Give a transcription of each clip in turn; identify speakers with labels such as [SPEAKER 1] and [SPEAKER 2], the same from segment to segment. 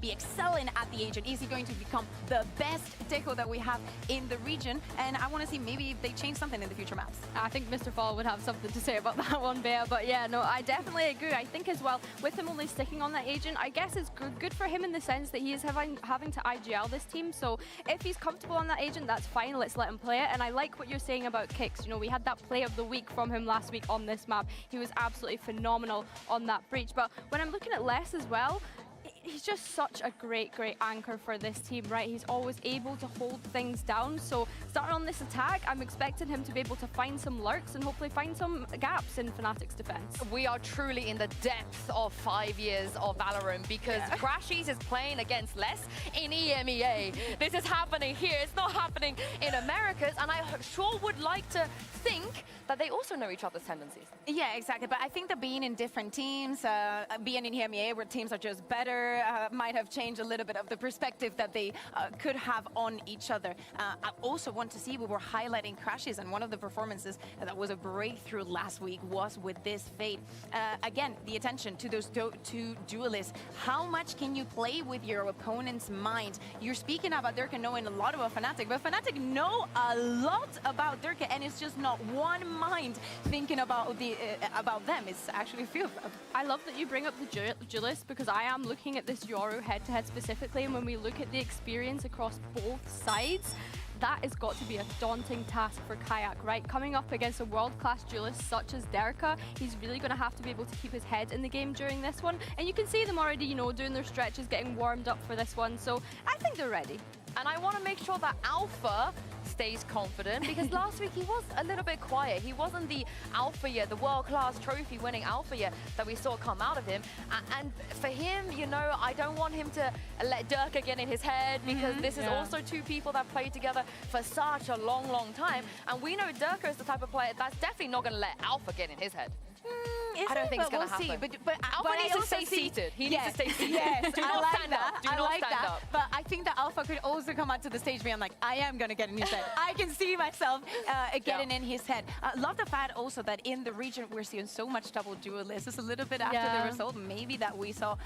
[SPEAKER 1] to be excelling at the agent? Is he going to become the best deco that we have in the region? And I want to see maybe if they change something in the future maps.
[SPEAKER 2] I think Mr. Fall would have something to say about that one, Bea. But yeah, no, I definitely agree. I think as well, with him only sticking on that agent, I guess it's good for him in the sense that he is having to IGL this team. So if he's comfortable on that agent, that's fine. Let's let him play it. And I like what you're saying about kicks. You know, we had that play of the week from him last week on this map. He was absolutely phenomenal on that breach. But when I'm looking at Les as well, he's just such a great anchor for this team, right? He's always able to hold things down. So starting on this attack, I'm expecting him to be able to find some lurks and hopefully find some gaps in Fnatic's defense.
[SPEAKER 3] We are truly in the depth of 5 years of Valorant because Crashies is playing against Les in EMEA. This is happening here. It's not happening in Americas, and I sure would like to think that they also know each other's tendencies.
[SPEAKER 1] Yeah, exactly. But I think that being in different teams, being in EMEA where teams are just better, might have changed a little bit of the perspective that they could have on each other. I also want to see, we were highlighting Crashes, and one of the performances that was a breakthrough last week was with this Fate. Again, the attention to those two duelists. How much can you play with your opponent's mind? You're speaking about Durka knowing a lot about Fnatic, but Fnatic know a lot about Durka, and it's just not one mind thinking about them. It's actually a few of them.
[SPEAKER 2] I love that you bring up the duelist because I am looking at this Yoru head-to-head specifically, and when we look at the experience across both sides, that has got to be a daunting task for Kayak, right? Coming up against a world-class duelist such as Derka, he's really going to have to be able to keep his head in the game during this one. And you can see them already, you know, doing their stretches, getting warmed up for this one. So I think they're ready.
[SPEAKER 3] And I want to make sure that Alpha stays confident because last week he was a little bit quiet. He wasn't the alpha yet, the world-class trophy-winning alpha yet that we saw come out of him. And for him, you know, I don't want him to let Durka get in his head because this is also two people that played together for such a long time. And we know Durka is the type of player that's definitely not going to let Alpha get in his head. I don't think it's going to happen.
[SPEAKER 1] But
[SPEAKER 3] Alpha needs to stay seated. He needs to stay seated.
[SPEAKER 1] Yes,
[SPEAKER 3] Do not stand up. Do not stand up.
[SPEAKER 1] But I think that Alpha could also come out to the stage being like, I am going to get in his head. I can see myself getting in his head. Love the fact also that in the region we're seeing so much double duelists. It's a little bit after the result maybe that we saw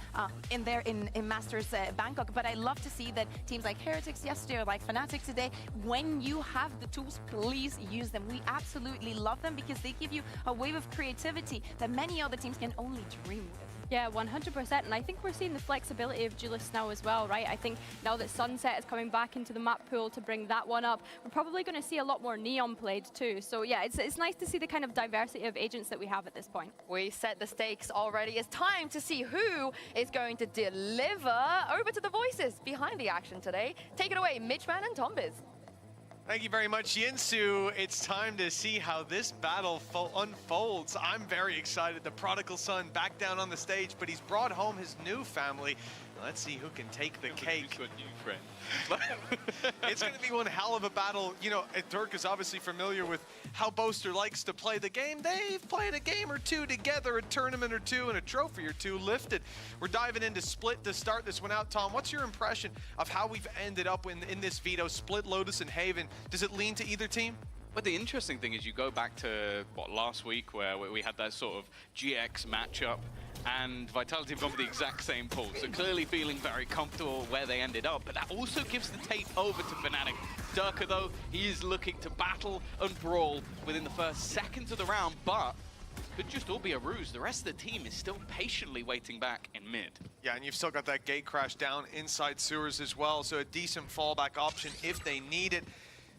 [SPEAKER 1] in Masters Bangkok. But I love to see that teams like Heretics yesterday or like Fnatic today, when you have the tools, please use them. We absolutely love them because they give you a wave of creativity that many other teams can only dream with.
[SPEAKER 2] Yeah, 100%. And I think we're seeing the flexibility of duelists now as well, right? I think now that Sunset is coming back into the map pool to bring that one up, we're probably going to see a lot more Neon played too. So yeah, it's nice to see the kind of diversity of agents that we have at this point.
[SPEAKER 3] We set the stakes already. It's time to see who is going to deliver. Over to the voices behind the action today. Take it away, Mitchman and Tombiz.
[SPEAKER 4] Thank you very much, Yinsu. It's time to see how this battle unfolds. I'm very excited. The prodigal son back down on the stage, but he's brought home his new family. Let's see who can take the cake. It's going to be one hell of a battle. You know, Dirk is obviously familiar with how Boaster likes to play the game. They've played a game or two together, a tournament or two, and a trophy or two lifted. We're diving into Split to start this one out. Tom, what's your impression of how we've ended up in this veto? Split, Lotus, and Haven. Does it lean to either team?
[SPEAKER 5] But the interesting thing is you go back to, what, last week where we had that sort of GX matchup, and Vitality have gone for the exact same pool. So clearly feeling very comfortable where they ended up, but that also gives the tape over to Fnatic. Durka, though, he is looking to battle and brawl within the first seconds of the round, but could just all be a ruse. The rest of the team is still patiently waiting back in mid.
[SPEAKER 4] Yeah, and you've still got that gate crash down inside sewers as well, so a decent fallback option if they need it.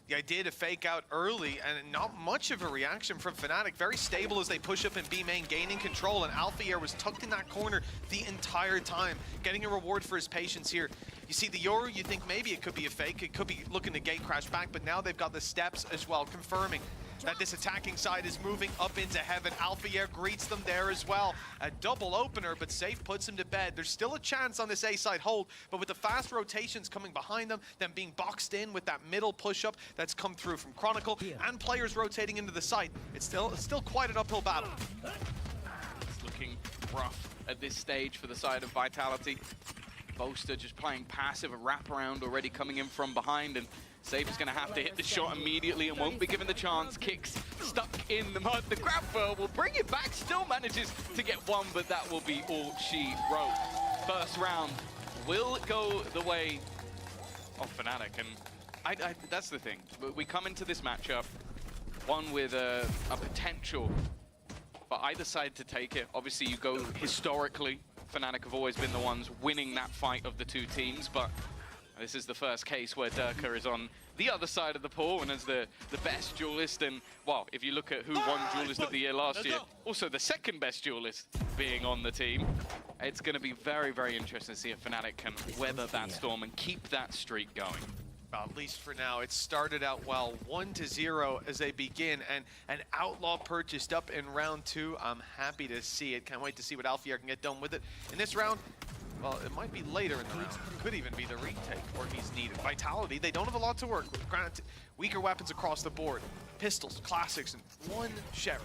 [SPEAKER 4] The idea to fake out early, and not much of a reaction from Fnatic. Very stable as they push up in B main, gaining control, and Alphair was tucked in that corner the entire time, getting a reward for his patience here. You see the Yoru, you think maybe it could be a fake, it could be looking to gate crash back, but now they've got the steps as well, confirming that this attacking side is moving up into heaven. Alphair greets them there as well. A double opener, but Safe puts him to bed. There's still a chance on this A side hold, but with the fast rotations coming behind them, them being boxed in with that middle push-up that's come through from Chronicle, and players rotating into the site, it's still quite an uphill battle.
[SPEAKER 5] It's looking rough at this stage for the side of Vitality. Boaster just playing passive, a wraparound already coming in from behind, and Safe is going to have to hit the shot immediately and won't be given the chance. Kicks stuck in the mud. The grab will bring it back, still manages to get one, but that will be all she wrote. First round will go the way of Fnatic, and that's the thing. We come into this matchup, one with a potential for either side to take it. Obviously, you go historically, Fnatic have always been the ones winning that fight of the two teams, but this is the first case where Durka is on the other side of the pool and as the best duelist. And, well, if you look at who won Duelist of the Year last year, also the second best duelist being on the team, it's going to be very, very interesting to see if Fnatic can weather that storm and keep that streak going.
[SPEAKER 4] At least for now, it started out well, 1-0 as they begin, and an Outlaw purchased up in round 2. I'm happy to see it. Can't wait to see what Alfier can get done with it. In this round, well, it might be later in the round. Could even be the retake where he's needed. Vitality, they don't have a lot to work with. Granted, weaker weapons across the board. Pistols, classics, and one Sheriff.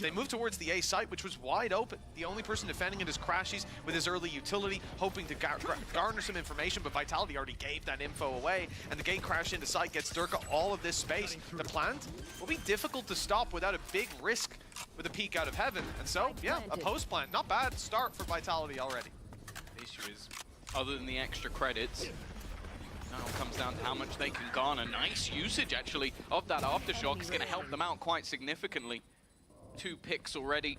[SPEAKER 4] They move towards the A site, which was wide open. The only person defending it is Crashies with his early utility, hoping to garner some information, but Vitality already gave that info away, and the gate crash into site gets Durka all of this space. The plant will be difficult to stop without a big risk with a peek out of heaven, and so, yeah, a post plant. Not bad start for Vitality already.
[SPEAKER 5] The issue is, other than the extra credits, now it comes down to how much they can garner. Nice usage, actually, of that Aftershock. It's going to help them out quite significantly. 2 picks already.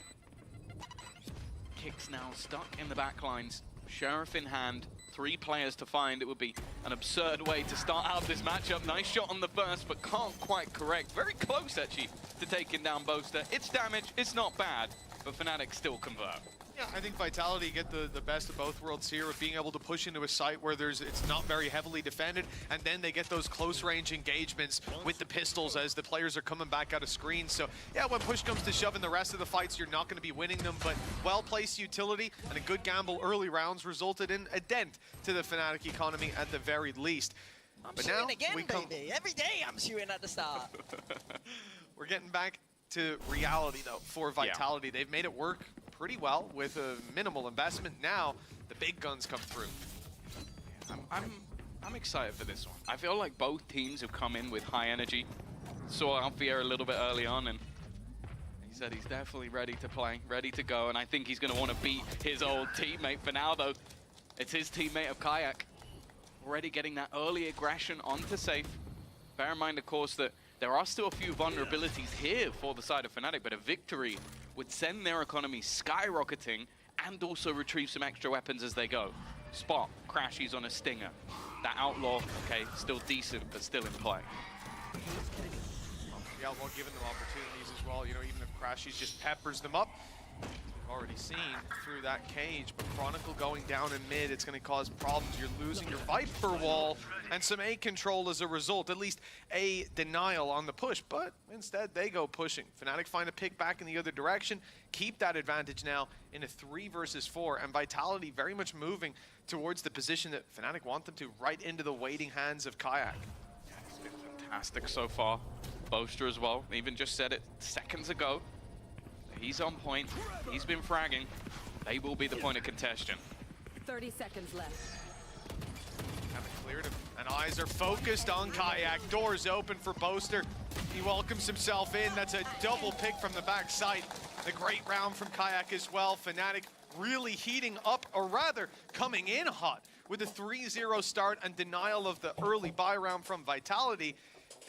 [SPEAKER 5] Kicks now stuck in the back lines. Sheriff in hand. 3 players to find. It would be an absurd way to start out this matchup. Nice shot on the burst, but can't quite correct. Very close, actually, to taking down Boaster. It's damage. It's not bad, but Fnatic still convert.
[SPEAKER 4] Yeah, I think Vitality get the best of both worlds here with being able to push into a site where it's not very heavily defended, and then they get those close-range engagements with the pistols as the players are coming back out of screens. So, yeah, when push comes to shove in the rest of the fights, you're not going to be winning them, but well-placed utility and a good gamble early rounds resulted in a dent to the Fnatic economy at the very least.
[SPEAKER 6] I'm
[SPEAKER 4] But
[SPEAKER 6] shooting
[SPEAKER 4] now
[SPEAKER 6] again,
[SPEAKER 4] we come...
[SPEAKER 6] baby. Every day I'm shooting at the start.
[SPEAKER 4] We're getting back to reality, though, for Vitality. They've made it work pretty well with a minimal investment. Now the big guns come through.
[SPEAKER 5] I'm excited for this one. I feel like both teams have come in with high energy. Saw Alfier a little bit early on, and he said he's definitely ready to play, ready to go, and I think he's going to want to beat his old teammate. For now, though, it's his teammate of Kayak already getting that early aggression onto safe. Bear in mind, of course, that there are still a few vulnerabilities here for the side of Fnatic, but a victory would send their economy skyrocketing and also retrieve some extra weapons as they go. Spot, Crashies on a Stinger. That Outlaw, okay, still decent, but still in play.
[SPEAKER 4] The Outlaw giving them opportunities as well. You know, even if Crashies just peppers them up. We've already seen through that cage, but Chronicle going down in mid, it's going to cause problems. You're losing your Viper wall and some A control as a result, at least a denial on the push, but instead they go pushing. Fnatic find a pick back in the other direction, keep that advantage now in a 3 versus 4, and Vitality very much moving towards the position that Fnatic want them to, right into the waiting hands of Kayak.
[SPEAKER 5] It's been fantastic so far. Boaster as well, even just said it seconds ago. He's on point, he's been fragging. They will be the point of contention.
[SPEAKER 7] 30 seconds left.
[SPEAKER 4] Haven't cleared him, and eyes are focused on Kayak. Doors open for Boaster. He welcomes himself in. That's a double pick from the backside. A great round from Kayak as well. Fnatic really heating up, or rather coming in hot with a 3-0 start and denial of the early buy round from Vitality.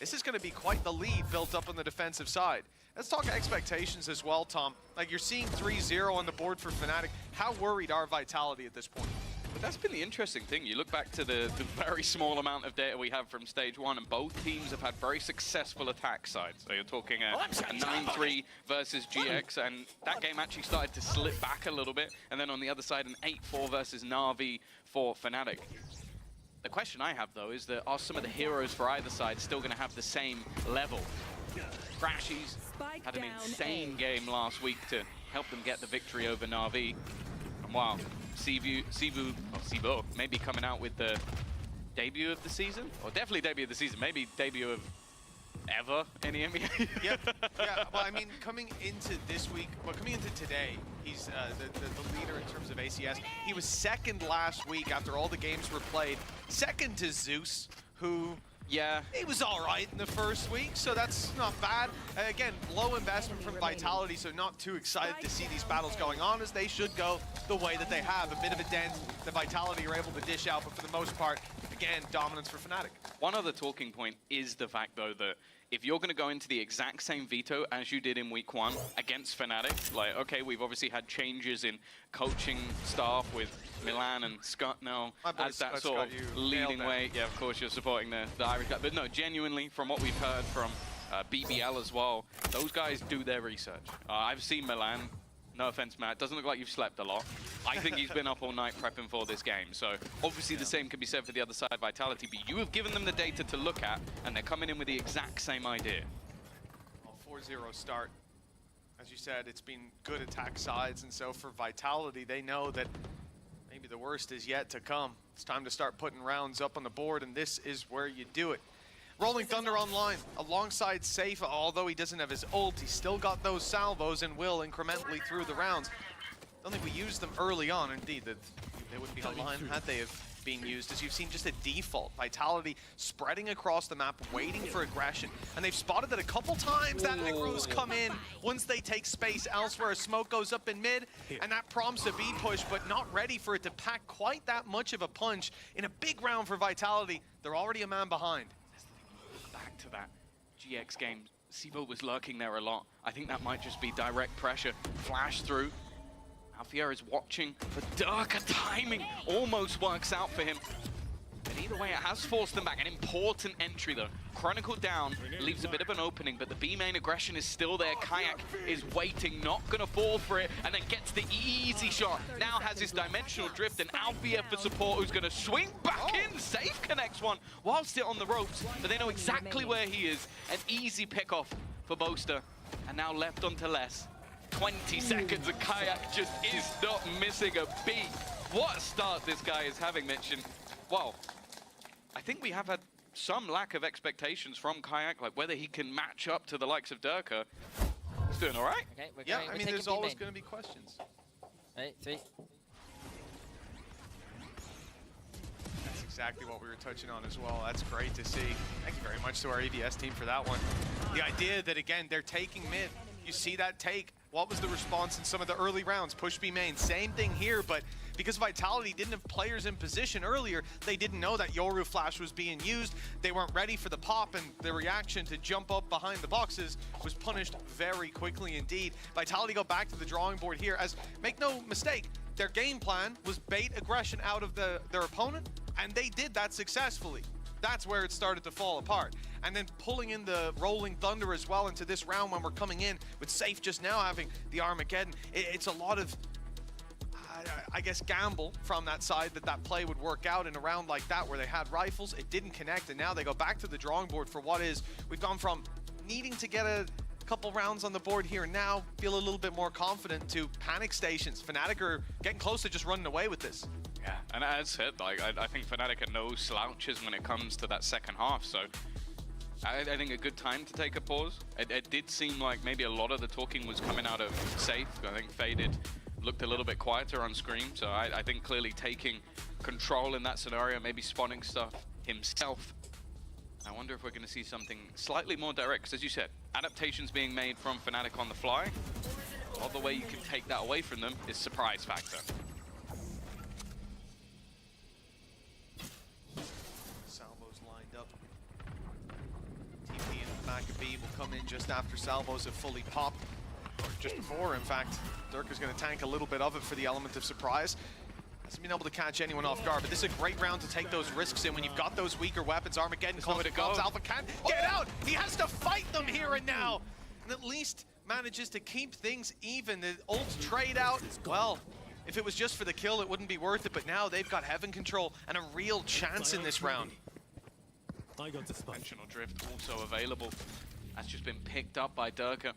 [SPEAKER 4] This is going to be quite the lead built up on the defensive side. Let's talk expectations as well, Tom. Like, you're seeing 3-0 on the board for Fnatic. How worried are Vitality at this point?
[SPEAKER 5] But that's been the interesting thing. You look back to the very small amount of data we have from stage 1, and both teams have had very successful attack sides. So you're talking a 9-3 versus GX, and that game actually started to slip back a little bit. And then on the other side, an 8-4 versus Na'Vi for Fnatic. The question I have, though, is that are some of the heroes for either side still going to have the same level? Crashies had an insane game last week to help them get the victory over Na'Vi. And wow, Sivu maybe coming out with the debut of the season, or definitely debut of the season, maybe debut of ever in EMEA.
[SPEAKER 4] Yeah. Well, I mean, coming into this week, coming into today, he's the leader in terms of ACS. He was second last week after all the games were played, second to Zeus, who
[SPEAKER 5] Yeah.
[SPEAKER 4] He was all right in the first week, so that's not bad. Again, low investment from Vitality, so not too excited to see these battles going on, as they should go the way that they have. A bit of a dent that Vitality are able to dish out, but for the most part, again, dominance for Fnatic.
[SPEAKER 5] One other talking point is the fact, though, that if you're going to go into the exact same veto as you did in week 1 against Fnatic, like, okay, we've obviously had changes in coaching staff with Milan and Scott now as that sort of leading way. Yeah, of course, you're supporting the Irish guy. But no, genuinely, from what we've heard from BBL as well, those guys do their research. I've seen Milan. No offense, Matt. Doesn't look like you've slept a lot. I think he's been up all night prepping for this game. So obviously the same can be said for the other side, Vitality. But you have given them the data to look at, and they're coming in with the exact same idea.
[SPEAKER 4] Well, 4-0 start. As you said, it's been good attack sides, and so for Vitality, they know that maybe the worst is yet to come. It's time to start putting rounds up on the board, and this is where you do it. Rolling Thunder online alongside Safe, although he doesn't have his ult, he's still got those salvos and will incrementally through the rounds. Don't think we used them early on. Indeed, that they wouldn't be online had they have been used, as you've seen just a default. Vitality spreading across the map, waiting for aggression. And they've spotted that a couple times that aggro's come in once they take space elsewhere. A smoke goes up in mid, and that prompts a B push, but not ready for it to pack quite that much of a punch. In a big round for Vitality, they're already a man behind.
[SPEAKER 5] Back to that GX game, Sivo was lurking there a lot. I think that might just be direct pressure. Flash through. Alfier is watching for Durka. Timing almost works out for him. But either way, it has forced them back. An important entry, though. Chronicle down, leaves a bit of an opening, but the B main aggression is still there. Kayak is waiting, not going to fall for it, and then gets the easy shot. Now has his dimensional drift, and Alfier for support, who's going to swing back in. Safe connects one while still on the ropes, but they know exactly where he is. An easy pick-off for Boaster, and now left onto less. 20 seconds, and Kayak just is not missing a beat. What a start this guy is having, mentioned. Well, I think we have had some lack of expectations from Kayak, like whether he can match up to the likes of Durka. He's doing all right.
[SPEAKER 6] Okay,
[SPEAKER 4] Yeah, I mean, there's always going to be questions.
[SPEAKER 6] Right, 3.
[SPEAKER 4] That's exactly what we were touching on as well. That's great to see. Thank you very much to our EBS team for that one. The idea that, again, they're taking mid. You see that take. What was the response in some of the early rounds? Push B main, same thing here, but because Vitality didn't have players in position earlier, they didn't know that Yoru flash was being used. They weren't ready for the pop, and the reaction to jump up behind the boxes was punished very quickly indeed. Vitality go back to the drawing board here, as, make no mistake, their game plan was bait aggression out of their opponent, and they did that successfully. That's where it started to fall apart. And then pulling in the Rolling Thunder as well into this round when we're coming in with Safe just now having the Armageddon. It's a lot of, I guess, gamble from that side that play would work out in a round like that where they had rifles. It didn't connect, and now they go back to the drawing board for what is, we've gone from needing to get a couple rounds on the board here and now, feel a little bit more confident, to panic stations. Fnatic are getting close to just running away with this.
[SPEAKER 5] Yeah, and as said, like, I think Fnatic are no slouches when it comes to that second half, so I think a good time to take a pause. It did seem like maybe a lot of the talking was coming out of Safe. I think Faded looked a little bit quieter on screen, so I think clearly taking control in that scenario, maybe spawning stuff himself. I wonder if we're going to see something slightly more direct, because as you said, adaptations being made from Fnatic on the fly. All the way you can take that away from them is surprise factor.
[SPEAKER 4] Salvos lined up. TP and Maccabee will come in just after salvos have fully popped. Or just before, in fact. Durka's going to tank a little bit of it for the element of surprise. Hasn't been able to catch anyone off guard, but this is a great round to take those risks in when you've got those weaker weapons. Armageddon calls it goes. Alpha can't get out. He has to fight them here and now, and at least manages to keep things even. The ult trade out, well, if it was just for the kill, it wouldn't be worth it, but now they've got heaven control and a real chance in this round.
[SPEAKER 5] Dimensional drift also available. That's just been picked up by Durka.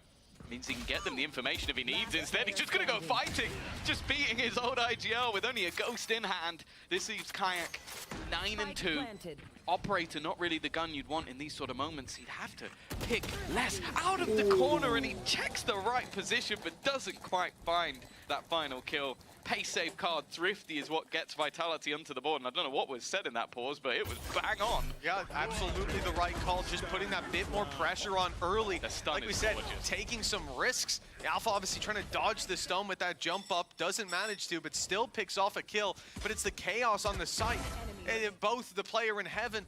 [SPEAKER 5] Means he can get them the information if he needs. Instead, he's just going to go fighting, just beating his old IGL with only a ghost in hand. This leaves Kayak 9-2. Operator, not really the gun you'd want in these sort of moments. He'd have to pick less out of the corner, and he checks the right position, but doesn't quite find that final kill. pace save card thrifty is what gets Vitality onto the board. And I don't know what was said in that pause, but it was bang on.
[SPEAKER 4] Yeah, absolutely the right call. Just putting that bit more pressure on early.
[SPEAKER 5] The stun
[SPEAKER 4] like we
[SPEAKER 5] is
[SPEAKER 4] said,
[SPEAKER 5] gorgeous.
[SPEAKER 4] taking some risks. Alpha obviously trying to dodge the stone with that jump up. Doesn't manage to, but still picks off a kill. But it's the chaos on the site. And both the player in heaven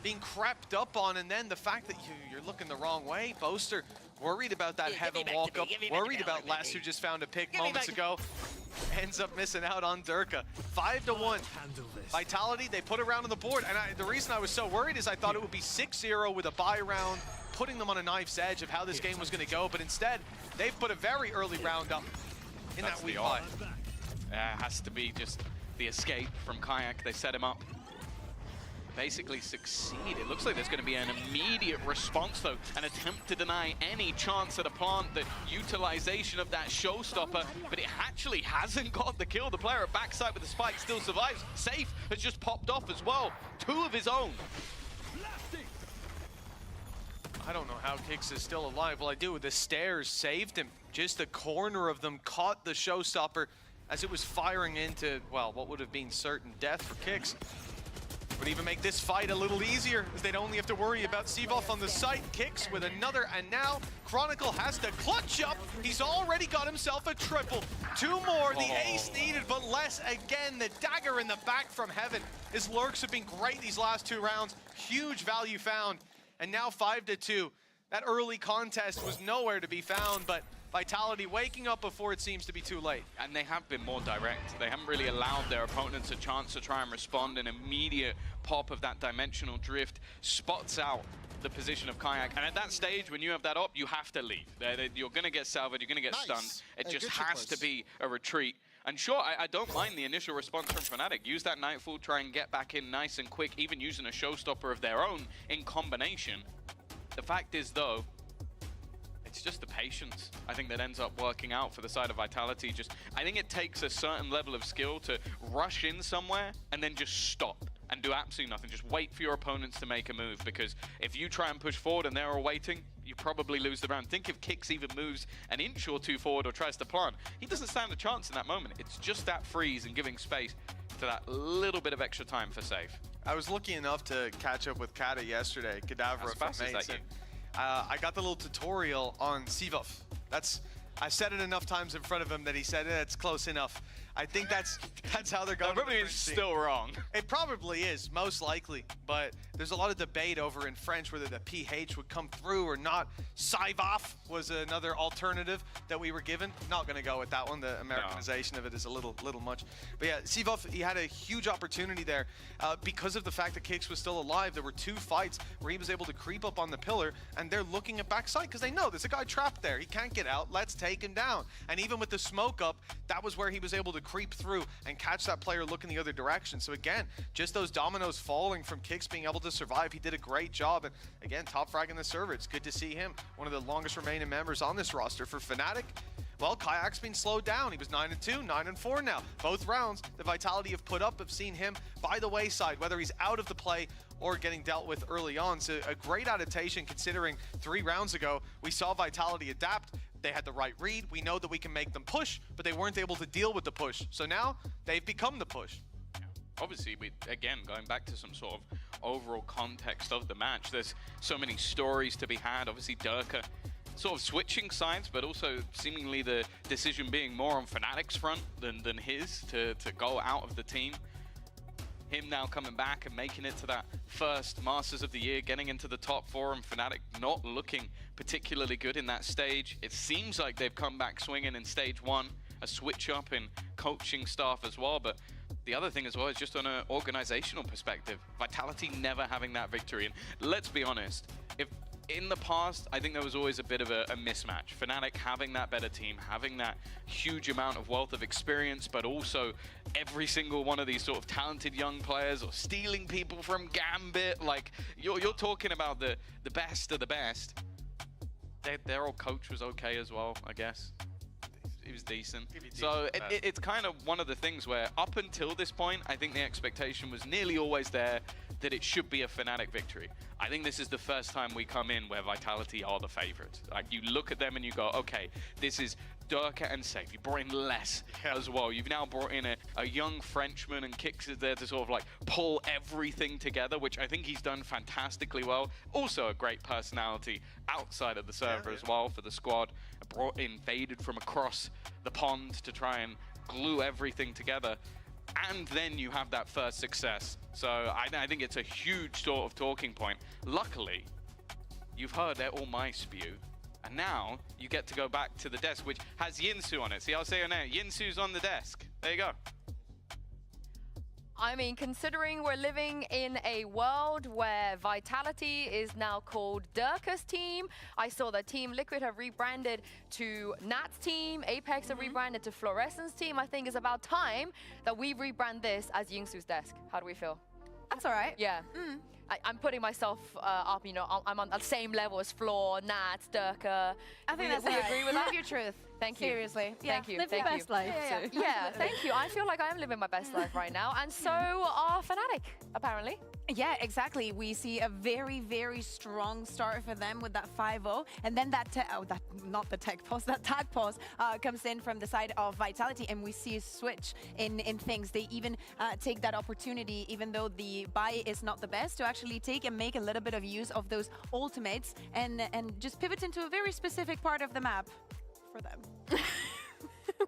[SPEAKER 4] being crept up on, and then the fact that you're looking the wrong way. Boaster worried about that heaven walk up. Worried about Les, who just found a pick moments ago. Ends up missing out on Durka. 5-1. Vitality, they put a round on the board. And the reason I was so worried is I thought it would be 6-0 with a buy round, putting them on a knife's edge of how this game was going to go. But instead, they've put a very early round up in that week 5.
[SPEAKER 5] It has to be just the escape from Kayak. They set him up. Basically succeed. It looks like there's going to be an immediate response, though. An attempt to deny any chance at a plant, the utilization of that showstopper, but it actually hasn't got the kill. The player at backside with the spike still survives. Safe has just popped off as well. 2 of his own.
[SPEAKER 4] I don't know how Kix is still alive. Well, I do. The stairs saved him. Just the corner of them caught the showstopper as it was firing into, well, what would have been certain death for Kix. Would even make this fight a little easier, as they'd only have to worry about Seavoff on the site. Kicks with another, and now Chronicle has to clutch up. He's already got himself a triple. 2 more, the ace needed, but less again. The dagger in the back from heaven. His lurks have been great these last 2 rounds. Huge value found, and now 5-2. That early contest was nowhere to be found, but Vitality waking up before it seems to be too late.
[SPEAKER 5] And they have been more direct. They haven't really allowed their opponents a chance to try and respond. An immediate pop of that dimensional drift spots out the position of Kayak. And at that stage, when you have that up, you have to leave. You're going to get salvaged, you're going to get stunned. It just has to be a retreat. And sure, I don't mind the initial response from Fnatic. Use that Nightfall, try and get back in nice and quick, even using a showstopper of their own in combination. The fact is, though, it's just the patience, I think, that ends up working out for the side of Vitality. I think it takes a certain level of skill to rush in somewhere and then just stop and do absolutely nothing. Just wait for your opponents to make a move, because if you try and push forward and they're all waiting, you probably lose the round. Think if Kix even moves an inch or 2 forward or tries to plant, he doesn't stand a chance in that moment. It's just that freeze and giving space to that little bit of extra time for safe.
[SPEAKER 4] I was lucky enough to catch up with Kata yesterday, Cadavra from Mates. I got the little tutorial on Seavoff. I've said it enough times in front of him that he said it's close enough. I think that's how they're going.
[SPEAKER 5] Probably is still wrong.
[SPEAKER 4] It probably is, most likely. But there's a lot of debate over in French whether the PH would come through or not. Seavoff was another alternative that we were given. Not going to go with that one. The Americanization of it is a little much. But yeah, Seavoff, he had a huge opportunity there because of the fact that Kix was still alive. There were 2 fights where he was able to creep up on the pillar, and they're looking at backside because they know there's a guy trapped there. He can't get out. Let's take him down. And even with the smoke up, that was where he was able to creep through and catch that player looking the other direction. So again, just those dominoes falling from Kix being able to survive. He did a great job, and again, top frag in the server. It's good to see him, one of the longest remaining members on this roster. For Fnatic, well, Kayak's been slowed down. He was 9-2, 9-4 now. Both rounds the Vitality have put up have seen him by the wayside, whether he's out of the play or getting dealt with early on. So a great adaptation, considering 3 rounds ago we saw Vitality adapt. They had the right read. We know that we can make them push, but they weren't able to deal with the push. So now they've become the push.
[SPEAKER 5] Yeah. Obviously, again, going back to some sort of overall context of the match, there's so many stories to be had. Obviously, Durka sort of switching sides, but also seemingly the decision being more on Fnatic's front than his to go out of the team. Him now coming back and making it to that first Masters of the Year, getting into the top 4, and Fnatic not looking particularly good in that stage. It seems like they've come back swinging in stage 1, a switch up in coaching staff as well, but the other thing as well is just on an organizational perspective. Vitality never having that victory, and let's be honest, if in the past, I think there was always a bit of a mismatch. Fnatic having that better team, having that huge amount of wealth of experience, but also every single one of these sort of talented young players, or stealing people from Gambit. Like, you're talking about the best of the best. Their old coach was okay as well, I guess. He was decent. So it's kind of one of the things where up until this point, I think the expectation was nearly always there that it should be a Fnatic victory. I think this is the first time we come in where Vitality are the favorites. Like, you look at them and you go, okay, this is Durka and Safe. You brought in Les as well. You've now brought in a young Frenchman, and Kix is there to sort of like pull everything together, which I think he's done fantastically well. Also a great personality outside of the server as well for the squad. Invaded from across the pond to try and glue everything together. And then you have that first success. So I think it's a huge sort of talking point. Luckily, you've heard all my spew. And now you get to go back to the desk, which has Yinsu on it. See, I'll say your name. Yinsu's on the desk. There you go.
[SPEAKER 3] I mean, considering we're living in a world where Vitality is now called Durka's team, I saw that Team Liquid have rebranded to Nat's team, Apex have rebranded to Fluorescence team. I think it's about time that we rebrand this as Yingsu's desk. How do we feel?
[SPEAKER 1] That's all right.
[SPEAKER 3] Yeah. I'm putting myself up, you know, I'm on the same level as Floor, Nat, Durka.
[SPEAKER 1] I think that's
[SPEAKER 3] we agree with
[SPEAKER 1] Live
[SPEAKER 3] that?
[SPEAKER 1] your truth.
[SPEAKER 3] Thank you.
[SPEAKER 1] Seriously.
[SPEAKER 3] Thank you.
[SPEAKER 2] Live
[SPEAKER 3] Thank
[SPEAKER 2] your
[SPEAKER 3] you.
[SPEAKER 2] best life.
[SPEAKER 1] Yeah,
[SPEAKER 2] so.
[SPEAKER 3] Yeah, thank you. I feel like I am living my best life right now, and so are Fnatic, apparently.
[SPEAKER 1] Yeah, exactly. We see a very, very strong start for them with that 5-0. And then that not the tech pause, that tag pause comes in from the side of Vitality, and we see a switch in things. They even take that opportunity, even though the buy is not the best, to actually take and make a little bit of use of those ultimates and just pivot into a very specific part of the map for them.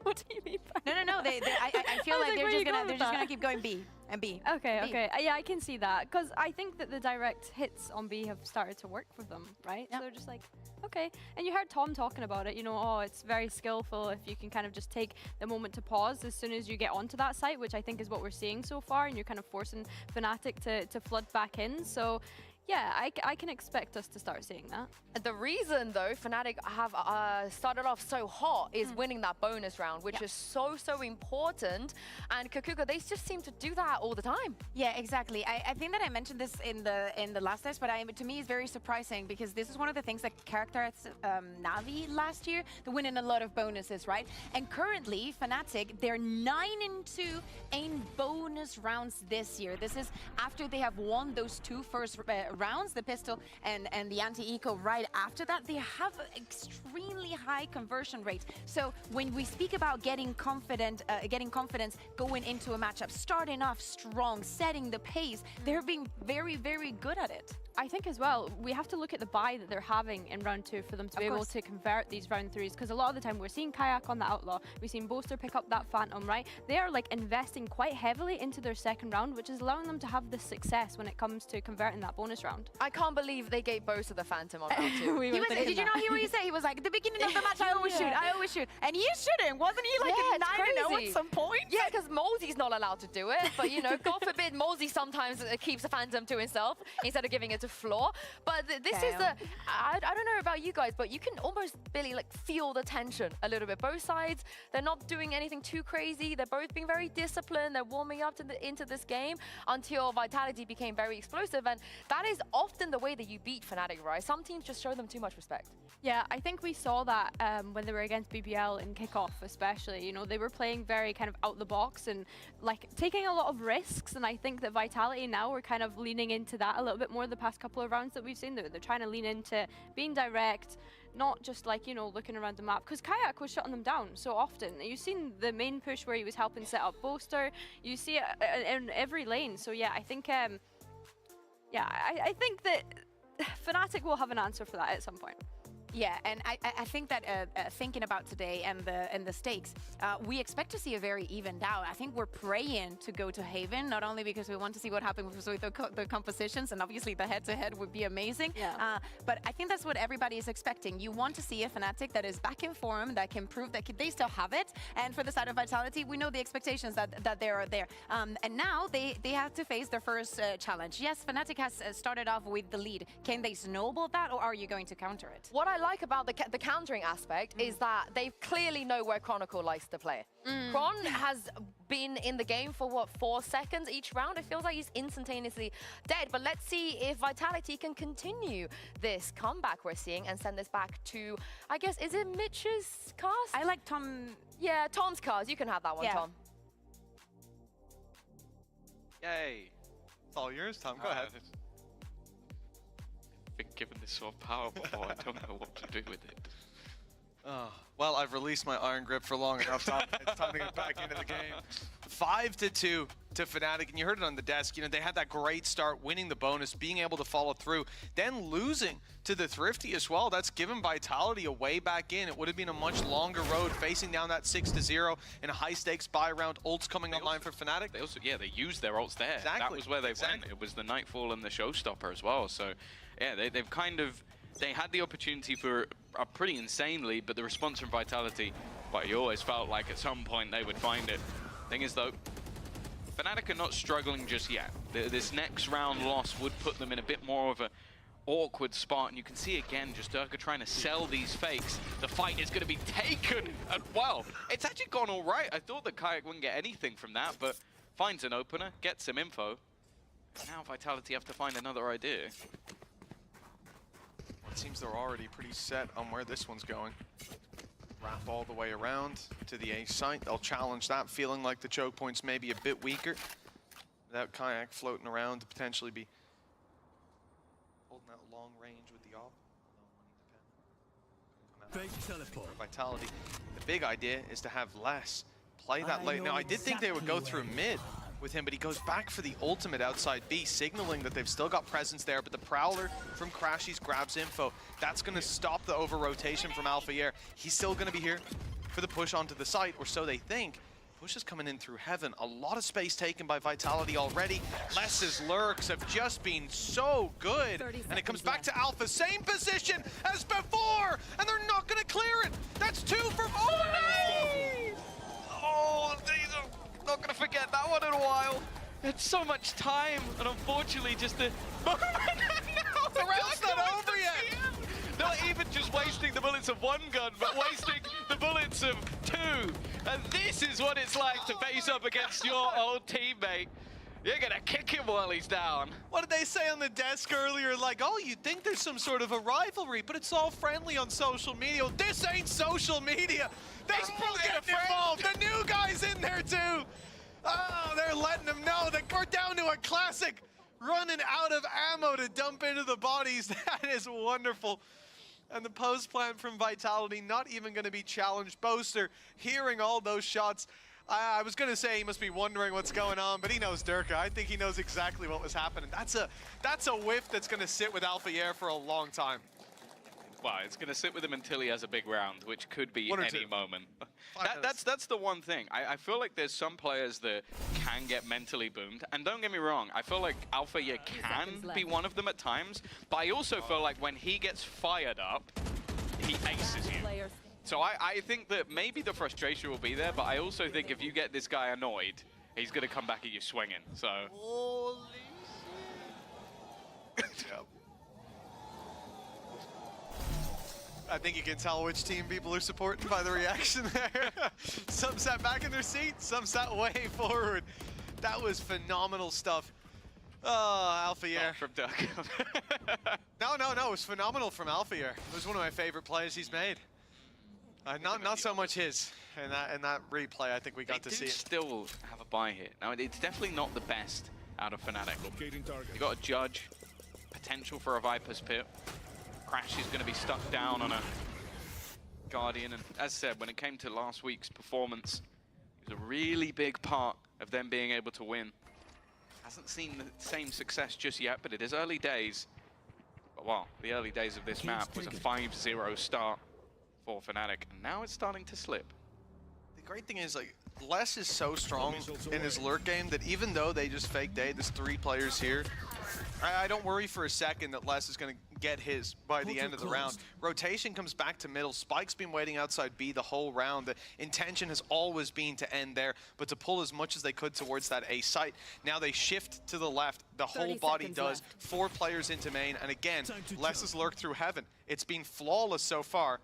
[SPEAKER 2] What do you mean by
[SPEAKER 1] No. I feel like they're just gonna keep going B and B.
[SPEAKER 2] Okay,
[SPEAKER 1] B.
[SPEAKER 2] okay. Yeah, I can see that. Because I think that the direct hits on B have started to work for them, right?
[SPEAKER 1] Yep.
[SPEAKER 2] So they're just like, okay. And you heard Tom talking about it, you know, oh, it's very skillful if you can kind of just take the moment to pause as soon as you get onto that site, which I think is what we're seeing so far, and you're kind of forcing Fnatic to flood back in. So yeah, I can expect us to start seeing that.
[SPEAKER 3] The reason, though, Fnatic have started off so hot is winning that bonus round, which is so important. And Kakuka, they just seem to do that all the time.
[SPEAKER 1] Yeah, exactly. I think that I mentioned this in the last test, but to me it's very surprising because this is one of the things that characterized Navi last year. They win in a lot of bonuses, right? And currently, Fnatic, they're 9-2 in bonus rounds this year. This is after they have won those two first rounds, the pistol and the anti-eco right after that. They have an extremely high conversion rate. So when we speak about getting confidence going into a matchup, starting off strong, setting the pace, they're being very, very good at it.
[SPEAKER 2] I think as well, we have to look at the buy that they're having in round 2 for them to be able to convert these round 3s, because a lot of the time we're seeing Kayak on the Outlaw, we've seen Boaster pick up that Phantom, right? They are like investing quite heavily into their second round, which is allowing them to have this success when it comes to converting that bonus round.
[SPEAKER 3] I can't believe they gave Boaster the Phantom on round 2.
[SPEAKER 1] Did you not hear what he said? He was like, at the beginning of the match, I always shoot. And he is shooting. Wasn't he like a 9-0 at some point?
[SPEAKER 3] Yeah, because Mosey's not allowed to do it. But, you know, God forbid, Mosey sometimes keeps a Phantom to himself instead of giving it to Floor. But this is the, I don't know about you guys, but you can almost really like feel the tension a little bit. Both sides, they're not doing anything too crazy. They're both being very disciplined. They're warming up into this game until Vitality became very explosive. And that is often the way that you beat Fnatic, right? Some teams just show them too much respect.
[SPEAKER 2] Yeah, I think we saw that when they were against BBL in kickoff especially. You know, they were playing very kind of out the box and like taking a lot of risks. And I think that Vitality now we're kind of leaning into that a little bit more the past couple of rounds that we've seen. They're trying to lean into being direct, not just like, you know, looking around the map, because Kayak was shutting them down so often. You've seen the main push where he was helping set up Boaster. You see it in every lane. So yeah, I think I think that Fnatic will have an answer for that at some point.
[SPEAKER 1] Yeah, and I think that thinking about today and the stakes, we expect to see a very evened out. I think we're praying to go to Haven, not only because we want to see what happens with the compositions, and obviously the head-to-head would be amazing.
[SPEAKER 2] Yeah.
[SPEAKER 1] But I think that's what everybody is expecting. You want to see a Fnatic that is back in form, that can prove that they still have it. And for the side of Vitality, we know the expectations that they are there. And now they have to face their first challenge. Yes, Fnatic has started off with the lead. Can they snowball that, or are you going to counter it?
[SPEAKER 3] What I like about the countering aspect is that they clearly know where Chronicle likes to play. Chron has been in the game for, what, 4 seconds each round? It feels like he's instantaneously dead. But let's see if Vitality can continue this comeback we're seeing and send this back to, I guess, is it Mitch's cast?
[SPEAKER 1] I like Tom.
[SPEAKER 3] Yeah, Tom's cast. You can have that one,
[SPEAKER 1] Yeah.
[SPEAKER 3] Tom.
[SPEAKER 4] Yay. It's all all yours, Tom. Go ahead.
[SPEAKER 5] I've been given this sort of power before. I don't know what to do with it.
[SPEAKER 4] Oh, well, I've released my iron grip for long enough. It's time to get back into the game. 5-2 to Fnatic, and you heard it on the desk. You know, they had that great start, winning the bonus, being able to follow through, then losing to the Thrifty as well. That's given Vitality a way back in. It would have been a much longer road, facing down that 6-0 in a high-stakes buy round. Ults coming online for Fnatic.
[SPEAKER 5] They also, yeah, they used their ults there.
[SPEAKER 4] Exactly.
[SPEAKER 5] That was where they went. It was the Nightfall and the Showstopper as well. So, yeah, they've kind of... They had the opportunity for a pretty insane lead, but the response from Vitality, well, you always felt like at some point they would find it. Thing is, though, Fnatic are not struggling just yet. This next round loss would put them in a bit more of an awkward spot, and you can see again, just Durka trying to sell these fakes. The fight is going to be taken, and well, it's actually gone all right. I thought that Kayak wouldn't get anything from that, but finds an opener, gets some info. Now Vitality have to find another idea.
[SPEAKER 4] It seems they're already pretty set on where this one's going. Wrap all the way around to the A site. They'll challenge that, feeling like the choke point's maybe a bit weaker. Without Kayak floating around to potentially be holding that long range with the op.
[SPEAKER 8] Fake teleport.
[SPEAKER 4] Vitality. The big idea is to have less play that late. Now, I did think they would go through mid with him, but he goes back for the ultimate outside B, signaling that they've still got presence there, but the Prowler from Crashies grabs info. That's going to stop the over-rotation from Alphayer. He's still going to be here for the push onto the site, or so they think. Push is coming in through Heaven. A lot of space taken by Vitality already. Less's lurks have just been so good. And it comes back to Alpha, same position as before, and they're not going to clear it. That's 2 from Olay!
[SPEAKER 5] Oh, these are not going to forget that one in a while. It's so much time, and unfortunately just the moment. No,
[SPEAKER 4] the round's not over yet.
[SPEAKER 5] Not even just wasting the bullets of one gun, but wasting the bullets of 2. And this is what it's like to face up against your old teammate. You're gonna kick him while he's down.
[SPEAKER 4] What did they say on the desk earlier? Like, oh, you'd think there's some sort of a rivalry, but it's all friendly on social media. Well, this ain't social media. They're all getting involved. The new guy's in there too. Oh, they're letting them know that we're down to a classic. Running out of ammo to dump into the bodies. That is wonderful. And the post plant from Vitality not even going to be challenged. Boaster hearing all those shots. I was going to say he must be wondering what's going on, but he knows Durka. I think he knows exactly what was happening. That's a whiff that's going to sit with Alphayer for a long time.
[SPEAKER 5] Well, it's going to sit with him until he has a big round, which could be any moment. That's the one thing. I feel like there's some players that can get mentally boomed. And don't get me wrong, I feel like Alphayer can be one of them at times. But I also feel like when he gets fired up, he aces you. So I think that maybe the frustration will be there, but I also think if you get this guy annoyed, he's going to come back at you swinging. So.
[SPEAKER 4] Holy shit. Yep. I think you can tell which team people are supporting by the reaction there. Some sat back in their seats, some sat way forward. That was phenomenal stuff. Oh, Alphayer.
[SPEAKER 5] From Duck.
[SPEAKER 4] No, it was phenomenal from Alphayer. It was one of my favorite plays he's made. Not so much his. In that replay, I think we got to see it.
[SPEAKER 5] Still have a buy hit. Now, it's definitely not the best out of Fnatic. You got a Judge, potential for a Viper's Pit. Crash is going to be stuck down on a Guardian, and as said, when it came to last week's performance, it was a really big part of them being able to win. Hasn't seen the same success just yet, but it is early days. But well, the early days of this map was a 5-0 start for Fnatic, and now it's starting to slip.
[SPEAKER 4] The great thing is, like, Les is so strong in his lurk game that even though they just faked A, there's 3 players here, I don't worry for a second that Les is going to get his by the end of the round. Rotation comes back to middle. Spike's been waiting outside B the whole round. The intention has always been to end there, but to pull as much as they could towards that A site. Now they shift to the left. The whole body does. 4 players into main, and again, Les has lurked through Heaven. It's been flawless so far.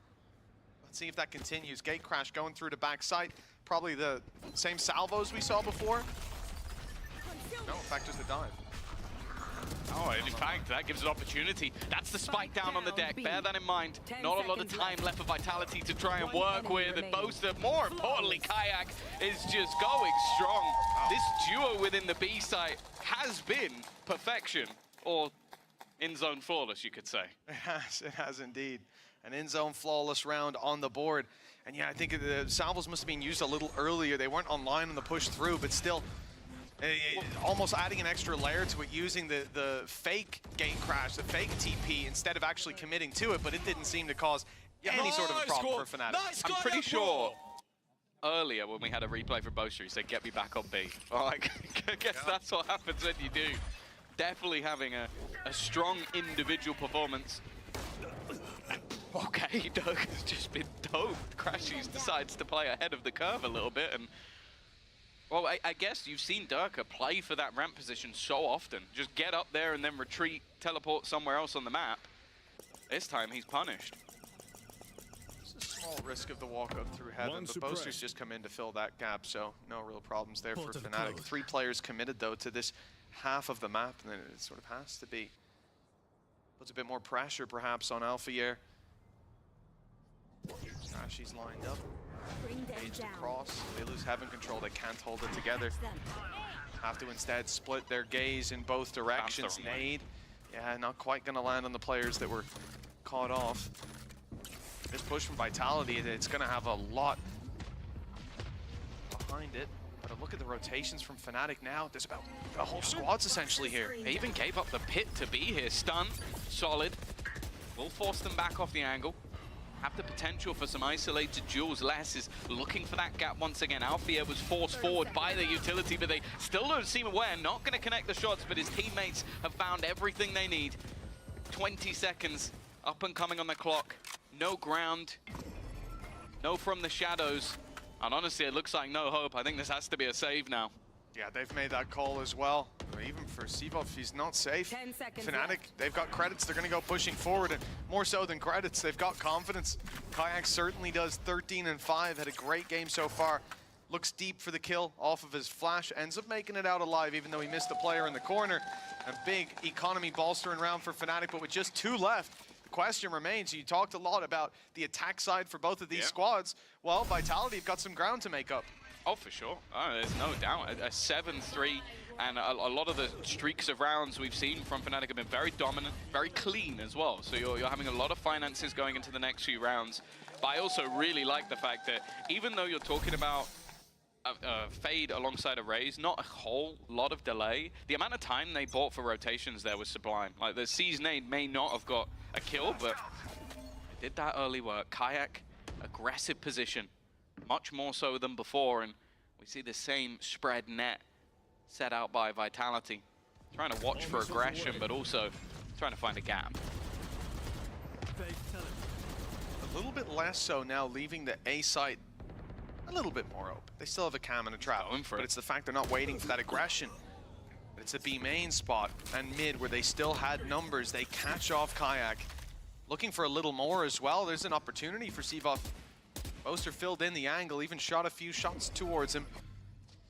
[SPEAKER 4] Let's see if that continues. Gate crash going through to back site. Probably the same salvos we saw before. No, in fact, just a dive.
[SPEAKER 5] Oh, in fact, that gives an opportunity. That's the spike down on the deck. Bear that in mind. Not a lot of time left for Vitality to try and work with. And Boaster, more importantly, Kayak is just going strong. This duo within the B site has been perfection, or in-zone flawless, you could say.
[SPEAKER 4] It has indeed. An in-zone flawless round on the board. And yeah, I think the salvos must have been used a little earlier. They weren't online on the push through, but still, almost adding an extra layer to it, using the fake gate crash, the fake TP, instead of actually committing to it, but it didn't seem to cause any sort of a problem for Fnatic.
[SPEAKER 5] I'm pretty sure earlier when we had a replay for Boaster, he said, get me back on B. Well, I guess that's what happens when you do. Definitely having a strong individual performance. Okay, Doug has just been dope. Crashies decides to play ahead of the curve a little bit, and well, I guess you've seen Durka play for that ramp position so often. Just get up there and then retreat, teleport somewhere else on the map. This time he's punished.
[SPEAKER 4] It's a small risk of the walk up through heaven, but Boaster's just come in to fill that gap, so no real problems there for Fnatic. 3 players committed though to this half of the map, and then it sort of has to be. Puts a bit more pressure perhaps on Alphayer. She's lined up. Engaged across. They lose Heaven control. They can't hold it together. Have to instead split their gaze in both directions. Nade. Yeah, not quite going to land on the players that were caught off. This push from Vitality, it's going to have a lot behind it. But look at the rotations from Fnatic now. There's about the whole squad's essentially here.
[SPEAKER 5] They even gave up the pit to be here. Stun, solid. Will force them back off the angle. Have the potential for some isolated duels. Les is looking for that gap once again. Alfia was forced forward by the utility, but they still don't seem aware. Not going to connect the shots, but his teammates have found everything they need. 20 seconds up and coming on the clock. No ground. No from the shadows. And honestly, it looks like no hope. I think this has to be a save now.
[SPEAKER 4] Yeah, they've made that call as well. Even for Sevov, he's not safe.
[SPEAKER 7] 10 seconds
[SPEAKER 4] Fnatic,
[SPEAKER 7] left.
[SPEAKER 4] they've got credits. They're going to go pushing forward, and more so than credits, they've got confidence. Kayak certainly does. 13 and 5, had a great game so far. Looks deep for the kill off of his flash. Ends up making it out alive, even though he missed the player in the corner. A big economy bolstering round for Fnatic, but with just 2 left, the question remains. You talked a lot about the attack side for both of these squads. Well, Vitality have got some ground to make up.
[SPEAKER 5] Oh, for sure. Oh, there's no doubt. A 7-3, and a lot of the streaks of rounds we've seen from Fnatic have been very dominant, very clean as well. So you're having a lot of finances going into the next few rounds. But I also really like the fact that even though you're talking about Fade alongside a Raze, not a whole lot of delay, the amount of time they bought for rotations there was sublime. Like, the C's nade may not have got a kill, but they did that early work. Kayak, aggressive position. Much more so than before, and we see the same spread net set out by Vitality. Trying to watch for aggression, but also trying to find a gap.
[SPEAKER 4] A little bit less so now, leaving the A site a little bit more open. They still have a cam and a trap, but it's the fact they're not waiting for that aggression. But it's a B main spot and mid where they still had numbers. They catch off Kayak. Looking for a little more as well. There's an opportunity for Sevov. Boaster filled in the angle, even shot a few shots towards him.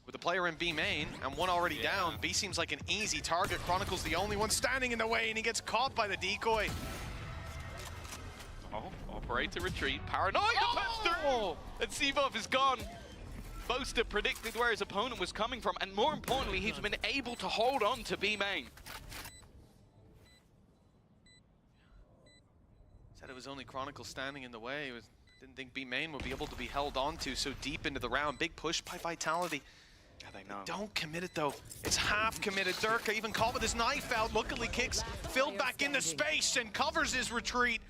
[SPEAKER 4] With a player in B main and one already down, B seems like an easy target. Chronicle's the only one standing in the way, and he gets caught by the decoy.
[SPEAKER 5] Oh, operator retreat, paranoia through, and Sevov is gone. Boaster predicted where his opponent was coming from, and more importantly, he's been able to hold on to B main.
[SPEAKER 4] Said it was only Chronicle standing in the way. Didn't think B main would be able to be held on to so deep into the round. Big push by Vitality.
[SPEAKER 5] Yeah, they know.
[SPEAKER 4] Don't commit it though. It's half committed. Durka even caught with his knife out. Luckily kicks filled back into space and covers his retreat.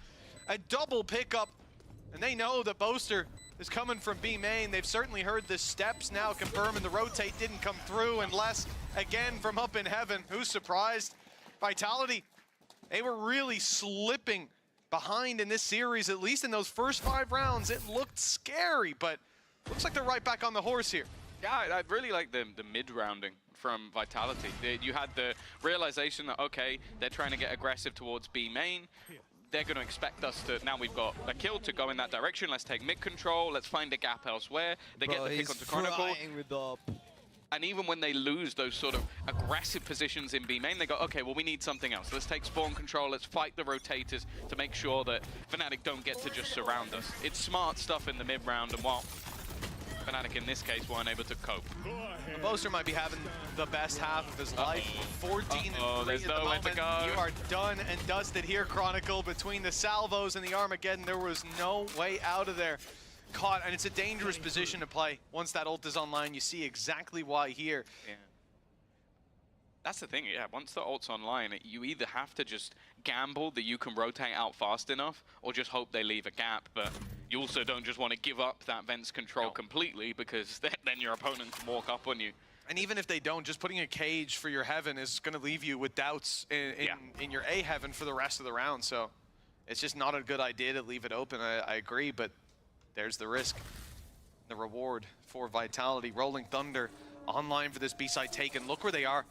[SPEAKER 4] A double pickup. And they know that Boaster is coming from B main. They've certainly heard the steps now confirming the rotate didn't come through, unless again from up in heaven. Who's surprised? Vitality, they were really slipping behind in this series, at least in those first 5 rounds. It looked scary, but looks like they're right back on the horse here.
[SPEAKER 5] Yeah, I really like the mid-rounding from Vitality. You had the realization that, okay, they're trying to get aggressive towards B main. They're going to expect us to, now we've got a kill to go in that direction. Let's take mid control. Let's find a gap elsewhere. They get the pick onto Chronicle.
[SPEAKER 6] With the
[SPEAKER 5] And even when they lose those sort of aggressive positions in B main, they go, okay, well, we need something else. Let's take spawn control, let's fight the rotators to make sure that Fnatic don't get to just surround us. It's smart stuff in the mid round, and while Fnatic in this case weren't able to cope.
[SPEAKER 4] Boaster might be having the best half of his life. 14 and 3
[SPEAKER 5] there's
[SPEAKER 4] at the
[SPEAKER 5] nowhere to
[SPEAKER 4] moment.
[SPEAKER 5] go.
[SPEAKER 4] You are done and dusted here, Chronicle. Between the salvos and the Armageddon, there was no way out of there. Caught, and it's a dangerous position to play. Once that ult is online, you see exactly why here.
[SPEAKER 5] Yeah. That's the thing, yeah, once the ult's online, you either have to just gamble that you can rotate out fast enough, or just hope they leave a gap, but you also don't just want to give up that Vents control completely, because then your opponent can walk up on you.
[SPEAKER 4] And even if they don't, just putting a cage for your heaven is going to leave you with doubts in your A heaven for the rest of the round, so it's just not a good idea to leave it open. I agree, but there's the risk. The reward for Vitality. Rolling Thunder online for this B-side taken. Look where they are.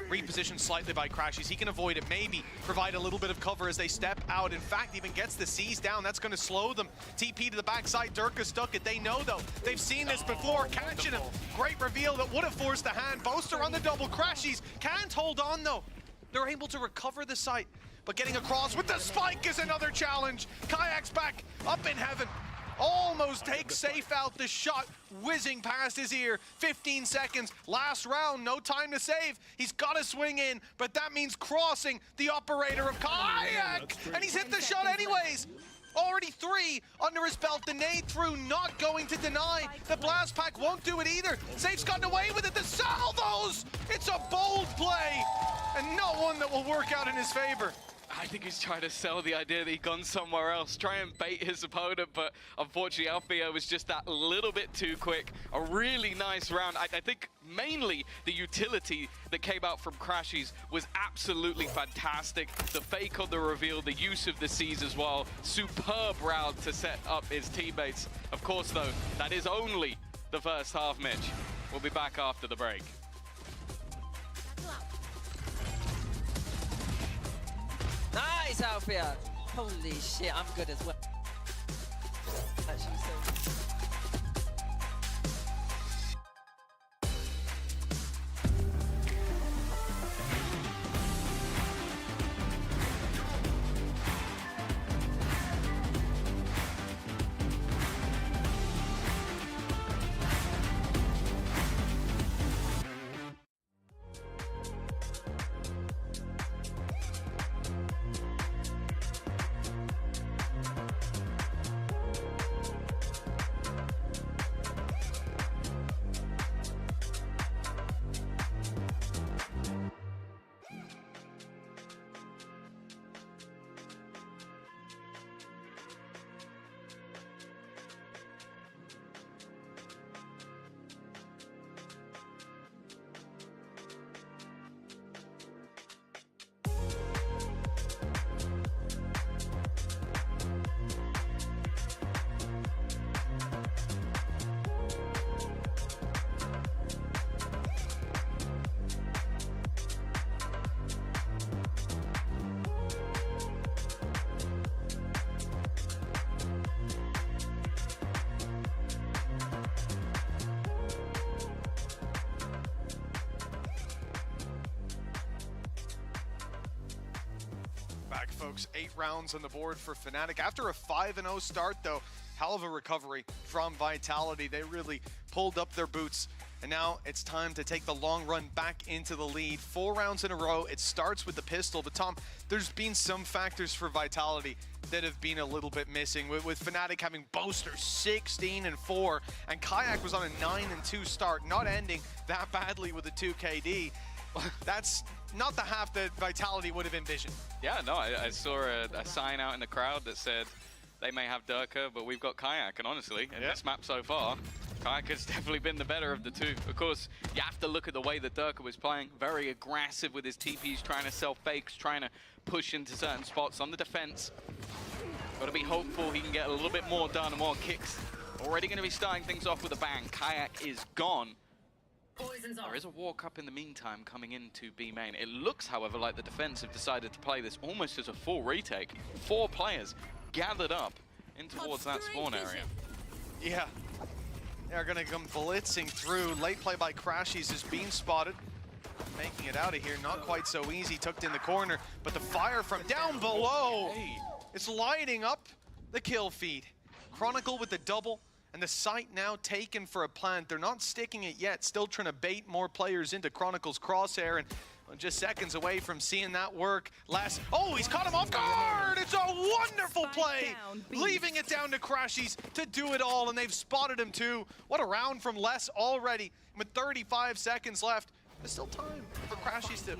[SPEAKER 4] Repositioned slightly by Crashies. He can avoid it, maybe provide a little bit of cover as they step out. In fact, even gets the C's down. That's going to slow them. TP to the backside. Durka stuck it. They know, though. They've seen this before. Catching him. Great reveal that would have forced the hand. Boaster on the double. Crashies can't hold on, though. They're able to recover the site, but getting across with the spike is another challenge. Kayak's back up in heaven. Almost takes safe out. The shot whizzing past his ear. 15 seconds. Last round. No time to save. He's got to swing in, but that means crossing the operator of Kayak. And he's hit the shot anyways. Already 3 under his belt. The nade through, not going to deny. The blast pack won't do it either. Safe's gotten away with it. The salvos! It's a bold play, and not one that will work out in his favor.
[SPEAKER 5] I think he's trying to sell the idea that he's gone somewhere else, try and bait his opponent, but unfortunately Alfio was just that little bit too quick. A really nice round. I think mainly the utility that came out from Crashies was absolutely fantastic. The fake on the reveal, the use of the C's as well. Superb round to set up his teammates. Of course though, that is only the first half, Mitch. We'll be back after the break.
[SPEAKER 6] Nice, Alfia. Holy shit, I'm good as well. Actually, so...
[SPEAKER 4] Back, folks. 8 rounds on the board for Fnatic. After a 5-0 start, though, hell of a recovery from Vitality. They really pulled up their boots, and now it's time to take the long run back into the lead. 4 rounds in a row. It starts with the pistol, but Tom, there's been some factors for Vitality that have been a little bit missing. With Fnatic having Boaster 16-4, and Kayak was on a 9-2 start, not ending that badly with a 2 KD. That's not the half that Vitality would have envisioned.
[SPEAKER 5] Yeah, no, I saw a sign out in the crowd that said they may have Durka, but we've got Kayak. And honestly, in this map so far, Kayak has definitely been the better of the two. Of course, you have to look at the way that Durka was playing. Very aggressive with his TPs, trying to sell fakes, trying to push into certain spots on the defense. Got to be hopeful he can get a little bit more done, more kicks. Already going to be starting things off with a bang. Kayak is gone. There is a walk up in the meantime coming into B main. It looks, however, like the defense have decided to play this almost as a full retake. 4 players gathered up in towards that spawn area.
[SPEAKER 4] Yeah. They're gonna come blitzing through. Late play by Crashies is being spotted. Making it out of here, not quite so easy, tucked in the corner, but the fire from down below, it's lighting up the kill feed. Chronicle with the double, and the site now taken for a plant. They're not sticking it yet, still trying to bait more players into Chronicle's crosshair, and just seconds away from seeing that work. Oh, he's caught him off guard! It's a wonderful play! Leaving it down to Crashies to do it all, and they've spotted him too. What a round from Les already, with 35 seconds left. There's still time for Crashies to...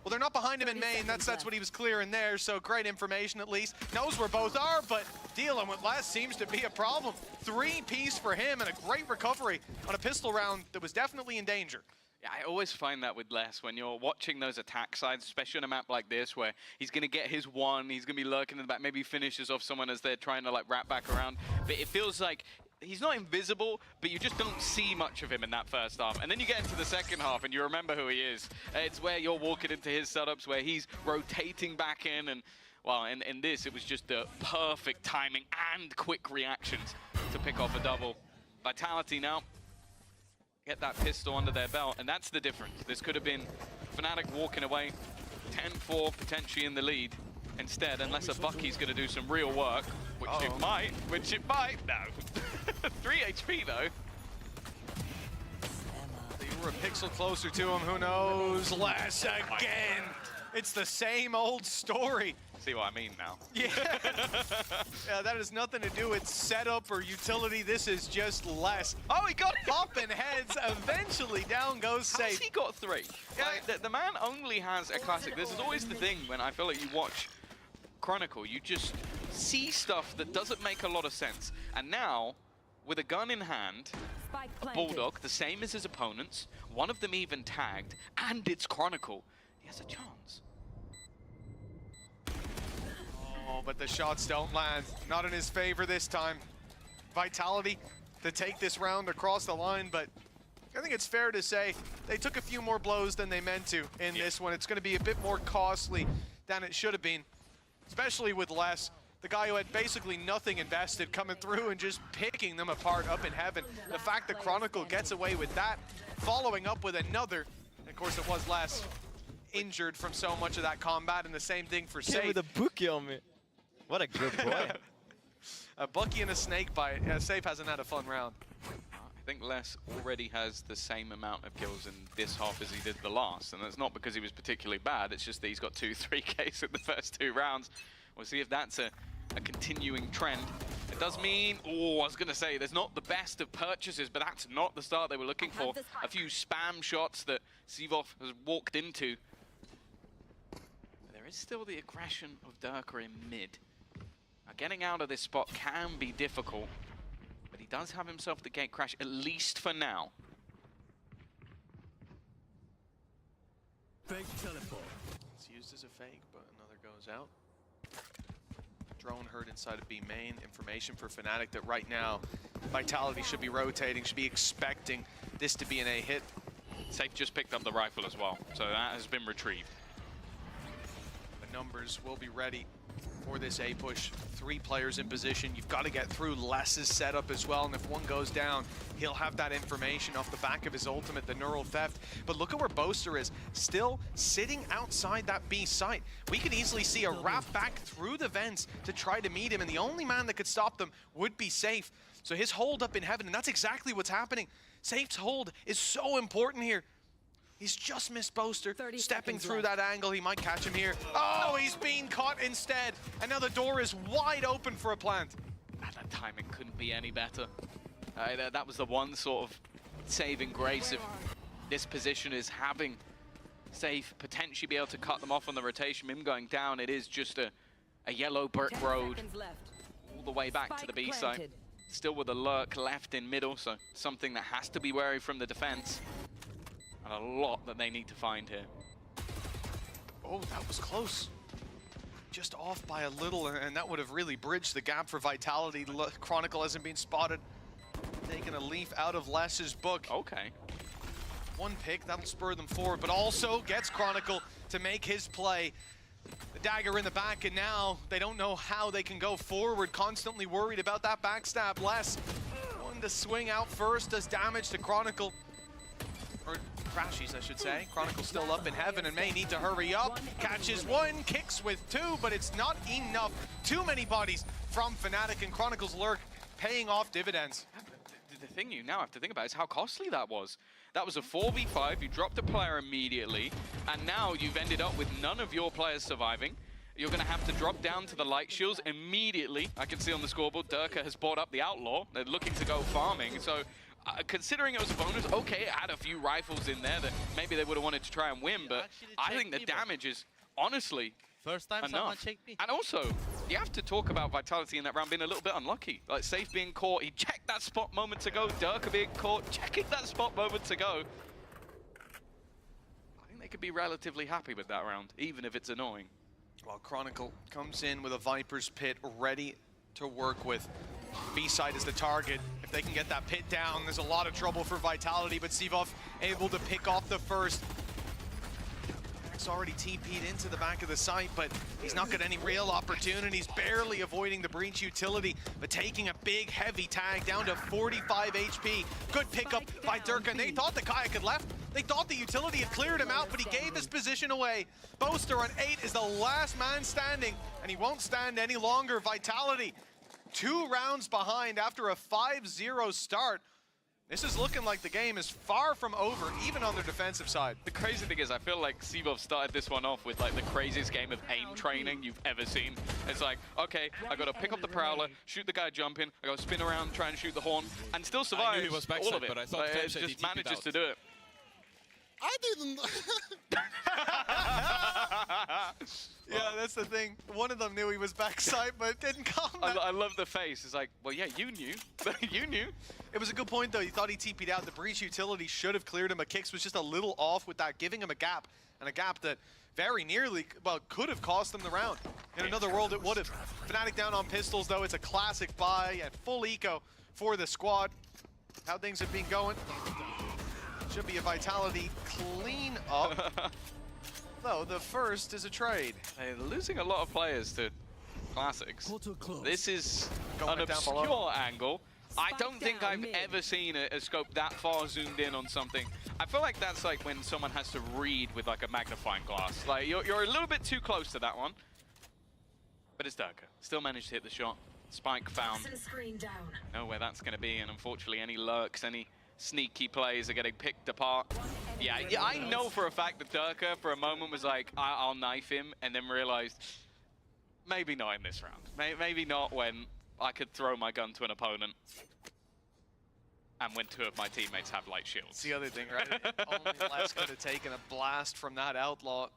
[SPEAKER 4] Well, they're not behind him in main. That's what he was clearing there, so great information at least. Knows where both are, but dealing with Les seems to be a problem. 3-piece for him and a great recovery on a pistol round that was definitely in danger.
[SPEAKER 5] Yeah, I always find that with Les, when you're watching those attack sides, especially on a map like this, where he's going to get his one, he's going to be lurking in the back, maybe finishes off someone as they're trying to like wrap back around. But it feels like he's not invisible, but you just don't see much of him in that first half. And then you get into the second half and you remember who he is. It's where you're walking into his setups, where he's rotating back in. And, well, in this, it was just the perfect timing and quick reactions to pick off a double. Vitality now get that pistol under their belt, and that's the difference. This could have been Fnatic walking away 10-4, potentially in the lead. Instead, unless a Bucky's going to do some real work, which it might, no. 3 HP though.
[SPEAKER 4] They were a pixel closer to him, who knows? Les again! It's the same old story.
[SPEAKER 5] See what I mean now?
[SPEAKER 4] Yeah. Yeah, that has nothing to do with setup or utility. This is just Les. Oh, he got popping heads. Eventually down goes Safe.
[SPEAKER 5] How's he got 3? Yeah. Like, the man only has a classic. This is always the thing when I feel like you watch Chronicle, you just see stuff that doesn't make a lot of sense. And now, with a gun in hand, a Bulldog, the same as his opponents, one of them even tagged, and it's Chronicle, he has a chance.
[SPEAKER 4] Oh, but the shots don't land. Not in his favor this time. Vitality to take this round across the line, but I think it's fair to say they took a few more blows than they meant to in this one. It's going to be a bit more costly than it should have been, especially with Les, the guy who had basically nothing invested, coming through and just picking them apart up in heaven. The fact that Chronicle gets away with that, following up with another, and of course it was Les, injured from so much of that combat, and the same thing for Safe.
[SPEAKER 6] With a bookie on me. What a good boy.
[SPEAKER 4] A Bucky and a snake bite. Yeah, Safe hasn't had a fun round.
[SPEAKER 5] I think Les already has the same amount of kills in this half as he did the last, and that's not because he was particularly bad, it's just that he's got 2-3 Ks in the first 2 rounds. We'll see if that's a continuing trend. It does mean, I was going to say, there's not the best of purchases, but that's not the start they were looking for. A few spam shots that Sivov has walked into. There is still the aggression of Durka in mid. Now, getting out of this spot can be difficult, but he does have himself the gate crash, at least for now.
[SPEAKER 8] Fake teleport.
[SPEAKER 4] It's used as a fake, but another goes out. Drone heard inside of B main. Information for Fnatic that right now Vitality should be rotating, should be expecting this to be an A hit.
[SPEAKER 5] Safe just picked up the rifle as well, so that has been retrieved.
[SPEAKER 4] The numbers will be ready for this A push. 3 players in position. You've got to get through Les's setup as well, and if one goes down, he'll have that information off the back of his ultimate, the neural theft. But look at where Boaster is, still sitting outside that B site. We could easily see a wrap back through the vents to try to meet him, and the only man that could stop them would be Safe. So his hold up in heaven, and that's exactly what's happening. Safe's hold is so important here. He's just missed Boaster, stepping through that angle. He might catch him here. Oh, he's being caught instead. And now the door is wide open for a plant.
[SPEAKER 5] That timing couldn't be any better. That was the one sort of saving grace of this position, is having Safe potentially be able to cut them off on the rotation. Him going down, it is just a yellow brick road all the way back to the B site. Still with a lurk left in middle, so something that has to be wary from the defense. And a lot that they need to find here.
[SPEAKER 4] Oh, that was close. Just off by a little, and that would have really bridged the gap for Vitality. Chronicle hasn't been spotted. Taking a leaf out of Les's book.
[SPEAKER 5] Okay.
[SPEAKER 4] One pick, that'll spur them forward, but also gets Chronicle to make his play. The dagger in the back, and now they don't know how they can go forward, constantly worried about that backstab. Less one to swing out first, does damage to Chronicle. Or Crashies, I should say. Chronicle still up in heaven and may need to hurry up. Catches one, kicks with two, but it's not enough. Too many bodies from Fnatic, and Chronicle's lurk paying off dividends.
[SPEAKER 5] The thing you now have to think about is how costly that was. That was a 4v5, you dropped a player immediately, and now you've ended up with none of your players surviving. You're going to have to drop down to the light shields immediately. I can see on the scoreboard, Durka has bought up the Outlaw. They're looking to go farming, so considering it was a bonus, okay, it had a few rifles in there that maybe they would have wanted to try and win, but I think the damage is honestly
[SPEAKER 6] First time someone
[SPEAKER 5] enough.
[SPEAKER 6] checked me.
[SPEAKER 5] And also, you have to talk about Vitality in that round being a little bit unlucky. Like, Safe being caught, he checked that spot moments ago, Durka being caught, checking that spot moments ago. I think they could be relatively happy with that round, even if it's annoying.
[SPEAKER 4] Well, Chronicle comes in with a Viper's Pit ready to work with. B-side is the target. If they can get that pit down, there's a lot of trouble for Vitality, but Sivov able to pick off the first. It's already TP'd into the back of the site, but he's not got any real opportunities, barely avoiding the breach utility, but taking a big, heavy tag down to 45 HP. Good pickup by Durka, and they thought the kayak had left. They thought the utility had cleared him out, but he gave his position away. Boaster on 8 is the last man standing, and he won't stand any longer. Vitality, 2 rounds behind after a 5-0 start. This is looking like the game is far from over, even on their defensive side.
[SPEAKER 5] The crazy thing is, I feel like Sivov started this one off with like the craziest game of aim training you've ever seen. It's like, okay, I gotta pick up the Prowler, shoot the guy jumping, I gotta spin around, try and shoot the horn, and still survive.
[SPEAKER 8] I knew he was backside,
[SPEAKER 5] all of it.
[SPEAKER 8] but I thought
[SPEAKER 5] it
[SPEAKER 8] said he
[SPEAKER 5] just
[SPEAKER 8] TP'd
[SPEAKER 5] manages
[SPEAKER 8] out.
[SPEAKER 5] to do it.
[SPEAKER 8] I didn't.
[SPEAKER 4] Yeah, that's the thing. One of them knew he was backside, but it didn't come.
[SPEAKER 5] I love the face. It's like, well, yeah, you knew. You knew.
[SPEAKER 4] It was a good point, though. He thought he TP'd out. The breach utility should have cleared him. A Kicks was just a little off with that, giving him a gap, and a gap that very nearly, well, could have cost them the round. In another world, it would have. Fnatic down on pistols, though. It's a classic buy and full eco for the squad. How things have been going. Should be a Vitality clean up. Though the first is a trade.
[SPEAKER 5] They're losing a lot of players to Classics. This is
[SPEAKER 4] Going
[SPEAKER 5] an
[SPEAKER 4] down
[SPEAKER 5] obscure
[SPEAKER 4] below.
[SPEAKER 5] angle. I
[SPEAKER 7] Spike
[SPEAKER 5] don't think
[SPEAKER 7] down
[SPEAKER 5] I've
[SPEAKER 7] mid.
[SPEAKER 5] ever seen a scope that far zoomed in on something. I feel like that's like when someone has to read with like a magnifying glass. Like you're a little bit too close to that one. But it's Durka. Still managed to hit the shot. Spike found.
[SPEAKER 7] Screen down.
[SPEAKER 5] Know where that's going to be, and unfortunately any lurks, any sneaky plays are getting picked apart. Yeah, I know for a fact that Durka for a moment was like, I'll knife him, and then realized maybe not in this round. Maybe not when I could throw my gun to an opponent and when 2 of my teammates have light shields.
[SPEAKER 4] It's the other thing, right? Only Les could have taken a blast from that Outlaw.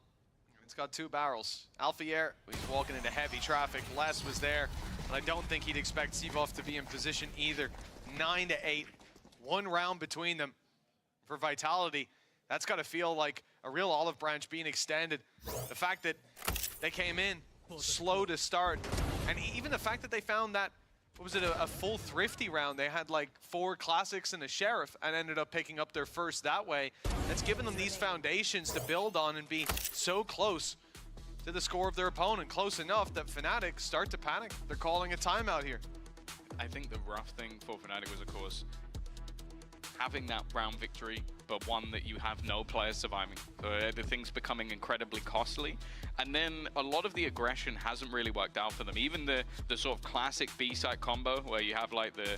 [SPEAKER 4] It's got 2 barrels. Alfier, he's walking into heavy traffic. Les was there, and I don't think he'd expect Sivov to be in position either. 9-8, 1 round between them for Vitality. That's got to feel like a real olive branch being extended. The fact that they came in slow to start, and even the fact that they found that, what was it, a full Thrifty round. They had like 4 Classics and a Sheriff and ended up picking up their first that way. That's given them these foundations to build on and be so close to the score of their opponent. Close enough that Fnatic start to panic. They're calling a timeout here.
[SPEAKER 5] I think the rough thing for Fnatic was, of course, having that round victory, but one that you have no players surviving. So the thing's becoming incredibly costly. And then a lot of the aggression hasn't really worked out for them. Even the sort of classic B-site combo where you have like the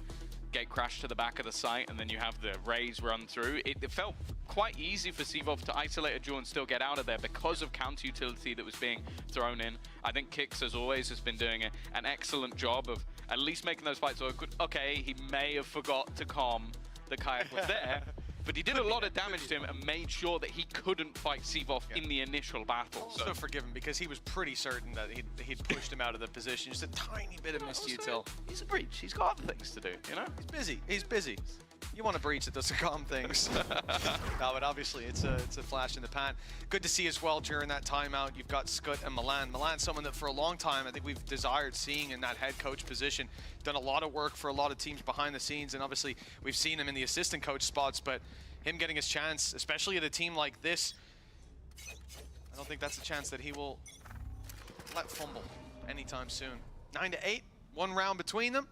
[SPEAKER 5] gate crash to the back of the site and then you have the raise run through. It felt quite easy for Sivov to isolate a duel and still get out of there because of counter utility that was being thrown in. I think Kix, as always, has been doing an excellent job of at least making those fights awkward. Okay, he may have forgot to calm the kayak was there, but he did a lot of damage to him and made sure that he couldn't fight Sivov in the initial battle.
[SPEAKER 4] Also forgive him because he was pretty certain that he'd pushed him out of the position. Just a tiny bit of missed util.
[SPEAKER 5] He's a breach. He's got other things to do, you know?
[SPEAKER 4] He's busy. He's busy. You want a breach that doesn't calm things. No, but obviously it's a flash in the pan. Good to see as well during that timeout. You've got Scut and Milan. Milan's someone that for a long time I think we've desired seeing in that head coach position. Done a lot of work for a lot of teams behind the scenes, and obviously we've seen him in the assistant coach spots, but him getting his chance, especially at a team like this, I don't think that's a chance that he will let fumble anytime soon. 9-8, 1 round between them.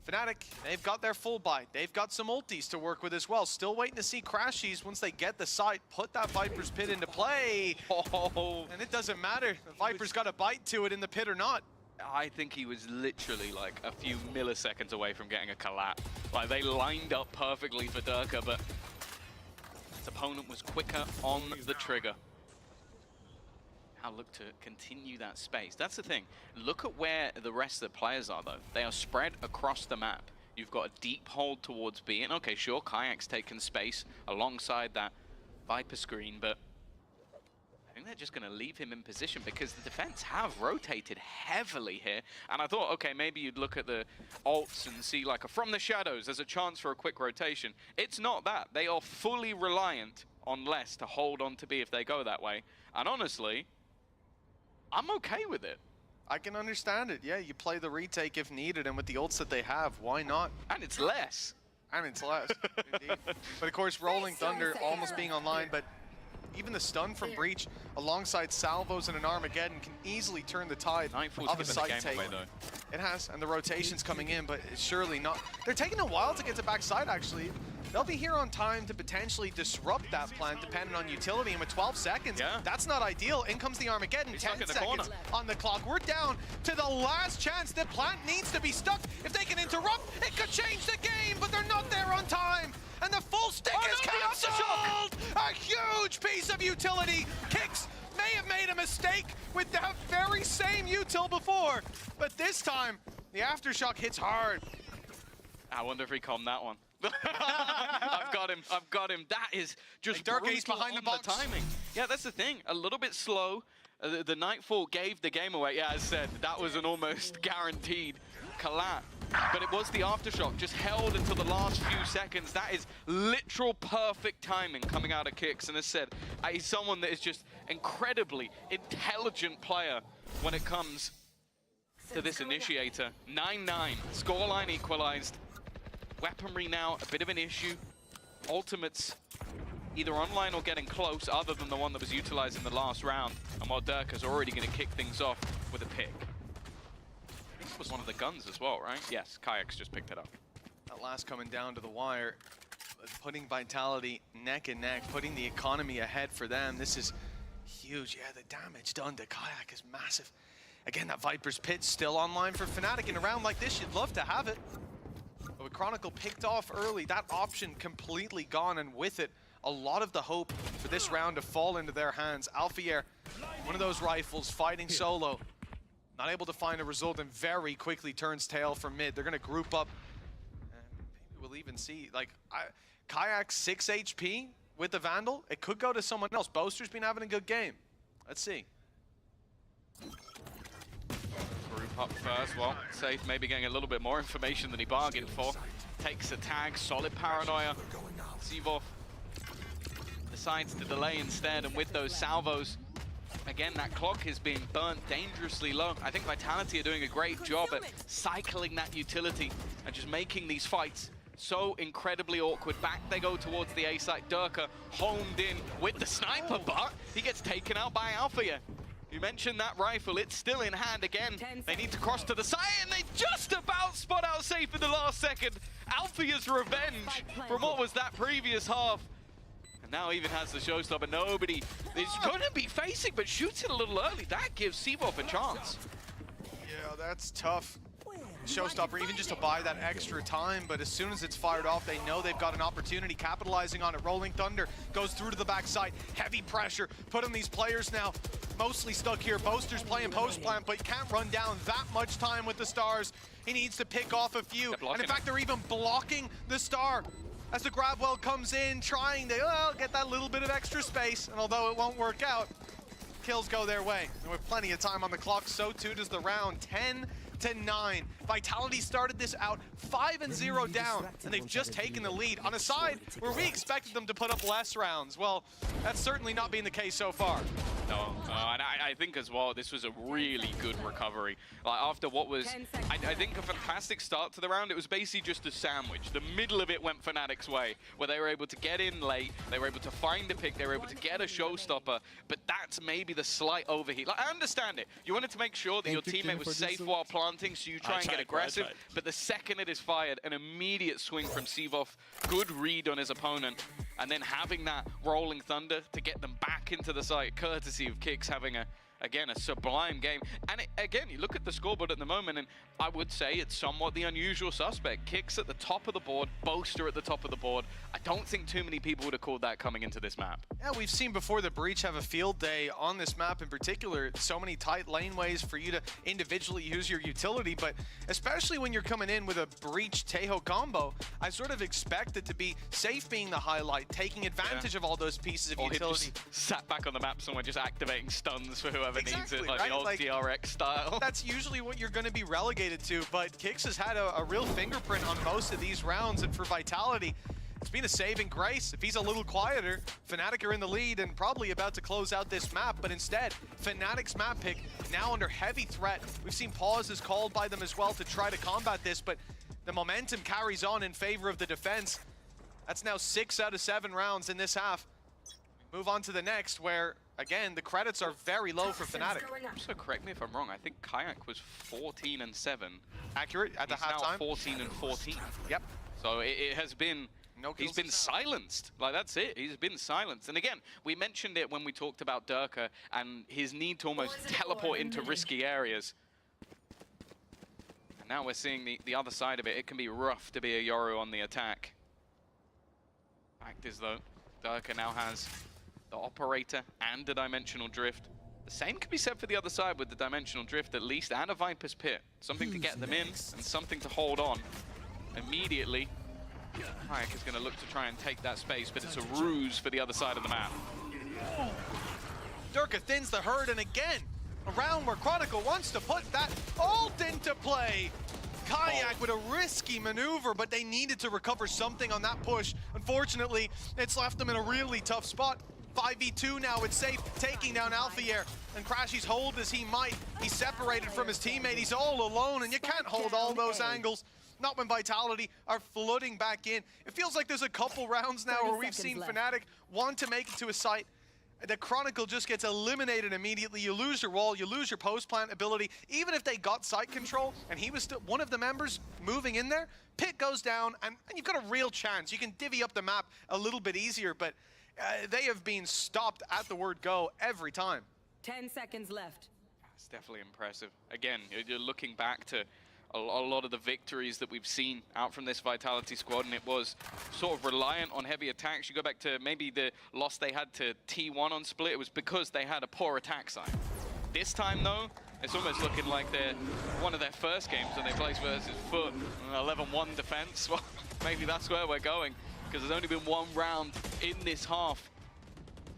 [SPEAKER 4] Fnatic, they've got their full buy. They've got some ultis to work with as well. Still waiting to see Crashies, once they get the site, put that Viper's Pit into play.
[SPEAKER 5] Oh,
[SPEAKER 4] And it doesn't matter. The Viper's got a bite to it in the pit or not.
[SPEAKER 5] I think he was literally like a few milliseconds away from getting a collat. Like they lined up perfectly for Durka, but his opponent was quicker on the trigger. Now look to continue that space. That's the thing. Look at where the rest of the players are, though. They are spread across the map. You've got a deep hold towards B, and okay, sure, Kayak's taken space alongside that Viper screen, but I think they're just going to leave him in position because the defense have rotated heavily here. And I thought, okay, maybe you'd look at the ults and see like a from the shadows, there's a chance for a quick rotation. It's not that. They are fully reliant on less to hold on to B if they go that way. And honestly, I'm okay with it.
[SPEAKER 4] I can understand it. Yeah, you play the retake if needed, and with the ults that they have, why not?
[SPEAKER 5] And it's less.
[SPEAKER 4] And it's less, indeed. But of course, Rolling Thunder almost being online, but even the stun from Breach alongside salvos and an Armageddon can easily turn the tide
[SPEAKER 5] Nightfall's
[SPEAKER 4] of a
[SPEAKER 5] given the
[SPEAKER 4] site
[SPEAKER 5] game
[SPEAKER 4] take.
[SPEAKER 5] away, though.
[SPEAKER 4] It has, and the rotation's coming in, but it's surely not. They're taking a while to get to backside, actually. They'll be here on time to potentially disrupt that plan, depending on utility. And with 12 seconds, that's not ideal. In comes the Armageddon, 10 seconds on the clock. We're down to the last chance. The plant needs to be stuck. If they can interrupt, it could change the game, but they're not there on time. And the full stick is cancelled! A huge piece of utility. Kicks may have made a mistake with that very same util before, but this time, the Aftershock hits hard.
[SPEAKER 5] I wonder if he calmed that one. I've got him. That is just
[SPEAKER 4] Durka, he's
[SPEAKER 5] brutal
[SPEAKER 4] behind the
[SPEAKER 5] on
[SPEAKER 4] box.
[SPEAKER 5] timing. Yeah, that's the thing. A little bit slow. The Nightfall gave the game away. Yeah, as said, that was an almost guaranteed collat. But it was the Aftershock, just held until the last few seconds. That is literal perfect timing coming out of Kicks. And as said, he's someone that is just incredibly intelligent player when it comes to this initiator. 9-9, scoreline equalized. Weaponry now, a bit of an issue. Ultimates either online or getting close, other than the one that was utilized in the last round. And while Durka's already going to kick things off with a pick. I think it was one of the guns as well, right? Yes, Kayak's just picked it up.
[SPEAKER 4] That last coming down to the wire, putting Vitality neck and neck, putting the economy ahead for them. This is huge. Yeah, the damage done to Kayak is massive. Again, that Viper's Pit still online for Fnatic. In a round like this, you'd love to have it. But with Chronicle picked off early, that option completely gone, and with it, a lot of the hope for this round to fall into their hands. Alfier, one of those rifles, fighting solo, not able to find a result, and very quickly turns tail from mid. They're going to group up, and maybe we'll even see, like, Kayak 6 HP with the Vandal. It could go to someone else. Boaster's been having a good game. Let's see.
[SPEAKER 5] Group up first. Well, Safe maybe getting a little bit more information than he bargained for. Takes a tag, solid paranoia. Sivov decides to delay instead, and with those salvos, again, that clock is being burnt dangerously low. I think Vitality are doing a great job at cycling that utility and just making these fights so incredibly awkward. Back they go towards the A site. Durka homed in with the sniper, but he gets taken out by Alfier. You mentioned that rifle, it's still in hand again. They need to cross to the side, and they just about spot out Safe in the last second. Alfier's revenge from what was that previous half. And now even has the showstopper. Nobody is going to be facing, but shoots it a little early. That gives Sivov a chance.
[SPEAKER 4] Yeah, that's tough. Showstopper, even just to buy that extra time, but as soon as it's fired off, they know they've got an opportunity, capitalizing on it. Rolling Thunder goes through to the backside, heavy pressure put on these players now, mostly stuck here. Boaster's playing post plant, but you can't run down that much time with the Stars. He needs to pick off a few, and in fact, they're even blocking the Star as the Grabwell comes in, trying to get that little bit of extra space, and although it won't work out, kills go their way. And with plenty of time on the clock, so too does the round. 10 to 9. Vitality started this out 5-0 down, and they've just taken the lead on a side where we expected them to put up less rounds. Well, that's certainly not been the case so far.
[SPEAKER 5] No, and I think as well, this was a really good recovery. Like after what was, I think, a fantastic start to the round, it was basically just a sandwich. The middle of it went Fnatic's way, where they were able to get in late, they were able to find a pick, they were able to get a showstopper, but that's maybe the slight overheat. Like, I understand it. You wanted to make sure that your teammate was safe while planting, so you try and get aggressive, but the second it is fired, an immediate swing from Sivov, good read on his opponent, and then having that rolling thunder to get them back into the site, courtesy of Kicks having again, a sublime game. And again, you look at the scoreboard at the moment, and I would say it's somewhat the unusual suspect. Kicks at the top of the board, Boaster at the top of the board. I don't think too many people would have called that coming into this map.
[SPEAKER 4] Yeah, we've seen before the Breach have a field day on this map in particular. So many tight laneways for you to individually use your utility, but especially when you're coming in with a Breach Tejo combo, I sort of expect it to be safe being the highlight, taking advantage of all those pieces of utility.
[SPEAKER 5] Just sat back on the map somewhere, just activating stuns for whoever needs it, like
[SPEAKER 4] right?
[SPEAKER 5] the old DRX style.
[SPEAKER 4] That's usually what you're going to be relegated to, but Kicks has had a real fingerprint on most of these rounds, and for Vitality, it's been a saving grace. If he's a little quieter, Fnatic are in the lead and probably about to close out this map, but instead, Fnatic's map pick now under heavy threat. We've seen pauses called by them as well to try to combat this, but the momentum carries on in favor of the defense. That's now 6 out of 7 rounds in this half. Move on to the next, where, again, the credits are very low for Fnatic.
[SPEAKER 5] So correct me if I'm wrong, I think Kayak was 14-7.
[SPEAKER 4] Accurate at the halftime.
[SPEAKER 5] He's now 14-14.
[SPEAKER 4] Yep.
[SPEAKER 5] So it has been, he's been silenced. Like, that's it. He's been silenced. And again, we mentioned it when we talked about Durka and his need to almost teleport into risky areas. And now we're seeing the other side of it. It can be rough to be a Yoru on the attack. Fact is, though, Durka now has the Operator and the Dimensional Drift. The same can be said for the other side with the Dimensional Drift at least, and a Viper's Pit. Something to get them in and something to hold on. Immediately, Kayak is going to look to try and take that space, but it's a ruse for the other side of the map.
[SPEAKER 4] Durka thins the herd, and again, a round where Chronicle wants to put that ult into play. Kayak with a risky maneuver, but they needed to recover something on that push. Unfortunately, it's left them in a really tough spot. 5v2 now, it's safe, taking down Alphayer, and Crashy's hold as he might. He's separated from his teammate, he's all alone, and you can't hold all those angles. Not when Vitality are flooding back in. It feels like there's a couple rounds now where we've seen Fnatic want to make it to a site. The Chronicle just gets eliminated immediately. You lose your wall, you lose your post-plant ability. Even if they got site control and he was still one of the members moving in there, Pit goes down and you've got a real chance. You can divvy up the map a little bit easier, but they have been stopped at the word go every time.
[SPEAKER 7] 10 seconds left.
[SPEAKER 5] It's definitely impressive. Again, you're looking back to a lot of the victories that we've seen out from this Vitality squad, and it was sort of reliant on heavy attacks. You go back to maybe the loss they had to T1 on Split, it was because they had a poor attack side. This time, though, it's almost looking like they're one of their first games when they played versus Foot, 11-1 defense. Well, maybe that's where we're going, because there's only been one round in this half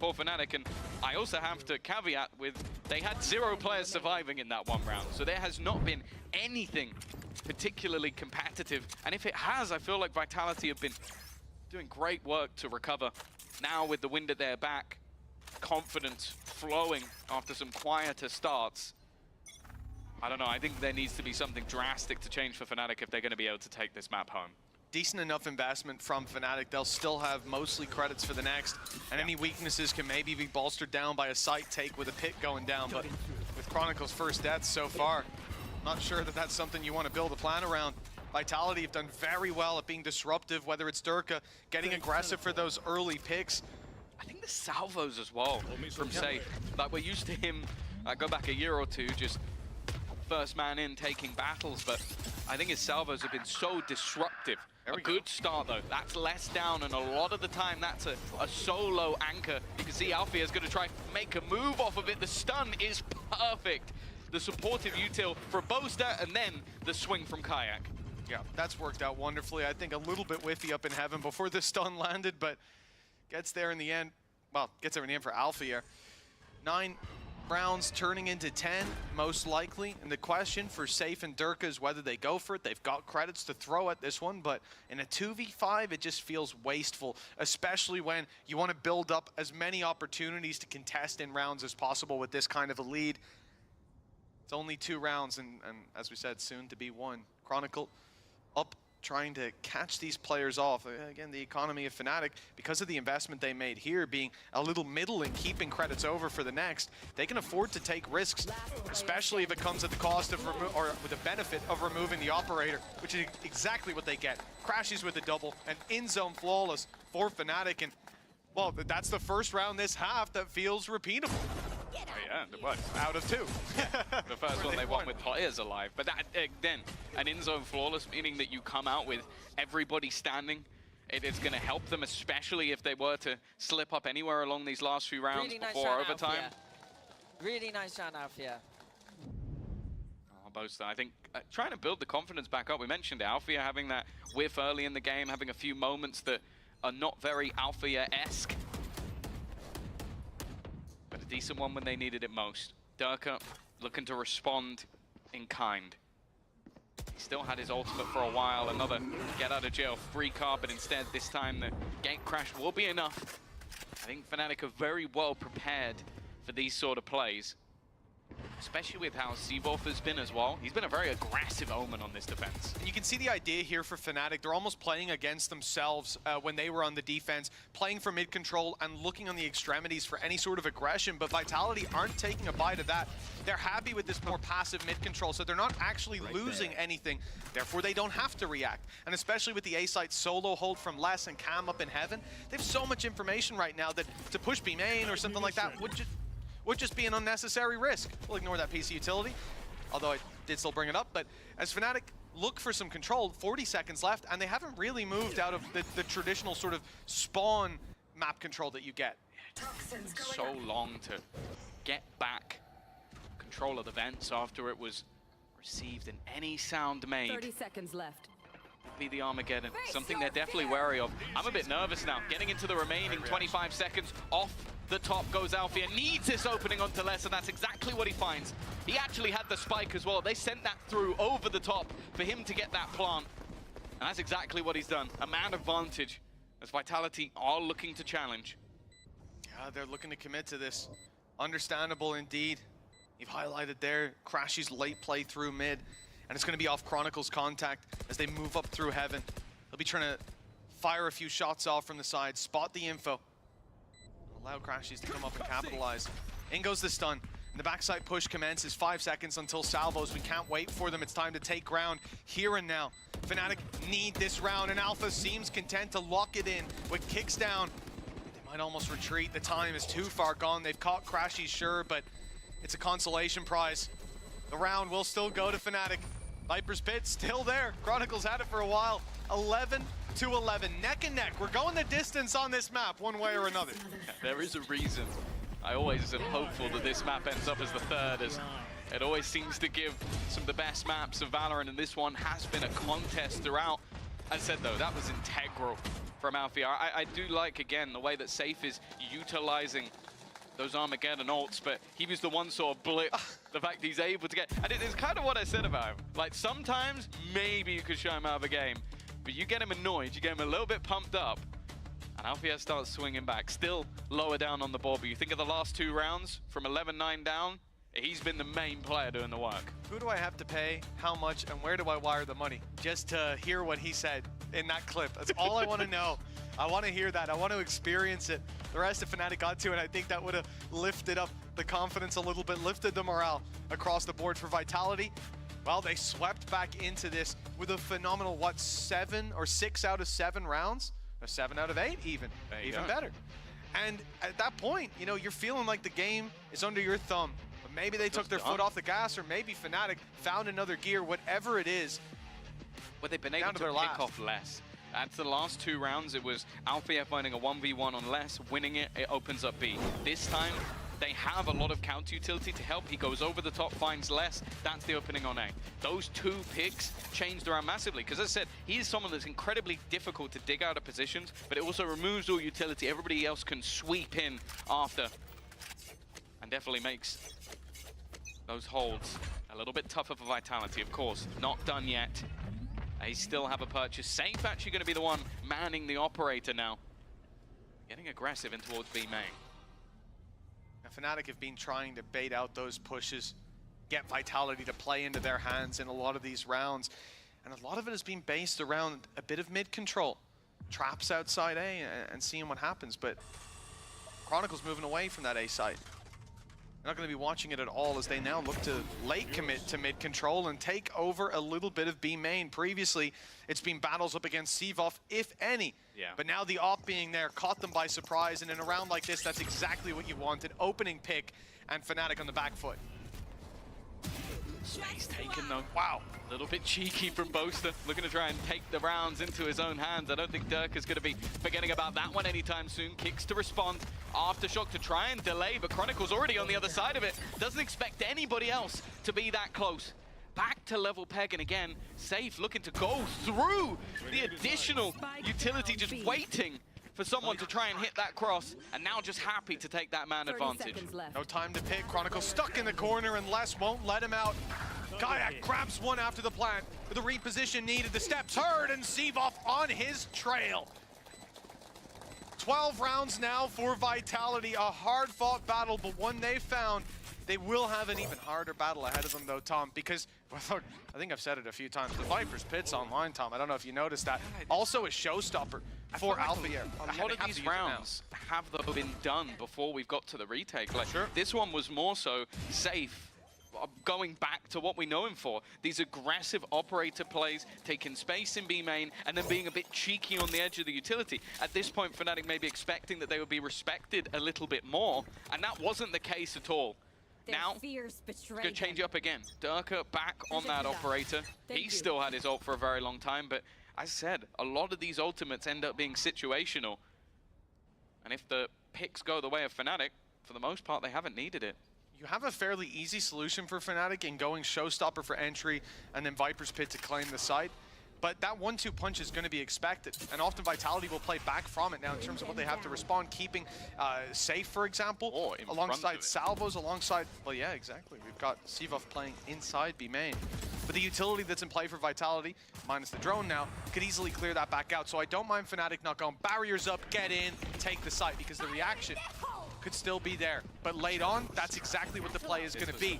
[SPEAKER 5] for Fnatic, and I also have to caveat with they had 0 players surviving in that one round, so there has not been anything particularly competitive, and if it has, I feel like Vitality have been doing great work to recover. Now with the wind at their back, confidence flowing after some quieter starts, I don't know, I think there needs to be something drastic to change for Fnatic if they're going to be able to take this map home.
[SPEAKER 4] Decent enough investment from Fnatic. They'll still have mostly credits for the next, and any weaknesses can maybe be bolstered down by a site take with a Pit going down, but with Chronicle's first deaths so far, not sure that that's something you want to build a plan around. Vitality have done very well at being disruptive, whether it's Durka getting aggressive for those early picks.
[SPEAKER 5] I think the salvos as well from Safe. Like, we're used to him, go back a year or two, just first man in taking battles, but I think his salvos have been so disruptive. A good start though, that's less down, and a lot of the time that's a solo anchor. You can see Alfie is going to try make a move off of it. The stun is perfect. The supportive util for Boaster, and then the swing from Kayak.
[SPEAKER 4] Yeah, that's worked out wonderfully. I think a little bit whiffy up in heaven before the stun landed, but gets there in the end. Well, gets there in the end for Alfie here. 9 rounds turning into 10, most likely. And the question for Safe and Durka is whether they go for it. They've got credits to throw at this one, but in a 2v5, it just feels wasteful, especially when you want to build up as many opportunities to contest in rounds as possible with this kind of a lead. It's only 2 rounds, and as we said, soon to be 1. Chronicle up, trying to catch these players off. Again, the economy of Fnatic, because of the investment they made here, being a little middle and keeping credits over for the next, they can afford to take risks, especially if it comes at the cost of, or with the benefit of removing the operator, which is exactly what they get. Crashes with a double, and in-zone flawless for Fnatic, and well, that's the first round this half that feels repeatable.
[SPEAKER 5] Oh, yeah, it was.
[SPEAKER 4] Out of 2.
[SPEAKER 5] The first one they won with players alive. But that, then, an in-zone flawless, meaning that you come out with everybody standing. It is going to help them, especially if they were to slip up anywhere along these last few rounds
[SPEAKER 9] Really nice
[SPEAKER 5] before
[SPEAKER 9] shot,
[SPEAKER 5] overtime.
[SPEAKER 9] Alfia. Really nice shot, Alfia.
[SPEAKER 5] Oh, Boaster, I think trying to build the confidence back up. We mentioned Alfia having that whiff early in the game, having a few moments that are not very Alfia-esque. But a decent one when they needed it most. Durka looking to respond in kind. He still had his ultimate for a while, another get out of jail free card, but instead this time the gate crash will be enough. I think Fnatic are very well prepared for these sort of plays. Especially with how Seavolf has been as well. He's been a very aggressive Omen on this defense.
[SPEAKER 4] And you can see the idea here for Fnatic. They're almost playing against themselves when they were on the defense, playing for mid control and looking on the extremities for any sort of aggression, but Vitality aren't taking a bite of that. They're happy with this more passive mid control, so they're not actually losing anything. Therefore, they don't have to react. And especially with the A-site solo hold from Les and Cam up in heaven, they have so much information right now that to push B main or something like that would just be an unnecessary risk. We'll ignore that PC utility, although I did still bring it up. But as Fnatic look for some control, 40 seconds left, and they haven't really moved out of the traditional sort of spawn map control that you get.
[SPEAKER 5] It took so long to get back control of the vents after it was received in any sound made.
[SPEAKER 7] 30 seconds left.
[SPEAKER 5] Be the Armageddon, something they're definitely wary of. I'm a bit nervous now, getting into the remaining 25 seconds. Off the top goes Alfia, needs this opening onto Les, and that's exactly what he finds. He actually had the spike as well. They sent that through over the top for him to get that plant. And that's exactly what he's done. A man advantage as Vitality are looking to challenge.
[SPEAKER 4] Yeah, they're looking to commit to this. Understandable indeed. You've highlighted there, Crashy's late play through mid. And it's going to be off Chronicle's contact as they move up through heaven. He'll be trying to fire a few shots off from the side, spot the info. Allow Crashies to come up and capitalize. In goes the stun. And the backside push commences, 5 seconds until salvos. We can't wait for them. It's time to take ground here and now. Fnatic need this round, and Alpha seems content to lock it in with kicks down. They might almost retreat. The time is too far gone. They've caught Crashy, sure, but it's a consolation prize. The round will still go to Fnatic. Viper's Pit still there. Chronicles had it for a while. 11-11, neck and neck. We're going the distance on this map one way or another.
[SPEAKER 5] There is a reason. I always am hopeful that this map ends up as the third, as it always seems to give some of the best maps of Valorant, and this one has been a contest throughout. As I said though, that was integral from Alfia. I do like, again, the way that Safe is utilizing those Armageddon ults, but he was the one sort of blip, the fact he's able to get, and it is kind of what I said about him. Like, sometimes, maybe you could show him out of a game, but you get him annoyed, you get him a little bit pumped up, and Alfia starts swinging back, still lower down on the board, but you think of the last 2 rounds, from 11-9 down, he's been the main player doing the work.
[SPEAKER 4] Who do I have to pay, how much, and where do I wire the money? Just to hear what he said in that clip. That's all I want to know. I want to hear that. I want to experience it. The rest of Fnatic got to, and I think that would have lifted up the confidence a little bit, lifted the morale across the board for Vitality. Well, they swept back into this with a phenomenal, what, 7 or 6 out of 7 rounds? Or 7 out of 8 even better. And at that point, you know, you're feeling like the game is under your thumb. But maybe they took their foot off the gas, or maybe Fnatic found another gear, whatever it is.
[SPEAKER 5] But they've been able to pick off less. After the last 2 rounds, it was Alfia finding a 1v1 on Les, winning it, it opens up B. This time, they have a lot of counter utility to help. He goes over the top, finds Les, that's the opening on A. Those 2 picks changed around massively, because as I said, he is someone that's incredibly difficult to dig out of positions, but it also removes all utility. Everybody else can sweep in after. And definitely makes those holds a little bit tougher for Vitality, of course. Not done yet. They still have a purchase. Safe actually going to be the one manning the operator now. Getting aggressive in towards B main.
[SPEAKER 4] Now, Fnatic have been trying to bait out those pushes, get Vitality to play into their hands in a lot of these rounds. And a lot of it has been based around a bit of mid control. Traps outside A and seeing what happens. But Chronicle's moving away from that A side. They're not going to be watching it at all as they now look to late commit to mid control and take over a little bit of B main. Previously, it's been battles up against Sivov, if any.
[SPEAKER 5] Yeah.
[SPEAKER 4] But now the op being there caught them by surprise, and in a round like this, that's exactly what you wanted. Opening pick and Fnatic on the back foot.
[SPEAKER 5] He's taken though. Wow. A little bit cheeky from Boaster, looking to try and take the rounds into his own hands. I don't think Dirk is going to be forgetting about that one anytime soon. Kicks to respond. Aftershock to try and delay, but Chronicle's already on the other side of it. Doesn't expect anybody else to be that close. Back to level peg, and again, Safe looking to go through the additional utility, just waiting for someone to try and hit that cross, and now just happy to take that man advantage.
[SPEAKER 4] No time to pick. Chronicle stuck in the corner, and Les won't let him out. Kayak grabs one after the plant, but the reposition needed. The steps heard, and Sivov on his trail. 12 rounds now for Vitality. A hard-fought battle, but one they found. They will have an even harder battle ahead of them, though, Tom, because, well, I think I've said it a few times, the Viper's Pit's online, Tom. I don't know if you noticed that. Also a showstopper for Alpha.
[SPEAKER 5] A lot of these rounds have though been done before we've got to the retake. Like, this one was more so Safe, going back to what we know him for. These aggressive operator plays, taking space in B main, and then being a bit cheeky on the edge of the utility. At this point, Fnatic may be expecting that they would be respected a little bit more, and that wasn't the case at all. Now, it's going to change up again. Durka back on that operator. He still had his ult for a very long time, but as I said, a lot of these ultimates end up being situational. And if the picks go the way of Fnatic, for the most part, they haven't needed it.
[SPEAKER 4] You have a fairly easy solution for Fnatic in going Showstopper for entry and then Viper's Pit to claim the site. But that 1-2 punch is going to be expected, and often Vitality will play back from it now in terms of what they have to respond, keeping Safe, for example, alongside Salvos, alongside, well, yeah, exactly. We've got Sivov playing inside B main. But the utility that's in play for Vitality, minus the drone now, could easily clear that back out. So I don't mind Fnatic not going barriers up, get in, take the site, because the reaction could still be there. But late on, that's exactly what the play is going to be.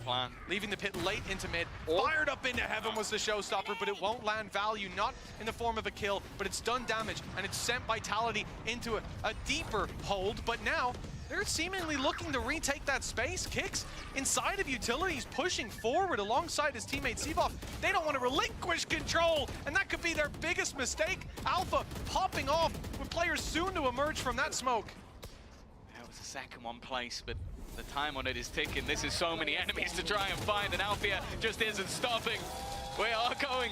[SPEAKER 4] Leaving the pit late into mid, fired up into heaven was the showstopper, but it won't land value, not in the form of a kill, but it's done damage, and it's sent Vitality into a deeper hold. But now, they're seemingly looking to retake that space. Kicks inside of utilities, pushing forward alongside his teammate Sivov. They don't want to relinquish control, and that could be their biggest mistake. Alpha popping off with players soon to emerge from that smoke.
[SPEAKER 5] That was the second one placed, but the time on it is ticking. This is so many enemies to try and find, and Alfia just isn't stopping. We are going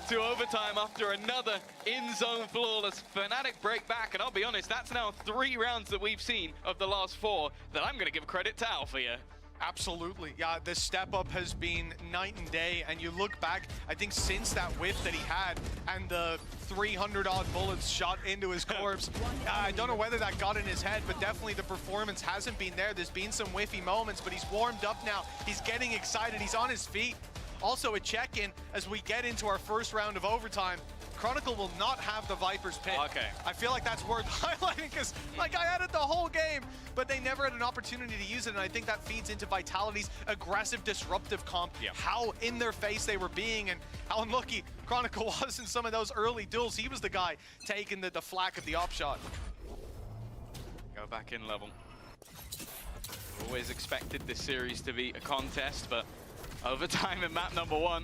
[SPEAKER 5] to overtime after another in-zone flawless. Fnatic break back, and I'll be honest, that's now 3 rounds that we've seen of the last 4 that I'm going to give credit to Alfia.
[SPEAKER 4] Absolutely. Yeah, the step up has been night and day, and you look back, I think since that whiff that he had and the 300 odd bullets shot into his corpse, I don't know whether that got in his head, but definitely the performance hasn't been there. There's been some whiffy moments, but he's warmed up now. He's getting excited. He's on his feet. Also a check-in as we get into our first round of overtime. Chronicle will not have the Viper's Pit.
[SPEAKER 5] Okay.
[SPEAKER 4] I feel like that's worth highlighting because, like, I had it the whole game, but they never had an opportunity to use it, and I think that feeds into Vitality's aggressive, disruptive comp, how in their face they were being, and how unlucky Chronicle was in some of those early duels. He was the guy taking the flak of the op shot.
[SPEAKER 5] Go back in level. Always expected this series to be a contest, but overtime in map number 1.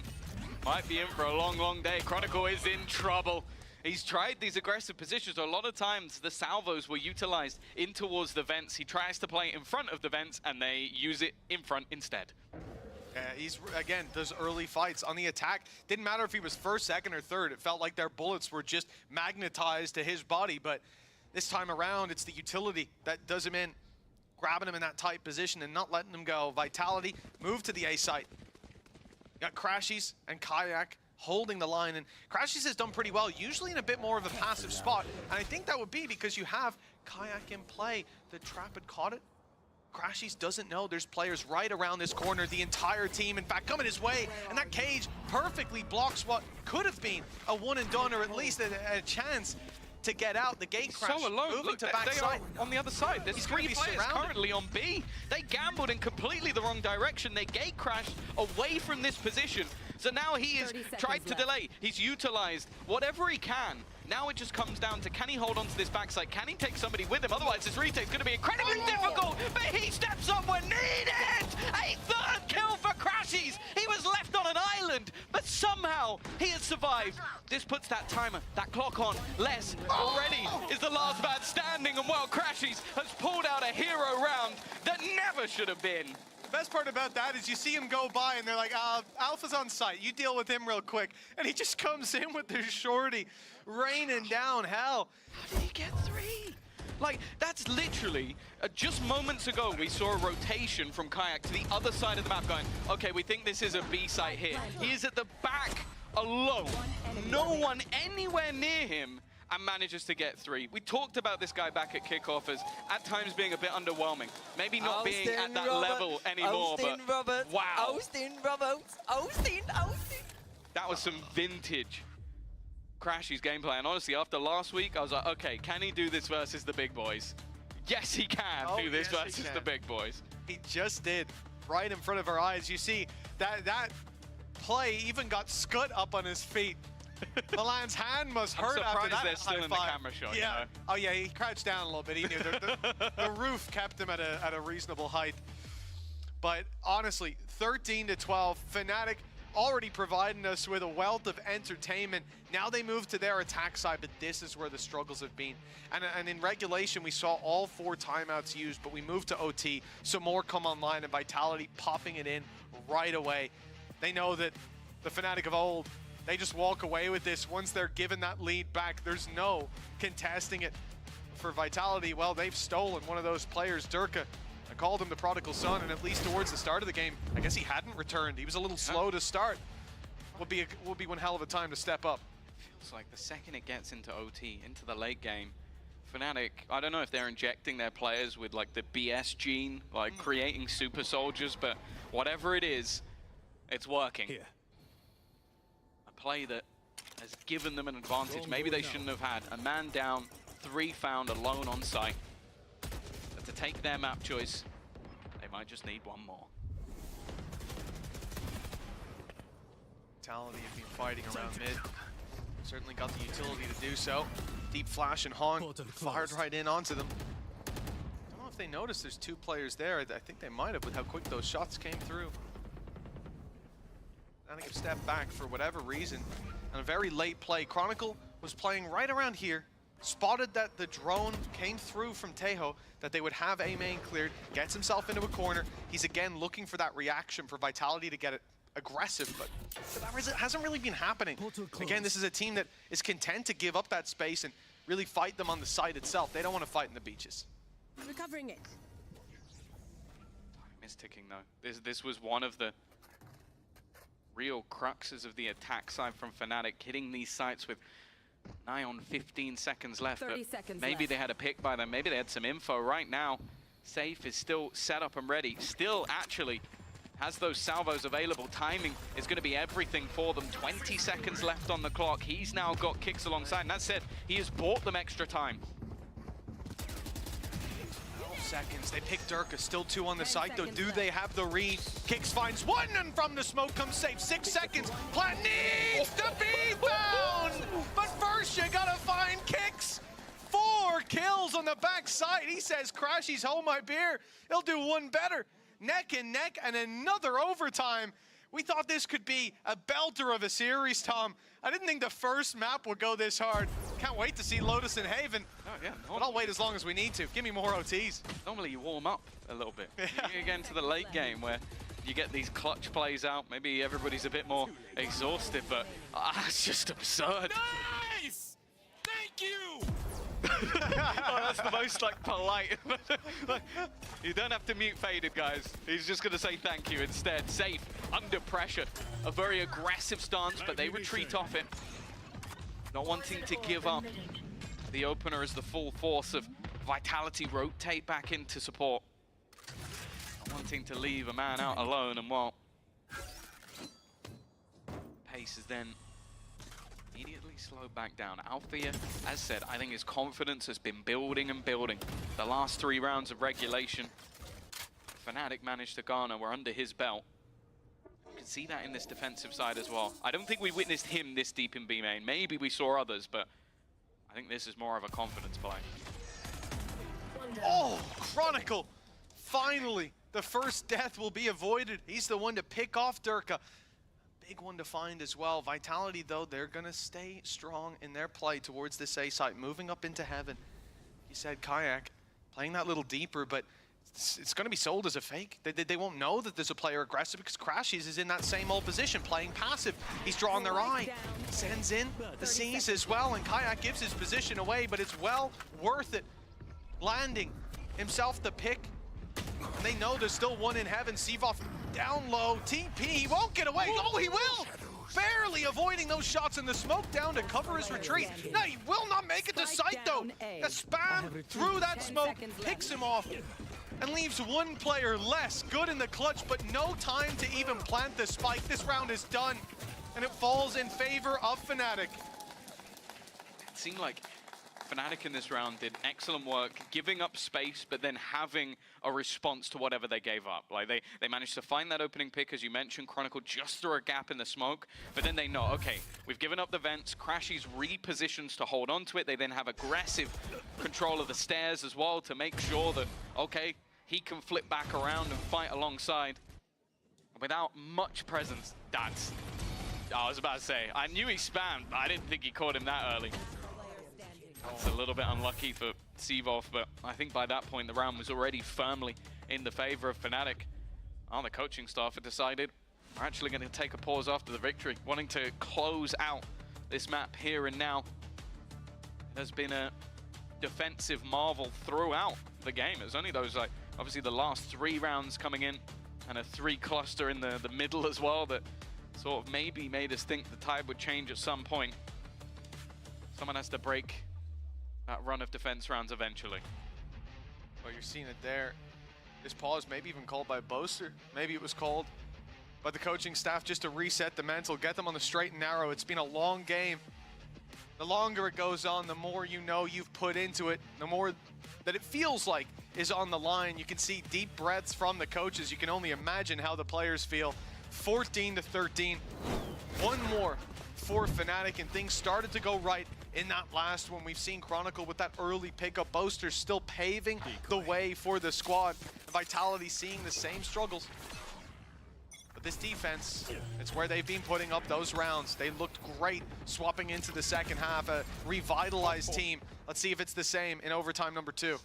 [SPEAKER 5] Might be in for a long, long day. Chronicle is in trouble. He's tried these aggressive positions. A lot of times the salvos were utilized in towards the vents. He tries to play in front of the vents and they use it in front instead.
[SPEAKER 4] He's, again, those early fights on the attack. Didn't matter if he was first, second, or third. It felt like their bullets were just magnetized to his body. But this time around, it's the utility that does him in, grabbing him in that tight position and not letting him go. Vitality move to the A site. Got Crashies and Kayak holding the line, and Crashies has done pretty well, usually in a bit more of a passive spot, and I think that would be because you have Kayak in play. The trap had caught it, Crashies doesn't know there's players right around this corner, the entire team, in fact, coming his way, and that cage perfectly blocks what could have been a one and done, or at least a chance to get out. The gate crash
[SPEAKER 5] So alone.
[SPEAKER 4] moving
[SPEAKER 5] Look,
[SPEAKER 4] to
[SPEAKER 5] they
[SPEAKER 4] backside.
[SPEAKER 5] are on the other side. There's
[SPEAKER 4] He's gonna
[SPEAKER 5] 3
[SPEAKER 4] be
[SPEAKER 5] players
[SPEAKER 4] surrounded.
[SPEAKER 5] currently on B. They gambled in completely the wrong direction. They gate crashed away from this position. So now he has
[SPEAKER 7] 30 seconds
[SPEAKER 5] tried to
[SPEAKER 7] left.
[SPEAKER 5] delay. He's utilized whatever he can. Now it just comes down to, can he hold on to this backside? Can he take somebody with him? Otherwise, this retake's going to be incredibly difficult. But he steps up when needed. A 3rd kill for Crashies. He was left on an island, but somehow he has survived. This puts that timer, that clock on. Les already is the last man standing, and well, Crashies has pulled out a hero round that never should have been.
[SPEAKER 4] Best part about that is you see him go by and they're like, Alpha's on site, you deal with him real quick. And he just comes in with the shorty, raining down hell.
[SPEAKER 5] How did he get 3? Like, that's literally, just moments ago, we saw a rotation from Kayak to the other side of the map going, okay, we think this is a B site here. He is at the back alone. No one anywhere near him, and manages to get 3. We talked about this guy back at kickoff as at times being a bit underwhelming. Maybe not being at that level anymore, but wow.
[SPEAKER 9] Austin Roberts.
[SPEAKER 5] That was some vintage Crashies gameplay. And honestly, after last week, I was like, okay, can he do this versus the big boys? Yes, he can do this
[SPEAKER 4] yes, he
[SPEAKER 5] versus
[SPEAKER 4] can.
[SPEAKER 5] the big boys.
[SPEAKER 4] He just did, right in front of our eyes. You see, that play even got Scut up on his feet. Milan's hand must
[SPEAKER 5] I'm
[SPEAKER 4] hurt after
[SPEAKER 5] surprised
[SPEAKER 4] that
[SPEAKER 5] they're still in the
[SPEAKER 4] high-five.
[SPEAKER 5] camera shot,
[SPEAKER 4] Yeah.
[SPEAKER 5] you know?
[SPEAKER 4] Oh yeah, he crouched down a little bit. He knew the roof kept him at a reasonable height. But honestly, 13-12, Fnatic already providing us with a wealth of entertainment. Now they move to their attack side, but this is where the struggles have been. And in regulation, we saw all 4 timeouts used, but we moved to OT, so more come online, and Vitality popping it in right away. They know that the Fnatic of old, they just walk away with this. Once they're given that lead back, there's no contesting it. For Vitality, well, they've stolen one of those players, Durka. I called him the prodigal son, and at least towards the start of the game, I guess he hadn't returned. He was a little slow to start. Would be one hell of a time to step up.
[SPEAKER 5] Feels like the second it gets into OT, into the late game, Fnatic, I don't know if they're injecting their players with like the BS gene, like creating super soldiers, but whatever it is, it's working.
[SPEAKER 8] Here.
[SPEAKER 5] A play that has given them an advantage maybe they shouldn't have had. A man down, 3 found alone on site. But to take their map choice, they might just need 1 more.
[SPEAKER 4] Vitality have been fighting around mid. Certainly got the utility to do so. Deep flash and Hong fired right in onto them. Don't know if they noticed there's 2 players there. I think they might have with how quick those shots came through. I think a step back for whatever reason. And a very late play. Chronicle was playing right around here. Spotted that the drone came through from Tejo, that they would have A main cleared, gets himself into a corner. He's again looking for that reaction for Vitality to get it aggressive, but that hasn't really been happening. Again, this is a team that is content to give up that space and really fight them on the site itself. They don't want to fight in the beaches.
[SPEAKER 7] Recovering it.
[SPEAKER 5] Miss ticking though. This was one of the real cruxes of the attack side from Fnatic, hitting these sites with nigh on 15 seconds left.
[SPEAKER 7] 30
[SPEAKER 5] but
[SPEAKER 7] seconds
[SPEAKER 5] maybe
[SPEAKER 7] left.
[SPEAKER 5] they had a pick by them. Maybe they had some info. Right now, Safe is still set up and ready. Still actually has those salvos available. Timing is going to be everything for them. 20 seconds left on the clock. He's now got kicks alongside. And that said, he has bought them extra time.
[SPEAKER 4] 12 seconds. They pick Durka. Still 2 on the site, though. Do they have the read? Kicks finds 1, and from the smoke comes Safe. 6 seconds. Plat needs to be found! But first, you gotta find Kicks. 4 kills on the backside. He says, Crashies, hold my beer. He'll do 1 better. Neck and neck, and another overtime. We thought this could be a belter of a series, Tom. I didn't think the first map would go this hard. Can't wait to see Lotus and Haven.
[SPEAKER 5] Oh, yeah.
[SPEAKER 4] But I'll wait as long as we need to. Give me more OTs.
[SPEAKER 5] Normally you warm up a little bit. You get into the late game where you get these clutch plays out. Maybe everybody's a bit more exhausted, but it's just absurd.
[SPEAKER 8] Nice! Thank you!
[SPEAKER 5] Oh, that's the most like polite. You don't have to mute Faded, guys. He's just going to say thank you instead. Safe, under pressure. A very aggressive stance, but they retreat off it. Not wanting to give up the opener as the full force of Vitality rotate back into support. attempting to leave a man out alone, and well, pace is then immediately slowed back down. Althea, as said, I think his confidence has been building and building. The last 3 rounds of regulation, Fnatic managed to garner were under his belt. You can see that in this defensive side as well. I don't think we witnessed him this deep in B main. Maybe we saw others, but I think this is more of a confidence play.
[SPEAKER 4] Oh, Chronicle! Finally, the first death will be avoided. He's the one to pick off Durka. Big one to find as well. Vitality, though, they're going to stay strong in their play towards this A site, moving up into heaven. He said Kayak, playing that little deeper, but it's going to be sold as a fake. They won't know that there's a player aggressive because Crashies is in that same old position, playing passive. He's drawing their eye, sends in the C's as well, and Kayak gives his position away, but it's well worth it. Landing himself the pick, and they know there's still one in heaven. Sivov down low, TP, he won't get away. Oh, he will! Barely avoiding those shots in the smoke down to cover his retreat. No, he will not make it to sight though. The spam through that smoke picks him off and leaves one player less. Good in the clutch, but no time to even plant the spike. This round is done, and it falls in favor of Fnatic.
[SPEAKER 5] It seemed like Fnatic in this round did excellent work, giving up space, but then having a response to whatever they gave up. Like they managed to find that opening pick, as you mentioned, Chronicle just through a gap in the smoke, but then they know, okay, we've given up the vents, Crashies repositions to hold on to it. They then have aggressive control of the stairs as well to make sure that, okay, he can flip back around and fight alongside. Without much presence, that's... I was about to say, I knew he spammed, but I didn't think he caught him that early. It's a little bit unlucky for Sivov, but I think by that point the round was already firmly in the favor of Fnatic. The coaching staff had decided we're actually going to take a pause after the victory, wanting to close out this map here and now. There's been a defensive marvel throughout the game. There's only those, like, obviously the last 3 rounds coming in and a 3 cluster in the middle as well that sort of maybe made us think the tide would change at some point. Someone has to break that run of defense rounds eventually.
[SPEAKER 4] Well, you're seeing it there. This pause maybe even called by Boaster. Maybe it was called by the coaching staff just to reset the mental, get them on the straight and narrow. It's been a long game. The longer it goes on, the more you know you've put into it, the more that it feels like is on the line. You can see deep breaths from the coaches. You can only imagine how the players feel. 14-13. One more for Fnatic, and things started to go right in that last one. We've seen Chronicle with that early pickup. Boaster still paving the way for the squad. Vitality seeing the same struggles. But this defense, it's where they've been putting up those rounds. They looked great swapping into the second half. A revitalized team. Let's see if it's the same in overtime number 2.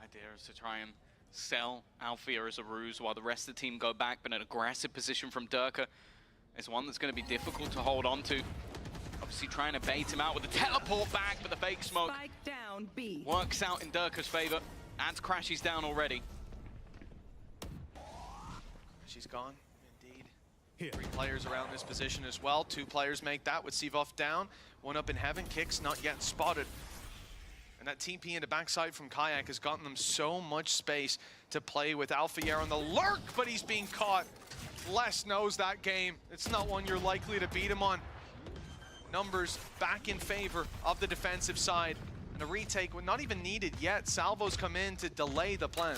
[SPEAKER 5] Idea is to try and sell Althea as a ruse while the rest of the team go back, but an aggressive position from Durka is one that's going to be difficult to hold on to. Obviously trying to bait him out with the teleport back, but the fake smoke
[SPEAKER 7] Down, B.
[SPEAKER 5] works out in Durka's favor. Adds Crashies down already.
[SPEAKER 4] She's gone, indeed. 3 players around this position as well. 2 players make that with Sivov down. 1 up in heaven, Kicks not yet spotted. And that TP into backside from Kayak has gotten them so much space to play with. Alphier on the lurk, but he's being caught. Les knows that game. It's not one you're likely to beat him on. Numbers back in favor of the defensive side. And a retake not even needed yet. Salvos come in to delay the plan.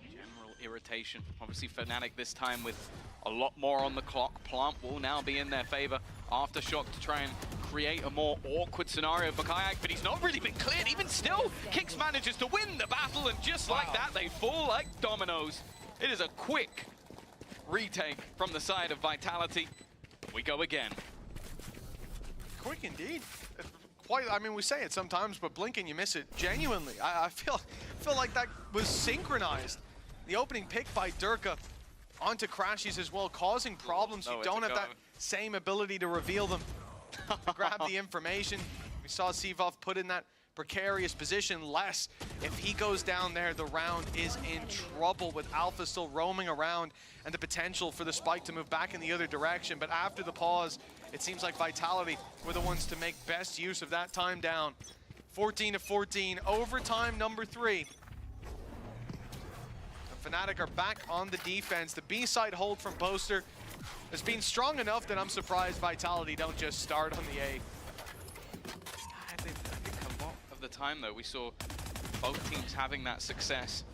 [SPEAKER 5] General irritation. Obviously Fnatic this time with a lot more on the clock. Plant will now be in their favor. Aftershock to try and create a more awkward scenario for Kayak, but he's not really been cleared. Even still, Kicks manages to win the battle, and just like that, they fall like dominoes. It is a quick retake from the side of Vitality. We go again.
[SPEAKER 4] Quick indeed. Quite, I mean, we say it sometimes, but blink and you miss it. Genuinely, I feel like that was synchronized. The opening pick by Durka onto Crashies as well, causing problems. You don't have that same ability to reveal them, to grab the information. We saw Sivov put in that precarious position. Les, if he goes down there, the round is in trouble with Alpha still roaming around and the potential for the spike to move back in the other direction. But after the pause, it seems like Vitality were the ones to make best use of that time down. 14-14, overtime number 3. Fnatic are back on the defense. The B side hold from Boaster has been strong enough that I'm surprised Vitality don't just start on the A.
[SPEAKER 5] I think a lot of the time, though, we saw both teams having that success.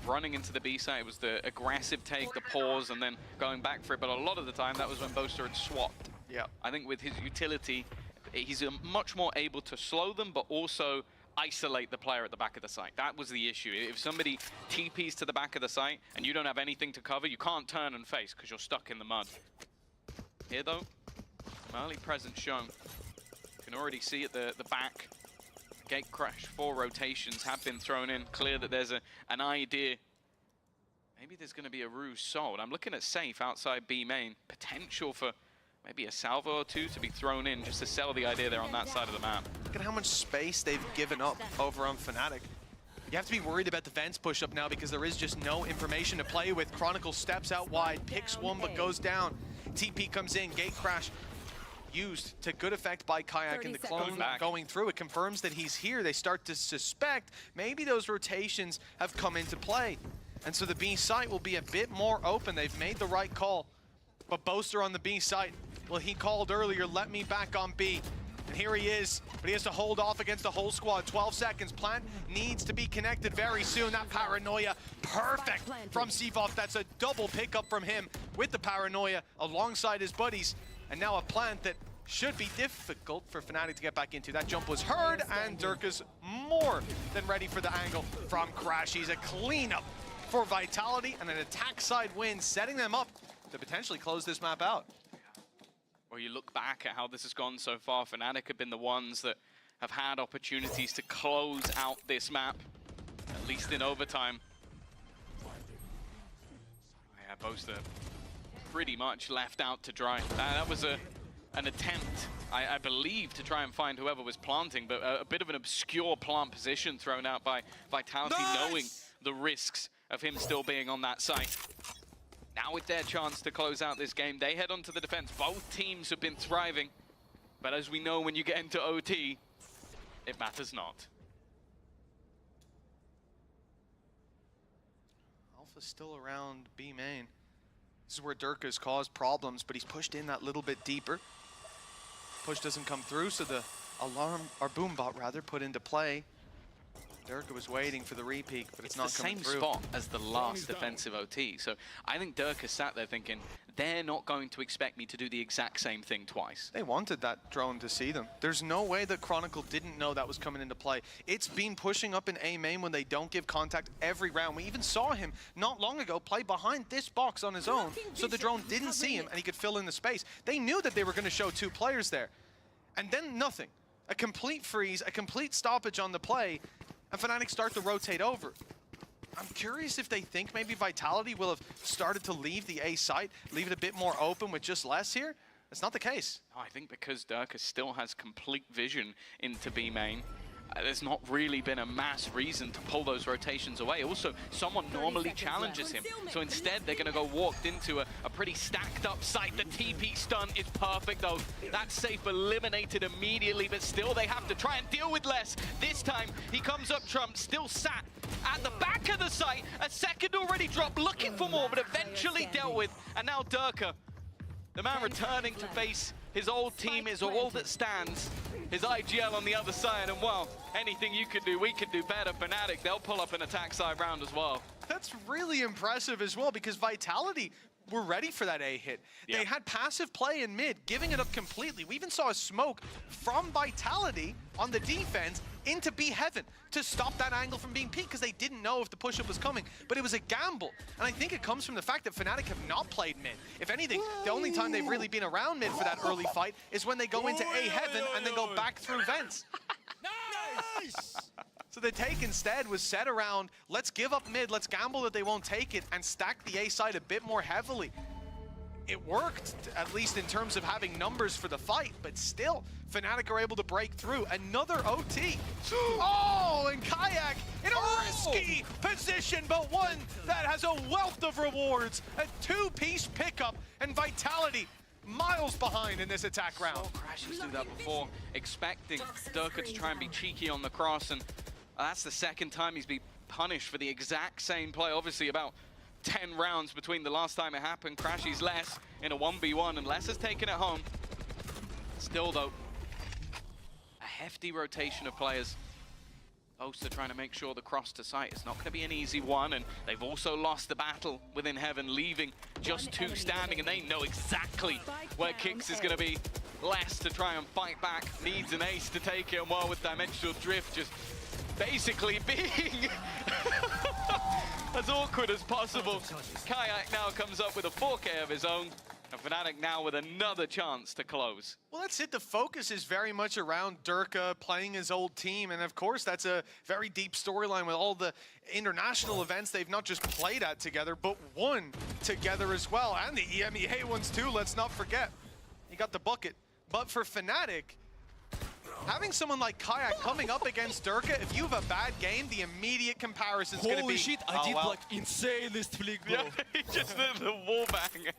[SPEAKER 5] Running into the B side, it was the aggressive take, the pause, and then going back for it. But a lot of the time, that was when Boaster had swapped.
[SPEAKER 4] Yeah.
[SPEAKER 5] I think with his utility, he's much more able to slow them, but also isolate the player at the back of the site. That was the issue. If somebody TPs to the back of the site and you don't have anything to cover, you can't turn and face because you're stuck in the mud. Here, though, some early presence shown. You can already see at the back. Gate crash, 4 rotations have been thrown in. Clear that there's an idea. Maybe there's going to be a ruse sold. I'm looking at safe outside B main. Potential for maybe a salvo or two to be thrown in just to sell the idea there on that side of the map.
[SPEAKER 4] Look at how much space they've given up over on Fnatic. You have to be worried about the Vents push-up now because there is just no information to play with. Chronicle steps out wide, picks one but goes down. TP comes in, gate crash used to good effect by Kayak in the clone going through. It confirms that he's here. They start to suspect maybe those rotations have come into play. And so the B site will be a bit more open. They've made the right call. But Boaster on the B site, well, he called earlier, let me back on B. And here he is, but he has to hold off against the whole squad. 12 seconds. Plant needs to be connected very soon. That paranoia, perfect from Seafoff. That's a double pickup from him with the paranoia alongside his buddies. And now a plant that should be difficult for Fnatic to get back into. That jump was heard, and Durka's more than ready for the angle from Crash. He's a cleanup for Vitality and an attack side win, setting them up to potentially close this map out.
[SPEAKER 5] Well, you look back at how this has gone so far. Fnatic have been the ones that have had opportunities to close out this map, at least in overtime. Yeah, Boaster pretty much left out to dry. That was an attempt, I believe, to try and find whoever was planting, but a bit of an obscure plant position thrown out by Vitality, knowing the risks of him still being on that site. Now with their chance to close out this game, they head onto the defense. Both teams have been thriving, but as we know, when you get into OT, it matters not.
[SPEAKER 4] Alpha's still around B main. This is where Durka's caused problems, but he's pushed in that little bit deeper. Push doesn't come through, so the alarm, or boom bot rather, put into play. Durka was waiting for the repeat, but it's not coming through.
[SPEAKER 5] It's the same spot as the last defensive OT, so I think Durka sat there thinking, they're not going to expect me to do the exact same thing twice.
[SPEAKER 4] They wanted that drone to see them. There's no way that Chronicle didn't know that was coming into play. It's been pushing up in A main when they don't give contact every round. We even saw him not long ago play behind this box on his own, so the drone didn't see him and he could fill in the space. They knew that they were going to show 2 players there. And then nothing. A complete freeze, a complete stoppage on the play, and Fnatic start to rotate over. I'm curious if they think maybe Vitality will have started to leave the A site, leave it a bit more open with just less here. That's not the case.
[SPEAKER 5] No, I think because Durka still has complete vision into B main, there's not really been a mass reason to pull those rotations away. Also, someone normally challenges him. So instead, they're going to go walked into a pretty stacked up site. The TP stun is perfect, though. That safe eliminated immediately, but still they have to try and deal with less. This time, he comes up Trump, still sat at the back of the site. A second already dropped, looking for more, but eventually dealt with. And now Durka, the man returning to face his old team, is all that stands. His IGL on the other side, and well, anything you can do, we can do better. Fnatic, they'll pull up an attack side round as well.
[SPEAKER 4] That's really impressive as well, because Vitality were ready for that A hit.
[SPEAKER 5] Yeah.
[SPEAKER 4] They had passive play in mid, giving it up completely. We even saw a smoke from Vitality on the defense into B heaven to stop that angle from being peaked, because they didn't know if the push-up was coming. But it was a gamble, and I think it comes from the fact that Fnatic have not played mid. If anything, the only time they've really been around mid for that early fight is when they go into A heaven and then go back through vents.
[SPEAKER 8] Nice!
[SPEAKER 4] So the take instead was set around, let's give up mid, let's gamble that they won't take it, and stack the A side a bit more heavily. It worked, at least in terms of having numbers for the fight, but still, Fnatic are able to break through. Another OT. Oh, and Kayak in a risky position, but one that has a wealth of rewards. A 2-piece pickup, and Vitality miles behind in this attack round.
[SPEAKER 5] Oh, Crash used to do that before, expecting Durka to try and be cheeky on the cross, and that's the second time he's been punished for the exact same play. Obviously about 10 rounds between the last time it happened. Crashy's less in a 1v1, and Les has taken it home. Still, though, a hefty rotation of players. Oster trying to make sure the cross to sight is not going to be an easy one, and they've also lost the battle within Heaven, leaving just 2 standing, and they know exactly where Kicks is going to be. Less to try and fight back, needs an ace to take it, and while with Dimensional Drift just basically being as awkward as possible. Kayak now comes up with a 4K of his own, and Fnatic now with another chance to close.
[SPEAKER 4] Well, that's it. The focus is very much around Durka playing his old team. And of course, that's a very deep storyline with all the international events they've not just played at together, but won together as well. And the EMEA ones too, let's not forget. He got the bucket. But for Fnatic, having someone like Kayak coming up against Durka, if you have a bad game, the immediate comparison is going to be...
[SPEAKER 6] Holy shit, I did like insanest flick, bro.
[SPEAKER 5] Yeah, he just did the wall bang.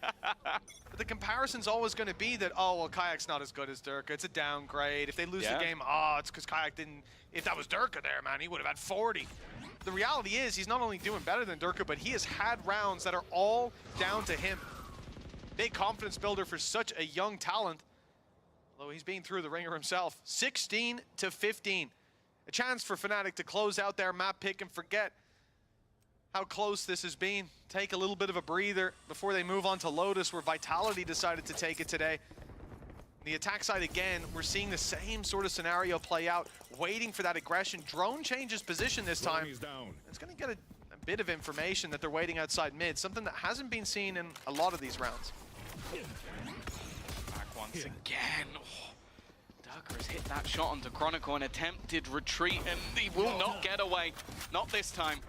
[SPEAKER 4] But the comparison's always going to be that, oh, well, Kayak's not as good as Durka. It's a downgrade. If they lose the game, it's because Kayak didn't... If that was Durka there, man, he would have had 40. The reality is he's not only doing better than Durka, but he has had rounds that are all down to him. Big confidence builder for such a young talent. Although he's been through the ringer himself. 16 to 15. A chance for Fnatic to close out their map pick and forget how close this has been. Take a little bit of a breather before they move on to Lotus, where Vitality decided to take it today. The attack side again, we're seeing the same sort of scenario play out, waiting for that aggression. Drone changes position this time. It's going to get a bit of information that they're waiting outside mid, something that hasn't been seen in a lot of these rounds.
[SPEAKER 5] Back once again. Oh, Durka has hit that shot onto Chronicle, an attempted retreat, and he will not get away. Not this time.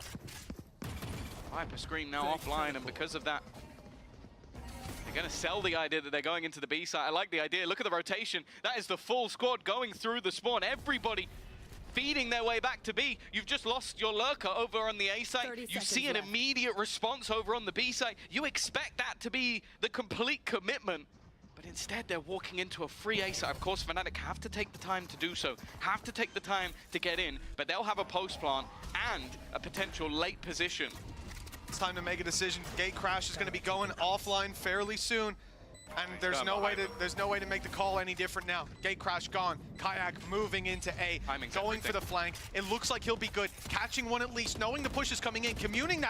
[SPEAKER 5] Viper Scream now offline, and because of that, they're going to sell the idea that they're going into the B side. I like the idea. Look at the rotation. That is the full squad going through the spawn. Everybody feeding their way back to B. You've just lost your lurker over on the A side. You see an immediate response over on the B side. You expect that to be the complete commitment. But instead, they're walking into a free A side. Of course, Fnatic have to take the time to do so. Have to take the time to get in. But they'll have a post plant and a potential late position.
[SPEAKER 4] It's time to make a decision. Gate Crash is going to be going offline fairly soon. And there's no way to make the call any different now. Gate Crash gone. Kayak moving into A, going for the flank. It looks like he'll be good. Catching one at least, knowing the push is coming in, communicating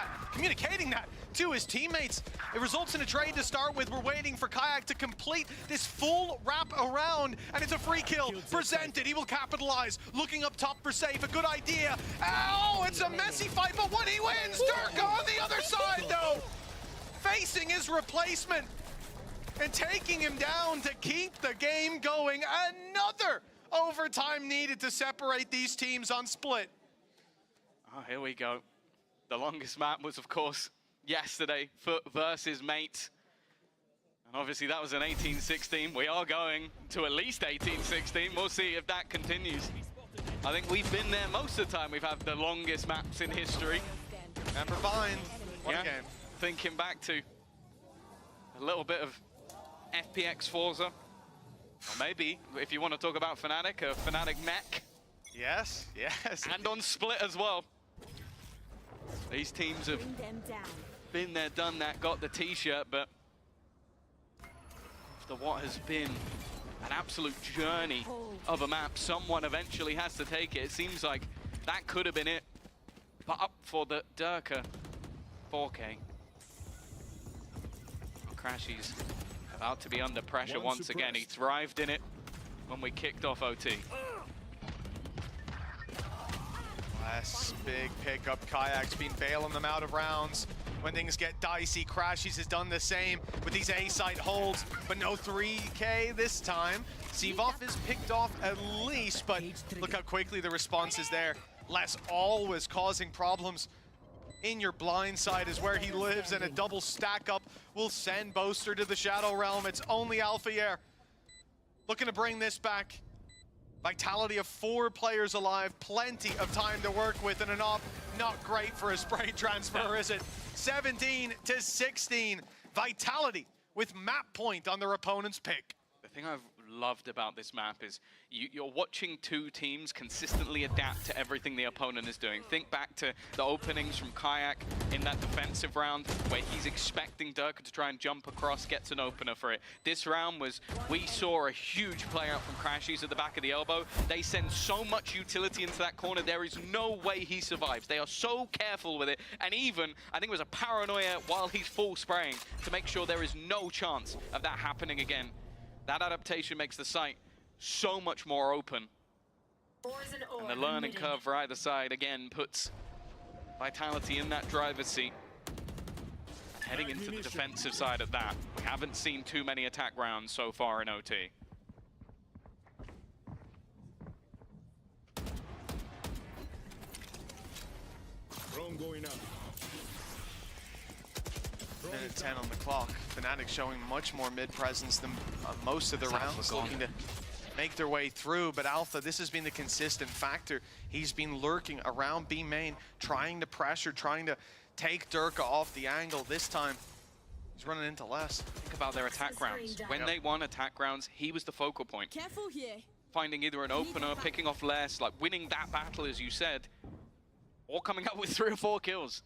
[SPEAKER 4] that to his teammates. It results in a trade to start with. We're waiting for Kayak to complete this full wrap around, and it's a free kill presented. He will capitalize. Looking up top for safe, a good idea. Oh, it's a messy fight, but when he wins, Durka on the other side though, facing his replacement and taking him down to keep the game going. Another overtime needed to separate these teams on split.
[SPEAKER 5] Oh, here we go. The longest map was, of course, yesterday, Foot versus Mate. And obviously that was an 18-16. We are going to at least 18-16. We'll see if that continues. I think we've been there most of the time. We've had the longest maps in history.
[SPEAKER 4] And Bind, what a game.
[SPEAKER 5] Thinking back to a little bit of FPX Forza, or maybe, if you want to talk about Fnatic, a Fnatic mech.
[SPEAKER 4] Yes, yes.
[SPEAKER 5] And on Split as well. These teams have been there, done that, got the t-shirt, but after what has been an absolute journey of a map, someone eventually has to take it. It seems like that could have been it, but up for the Durka 4K. Crashy's about to be under pressure once again. He thrived in it when we kicked off OT.
[SPEAKER 4] Last big pickup. Kayak's been bailing them out of rounds. When things get dicey, Crashies has done the same with these A-site holds, but no 3K this time. Sivov is picked off at least, but look how quickly the response is there. Les always causing problems. In your blind side is where he lives, and a double stack up will send Boaster to the Shadow Realm. It's only Alphayer looking to bring this back. Vitality of 4 players alive, plenty of time to work with, and an op not great for a spray transfer, is it? 17-16, Vitality with map point on their opponent's pick.
[SPEAKER 5] The thing I've loved about this map is you're watching two teams consistently adapt to everything the opponent is doing. Think back to the openings from Kayak in that defensive round where he's expecting Durka to try and jump across, gets an opener for it. This round was, we saw a huge play out from Crashies at the back of the elbow. They send so much utility into that corner, there is no way he survives. They are so careful with it, and even, I think it was a paranoia while he's full spraying to make sure there is no chance of that happening again. That adaptation makes the site so much more open. And the learning curve for either side, again, puts Vitality in that driver's seat. Heading into the defensive side of that. We haven't seen too many attack rounds so far in OT.
[SPEAKER 8] Drone going up.
[SPEAKER 4] Minute 10 on the clock. Fnatic showing much more mid-presence than most of the rounds, looking to make their way through. But Alpha, this has been the consistent factor. He's been lurking around B main, trying to pressure, trying to take Durka off the angle. This time, he's running into less.
[SPEAKER 5] Think about their attack rounds. When they won attack rounds, he was the focal point.
[SPEAKER 7] Careful here.
[SPEAKER 5] Finding either an opener, picking off less, like winning that battle, as you said, or coming up with 3 or 4 kills.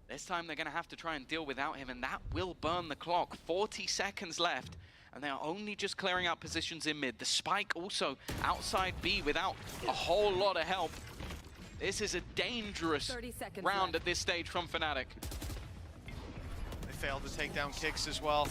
[SPEAKER 5] This time they're going to have to try and deal without him, and that will burn the clock. 40 seconds left, and they are only just clearing out positions in mid. The spike also outside B without a whole lot of help. This is a dangerous round at this stage from Fnatic.
[SPEAKER 4] They failed to take down kicks as well.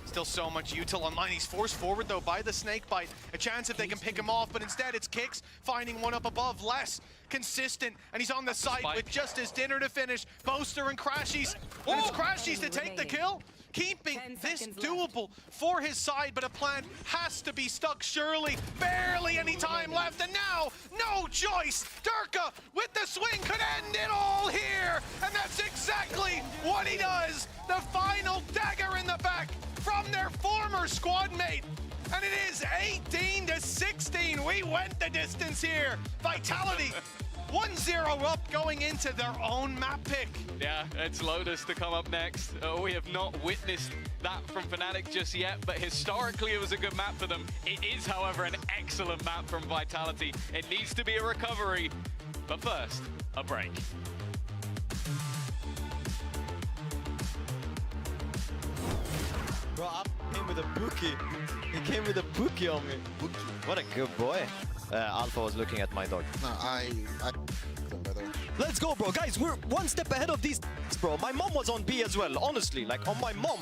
[SPEAKER 4] Still so much util online. He's forced forward though by the snake bite. A chance if they can pick him off, but instead it's kicks finding one up above. Less consistent, and he's on the site with just his dinner to finish. Boaster and Crashies, and it's Crashies to take the kill. Keeping this doable for his side, but a plan has to be stuck surely. Barely any time left, and now, no choice. Durka with the swing could end it all here, and that's exactly what he does. The final dagger in the back from their former squad mate. And it is 18-16. We went the distance here. Vitality 1-0 up going into their own map pick.
[SPEAKER 5] Yeah, it's Lotus to come up next. We have not witnessed that from Fnatic just yet, but historically it was a good map for them. It is, however, an excellent map from Vitality. It needs to be a recovery, but first, a break.
[SPEAKER 6] Bro, I came with a bookie. He came with a bookie on me. Bookie. What a good boy. Alpha was looking at my dog.
[SPEAKER 10] No, I better.
[SPEAKER 6] Let's go, bro. Guys, we're one step ahead of these, bro. My mom was on B as well, honestly. Like, on my mom.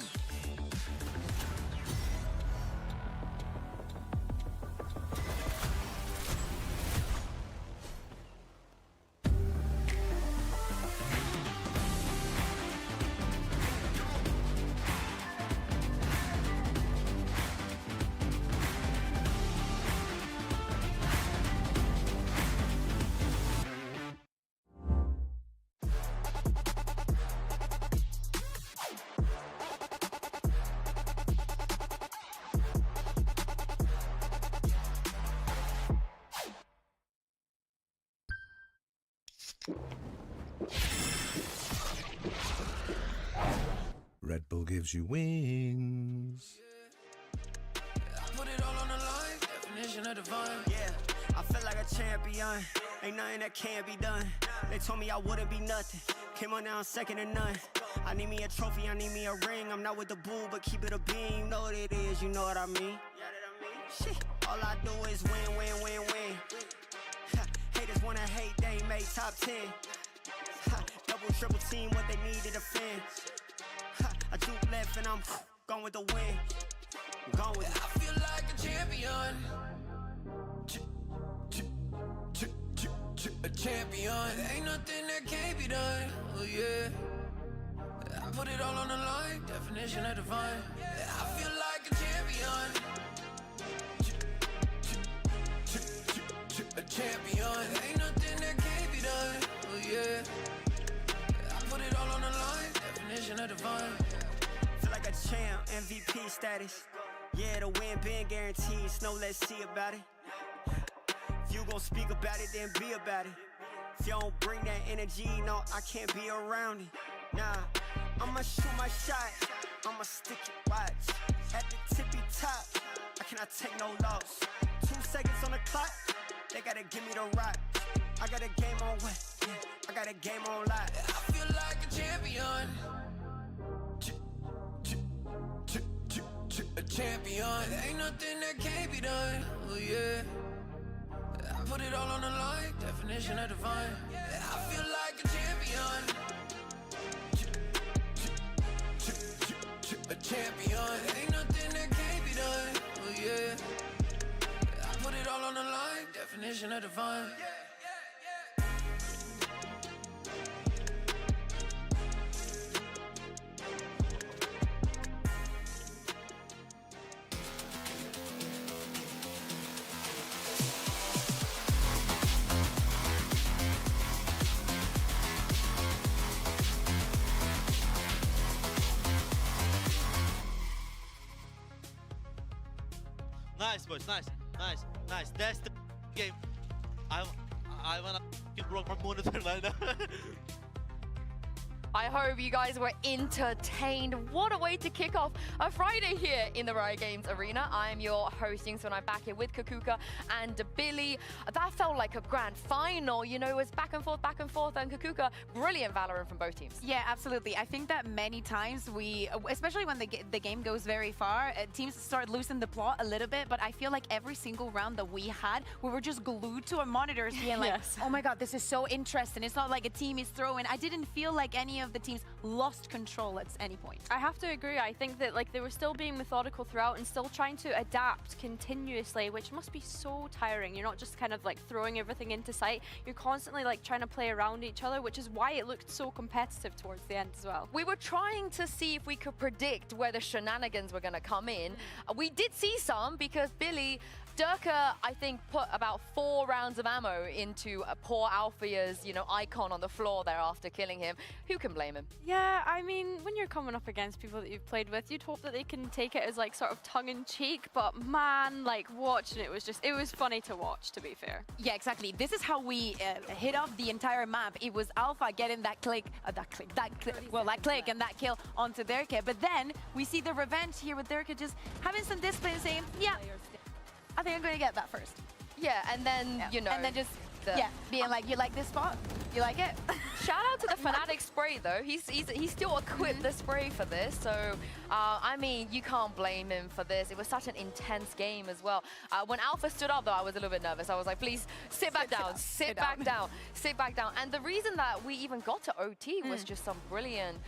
[SPEAKER 10] Red Bull gives you wings.
[SPEAKER 11] Put it all on the line, definition of divine.
[SPEAKER 12] Yeah, I feel like a champion. Ain't nothing that can't be done. They told me I wouldn't be nothing. Came on now, second to none. I need me a trophy, I need me a ring. I'm not with the bull, but keep it a beam. You know what it is, you know what I mean? Shit, all I do is win, win, win, win. Haters wanna hate, they ain't made top 10. Double, triple team, what they need to defend. I juke left and I'm gone with the win. I'm gone with it.
[SPEAKER 11] I feel like a champion. A champion. Ain't nothing that can't be done. Oh yeah. I put it all on the line. Definition of divine. I feel like a champion. A champion. Ain't nothing that can't be done. Oh yeah. I put it all on the line. Definition of divine.
[SPEAKER 12] Feel like a champ, MVP status. Yeah, the win been guaranteed. So let's see about it. If you gon' speak about it, then be about it. If you don't bring that energy, no, I can't be around it. Nah, I'ma shoot my shot. I'ma stick it, watch. At the tippy top, I cannot take no loss. 2 seconds on the clock, they gotta give me the rock. I got a game on wet, yeah, I got a game on live.
[SPEAKER 11] I feel like a champion. A champion. Ain't nothing that can't be done. Oh yeah. I put it all on the line. Definition of divine. I feel like a champion. A champion. Ain't nothing that can't be done. Oh yeah. I put it all on the line. Definition of divine.
[SPEAKER 13] Nice, boys. Nice. That's the game. I wanna broke my monitor right now.
[SPEAKER 3] I hope you guys were entertained. What a way to kick off a Friday here in the Riot Games Arena. I'm your hosting, so I'm back here with Kakuka and Billy. That felt like a grand final. You know, it was back and forth, and Kakuka, brilliant Valorant from both teams.
[SPEAKER 1] Yeah, absolutely. I think that many times we, especially when the game goes very far, teams start losing the plot a little bit, but I feel like every single round that we had, we were just glued to our monitors being like,
[SPEAKER 2] Yes.
[SPEAKER 1] oh my God, this is so interesting. It's not like a team is throwing. I didn't feel like any of the teams lost control at any point.
[SPEAKER 2] I have to agree. I think that like they were still being methodical throughout and still trying to adapt continuously, which must be so tiring. You're not just kind of like throwing everything into sight. You're constantly like trying to play around each other, which is why it looked so competitive towards the end as well.
[SPEAKER 3] We were trying to see if we could predict where the shenanigans were going to come in. We did see some because Billy, Durka, I think, put about 4 rounds of ammo into poor Alphia's, you know, icon on the floor there after killing him. Who can blame him?
[SPEAKER 2] Yeah, I mean, when you're coming up against people that you've played with, you'd hope that they can take it as like sort of tongue-in-cheek, but man, like watching it was funny to watch, to be fair.
[SPEAKER 1] Yeah, exactly. This is how we hit off the entire map. It was Alpha getting that click and that kill onto Durka. But then we see the revenge here with Durka just having some discipline, saying, yeah, I think I'm going to get that first.
[SPEAKER 3] Yeah, and then, you know...
[SPEAKER 1] And then just, being like, you like this spot? You like it?
[SPEAKER 3] Shout out to the Fnatic spray, though. He's still equipped the spray for this, so, I mean, you can't blame him for this. It was such an intense game as well. When Alpha stood up, though, I was a little bit nervous. I was like, please, sit back down. And the reason that we even got to OT was just some brilliant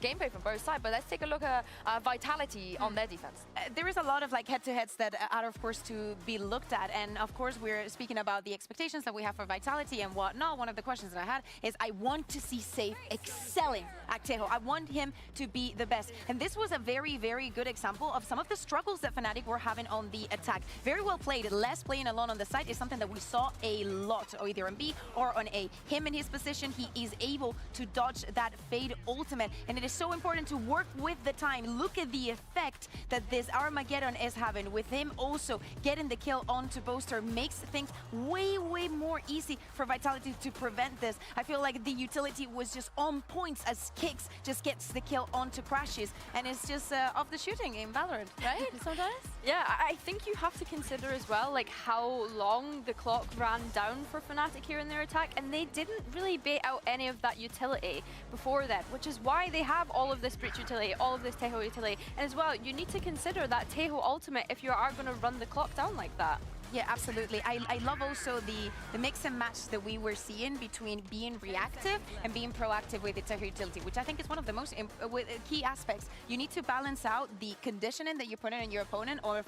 [SPEAKER 3] gameplay from both sides. But let's take a look at Vitality on their defense.
[SPEAKER 1] There is a lot of like head-to-heads that are, of course, to be looked at. And, of course, we're speaking about the expectations that we have for Vitality and whatnot. One of the questions that I had is I want to see Safe excelling at Tejo. I want him to be the best. And this was a very, very good example of some of the struggles that Fnatic were having on the attack. Very well played. Less playing alone on the side is something that we saw a lot, or either on B or on A. Him in his position, he is able to dodge that Fade ultimate. And it is so important to work with the time. Look at the effect that this Armageddon is having. With him also getting the kill onto Boaster makes things way, way more easy for Vitality to prevent this. I feel like the utility was just on points as Kicks just gets the kill onto Crashes, and it's just off the shooting in Valorant, right? Sometimes?
[SPEAKER 2] Yeah, I think you have to consider as well like how long the clock ran down for Fnatic here in their attack, and they didn't really bait out any of that utility before then, which is why they have all of this Breach utility, all of this Tejo utility, and as well, you need to consider that Tejo ultimate if you are going to run the clock down like that.
[SPEAKER 1] Yeah, absolutely. I love also the mix and match that we were seeing between being reactive and being proactive with its utility, which I think is one of the most key aspects. You need to balance out the conditioning that you put in your opponent, or if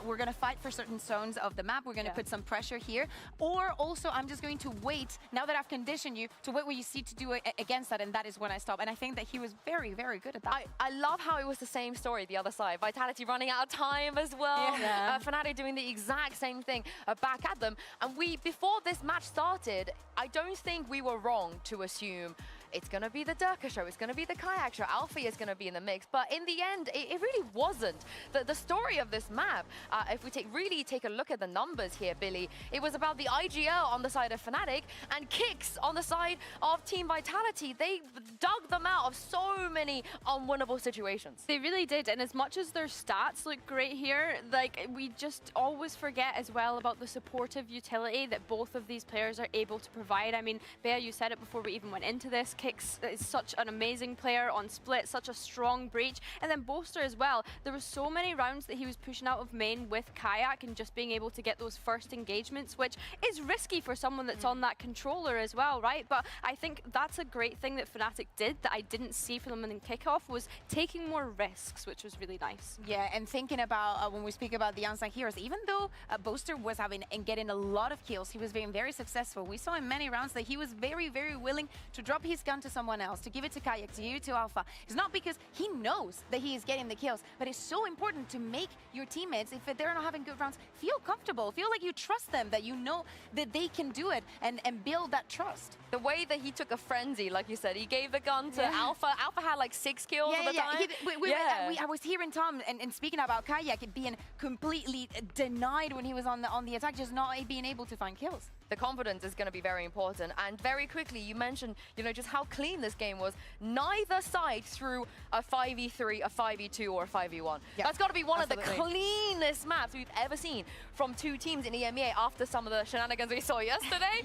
[SPEAKER 1] we're going to fight for certain zones of the map, we're going to put some pressure here, or also I'm just going to wait, now that I've conditioned you, to wait what you see to do against that, and that is when I stop. And I think that he was very, very good at that.
[SPEAKER 3] I love how it was the same story the other side. Vitality running out of time as well.
[SPEAKER 2] Yeah.
[SPEAKER 3] Fnatic doing the exact same thing back at them. And before this match started, I don't think we were wrong to assume it's going to be the Durka show, it's going to be the Kayak show, Alpha is going to be in the mix. But in the end, it really wasn't. The story of this map, if we really take a look at the numbers here, Billy, it was about the IGL on the side of Fnatic and Kicks on the side of Team Vitality. They dug them out of so many unwinnable situations.
[SPEAKER 2] They really did, and as much as their stats look great here, like, we just always forget as well about the supportive utility that both of these players are able to provide. I mean, Bea, you said it before we even went into this, Kicks is such an amazing player on split, such a strong breach, and then Bolster as well. There were so many rounds that he was pushing out of main with Kayak and just being able to get those first engagements, which is risky for someone that's on that controller as well, right? But I think that's a great thing that Fnatic did that I didn't see from them in kickoff, was taking more risks, which was really nice.
[SPEAKER 1] Yeah, and thinking about when we speak about the unsung heroes, even though Bolster was having and getting a lot of kills, he was being very successful. We saw in many rounds that he was very, very willing to drop his gun to someone else, to give it to Kayak, to give it to Alpha. It's not because he knows that he is getting the kills, but it's so important to make your teammates, if they're not having good rounds, feel comfortable, feel like you trust them, that you know that they can do it, and build that trust.
[SPEAKER 3] The way that he took a frenzy, like you said, he gave the gun to Alpha. Alpha had like 6 kills at the time.
[SPEAKER 1] I was hearing Tom and speaking about Kayak being completely denied when he was on the attack, just not being able to find kills.
[SPEAKER 3] The confidence is going to be very important. And very quickly, you mentioned, you know, just how clean this game was. Neither side threw a 5v3, a 5v2, or a 5v1.
[SPEAKER 1] Yeah,
[SPEAKER 3] that's got to be one
[SPEAKER 1] absolutely.
[SPEAKER 3] of the cleanest maps we've ever seen from two teams in EMEA after some of the shenanigans we saw yesterday.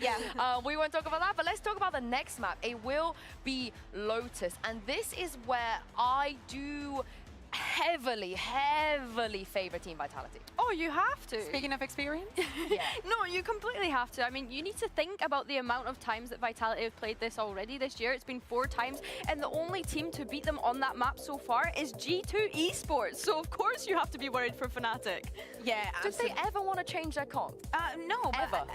[SPEAKER 3] We won't talk about that, but let's talk about the next map. It will be Lotus. And this is where I do heavily favor Team Vitality.
[SPEAKER 2] Oh, you have to.
[SPEAKER 1] Speaking of experience?
[SPEAKER 2] No, you completely have to. I mean, you need to think about the amount of times that Vitality have played this already this year. It's been 4 times, and the only team to beat them on that map so far is G2 Esports. So of course you have to be worried for Fnatic.
[SPEAKER 1] Yeah.
[SPEAKER 3] Did they ever want to change their comp?
[SPEAKER 1] No,
[SPEAKER 3] ever.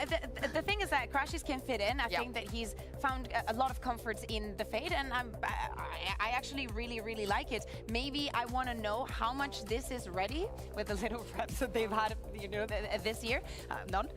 [SPEAKER 1] The thing is that Crashes can fit in. I think that he's found a lot of comfort in the Fade, and I actually really like it. Maybe I want to know how much this is ready with the little reps that they've had, you know, this year. None.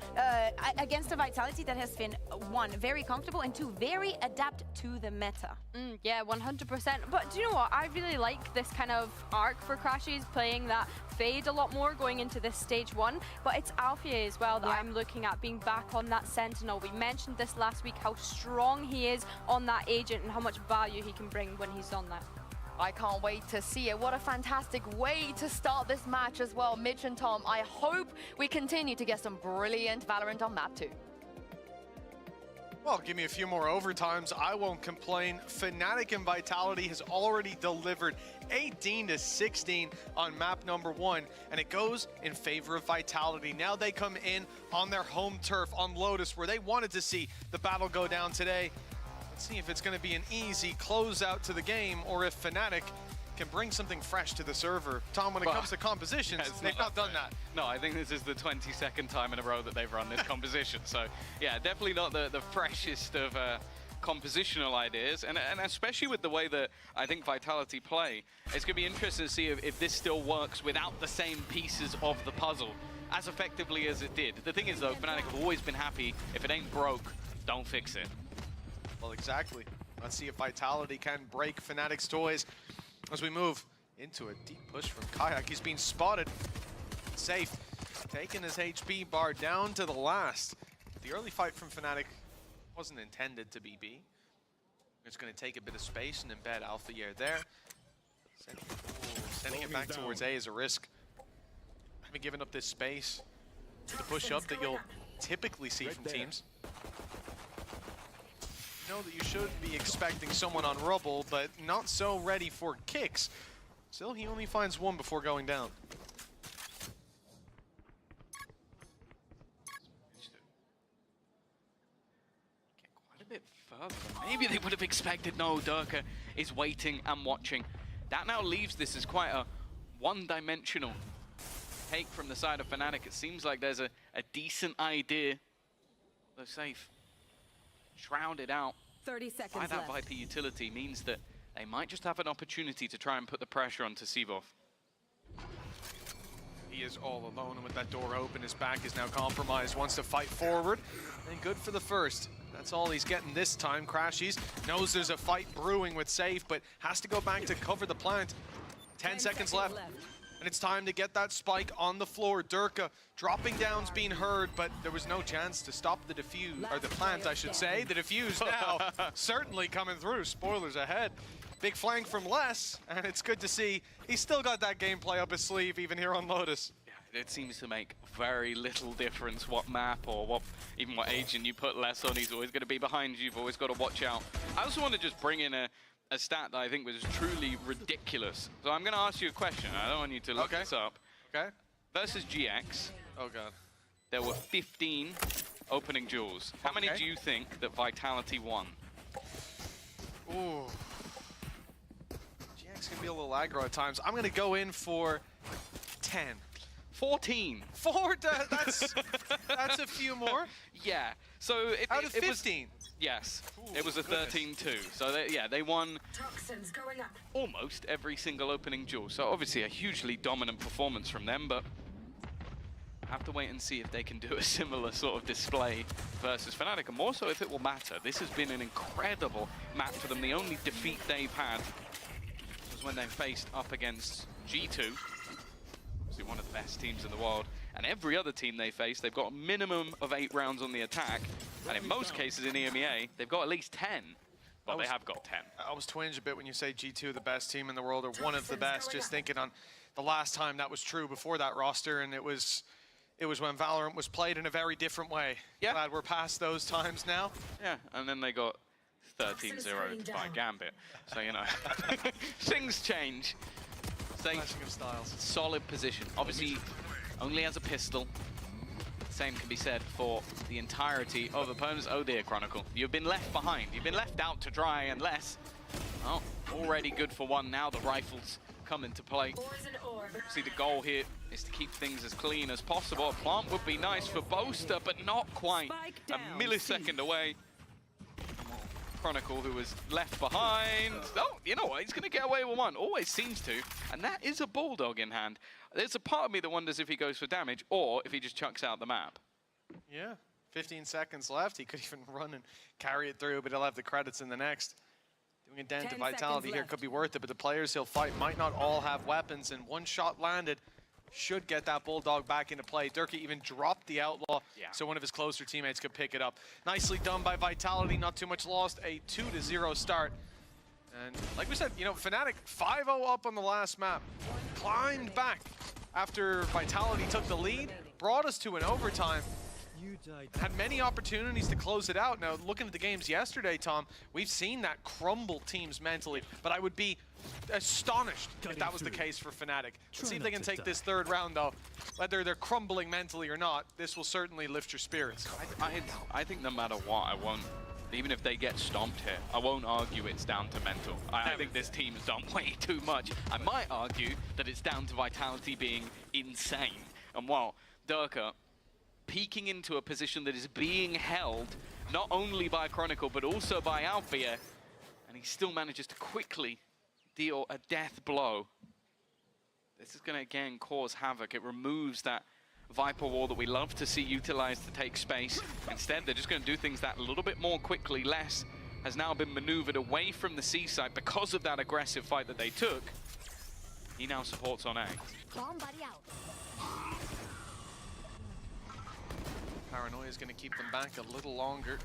[SPEAKER 1] Against a Vitality that has been, 1, very comfortable, and 2, very adapt to the meta.
[SPEAKER 2] Yeah, 100%. But do you know what? I really like this kind of arc for Crashes, playing that Fade a lot more going into this stage 1. But it's Alfie as well that I'm looking at, being back on that Sentinel. We mentioned this last week, how strong he is on that agent and how much value he can bring when he's on that.
[SPEAKER 3] I can't wait to see it. What a fantastic way to start this match as well. Mitch and Tom, I hope we continue to get some brilliant Valorant on map 2.
[SPEAKER 4] Well, give me a few more overtimes. I won't complain. Fnatic and Vitality has already delivered 18-16 on map number 1, and it goes in favor of Vitality. Now they come in on their home turf on Lotus, where they wanted to see the battle go down today. Let's see if it's going to be an easy closeout to the game, or if Fnatic can bring something fresh to the server. Tom, when it comes to compositions, they've not done that.
[SPEAKER 5] No, I think this is the 22nd time in a row that they've run this composition. So, yeah, definitely not the freshest of compositional ideas. And especially with the way that I think Vitality play, it's going to be interesting to see if this still works without the same pieces of the puzzle as effectively as it did. The thing is, though, Fnatic have always been happy. If it ain't broke, don't fix it.
[SPEAKER 4] Well, exactly. Let's see if Vitality can break Fnatic's toys as we move into a deep push from Kayak. He's being spotted. Safe. Taking his HP bar down to the last. The early fight from Fnatic wasn't intended to be B. It's going to take a bit of space and embed Alpha Year there. Sending it back towards A is a risk. Having given up this space to the push up that you'll typically see from teams. You know that you should be expecting someone on rubble, but not so ready for kicks. Still, he only finds 1 before going down.
[SPEAKER 5] Get quite a bit further than maybe they would have expected. No, Durka is waiting and watching. That now leaves this as quite a one-dimensional take from the side of Fnatic. It seems like there's a decent idea. They're safe. Shrouded out
[SPEAKER 7] 30 seconds
[SPEAKER 5] by that
[SPEAKER 7] left.
[SPEAKER 5] VIT utility means that they might just have an opportunity to try and put the pressure onto Sivov.
[SPEAKER 4] He is all alone, and with that door open, his back is now compromised. Wants to fight forward, and good for the first. That's all he's getting this time. Crashies knows there's a fight brewing with Safe, but has to go back to cover the plant. 10 seconds left. And it's time to get that spike on the floor. Durka dropping down's being heard, but there was no chance to stop the defuse, or the plant, I should say. The defuse now certainly coming through. Spoilers ahead. Big flank from Les, and it's good to see he's still got that gameplay up his sleeve, even here on Lotus.
[SPEAKER 5] Yeah, it seems to make very little difference what map or even what agent you put Les on. He's always going to be behind you. You've always got to watch out. I also want to just bring in a stat that I think was truly ridiculous. So I'm going to ask you a question. I don't want you to look this up.
[SPEAKER 4] Okay.
[SPEAKER 5] Versus GX.
[SPEAKER 4] Oh, God.
[SPEAKER 5] There were 15 opening duels. How many do you think that Vitality won?
[SPEAKER 4] Ooh. GX can be a little aggro at times. I'm going to go in for 10.
[SPEAKER 5] 14.
[SPEAKER 4] That's a few more.
[SPEAKER 5] Yeah. So
[SPEAKER 4] out of 15.
[SPEAKER 5] Yes.
[SPEAKER 4] Ooh,
[SPEAKER 5] it was a 13-2. So they won almost every single opening duel. So obviously a hugely dominant performance from them, but I have to wait and see if they can do a similar sort of display versus Fnatic, and more so if it will matter. This has been an incredible map for them. The only defeat they've had was when they faced up against G2. One of the best teams in the world, and every other team they face, they've got a minimum of 8 rounds on the attack, and in most cases in EMEA, they've got at least 10. Well, they have got 10.
[SPEAKER 4] I was twinged a bit when you say G2, the best team in the world, or one of the best, just thinking on the last time that was true before that roster, and it was when Valorant was played in a very different way. Yeah. Glad we're past those times now.
[SPEAKER 5] Yeah, and then they got 13-0 by Gambit, so you know, things change.
[SPEAKER 4] Clashing of styles.
[SPEAKER 5] Solid position. Obviously, only has a pistol. Same can be said for the entirety of opponents. Oh dear, Chronicle. You've been left behind. You've been left out to dry unless... Oh, already good for one now. The rifles come into play. See, the goal here is to keep things as clean as possible. A plant would be nice for Boaster, but not quite. A millisecond away. Chronicle, who was left behind. Oh, you know what? He's going to get away with one. Always seems to. And that is a Bulldog in hand. There's a part of me that wonders if he goes for damage or if he just chucks out the map.
[SPEAKER 4] Yeah. 15 seconds left. He could even run and carry it through, but he'll have the credits in the next. Doing a dent to Vitality here could be worth it, but the players he'll fight might not all have weapons, and one shot landed should get that Bulldog back into play. Durka even dropped the Outlaw, so one of his closer teammates could pick it up. Nicely done by Vitality, not too much lost, a 2-0 start. And like we said, you know, Fnatic 5-0 up on the last map, climbed back after Vitality took the lead, brought us to an overtime, had many opportunities to close it out. Now, looking at the games yesterday, Tom, we've seen that crumble teams mentally, but I would be astonished if that was the case for Fnatic. Let's see if they can take this third round, though. Whether they're crumbling mentally or not, this will certainly lift your spirits.
[SPEAKER 5] I think no matter what, I won't. Even if they get stomped here, I won't argue it's down to mental. I think this team's done way too much. I might argue that it's down to Vitality being insane. And while Durka peeking into a position that is being held not only by Chronicle but also by Alfia, and he still manages to quickly deal a death blow. This is going to again cause havoc. It removes that Viper wall that we love to see utilized to take space. Instead, they're just going to do things that a little bit more quickly. Les has now been maneuvered away from the C site because of that aggressive fight that they took. He now supports on A.
[SPEAKER 4] Paranoia is going to keep them back a little longer.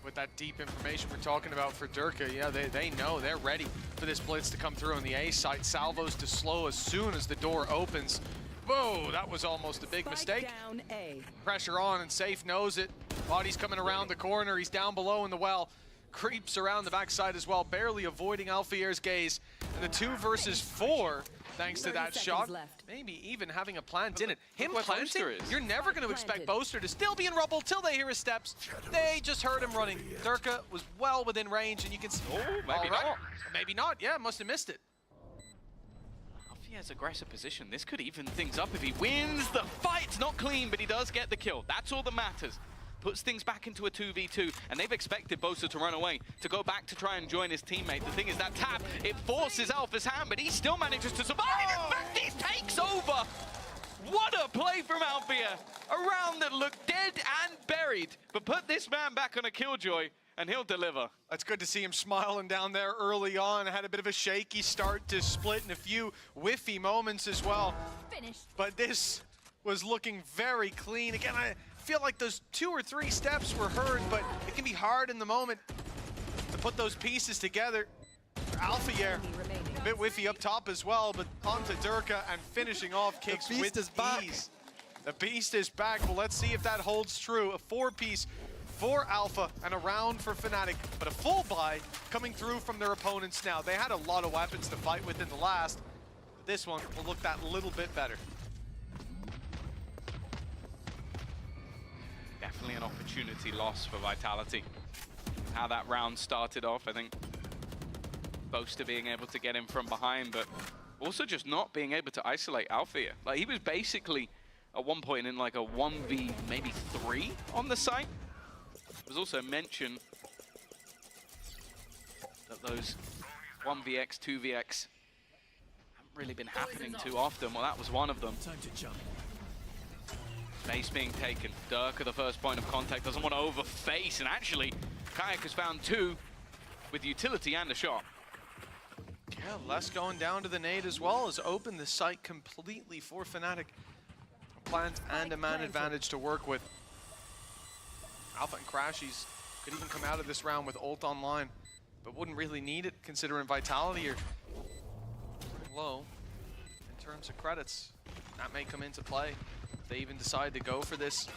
[SPEAKER 4] With that deep information we're talking about for Durka, yeah, they know, they're ready for this blitz to come through on the A site. Salvos to slow as soon as the door opens. Whoa, that was almost a big mistake.
[SPEAKER 7] Down A.
[SPEAKER 4] Pressure on, and Safe knows it. Body's coming around the corner, he's down below in the well. Creeps around the backside as well, barely avoiding Alfier's gaze. And the 2 versus 4, thanks to that shot. Maybe even having a plant in it. Him planting, you're never going to expect Boaster to still be in rubble till they hear his steps. They just heard him running. Durka was well within range, and you can see.
[SPEAKER 5] Oh, maybe not.
[SPEAKER 4] Maybe not, yeah, must have missed it.
[SPEAKER 5] Alfia's aggressive position. This could even things up if he wins the fight. It's not clean, but he does get the kill. That's all that matters. Puts things back into a 2v2, and they've expected Boaster to run away, to go back to try and join his teammate. The thing is, that tap, it forces Alpha's hand, but he still manages to survive. In fact, he takes over. What a play from Alfia! A round that looked dead and buried, but put this man back on a killjoy, and he'll deliver.
[SPEAKER 4] It's good to see him smiling down there early on. Had a bit of a shaky start to split and a few whiffy moments as well.
[SPEAKER 2] Finished.
[SPEAKER 4] But this was looking very clean. Again, I feel like those 2 or 3 steps were heard, but it can be hard in the moment to put those pieces together. Alfia, a bit whiffy up top as well, but onto Durka and finishing off kicks with ease. The beast is back. Well, let's see if that holds true. A 4-piece for Alpha and a round for Fnatic, but a full buy coming through from their opponents now. They had a lot of weapons to fight with in the last. This one will look that little bit better.
[SPEAKER 5] Definitely an opportunity loss for Vitality. How that round started off, I think Boaster being able to get him from behind, but also just not being able to isolate Alfia. Like, he was basically at one point in like a 1v maybe 3 on the site. There was also mention that those 1vx, 2vx haven't really been happening too often. Well, that was one of them.
[SPEAKER 8] Time to jump.
[SPEAKER 5] Base being taken. Durka, the first point of contact, doesn't want to overface, and actually, Kayak has found 2 with utility and a shot.
[SPEAKER 4] Yeah, less going down to the nade as well as open the site completely for Fnatic. A plant and a man advantage to work with. Alpha and Crashies could even come out of this round with ult online, but wouldn't really need it considering Vitality are low in terms of credits. That may come into play. If they even decide to go for this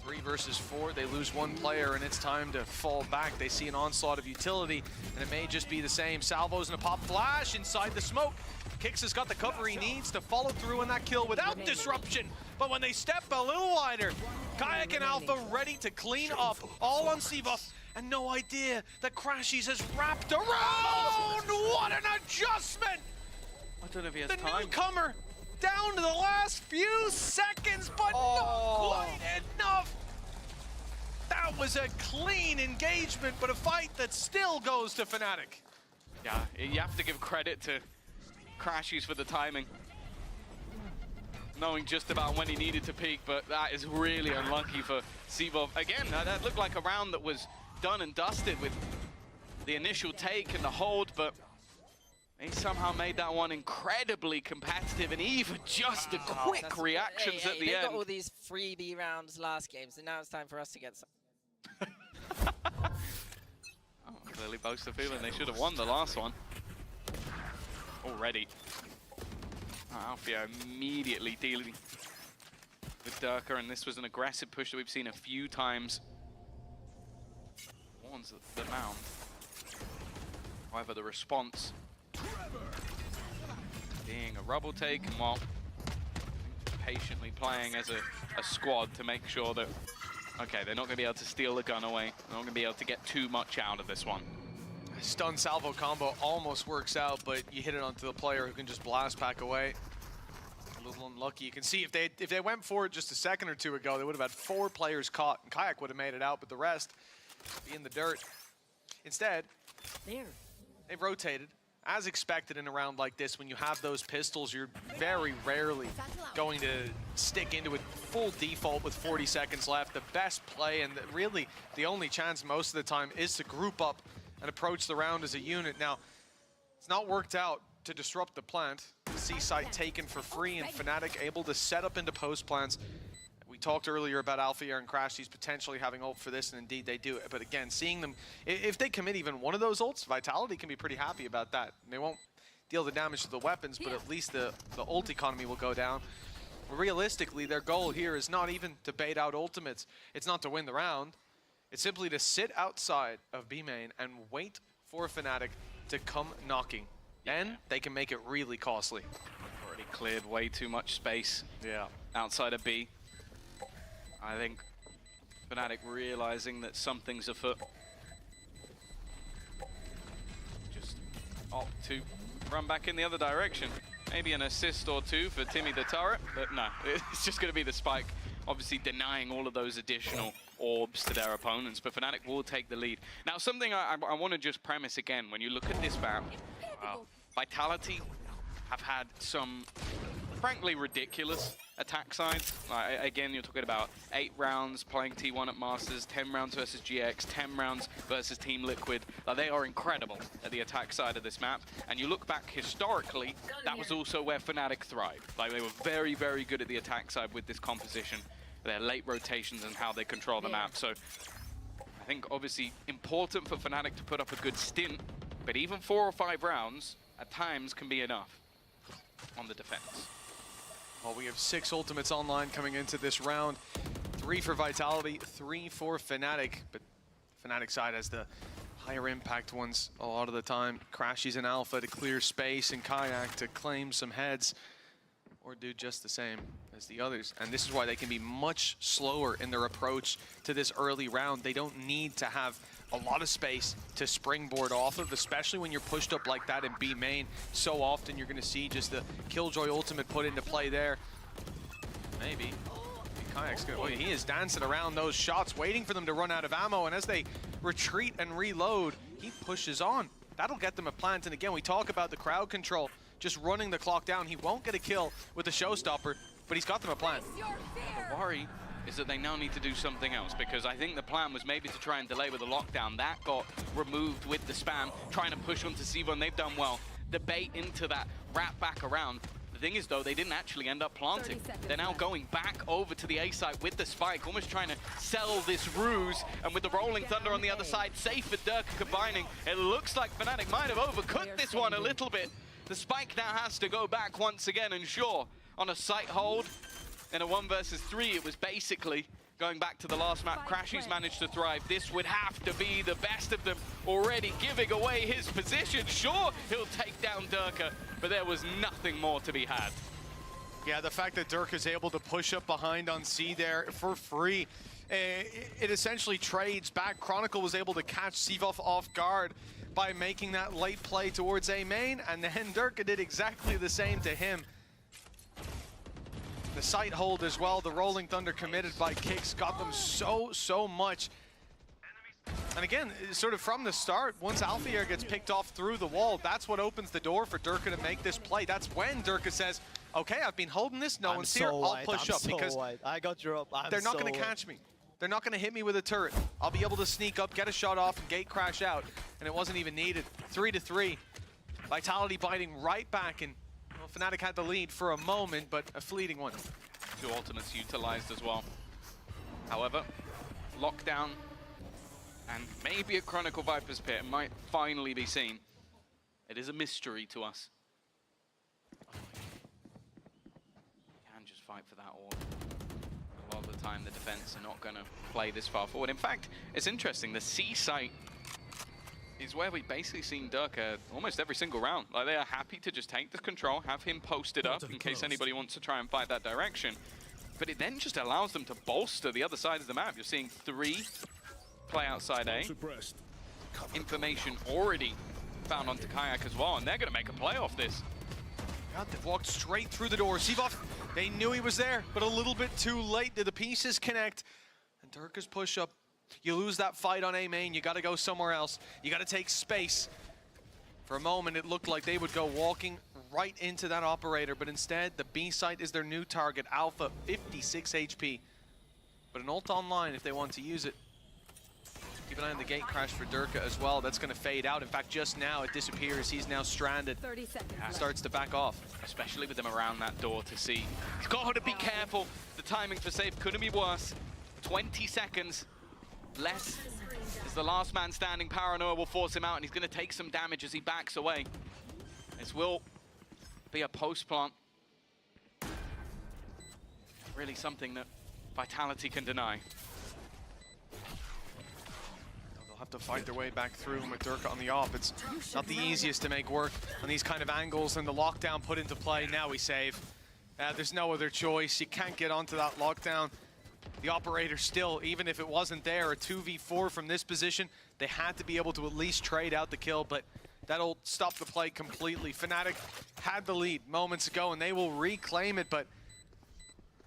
[SPEAKER 4] 3 versus 4, they lose 1 player and it's time to fall back. They see an onslaught of utility and it may just be the same. Salvo's in a pop flash inside the smoke. Kix has got the cover he needs to follow through on that kill without disruption. But when they step a little wider, Kayak and Alpha ready to clean up, all on C-Buff, and no idea that Crashies has wrapped around. What an adjustment!
[SPEAKER 5] I don't know if he has
[SPEAKER 4] The
[SPEAKER 5] time.
[SPEAKER 4] newcomer down to the last few seconds, but not quite enough. That was a clean engagement, but a fight that still goes to Fnatic.
[SPEAKER 5] Yeah, you have to give credit to Crashies for the timing. Knowing just about when he needed to peak, but that is really unlucky for Seabov. Again, that looked like a round that was done and dusted with the initial take and the hold, but he somehow made that one incredibly competitive, and even just the quick reactions at the
[SPEAKER 9] they
[SPEAKER 5] end.
[SPEAKER 9] got all these freebie rounds last game, so now it's time for us to get some.
[SPEAKER 5] Oh, clearly Boaster feeling they should have won the last one. Already. Alfia immediately dealing with Durka, and this was an aggressive push that we've seen a few times. Warns the mound. However, the response being a rubble take, and while patiently playing as a squad to make sure that, okay, they're not going to be able to steal the gun away. They're not going to be able to get too much out of this one.
[SPEAKER 4] Stun salvo combo almost works out, but you hit it onto the player who can just blast pack away. A little unlucky. You can see if they went for it just a second or two ago, they would have had 4 players caught, and Kayak would have made it out, but the rest be in the dirt. Instead, they've rotated. As expected in a round like this, when you have those pistols, you're very rarely going to stick into it full default with 40 seconds left. The best play, and really the only chance most of the time, is to group up and approach the round as a unit. Now, it's not worked out to disrupt the plant. C-site taken for free, and Fnatic able to set up into post plants. We talked earlier about Alfia and Crashies potentially having ult for this, and indeed they do it. But again, seeing them, if they commit even one of those ults, Vitality can be pretty happy about that. And they won't deal the damage to the weapons, but at least the ult economy will go down. Realistically, their goal here is not even to bait out ultimates. It's not to win the round. It's simply to sit outside of B main and wait for Fnatic to come knocking. Then they can make it really costly.
[SPEAKER 5] Already cleared way too much space outside of B. I think Fnatic realizing that something's afoot. Just opt to run back in the other direction. Maybe an assist or 2 for Timmy the turret, but no, it's just going to be the spike. Obviously denying all of those additional orbs to their opponents, but Fnatic will take the lead. Now, something I want to just premise again, when you look at this map, Vitality have had some frankly ridiculous attack sides. Again, you're talking about 8 rounds playing T1 at Masters, 10 rounds versus GX, 10 rounds versus Team Liquid. They are incredible at the attack side of this map. And you look back historically, that was also where Fnatic thrived. Like, they were very, very good at the attack side with this composition, their late rotations and how they control the map. So I think obviously important for Fnatic to put up a good stint, but even 4 or 5 rounds at times can be enough on the defense.
[SPEAKER 4] Well, we have 6 ultimates online coming into this round. 3 for Vitality, 3 for Fnatic. But Fnatic side has the higher impact ones a lot of the time. Crashies in Alpha to clear space, and Kayak to claim some heads, or do just the same as the others. And this is why they can be much slower in their approach to this early round. They don't need to have a lot of space to springboard off of, especially when you're pushed up like that in B main. So often you're going to see just the Killjoy ultimate put into play there. Maybe. Kayak's gonna, he is dancing around those shots, waiting for them to run out of ammo, and as they retreat and reload, he pushes on. That'll get them a plant, and again, we talk about the crowd control, just running the clock down. He won't get a kill with the showstopper, but he's got them a plant.
[SPEAKER 5] The worry is that they now need to do something else, because I think the plan was maybe to try and delay with the lockdown. That got removed with the spam, trying to push onto Siva, and they've done well. The bait into that wrap back around. The thing is, though, they didn't actually end up planting. They're now going back over to the A site with the spike, almost trying to sell this ruse. And with the Rolling Thunder on the other side, safe with Durka combining, it looks like Fnatic might have overcooked this one a little bit. The spike now has to go back once again, and sure, on a site hold, in a 1 versus 3, it was basically going back to the last map. Crashies managed to thrive. This would have to be the best of them, already giving away his position. Sure, he'll take down Durka, but there was nothing more to be had.
[SPEAKER 4] Yeah, the fact that Durk is able to push up behind on C there for free, it essentially trades back. Chronicle was able to catch Sivov off guard by making that late play towards A main, and then Durka did exactly the same to him. The site hold as well, the Rolling Thunder committed by Kicks got them so much. And again, sort of from the start, once Alfier gets picked off through the wall, that's what opens the door for Durka to make this play. That's when Durka says, okay, I've been holding this, no one's here, I'll push up, because
[SPEAKER 6] I got you up.
[SPEAKER 4] they're not going to catch me. They're not going to hit me with a turret. I'll be able to sneak up, get a shot off, and gate crash out. And it wasn't even needed. 3-3. Vitality biting right back, and well, Fnatic had the lead for a moment, but a fleeting one.
[SPEAKER 5] 2 ultimates utilized as well. However, lockdown and maybe a Chronicle Viper's Pit might finally be seen. It is a mystery to us. Can just fight for that orb. A lot of the time the defense are not going to play this far forward. In fact, it's interesting, the C site is where we've basically seen Durka almost every single round. Like, they are happy to just take the control, have him posted up in case anybody wants to try and fight that direction. But it then just allows them to bolster the other side of the map. You're seeing 3 play outside A. Information already found onto Kayak as well, and they're going to make a play off this.
[SPEAKER 4] God, they've walked straight through the door. Sivov, they knew he was there, but a little bit too late. Did the pieces connect? And Durka's push up. You lose that fight on A main, you got to go somewhere else. You got to take space. For a moment, it looked like they would go walking right into that operator, but instead, the B site is their new target. Alpha, 56 HP. But an ult online if they want to use it. Keep an eye on the gate crash for Durka as well. That's going to fade out. In fact, just now it disappears. He's now stranded.
[SPEAKER 7] 30 seconds.
[SPEAKER 4] Starts to back off.
[SPEAKER 5] Especially with them around that door to see. He's got to be careful. The timing for save couldn't be worse. 20 seconds. Less is the last man standing. Paranoia will force him out, and he's going to take some damage as he backs away. This will be a post-plant. Really something that Vitality can deny.
[SPEAKER 4] They'll have to fight their way back through with Durka on the off. It's not the easiest to make work on these kind of angles, and the lockdown put into play. Now we save. There's no other choice. You can't get onto that lockdown. The operator still, even if it wasn't there, a 2v4 from this position, they had to be able to at least trade out the kill, but that'll stop the play completely. Fnatic had the lead moments ago, and they will reclaim it, but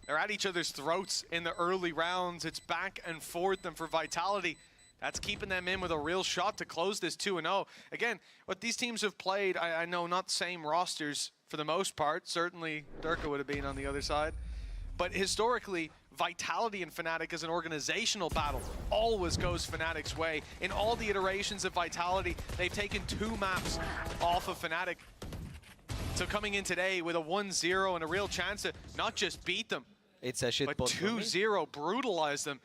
[SPEAKER 4] they're at each other's throats in the early rounds. It's back and forth, and for Vitality, that's keeping them in with a real shot to close this 2-0. Again, what these teams have played, I know not same rosters for the most part. Certainly, Durka would have been on the other side. But historically, Vitality and Fnatic as an organizational battle always goes Fnatic's way. In all the iterations of Vitality, they've taken 2 maps off of Fnatic. So coming in today with a 1-0 and a real chance to not just beat them,
[SPEAKER 6] it's a shit
[SPEAKER 4] but
[SPEAKER 6] pot for me.
[SPEAKER 4] 2-0, brutalize them.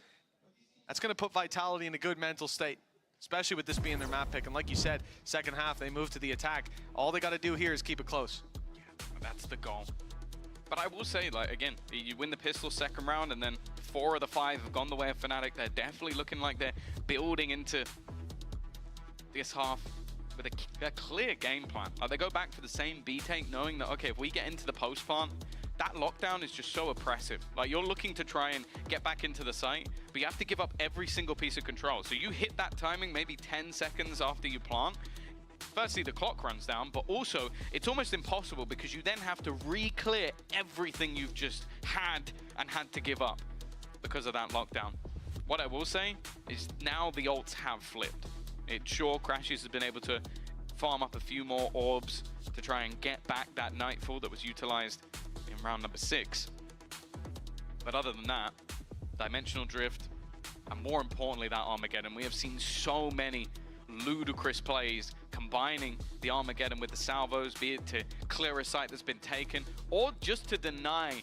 [SPEAKER 4] That's going to put Vitality in a good mental state, especially with this being their map pick. And like you said, second half, they move to the attack. All they got to do here is keep it close.
[SPEAKER 5] Yeah, that's the goal. But I will say, like, again, you win the pistol second round, and then 4 of the 5 have gone the way of Fnatic. They're definitely looking like they're building into this half with a clear game plan. Like, they go back for the same B tank, knowing that, okay, if we get into the post plant, that lockdown is just so oppressive. Like, you're looking to try and get back into the site, but you have to give up every single piece of control. So you hit that timing maybe 10 seconds after you plant. Firstly, the clock runs down, but also it's almost impossible because you then have to re-clear everything you've just had and had to give up because of that lockdown. What I will say is now the ults have flipped. Crashes has been able to farm up a few more orbs to try and get back that Nightfall that was utilized in round number 6. But other than that, Dimensional Drift, and more importantly that Armageddon, we have seen so many ludicrous plays combining the Armageddon with the salvos, be it to clear a site that's been taken or just to deny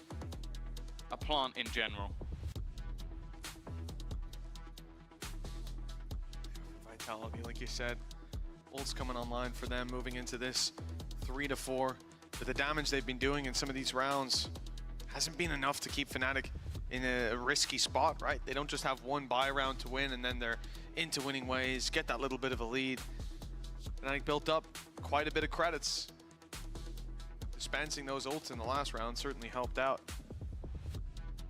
[SPEAKER 5] a plant in general.
[SPEAKER 4] Vitality, like you said, ults coming online for them, moving into this 3-4. But the damage they've been doing in some of these rounds hasn't been enough to keep Fnatic in a risky spot, right? They don't just have one buy round to win and then they're into winning ways, get that little bit of a lead. Fnatic built up quite a bit of credits. Dispensing those ults in the last round certainly helped out.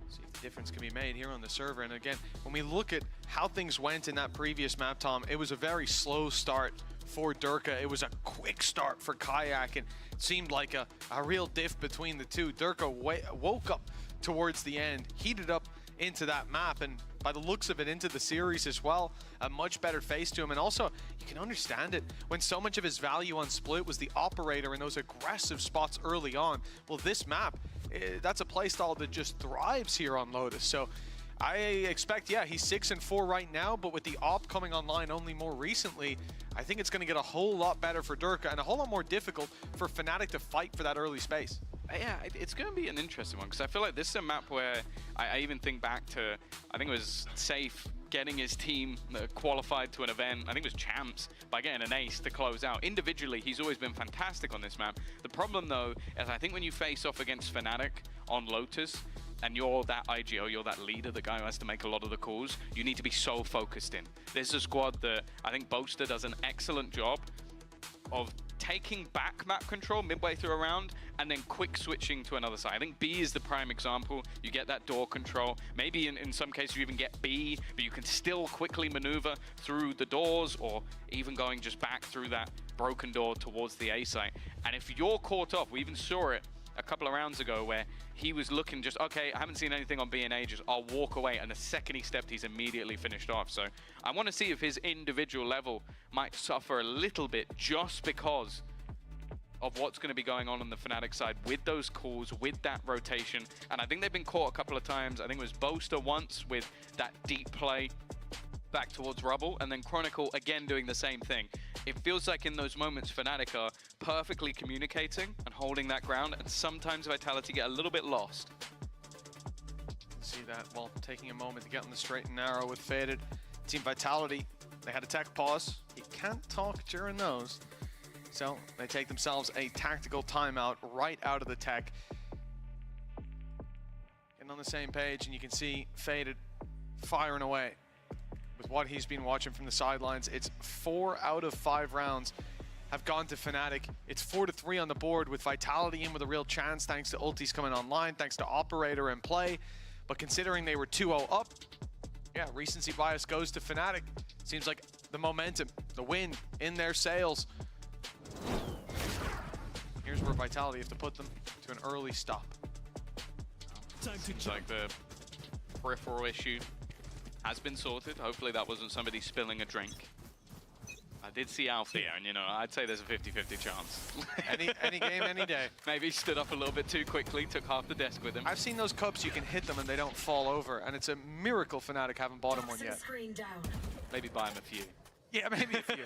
[SPEAKER 4] See if the difference can be made here on the server. And again, when we look at how things went in that previous map, Tom, it was a very slow start for Durka. It was a quick start for Kayak, and it seemed like a real diff between the two. Durka woke up towards the end, heated up into that map, and by the looks of it, into the series as well. A much better face to him, and also you can understand it when so much of his value on Split was the operator in those aggressive spots early on. Well, this map, that's a playstyle that just thrives here on Lotus. So I expect, yeah, he's 6-4 right now, but with the op coming online only more recently, I think it's going to get a whole lot better for Durka and a whole lot more difficult for Fnatic to fight for that early space.
[SPEAKER 5] Yeah, it's going to be an interesting one because I feel like this is a map where I even think back to, I think it was Safe getting his team qualified to an event. I think it was Champs by getting an ace to close out. Individually, he's always been fantastic on this map. The problem, though, is I think when you face off against Fnatic on Lotus, and you're that IGO, you're that leader, the guy who has to make a lot of the calls, you need to be so focused in. This is a squad that I think Boaster does an excellent job of taking back map control midway through a round and then quick switching to another side. I think B is the prime example. You get that door control. Maybe in some cases you even get B, but you can still quickly maneuver through the doors or even going just back through that broken door towards the A site. And if you're caught off, we even saw it a couple of rounds ago where he was looking just, okay, I haven't seen anything on B in ages, I'll walk away, and the second he stepped, he's immediately finished off. So I want to see if his individual level might suffer a little bit just because of what's going to be going on the Fnatic side with those calls, with that rotation. And I think they've been caught a couple of times. I think it was Boaster once with that deep play back towards Rubble, and then Chronicle again doing the same thing. It feels like in those moments Fnatic are perfectly communicating and holding that ground, and sometimes Vitality get a little bit lost.
[SPEAKER 4] See that while taking a moment to get on the straight and narrow with Faded. Team Vitality, they had a tech pause. You can't talk during those. So they take themselves a tactical timeout right out of the tech. Getting on the same page, and you can see Faded firing away. With what he's been watching from the sidelines, it's 4 out of 5 rounds have gone to Fnatic. It's 4-3 on the board with Vitality in with a real chance thanks to ultis coming online, thanks to Operator in play. But considering they were 2-0 up, yeah, recency bias goes to Fnatic. Seems like the momentum, the wind in their sails. Here's where Vitality have to put them to an early stop.
[SPEAKER 5] Seems like the peripheral issue has been sorted. Hopefully that wasn't somebody spilling a drink. did see Alfie, and you know, I'd say there's a 50-50 chance.
[SPEAKER 4] Any game, any day.
[SPEAKER 5] Maybe he stood up a little bit too quickly, took half the desk with him.
[SPEAKER 4] I've seen those cups, you can hit them and they don't fall over, and it's a miracle Fnatic haven't bought him one yet.
[SPEAKER 5] Maybe buy him a few.
[SPEAKER 4] Yeah, maybe a few,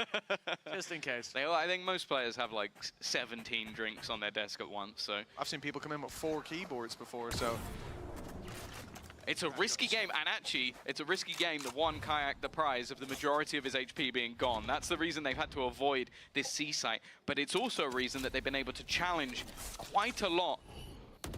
[SPEAKER 4] just in case.
[SPEAKER 5] I think most players have like 17 drinks on their desk at once, so.
[SPEAKER 4] I've seen people come in with 4 keyboards before, so.
[SPEAKER 5] It's a risky game, and actually, it's a risky game that won Kayak the prize of the majority of his HP being gone. That's the reason they've had to avoid this C site, but it's also a reason that they've been able to challenge quite a lot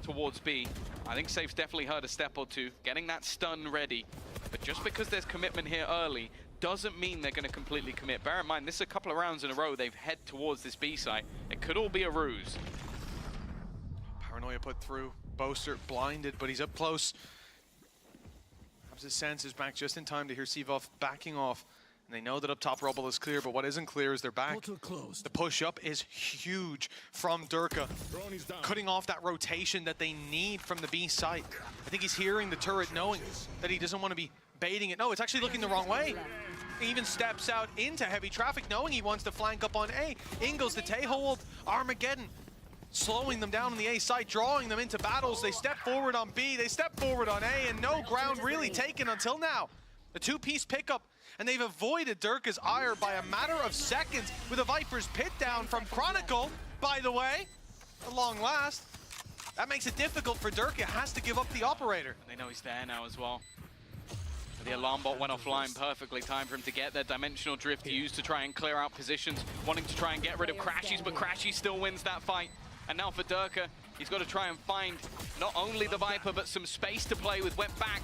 [SPEAKER 5] towards B. I think Safe's definitely heard a step or two, getting that stun ready, but just because there's commitment here early doesn't mean they're going to completely commit. Bear in mind, this is a couple of rounds in a row they've head towards this B site. It could all be a ruse.
[SPEAKER 4] Paranoia put through, Boaster blinded, but he's up close. His senses back just in time to hear Sivov backing off. And they know that up top rubble is clear, but what isn't clear is they're back. The push up is huge from Durka, cutting off that rotation that they need from the B site. I think he's hearing the turret, knowing that he doesn't want to be baiting it. No, it's actually looking the wrong way. He even steps out into heavy traffic, knowing he wants to flank up on A. Ingles the Tay-hold, Armageddon, slowing them down on the A site, drawing them into battles. They step forward on B, they step forward on A, and no ground really taken until now. The two-piece pickup, and they've avoided Durka's ire by a matter of seconds with a Viper's pit down from Chronicle, by the way, at long last. That makes it difficult for Durka, has to give up the operator.
[SPEAKER 5] They know he's there now as well. The alarm bot went offline, perfectly timed for him to get their dimensional drift used to try and clear out positions, wanting to try and get rid of Crashies, but Crashies still wins that fight. And now for Durka, he's got to try and find not only the Viper, but some space to play with. Went back,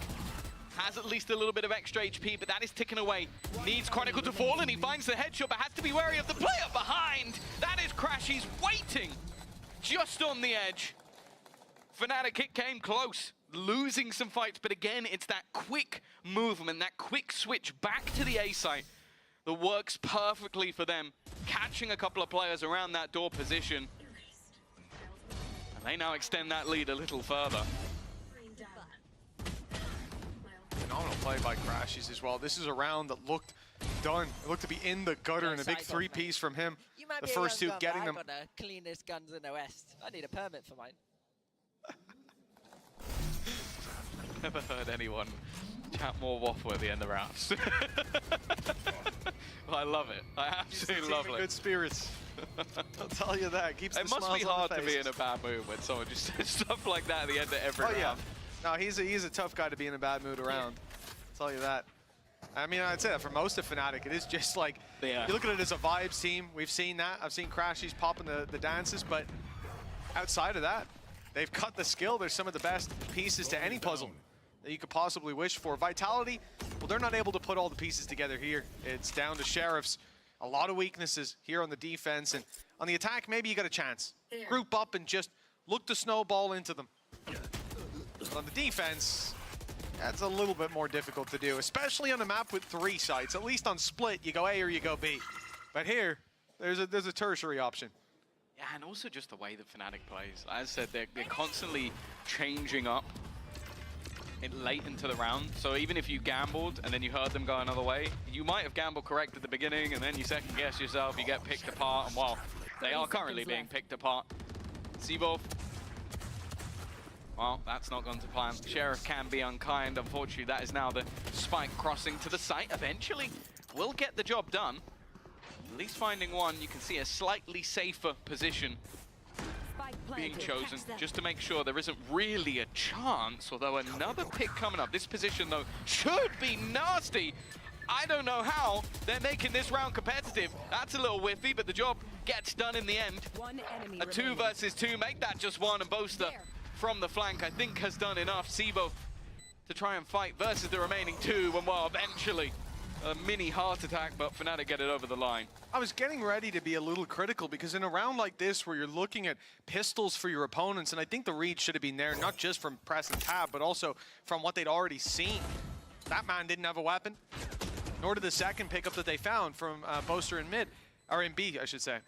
[SPEAKER 5] has at least a little bit of extra HP, but that is ticking away. Needs Chronicle to fall, and he finds the headshot, but has to be wary of the player behind. That is Crashies waiting just on the edge. Fnatic, it came close, losing some fights, but again, it's that quick movement, that quick switch back to the A site that works perfectly for them, catching a couple of players around that door position. They now extend that lead a little further.
[SPEAKER 4] Phenomenal play by Crashies as well. This is a round that looked done. It looked to be in the gutter, and a big three-piece from him. The first two getting them.
[SPEAKER 9] I've got the cleanest guns in the West. I need a permit for mine.
[SPEAKER 5] Never heard anyone chat more waffle at the end of rounds. I love it. I absolutely love it.
[SPEAKER 4] Good spirits. I'll tell you that. Keeps
[SPEAKER 5] it must be hard to be in a bad mood when someone just says stuff like that at the end of every round.
[SPEAKER 4] Yeah. No, he's a tough guy to be in a bad mood around. I'll tell you that. I mean, I'd say that for most of Fnatic, it is just like, you look at it as a vibes team. We've seen that. I've seen Crashies popping the dances, but outside of that, they've cut the skill. They're some of the best pieces to any puzzle that you could possibly wish for. Vitality, well, they're not able to put all the pieces together here. It's down to Sheriffs. A lot of weaknesses here on the defense, and on the attack, maybe you got a chance. Group up and just look to snowball into them. But on the defense, that's a little bit more difficult to do, especially on a map with 3 sites. At least on Split, you go A or you go B. But here, there's a tertiary option.
[SPEAKER 5] Yeah, and also just the way that Fnatic plays. As I said, they're constantly changing up late into the round, so even if you gambled and then you heard them go another way, you might have gambled correct at the beginning, and then you second guess yourself, you get picked apart, and well, they are currently being picked apart. Sivov, well, that's not gone to plan. Sheriff can be unkind. Unfortunately, that is now the spike crossing to the site. Eventually, will get the job done. At least finding one, you can see a slightly safer position being chosen, just to make sure there isn't really a chance, although another pick coming up. This position, though, should be nasty. I don't know how they're making this round competitive. That's a little whiffy, but the job gets done in the end. A 2 versus 2, make that just 1, and Boaster from the flank, I think, has done enough. Sibo to try and fight versus the remaining 2, and well, eventually a mini heart attack, but Fnatic get it over the line.
[SPEAKER 4] I was getting ready to be a little critical, because in a round like this where you're looking at pistols for your opponents, and I think the read should have been there, not just from press and tab, but also from what they'd already seen. That man didn't have a weapon, nor did the second pickup that they found from Boaster in mid, or in B, I should say.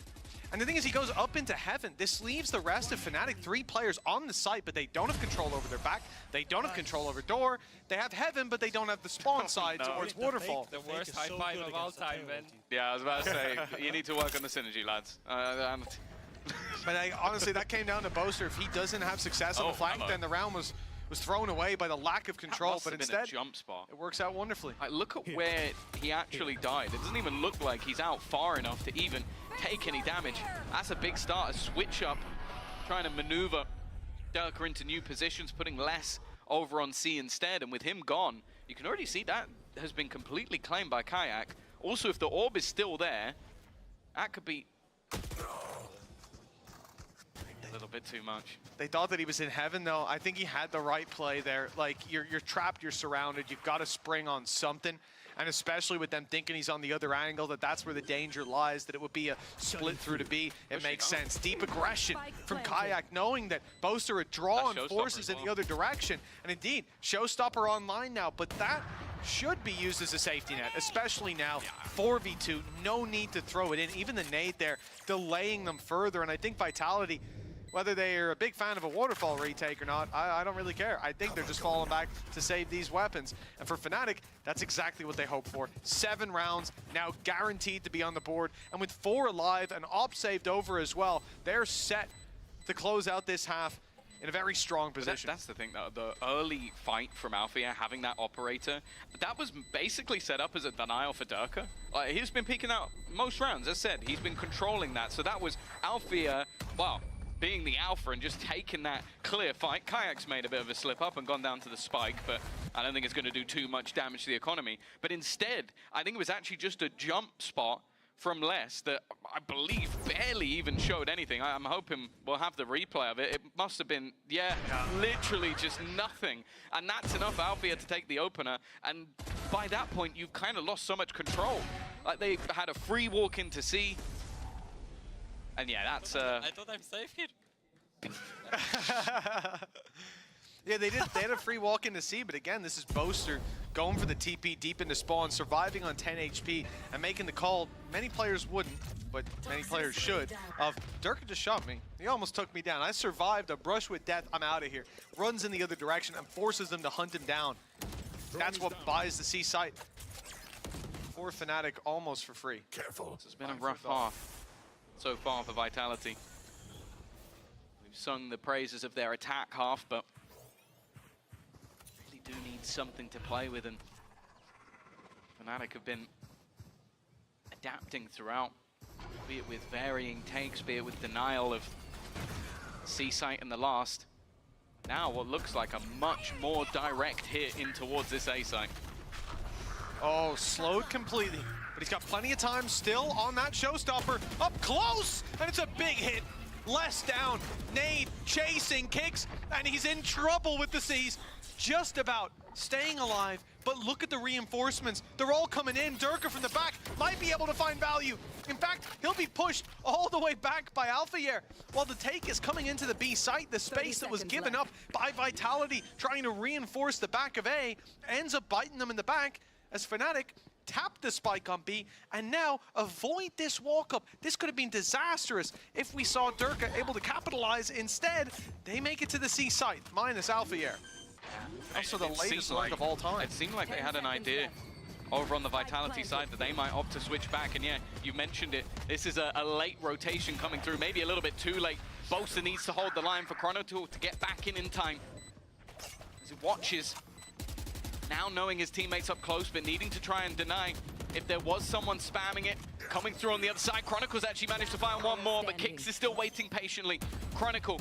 [SPEAKER 4] And the thing is, he goes up into heaven. This leaves the rest of Fnatic 3 players on the site, but they don't have control over their back. They don't have control over door. They have heaven, but they don't have the spawn side towards Waterfall.
[SPEAKER 14] The worst high five of all time, Ben.
[SPEAKER 5] Yeah, I was about to say, you need to work on the synergy, lads.
[SPEAKER 4] But honestly, that came down to Boaster. If he doesn't have success on the flank, then the round was thrown away by the lack of control. But instead,
[SPEAKER 5] a jump spot.
[SPEAKER 4] It works out wonderfully.
[SPEAKER 5] Like, look at where he actually died. It doesn't even look like he's out far enough to even take any damage. That's a big start, a switch up, trying to maneuver Durka into new positions, putting less over on C instead. And with him gone, you can already see that has been completely claimed by Kayak. Also, if the orb is still there, that could be a little bit too much.
[SPEAKER 4] They thought that he was in heaven, though. I think he had the right play there. Like, you're trapped, you're surrounded, you've got to spring on something. And especially with them thinking he's on the other angle, that's where the danger lies, that it would be a split through to B. It makes sense. Deep aggression from Kayak, knowing that Boaster had drawn forces in the other direction. And indeed, Showstopper online now, but that should be used as a safety net, especially now. 4v2, no need to throw it in. Even the nade there, delaying them further. And I think Vitality, whether they are a big fan of a waterfall retake or not, I don't really care. I think they're just falling back to save these weapons. And for Fnatic, that's exactly what they hope for. 7 rounds, now guaranteed to be on the board. And with 4 alive and op saved over as well, they're set to close out this half in a very strong position.
[SPEAKER 5] That's the thing, though. The early fight from Althea, having that operator, that was basically set up as a denial for Durka. He's been peeking out most rounds, as said. He's been controlling that. So that was Althea, well, being the alpha and just taking that clear fight. Kayak's made a bit of a slip up and gone down to the spike, but I don't think it's going to do too much damage to the economy. But instead, I think it was actually just a jump spot from Les that I believe barely even showed anything. I'm hoping we'll have the replay of it. It must have been, literally just nothing. And that's enough Althea to take the opener. And by that point, you've kind of lost so much control. Like, they had a free walk into C. And yeah, that's
[SPEAKER 14] I thought I'm safe here.
[SPEAKER 4] Yeah, they did. They had a free walk into C, but again, this is Boaster going for the TP deep into spawn, surviving on 10 HP, and making the call many players wouldn't, but many players should, of Durka just shot me. He almost took me down. I survived a brush with death. I'm out of here. Runs in the other direction and forces them to hunt him down. That's what buys the C site. For Fnatic, almost for free.
[SPEAKER 5] Careful. This has been a rough half so far for Vitality. We've sung the praises of their attack half, but really do need something to play with, and Fnatic have been adapting throughout, be it with varying takes, be it with denial of C-site in the last. Now what looks like a much more direct hit in towards this A-site.
[SPEAKER 4] Oh, slowed completely. But he's got plenty of time still on that showstopper. Up close, and it's a big hit. Less down, nade, chasing, kicks, and he's in trouble with the C's. Just about staying alive, but look at the reinforcements. They're all coming in. Durka from the back might be able to find value. In fact, he'll be pushed all the way back by Alphayer. While the take is coming into the B site, the space that was given up by Vitality trying to reinforce the back of A ends up biting them in the back as Fnatic tap the spike on B and now avoid this walk-up. This could have been disastrous if we saw Durka able to capitalize. Instead, they make it to the C site, minus Alphayer. Also the latest lurk of all time.
[SPEAKER 5] It seemed like they had an idea over on the Vitality side that they might opt to switch back, and yeah, you mentioned it. This is a late rotation coming through, maybe a little bit too late. Boaster needs to hold the line for Chronotool to get back in time. As he watches, now knowing his teammates up close, but needing to try and deny. If there was someone spamming it, coming through on the other side, Chronicle's actually managed to find one more, but Kix is still waiting patiently. Chronicle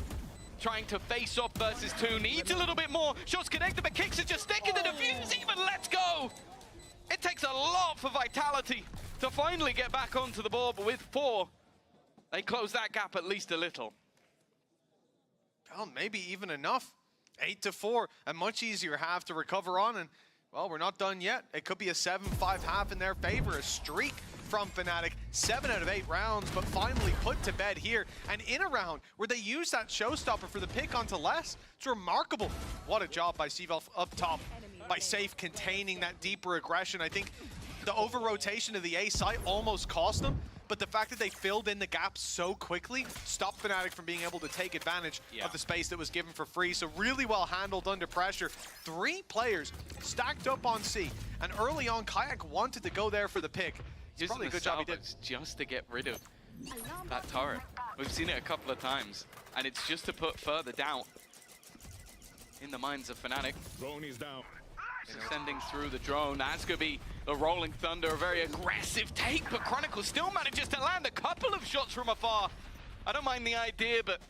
[SPEAKER 5] trying to face off versus 2, needs a little bit more. Shots connected, but Kix is just sticking the defuse, even let's go! It takes a lot for Vitality to finally get back onto the board, but with 4, they close that gap at least a little.
[SPEAKER 4] Well, maybe even enough. 8-4, a much easier half to recover on, and well, we're not done yet. It could be a 7-5 half in their favor, a streak from Fnatic. 7 out of 8 rounds, but finally put to bed here. And in a round where they use that showstopper for the pick onto Les, it's remarkable. What a job by Seavelf up top, by Safe containing that deeper aggression. I think the over-rotation of the A site almost cost them, but the fact that they filled in the gap so quickly stopped Fnatic from being able to take advantage of the space that was given for free. So really well handled under pressure. 3 players stacked up on C, and early on, Kayak wanted to go there for the pick. It's probably a good job he did.
[SPEAKER 5] Just to get rid of that turret. We've seen it a couple of times, and it's just to put further doubt in the minds of Fnatic.
[SPEAKER 8] Drone is down.
[SPEAKER 5] Sending through the drone. That's going to be the Rolling Thunder, a very aggressive take, but Chronicle still manages to land a couple of shots from afar. I don't mind the idea, but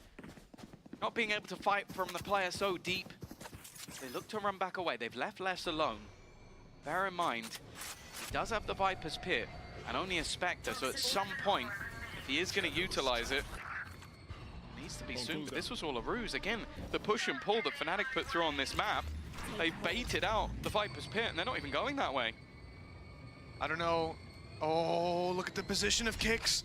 [SPEAKER 5] not being able to fight from the player so deep. They look to run back away. They've left Les alone. Bear in mind, he does have the Viper's Pit and only a Spectre, so at some point, if he is going to utilize it, it needs to be soon. But this was all a ruse. Again, the push and pull that Fnatic put through on this map, they baited out the Viper's Pit, and they're not even going that way.
[SPEAKER 4] I don't know. Oh, look at the position of kicks.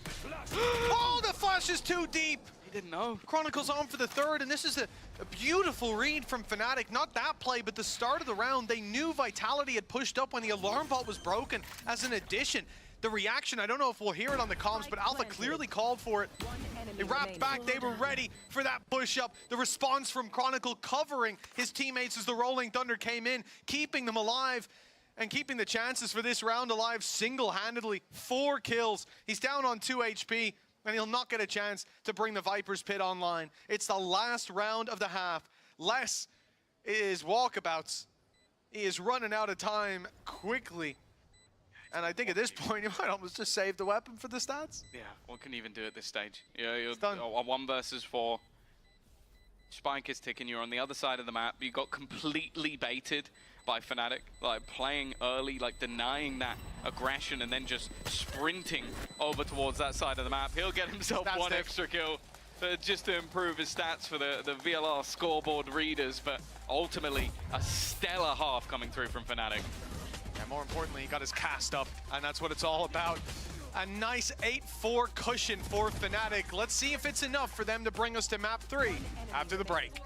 [SPEAKER 4] Oh, the flash is too deep.
[SPEAKER 5] He didn't know.
[SPEAKER 4] Chronicle's on for the third, and this is a beautiful read from Fnatic. Not that play, but the start of the round. They knew Vitality had pushed up when the alarm bot was broken as an addition. The reaction, I don't know if we'll hear it on the comms, but Alpha clearly called for it. They wrapped back, they were ready for that push-up. The response from Chronicle covering his teammates as the Rolling Thunder came in, keeping them alive and keeping the chances for this round alive single-handedly. 4 kills. He's down on 2 HP, and he'll not get a chance to bring the Viper's Pit online. It's the last round of the half. Les is walkabouts. He is running out of time quickly. And I think at this point, you might almost just save the weapon for the stats.
[SPEAKER 5] Yeah, what can you even do at this stage? You're
[SPEAKER 4] done.
[SPEAKER 5] A 1 versus 4. Spike is ticking, you're on the other side of the map. You got completely baited by Fnatic, like playing early, like denying that aggression and then just sprinting over towards that side of the map. He'll get himself
[SPEAKER 4] Stats
[SPEAKER 5] one
[SPEAKER 4] dick.
[SPEAKER 5] extra kill just to improve his stats for the VLR scoreboard readers, but ultimately a stellar half coming through from Fnatic.
[SPEAKER 4] And more importantly, he got his cast up, and that's what it's all about. A nice 8-4 cushion for Fnatic. Let's see if it's enough for them to bring us to map 3 after the break.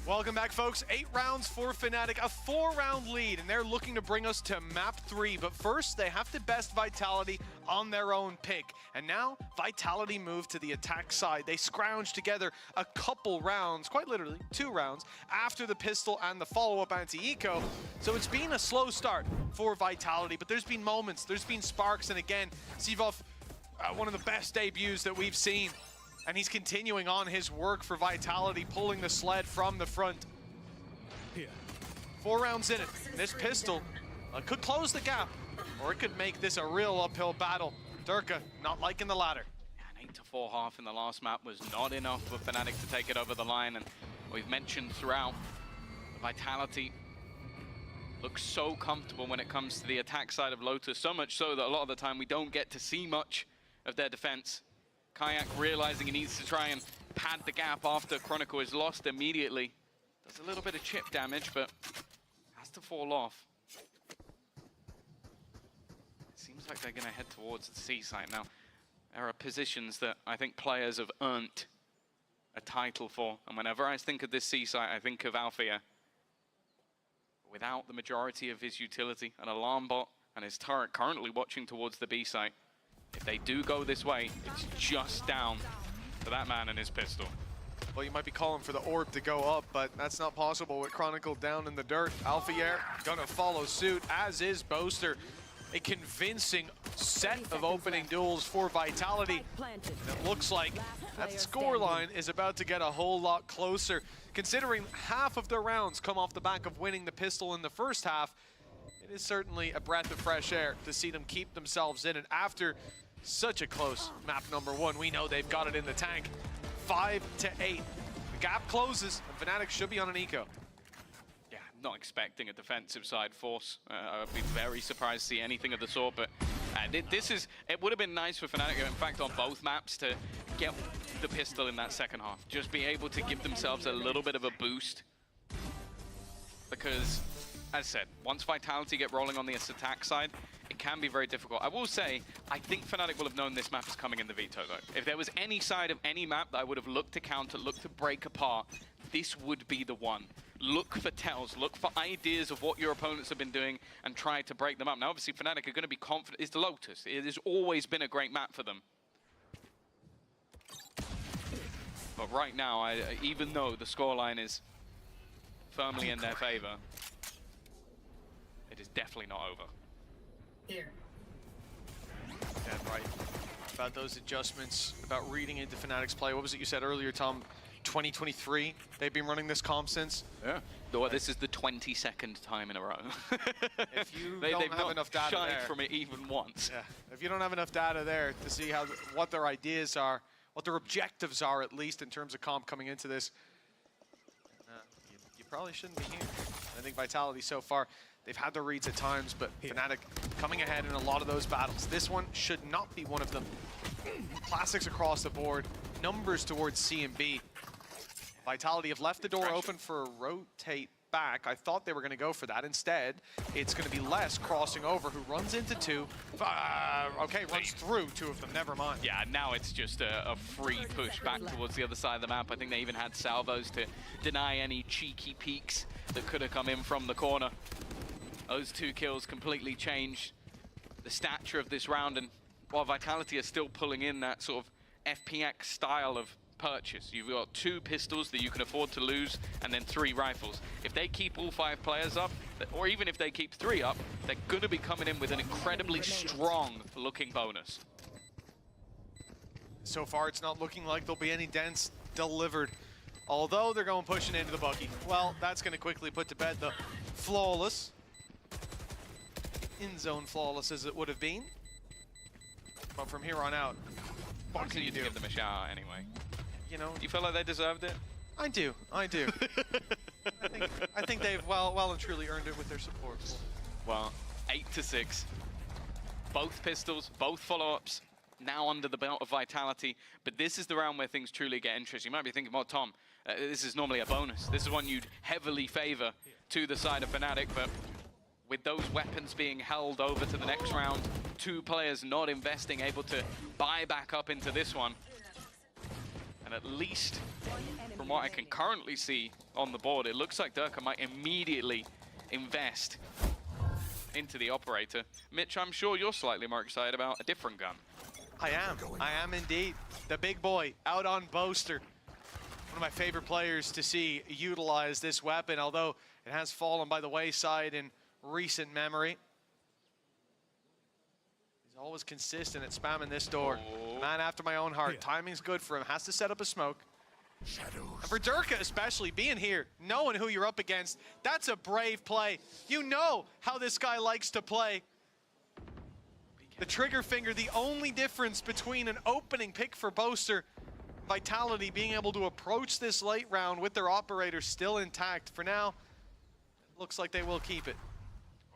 [SPEAKER 4] Welcome back, folks. 8 rounds for Fnatic, a 4-round lead, and they're looking to bring us to map 3. But first, they have to best Vitality on their own pick. And now, Vitality move to the attack side. They scrounge together a couple rounds, quite literally 2 rounds, after the pistol and the follow-up anti-eco. So it's been a slow start for Vitality, but there's been moments, there's been sparks, and again, Sivov, one of the best debuts that we've seen. And he's continuing on his work for Vitality, pulling the sled from the front.
[SPEAKER 8] Here.
[SPEAKER 4] 4 rounds in it. This pistol could close the gap, or it could make this a real uphill battle. Durka not liking the latter.
[SPEAKER 5] An 8-4 half in the last map was not enough for Fnatic to take it over the line, and we've mentioned throughout, the Vitality looks so comfortable when it comes to the attack side of Lotus, so much so that a lot of the time we don't get to see much of their defense. Kayak realizing he needs to try and pad the gap after Chronicle is lost immediately. Does a little bit of chip damage, but has to fall off. It seems like they're going to head towards the C site now. There are positions that I think players have earned a title for. And whenever I think of this C site, I think of Althea. Without the majority of his utility, an alarm bot and his turret currently watching towards the B site. If they do go this way, it's just down to that man and his pistol.
[SPEAKER 4] Well, you might be calling for the orb to go up, but that's not possible with Chronicle down in the dirt. Althea gonna follow suit, as is Boaster. A convincing set of opening duels for Vitality. And it looks like that scoreline is about to get a whole lot closer. Considering half of their rounds come off the back of winning the pistol in the first half, it is certainly a breath of fresh air to see them keep themselves in it after such a close map number 1. We know they've got it in the tank. 5 to 8. The gap closes, and Fnatic should be on an eco.
[SPEAKER 5] Yeah, not expecting a defensive side force. I'd be very surprised to see anything of the sort, but it would have been nice for Fnatic, in fact, on both maps to get the pistol in that second half. Just be able to give themselves a little bit of a boost. Because, as I said, once Vitality get rolling on this attack side, it can be very difficult. I will say, I think Fnatic will have known this map is coming in the veto, though. If there was any side of any map that I would have looked to counter, looked to break apart, this would be the one. Look for tells, look for ideas of what your opponents have been doing and try to break them up. Now, obviously, Fnatic are going to be confident. It's the Lotus. It has always been a great map for them. But right now, even though the scoreline is firmly in their favor, it is definitely not over.
[SPEAKER 4] Yeah, right. About those adjustments, about reading into Fnatic's play. What was it you said earlier, Tom? 2023, they've been running this comp since?
[SPEAKER 5] Yeah. Well, this is the 22nd time in a row.
[SPEAKER 4] If you don't have enough data
[SPEAKER 5] shied
[SPEAKER 4] there,
[SPEAKER 5] from it even once.
[SPEAKER 4] Yeah. If you don't have enough data there to see what their ideas are, what their objectives are, at least in terms of comp coming into this, you probably shouldn't be here. I think Vitality so far, they've had their reads at times, but Fnatic coming ahead in a lot of those battles. This one should not be one of them. Classics across the board, numbers towards C and B. Vitality have left the door open for a rotate back. I thought they were going to go for that. Instead, it's going to be Les crossing over, who runs into 2. Okay, runs through 2 of them, never mind.
[SPEAKER 5] Yeah, now it's just a free push back towards the other side of the map. I think they even had salvos to deny any cheeky peeks that could have come in from the corner. Those 2 kills completely changed the stature of this round, and while Vitality are still pulling in that sort of FPX style of purchase, you've got 2 pistols that you can afford to lose, and then 3 rifles. If they keep all 5 players up, or even if they keep 3 up, they're going to be coming in with an incredibly strong looking bonus.
[SPEAKER 4] So far, it's not looking like there'll be any dents delivered, although they're going pushing into the buggy. Well, that's going to quickly put to bed the Flawless. In-zone Flawless as it would have been. But from here on out, what can you do?
[SPEAKER 5] Give them a shout out anyway.
[SPEAKER 4] You know,
[SPEAKER 5] you feel like they deserved it?
[SPEAKER 4] I do. I think they've well and truly earned it with their support.
[SPEAKER 5] Well, 8 to 6. Both pistols, both follow-ups, now under the belt of Vitality. But this is the round where things truly get interesting. You might be thinking, well, Tom, this is normally a bonus. This is one you'd heavily favor to the side of Fnatic, but with those weapons being held over to the next round, 2 players not investing, able to buy back up into this one. And at least, from what I can currently see on the board, it looks like Durka might immediately invest into the operator. Mitch, I'm sure you're slightly more excited about a different gun.
[SPEAKER 4] I am indeed. The big boy out on Boaster. One of my favorite players to see utilize this weapon, although it has fallen by the wayside in recent memory. He's always consistent at spamming this door. Man after my own heart. Timing's good for him. Has to set up a smoke. And for Durka especially, being here, knowing who you're up against, that's a brave play. You know how this guy likes to play. The trigger finger, the only difference between an opening pick for Boaster, Vitality being able to approach this late round with their operator still intact. For now, it looks like they will keep it.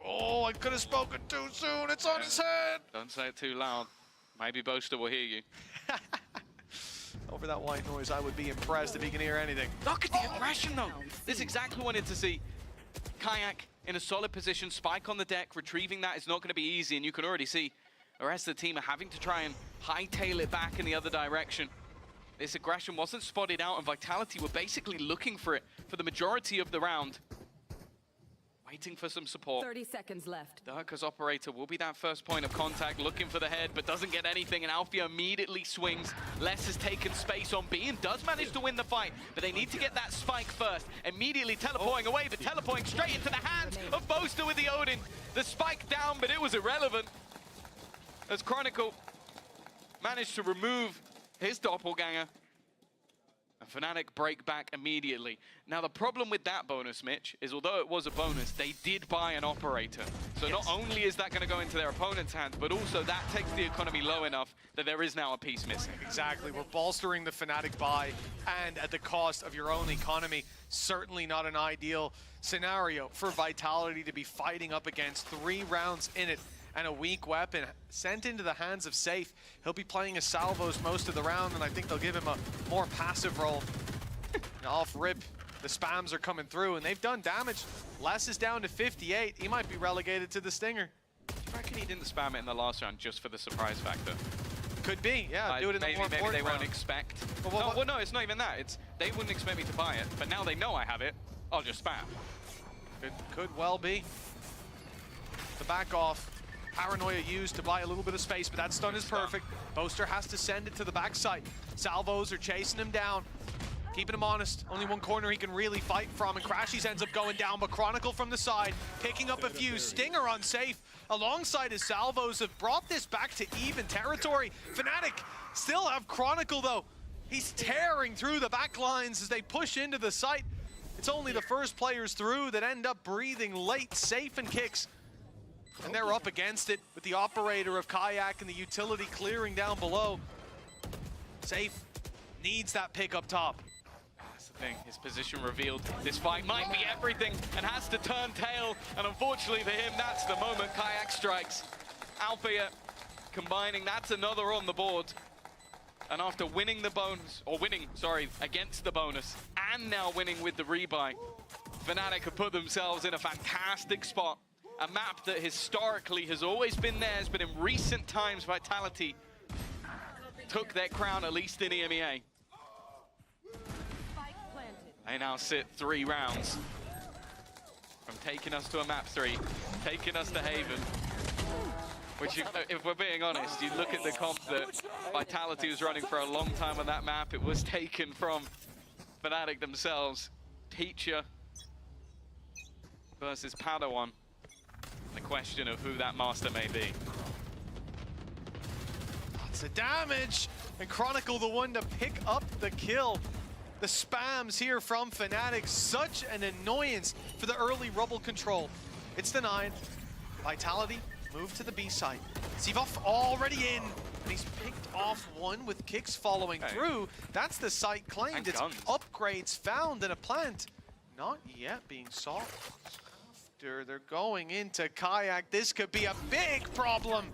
[SPEAKER 4] Oh, I could have spoken too soon. It's on his head.
[SPEAKER 5] Don't say it too loud. Maybe Boaster will hear you.
[SPEAKER 4] Over that white noise, I would be impressed if he can hear anything.
[SPEAKER 5] Look at the aggression, though. This is exactly what I wanted to see. Kayak in a solid position, Spike on the deck, retrieving that is not going to be easy, and you can already see the rest of the team are having to try and hightail it back in the other direction. this aggression wasn't spotted out, and Vitality were basically looking for it for the majority of the round. Waiting for some support.
[SPEAKER 7] 30 seconds left.
[SPEAKER 5] Durka's operator will be that first point of contact, looking for the head, but doesn't get anything, and Alfia immediately swings. Les has taken space on B and does manage to win the fight, but they need to get that spike first. Immediately teleporting away, but teleporting straight into the hands of Boaster with the Odin. The spike down, but it was irrelevant, as Chronicle managed to remove his doppelganger. And Fnatic break back immediately. Now the problem with that bonus, Mitch, is although it was a bonus, they did buy an operator. So not only is that going to go into their opponent's hands, but also that takes the economy low enough that there is now a piece missing.
[SPEAKER 4] Exactly, we're bolstering the Fnatic buy, and at the cost of your own economy. Certainly not an ideal scenario for Vitality to be fighting up against 3 rounds in it. And a weak weapon sent into the hands of Safe. He'll be playing as Salvos most of the round, and I think they'll give him a more passive role. Off rip, the spams are coming through, and they've done damage. Les is down to 58. He might be relegated to the Stinger.
[SPEAKER 5] Do you reckon he didn't spam it in the last round just for the surprise factor?
[SPEAKER 4] Could be, yeah. Do it in the more important
[SPEAKER 5] Maybe they
[SPEAKER 4] round.
[SPEAKER 5] won't expect. Well, no, it's not even that. It's they wouldn't expect me to buy it, but now they know I have it. I'll just spam.
[SPEAKER 4] Could well be. The back off. Paranoia used to buy a little bit of space, but that stun is perfect. Boaster has to send it to the backside. Salvos are chasing him down, keeping him honest. Only one corner he can really fight from, and Crashies ends up going down, but Chronicle from the side, picking up a few. Stinger on Safe, alongside his Salvos, have brought this back to even territory. Fnatic still have Chronicle, though. He's tearing through the back lines as they push into the site. It's only the first players through that end up breathing late. Safe and Kicks. And they're up against it with the operator of Kayak and the utility clearing down below. Safe needs that pick up top.
[SPEAKER 5] That's the thing, his position revealed. This fight might be everything and has to turn tail. And unfortunately for him, that's the moment Kayak strikes. Alfia combining, that's another on the board. And after winning the bonus, or winning, sorry, against the bonus, and now winning with the rebuy, Fnatic have put themselves in a fantastic spot. A map that historically has always been theirs, but in recent times, Vitality took their crown, at least in EMEA. They now sit 3 rounds from taking us to a map 3, taking us to Haven. Which, if we're being honest, you look at the comp that Vitality was running for a long time on that map, it was taken from Fnatic themselves. Teacher versus Padawan. The question of who that master may be.
[SPEAKER 4] Lots of damage, and Chronicle the one to pick up the kill. The spams here from Fnatic, such an annoyance for the early rubble control. It's denied. Vitality move to the B side. Zivov already in, and he's picked off one with Kicks following through. That's the site claimed. It's upgrades found in a plant. Not yet being sought. They're going into Kayak. This could be a big problem.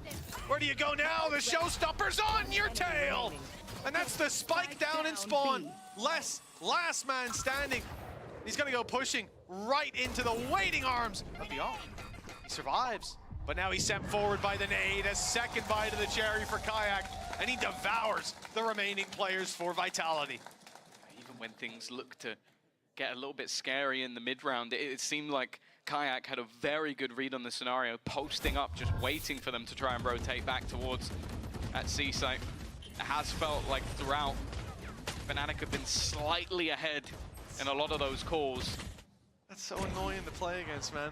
[SPEAKER 4] Where do you go now? The showstopper's on your tail. And that's the spike down in spawn. Last man standing. He's gonna go pushing right into the waiting arms of the off. He survives, but now he's sent forward by the nade. A second bite of the cherry for Kayak, and he devours the remaining players for Vitality.
[SPEAKER 5] Even when things look to get a little bit scary in the mid-round, it seemed like Kayak had a very good read on the scenario, posting up, just waiting for them to try and rotate back towards that C site. It has felt like throughout, Fnatic have been slightly ahead in a lot of those calls.
[SPEAKER 4] That's so annoying to play against, man.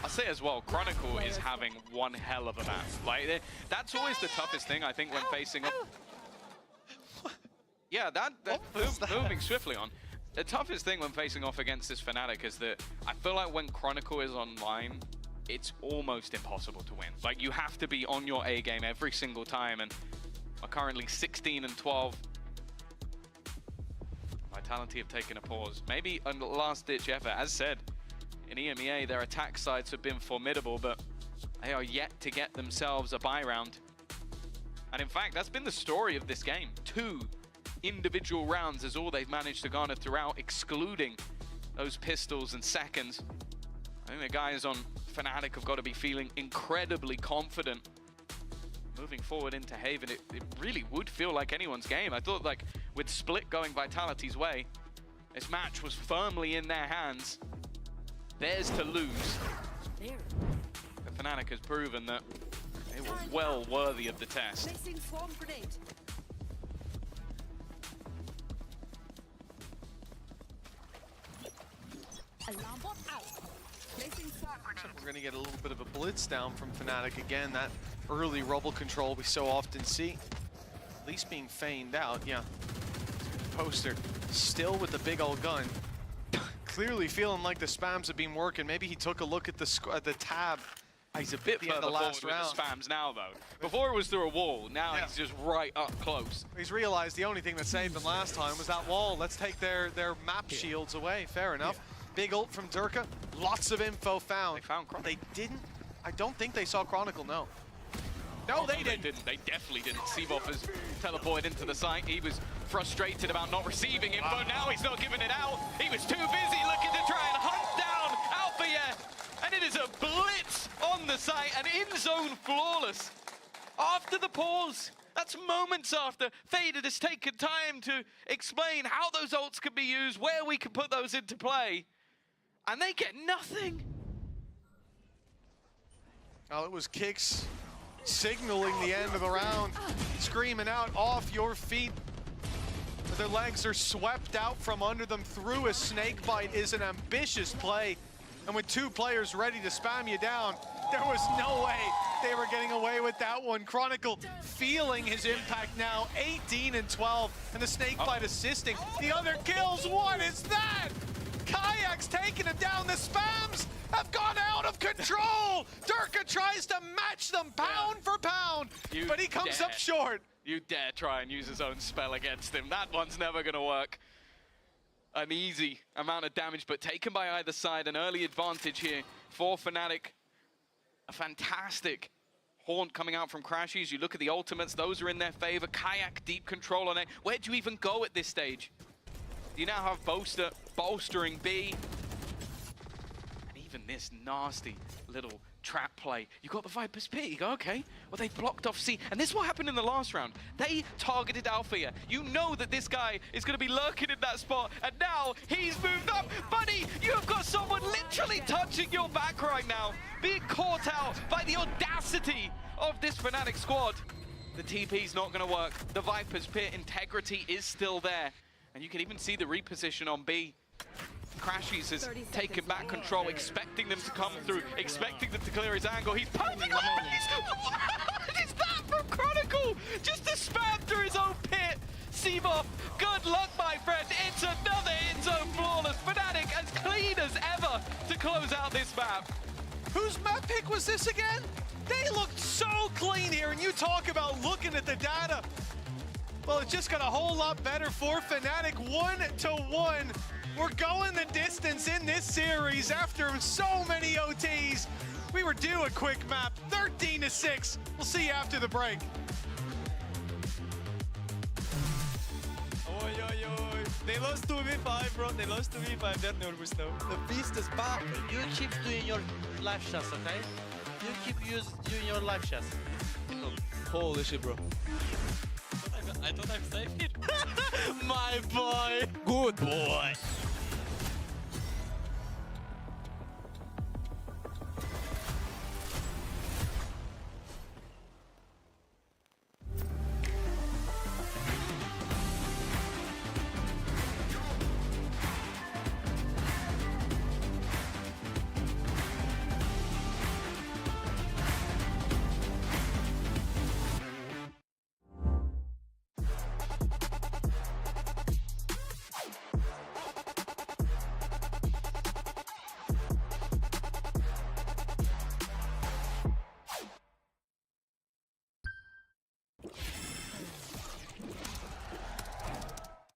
[SPEAKER 5] I'll say as well, Chronicle is having one hell of a map. Like, that's always the toughest thing, I think, when facing up. Yeah, moving swiftly on. The toughest thing when facing off against this Fnatic is that I feel like when Chronicle is online, it's almost impossible to win. Like, you have to be on your A game every single time, and are currently 16 and 12. Vitality have taken a pause. Maybe a last-ditch effort. As said, in EMEA, their attack sides have been formidable, but they are yet to get themselves a buy round. And in fact, that's been the story of this game. 2 individual rounds is all they've managed to garner throughout, excluding those pistols and seconds. I think the guys on Fnatic have got to be feeling incredibly confident moving forward into Haven. It really would feel like anyone's game. I thought, like, with split going Vitality's way. This match was firmly in their hands. Theirs to lose. The Fnatic has proven that they were well worthy of the test.
[SPEAKER 4] We're going to get a little bit of a blitz down from Fnatic again. That early rubble control we so often see, at least being feigned out. Yeah, Poster still with the big old gun. Clearly feeling like the spams have been working. Maybe he took a look at the tab.
[SPEAKER 5] He's a bit further forward with the spams now, though. Before it was through a wall, now he's just right up close.
[SPEAKER 4] He's realized the only thing that saved them last time was that wall. Let's take their map shields away. Fair enough. Big ult from Durka. Lots of info found.
[SPEAKER 5] They found Chronicle.
[SPEAKER 4] They didn't. I don't think they saw Chronicle, no. No, they didn't.
[SPEAKER 5] They definitely didn't. Seaboff has teleported into the site. He was frustrated about not receiving info. Now he's not giving it out. He was too busy looking to try and hunt down Alpha Yet. And it is a blitz on the site, and in-zone flawless. After the pause, that's moments after, Faded has taken time to explain how those ults can be used, where we can put those into play. And they get nothing.
[SPEAKER 4] Oh, it was Kicks signaling the end of the round, screaming out, off your feet. But their legs are swept out from under them through a snake bite is an ambitious play. And with two players ready to spam you down, there was no way they were getting away with that one. Chronicle feeling his impact now, 18 and 12, and the snake bite assisting. The other kills, what is that? Kayak's taking him down. The spams have gone out of control. Durka tries to match them pound for pound, but he comes up short.
[SPEAKER 5] You dare try and use his own spell against him. That one's never gonna work. An easy amount of damage, but taken by either side. An early advantage here for Fnatic. A fantastic haunt coming out from Crashies. You look at the ultimates, those are in their favor. Kayak, deep control on it. Where do you even go at this stage? You now have Boaster bolstering B. And even this nasty little trap play. You got the Viper's Pit. You go, okay, well, they blocked off C. And this is what happened in the last round. They targeted Alpha here. You know that this guy is going to be lurking in that spot. And now he's moved up. Buddy, you have got someone literally touching your back right now, being caught out by the audacity of this Fnatic squad. The TP's not going to work. The Viper's Pit integrity is still there. And you can even see the reposition on B. Crashies has taken back control, expecting them to come through, expecting them to clear his angle. He's perfect. What is that from Chronicle? Just to spam through his own pit. Seaboff, good luck, my friend. It's another in-zone flawless. Fnatic as clean as ever to close out this map.
[SPEAKER 4] Whose map pick was this again? They looked so clean here, and you talk about looking at the data. Well, it just got a whole lot better for Fnatic, 1-1. We're going the distance in this series after so many OTs. We were due a quick map, 13-6. We'll see you after the break.
[SPEAKER 15] Oi, oi, oi. They lost 2v5, bro. They lost 2v5. They're nervous now.
[SPEAKER 13] The beast is back. You keep doing your live shots, okay? You keep doing your live shots.
[SPEAKER 15] Holy shit, bro.
[SPEAKER 14] I thought I'm safe here.
[SPEAKER 15] My boy. Good boy.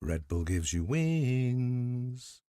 [SPEAKER 10] Red Bull gives you wings.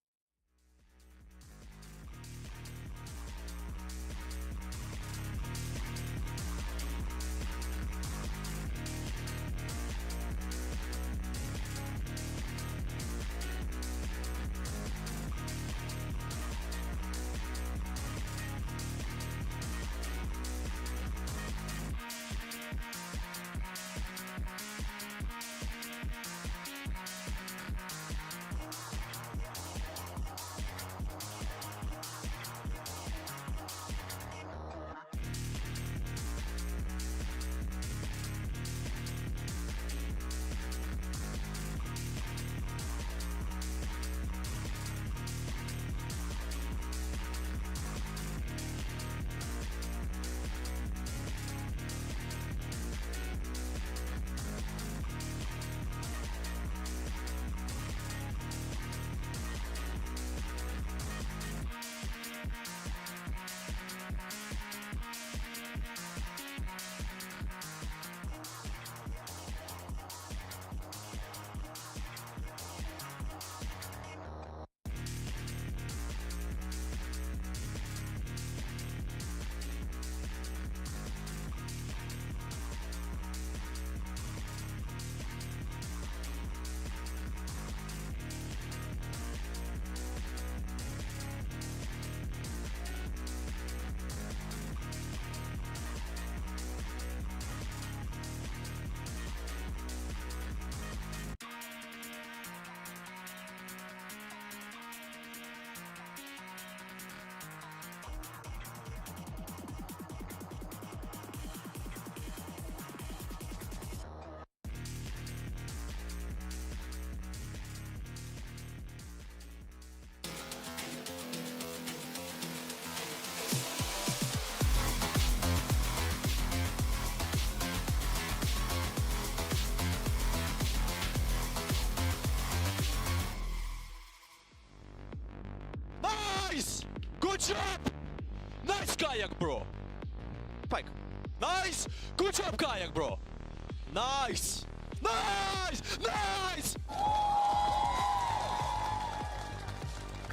[SPEAKER 15] Good job! Nice kayak, bro. Pike. Nice! Good job, kayak, bro. Nice! Nice! Nice!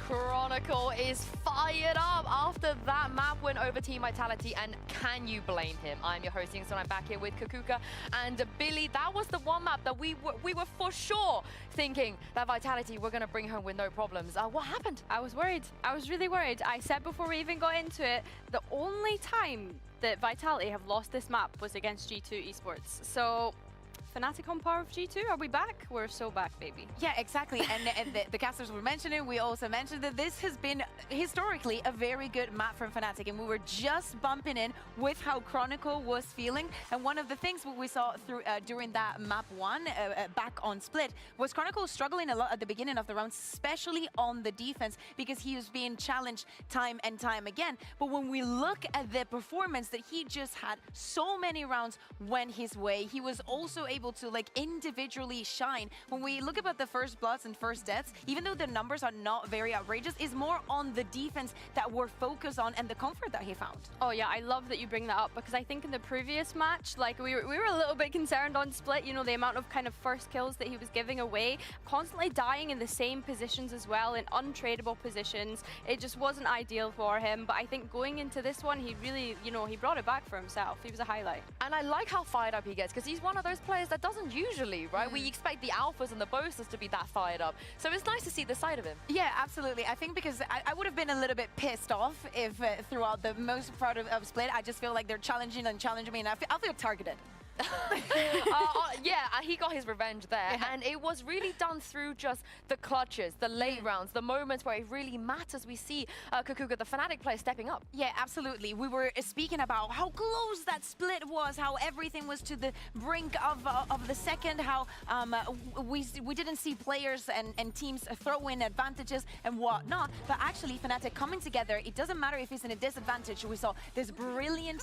[SPEAKER 3] Chronicle is fired up after that map win over Team Vitality, and can you blame him? I'm your host, so I'm back here with Kakuka and Billy. That was the one map that we were for sure thinking that Vitality were going to bring home with no problems. What happened?
[SPEAKER 2] I was worried. I was really worried. I said before we even got into it, the only time that Vitality have lost this map was against G2 Esports. So Fnatic on par with G2, are we back? We're so back, baby.
[SPEAKER 1] Yeah, exactly. And the casters were mentioning, we also mentioned that this has been historically a very good map from Fnatic, and we were just bumping in with how Chronicle was feeling. And one of the things we saw through during that map one, back on Split, was Chronicle struggling a lot at the beginning of the round, especially on the defense, because he was being challenged time and time again. But when we look at the performance that he just had, so many rounds went his way. He was also able to like individually shine. When we look about the first bloods and first deaths, even though the numbers are not very outrageous, is more on the defense that we're focused on and the comfort that he found.
[SPEAKER 2] Oh yeah, I love that you bring that up, because I think in the previous match, like we were a little bit concerned on Split, you know, the amount of kind of first kills that he was giving away, constantly dying in the same positions as well, in untradeable positions. It just wasn't ideal for him, but I think going into this one, he really, you know, he brought it back for himself. He was a highlight.
[SPEAKER 3] And I like how fired up he gets, because he's one of those players that doesn't usually, right? We expect the alphas and the boasters to be that fired up. So it's nice to see the side of him.
[SPEAKER 1] Yeah, absolutely. I think because I would have been a little bit pissed off if throughout the most part of Split, I just feel like they're challenging me, and I feel targeted.
[SPEAKER 3] Yeah, he got his revenge there, and it was really done through just the clutches, the late rounds, the moments where it really matters. We see Kakuka, the Fnatic player, stepping up.
[SPEAKER 1] Yeah, absolutely. We were speaking about how close that split was, how everything was to the brink of the second, how we didn't see players and teams throw in advantages and whatnot, but actually Fnatic coming together, it doesn't matter if it's in a disadvantage. We saw this brilliant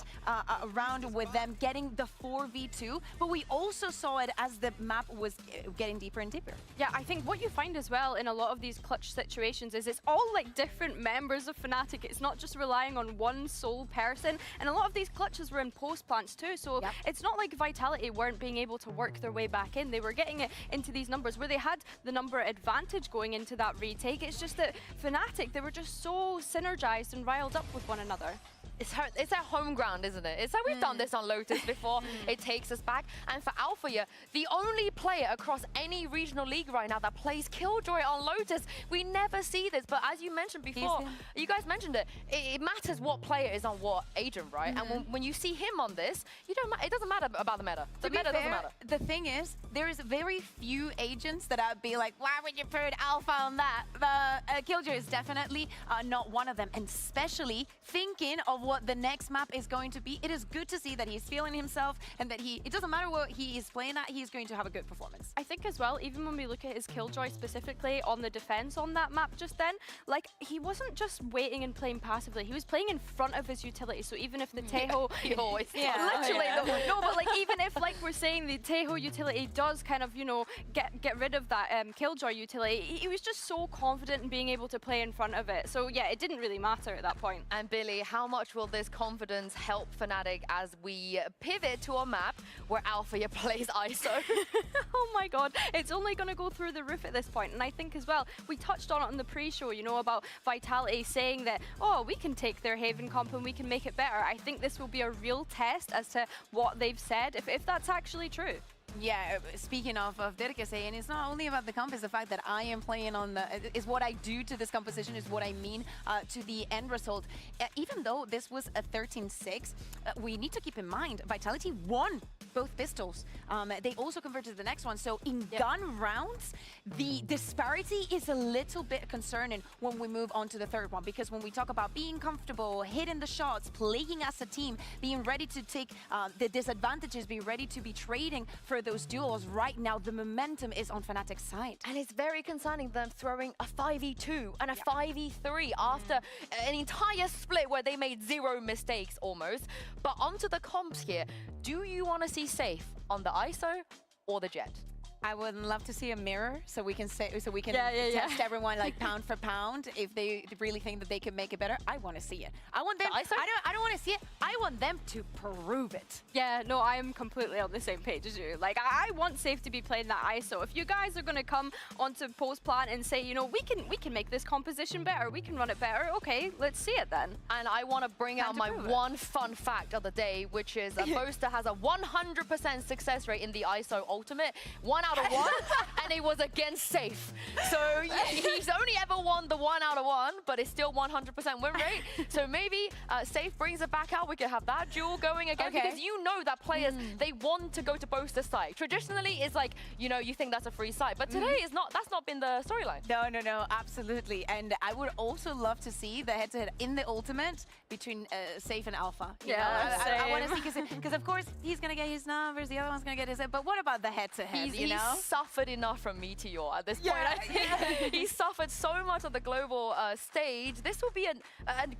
[SPEAKER 1] round with them getting the 4v2, but we also saw it as the map was getting deeper and deeper.
[SPEAKER 2] Yeah, I think what you find as well in a lot of these clutch situations is it's all like different members of Fnatic. It's not just relying on one sole person, and a lot of these clutches were in post plants too, so it's not like Vitality weren't being able to work their way back in. They were getting it into these numbers where they had the number advantage going into that retake. It's just that Fnatic, they were just so synergized and riled up with one another.
[SPEAKER 3] It's their home ground, isn't it? It's like we've done this on Lotus before. It takes us back. And for Alpha, the only player across any regional league right now that plays Killjoy on Lotus, we never see this. But as you mentioned before, you guys mentioned it, it matters what player is on what agent, right? And when you see him on this, it doesn't matter about the meta. The meta doesn't matter.
[SPEAKER 1] The thing is, there is very few agents that I'd be like, why would you put Alpha on that? Killjoy is definitely not one of them. And especially thinking of what the next map is going to be, it is good to see that he's feeling himself and that it doesn't matter what he is playing at, he's going to have a good performance.
[SPEAKER 2] I think as well, even when we look at his Killjoy specifically on the defense on that map just then, like he wasn't just waiting and playing passively, he was playing in front of his utility. So even if the Taeho, literally, no, but like even if like we're saying the Taeho utility does kind of, you know, get rid of that Killjoy utility, he was just so confident in being able to play in front of it. So yeah, it didn't really matter at that point.
[SPEAKER 3] And Billy, how much will this confidence help Fnatic as we pivot to a map where Alpha plays ISO?
[SPEAKER 2] Oh my god, it's only going to go through the roof at this point. And I think as well, we touched on it on the pre-show, you know, about Vitality saying that, oh, we can take their Haven comp and we can make it better. I think this will be a real test as to what they've said, if that's actually true.
[SPEAKER 1] Yeah, speaking of Dirk saying, it's not only about the comp, it's the fact that I am playing on the, is what I do to this composition, is what I mean to the end result. Even though this was a 13-6, we need to keep in mind, Vitality won both pistols. They also converted the next one. So in gun rounds, the disparity is a little bit concerning when we move on to the third one, because when we talk about being comfortable, hitting the shots, playing as a team, being ready to take the disadvantages, be ready to be trading for those duels, right now the momentum is on Fnatic's side.
[SPEAKER 3] And it's very concerning them throwing a 5v2 and a 5v3 after an entire split where they made 0 mistakes almost. But onto the comps here, do you want to see Safe on the ISO or the Jet?
[SPEAKER 1] I would love to see a mirror so we can test everyone like pound for pound if they really think that they can make it better. I want to see it. I want them. I don't want to see it. I want them to prove it.
[SPEAKER 2] Yeah, no, I am completely on the same page as you. Like, I want Safe to be playing that ISO. If you guys are going to come onto post plan and say, you know, we can make this composition better, we can run it better. Okay, let's see it then.
[SPEAKER 3] And I want to bring out my one fun fact of the day, which is that Boaster has a 100% success rate in the ISO Ultimate. 1 out of 1, and it was against Safe. So yeah, he's only ever won the 1 out of 1, but it's still 100% win rate. So maybe Safe brings it back out. We can have that duel going again, because you know that players, they want to go to Boaster's side. Traditionally, it's like, you know, you think that's a free side, but today is not. That's not been the storyline.
[SPEAKER 1] No, absolutely. And I would also love to see the head-to-head in the Ultimate between Safe and Alpha. I want to see, because of course he's gonna get his numbers, the other one's gonna get his. But what about the head-to-head?
[SPEAKER 3] He's suffered enough from Meteor at this point. I think he's suffered so much on the global stage. This will be a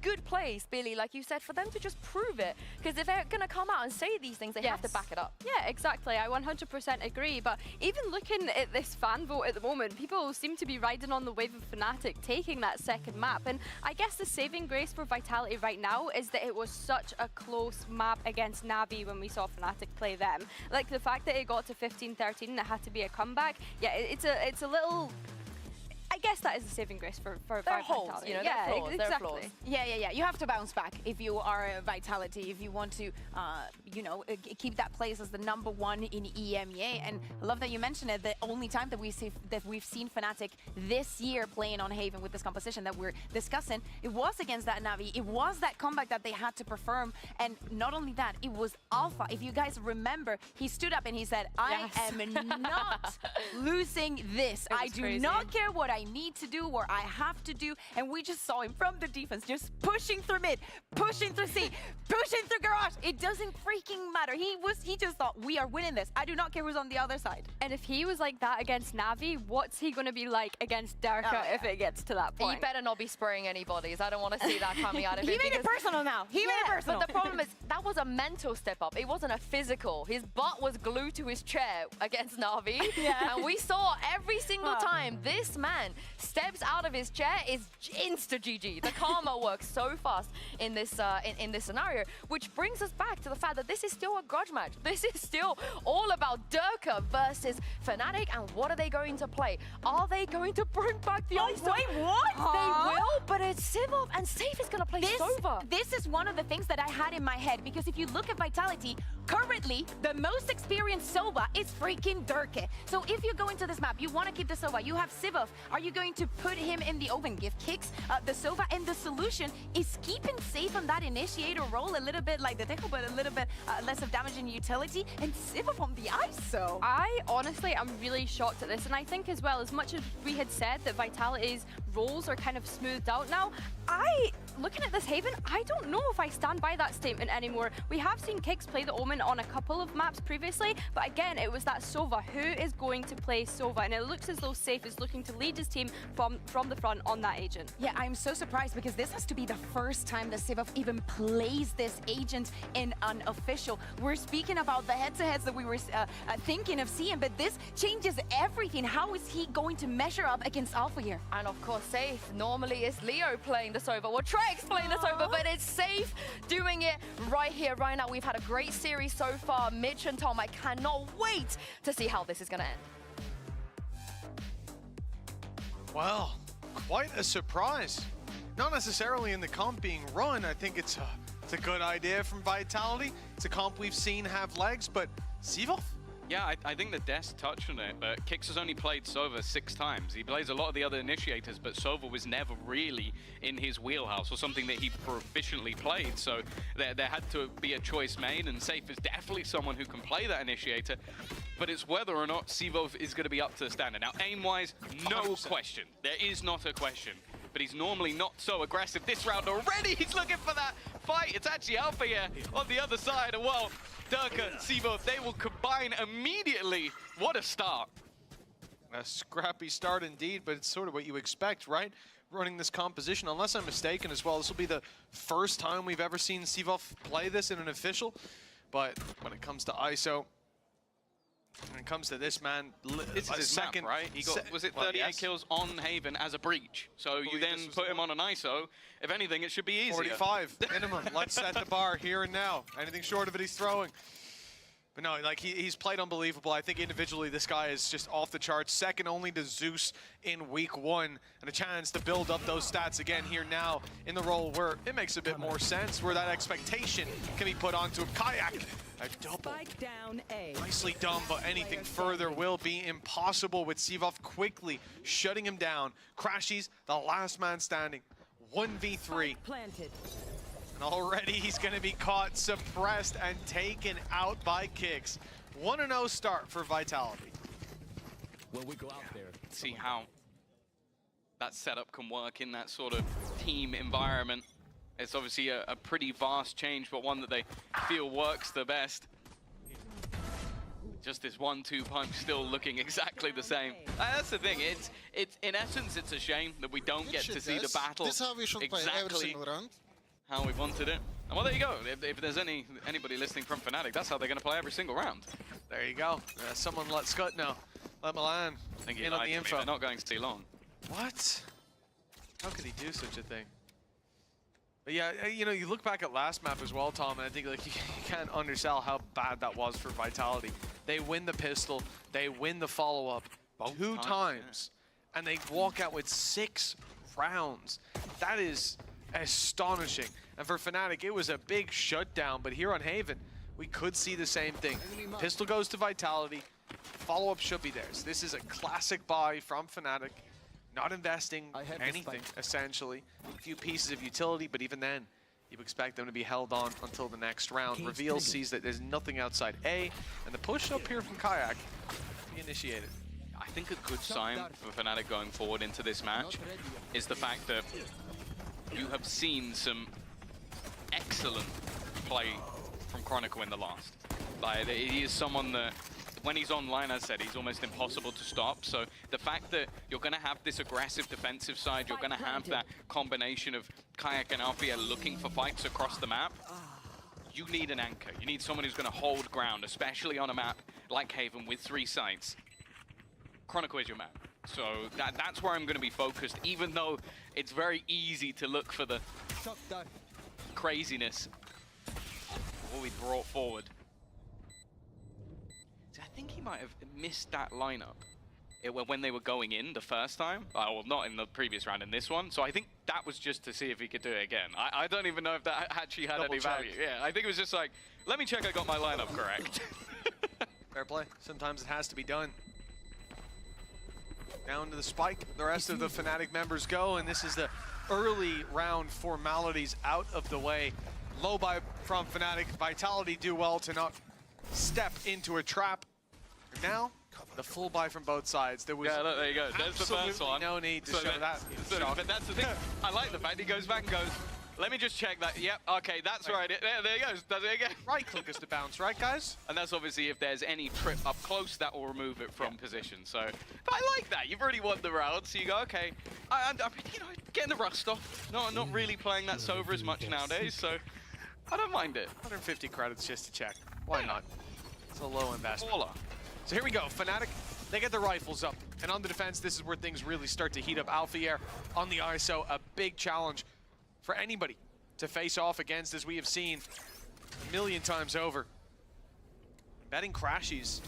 [SPEAKER 3] good place, Billy, like you said, for them to just prove it. Because if they're gonna come out and say these things, they have to back it up.
[SPEAKER 2] Yeah, exactly. I 100% agree. But even looking at this fan vote at the moment, people seem to be riding on the wave of Fnatic taking that second map. And I guess the saving grace for Vitality right now is that it was such a close map against Navi when we saw Fnatic play them. Like the fact that it got to 15-13 and it had to be a comeback, yeah, it's a little... I guess that is a saving grace for Vitality.
[SPEAKER 3] You know,
[SPEAKER 2] exactly.
[SPEAKER 1] Yeah. You have to bounce back if you are Vitality, if you want to, you know, keep that place as the #1 in EMEA. And I love that you mentioned it. The only time that we've seen Fnatic this year playing on Haven with this composition that we're discussing, it was against that Navi. It was that comeback that they had to perform. And not only that, it was Alpha. If you guys remember, he stood up and he said, "I am not losing this. I do not care what I need to do or I have to do." And we just saw him from the defense just pushing through mid, pushing through C, pushing through garage. It doesn't freaking matter. He just thought, we are winning this. I do not care who's on the other side.
[SPEAKER 2] And if he was like that against Navi, what's he going to be like against Derka if it gets to that point?
[SPEAKER 3] He better not be spraying any bodies. I don't want to see that coming out of
[SPEAKER 1] He made it personal now. He made it personal.
[SPEAKER 3] But the problem is, that was a mental step up. It wasn't a physical. His butt was glued to his chair against Navi. And we saw every single time this man steps out of his chair is insta-GG. The karma works so fast in this scenario, which brings us back to the fact that this is still a grudge match. This is still all about Derka versus Fnatic, and what are they going to play? Are they going to bring back the ice?
[SPEAKER 1] Wait, what?
[SPEAKER 3] They will, but it's Sivov and Safe is going to play Sova.
[SPEAKER 1] This is one of the things that I had in my head, because if you look at Vitality, currently the most experienced Sova is freaking Derke. So if you go into this map, you want to keep the Sova, you have Sivov. Are you going to put him in the open, give kicks, the Sova? And the solution is keeping Safe on that initiator role, a little bit like the Deco, but a little bit less of damage and utility, and Sivov on the ISO.
[SPEAKER 2] I honestly am really shocked at this, and I think as well, as much as we had said that Vitality's roles are kind of smoothed out now, looking at this Haven, I don't know if I stand by that statement anymore. We have seen Kix play the Omen on a couple of maps previously, but again, it was that Sova. Who is going to play Sova? And it looks as though Safe is looking to lead his team from the front on that agent.
[SPEAKER 1] Yeah, I'm so surprised, because this has to be the first time that Sivov even plays this agent in unofficial. We're speaking about the head-to-heads that we were thinking of seeing, but this changes everything. How is he going to measure up against Alpha here?
[SPEAKER 3] And of course, Safe. Normally it's Leo playing the Sova. Well, Trex playing the Sova, but it's Safe doing it right here, right now. We've had a great series so far. Mitch and Tom, I cannot wait to see how this is going to end.
[SPEAKER 4] Well, quite a surprise. Not necessarily in the comp being run. I think it's a good idea from Vitality. It's a comp we've seen have legs, but Sivov?
[SPEAKER 5] Yeah, I think the Des touched on it, but Kix has only played Sova 6 times. He plays a lot of the other initiators, but Sova was never really in his wheelhouse or something that he proficiently played. So there had to be a choice made, and Safe is definitely someone who can play that initiator, but it's whether or not Sivov is going to be up to the standard. Now, aim-wise, no 100%. Question. There is not a question, but he's normally not so aggressive this round already. He's looking for that fight. It's actually Alpha here on the other side. And well, Derka, Sivov, they will combine immediately. What a start.
[SPEAKER 4] A scrappy start indeed, but it's sort of what you expect, right? Running this composition, unless I'm mistaken as well, this will be the first time we've ever seen Sivov play this in an official. But when it comes to ISO, When it comes to this, man,
[SPEAKER 5] this is his
[SPEAKER 4] second,
[SPEAKER 5] map, right? He got, was it 38 kills on Haven as a breach? So you then put him on an ISO. If anything, it should be easier.
[SPEAKER 4] 45 minimum. Let's set the bar here and now. Anything short of it, he's throwing. But no, like he's played unbelievable. I think individually this guy is just off the charts. Second only to Zeus in week 1. And a chance to build up those stats again here now in the role where it makes a bit more sense, where that expectation can be put onto a Kayak. A double.
[SPEAKER 7] Spike down A.
[SPEAKER 4] Nicely done, but anything further will be impossible with Sivov quickly shutting him down. Crashies, the last man standing. 1v3.
[SPEAKER 7] Planted.
[SPEAKER 4] And already he's going to be caught, suppressed, and taken out by Kicks. 1-0 start for Vitality.
[SPEAKER 8] When we go out there,
[SPEAKER 5] see how that setup can work in that sort of team environment. It's obviously a pretty vast change, but one that they feel works the best. Just this 1-2 punch still looking exactly the same. That's the thing. It's in essence, it's a shame that we don't get to see the battle
[SPEAKER 16] This is how we should play every
[SPEAKER 5] exactly
[SPEAKER 16] single round.
[SPEAKER 5] how we wanted it. And well, there you go. If there's anybody listening from Fnatic, that's how they're going to play every single round.
[SPEAKER 4] There you go. Someone let Scott know. Let Milan
[SPEAKER 5] I think he
[SPEAKER 4] in on
[SPEAKER 5] lied
[SPEAKER 4] the
[SPEAKER 5] to me.
[SPEAKER 4] info.
[SPEAKER 5] They're not going to stay long.
[SPEAKER 4] What? How could he do such a thing? But yeah, you know, you look back at last map as well, Tom, and I think like you can't undersell how bad that was for Vitality. They win the pistol, they win the follow-up two times, and they walk out with 6 rounds. That is astonishing. And for Fnatic, it was a big shutdown, but here on Haven, we could see the same thing. Pistol goes to Vitality, follow-up should be theirs. This is a classic buy from Fnatic. Not investing anything, essentially. A few pieces of utility, but even then, you expect them to be held on until the next round. Reveal sees that there's nothing outside A, and the push up here from Kayak be initiated.
[SPEAKER 5] I think a good sign for Fnatic going forward into this match is the fact that you have seen some excellent play from Chronicle in the last. Like, he is someone that, when he's online, as I said, he's almost impossible to stop. So the fact that you're going to have this aggressive defensive side, you're going to have that combination of Kayak and Alfia looking for fights across the map, you need an anchor. You need someone who's going to hold ground, especially on a map like Haven with 3 sites. Chronicle is your man. So that's where I'm going to be focused, even though it's very easy to look for the craziness what we brought forward. I think he might have missed that lineup when they were going in the first time. Well, not in the previous round, in this one. So I think that was just to see if he could do it again. I don't even know if that actually had any value. Yeah, I think it was just like, let me check I got my lineup correct.
[SPEAKER 4] Fair play. Sometimes it has to be done. Down to the spike. The rest of the Fnatic members go, and this is the early round formalities out of the way. Low buy from Fnatic. Vitality do well to not step into a trap. Now, the full buy from both sides. There was
[SPEAKER 5] look, there you go. There's the first one.
[SPEAKER 4] No need to show that.
[SPEAKER 5] But that's the thing. I like the fact he goes back and goes, let me just check that. Yep, okay, that's right. There he goes. Does it again.
[SPEAKER 4] Right click us to bounce, right, guys?
[SPEAKER 5] And that's obviously if there's any trip up close, that will remove it from position. So, but I like that. You've already won the round, so you go, okay. I'm you know, getting the rust off. Not really playing that Sova as much nowadays, so I don't mind it.
[SPEAKER 4] 150 credits just to check. Why not? It's a low investment.
[SPEAKER 5] Baller.
[SPEAKER 4] So here we go, Fnatic, they get the rifles up. And on the defense, this is where things really start to heat up. Alfier on the ISO, a big challenge for anybody to face off against, as we have seen a million times over. Betting Crashies,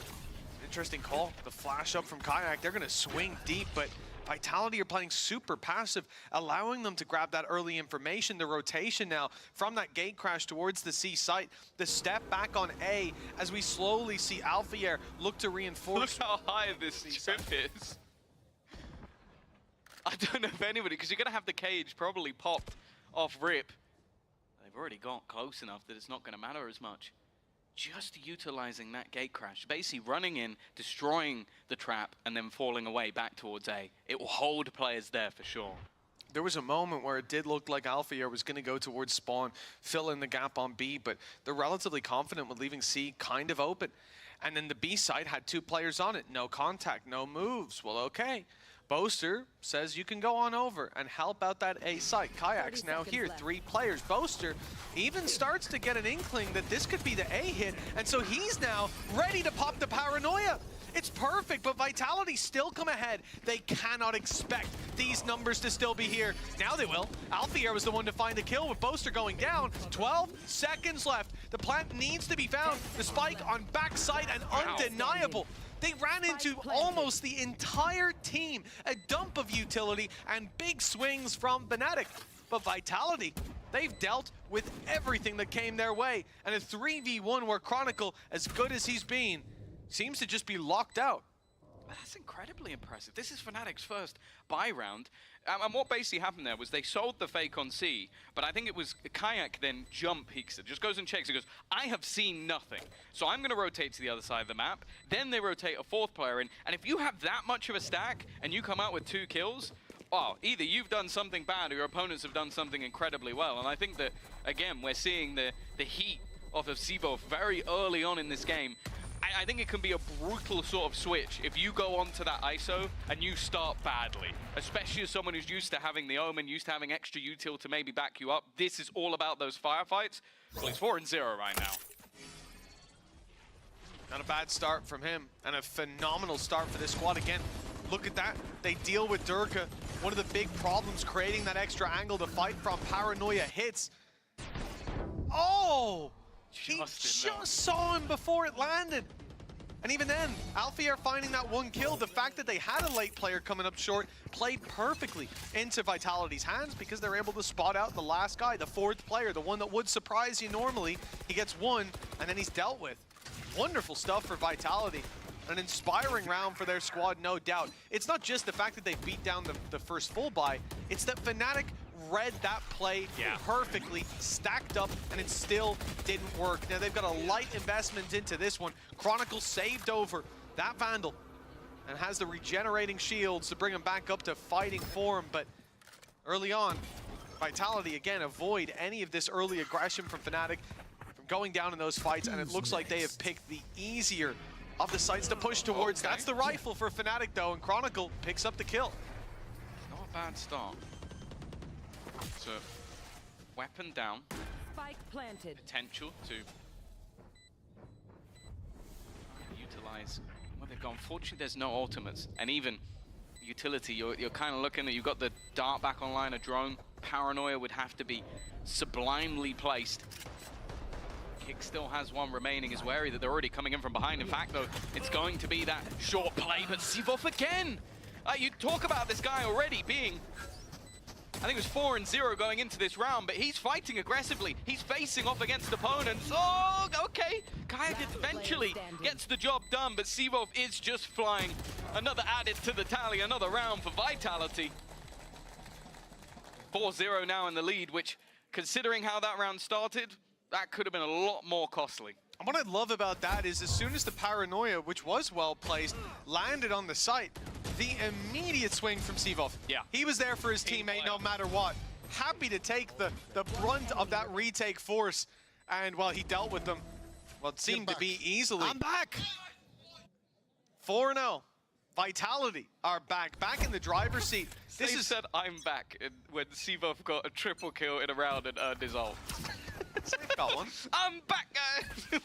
[SPEAKER 4] interesting call. The flash up from Kayak, they're gonna swing deep, but Vitality are playing super passive, allowing them to grab that early information. The rotation now from that gate crash towards the C site. The step back on A as we slowly see Alfier look to reinforce.
[SPEAKER 5] Look how high this trip is. I don't know if anybody, because you're going to have the cage probably popped off rip. They've already got close enough that it's not going to matter as much. Just utilizing that gate crash, basically running in, destroying the trap, and then falling away back towards A. It will hold players there for sure.
[SPEAKER 4] There was a moment where it did look like Alfier was going to go towards spawn, fill in the gap on B, but they're relatively confident with leaving C kind of open. And then the B side had 2 players on it. No contact, no moves. Well, okay. Boaster says you can go on over and help out that A site. Kayak's now here, 3 players. Boaster even starts to get an inkling that this could be the A hit, and so he's now ready to pop the paranoia. It's perfect, but Vitality still come ahead. They cannot expect these numbers to still be here. Now they will. Alfier was the one to find the kill with Boaster going down. 12 seconds left. The plant needs to be found. The spike on backside and undeniable. They ran into almost the entire team. A dump of utility and big swings from Fnatic. But Vitality, they've dealt with everything that came their way. And a 3v1 where Chronicle, as good as he's been, seems to just be locked out.
[SPEAKER 5] That's incredibly impressive. This is Fnatic's first buy round. And what basically happened there was they sold the fake on C, but I think it was Kayak then peeks it, just goes and checks and goes, I have seen nothing. So I'm going to rotate to the other side of the map. Then they rotate a 4th player in. And if you have that much of a stack and you come out with 2 kills, well, either you've done something bad or your opponents have done something incredibly well. And I think that, again, we're seeing the heat of Sivov very early on in this game. I think it can be a brutal sort of switch if you go onto that ISO and you start badly, especially as someone who's used to having the Omen, used to having extra util to maybe back you up. This is all about those firefights. Well, he's 4-0 right now.
[SPEAKER 4] Not a bad start from him, and a phenomenal start for this squad. Again, look at that. They deal with Durka. One of the big problems creating that extra angle to fight from. Paranoia hits. Oh! He just saw him before it landed. And even then, Alfier finding that 1 kill, the fact that they had a late player coming up short played perfectly into Vitality's hands because they're able to spot out the last guy, the 4th player, the one that would surprise you normally. He gets 1, and then he's dealt with. Wonderful stuff for Vitality. An inspiring round for their squad, no doubt. It's not just the fact that they beat down the first full buy, it's that Fnatic read that play perfectly, stacked up, and it still didn't work. Now they've got a light investment into this one. Chronicle saved over that Vandal and has the regenerating shields to bring him back up to fighting form, but early on, Vitality again avoid any of this early aggression from Fnatic from going down in those fights, and it looks like they have picked the easier of the sites to push towards. That's the rifle for Fnatic though, and Chronicle picks up the kill.
[SPEAKER 5] Not a bad start. So, weapon down.
[SPEAKER 7] Spike planted.
[SPEAKER 5] Potential to utilize what they've got. Unfortunately, there's no ultimates, and even utility. You're kind of looking at, you've got the dart back online, a drone. Paranoia would have to be sublimely placed. Kick still has 1 remaining, is wary that they're already coming in from behind. In fact, though, it's going to be that short play, but Sivov again. You talk about this guy already being, I think it was 4-0 going into this round, but he's fighting aggressively. He's facing off against opponents. Oh, okay. Kayak eventually gets the job done, but Sivov is just flying. Another added to the tally, another round for Vitality. 4-0 now in the lead, which, considering how that round started, that could have been a lot more costly.
[SPEAKER 4] And what I love about that is as soon as the Paranoia, which was well placed, landed on the site, the immediate swing from Sivov.
[SPEAKER 5] Yeah.
[SPEAKER 4] He was there for his teammate no matter what. Happy to take the brunt of that retake force. And while he dealt with them, well, it seemed to be easily.
[SPEAKER 6] I'm back!
[SPEAKER 4] 4-0. Vitality are back in the driver's seat.
[SPEAKER 5] This is said I'm back when Sivov got a triple kill in a round and earned his ult.
[SPEAKER 4] Safe got one.
[SPEAKER 5] I'm back, guys!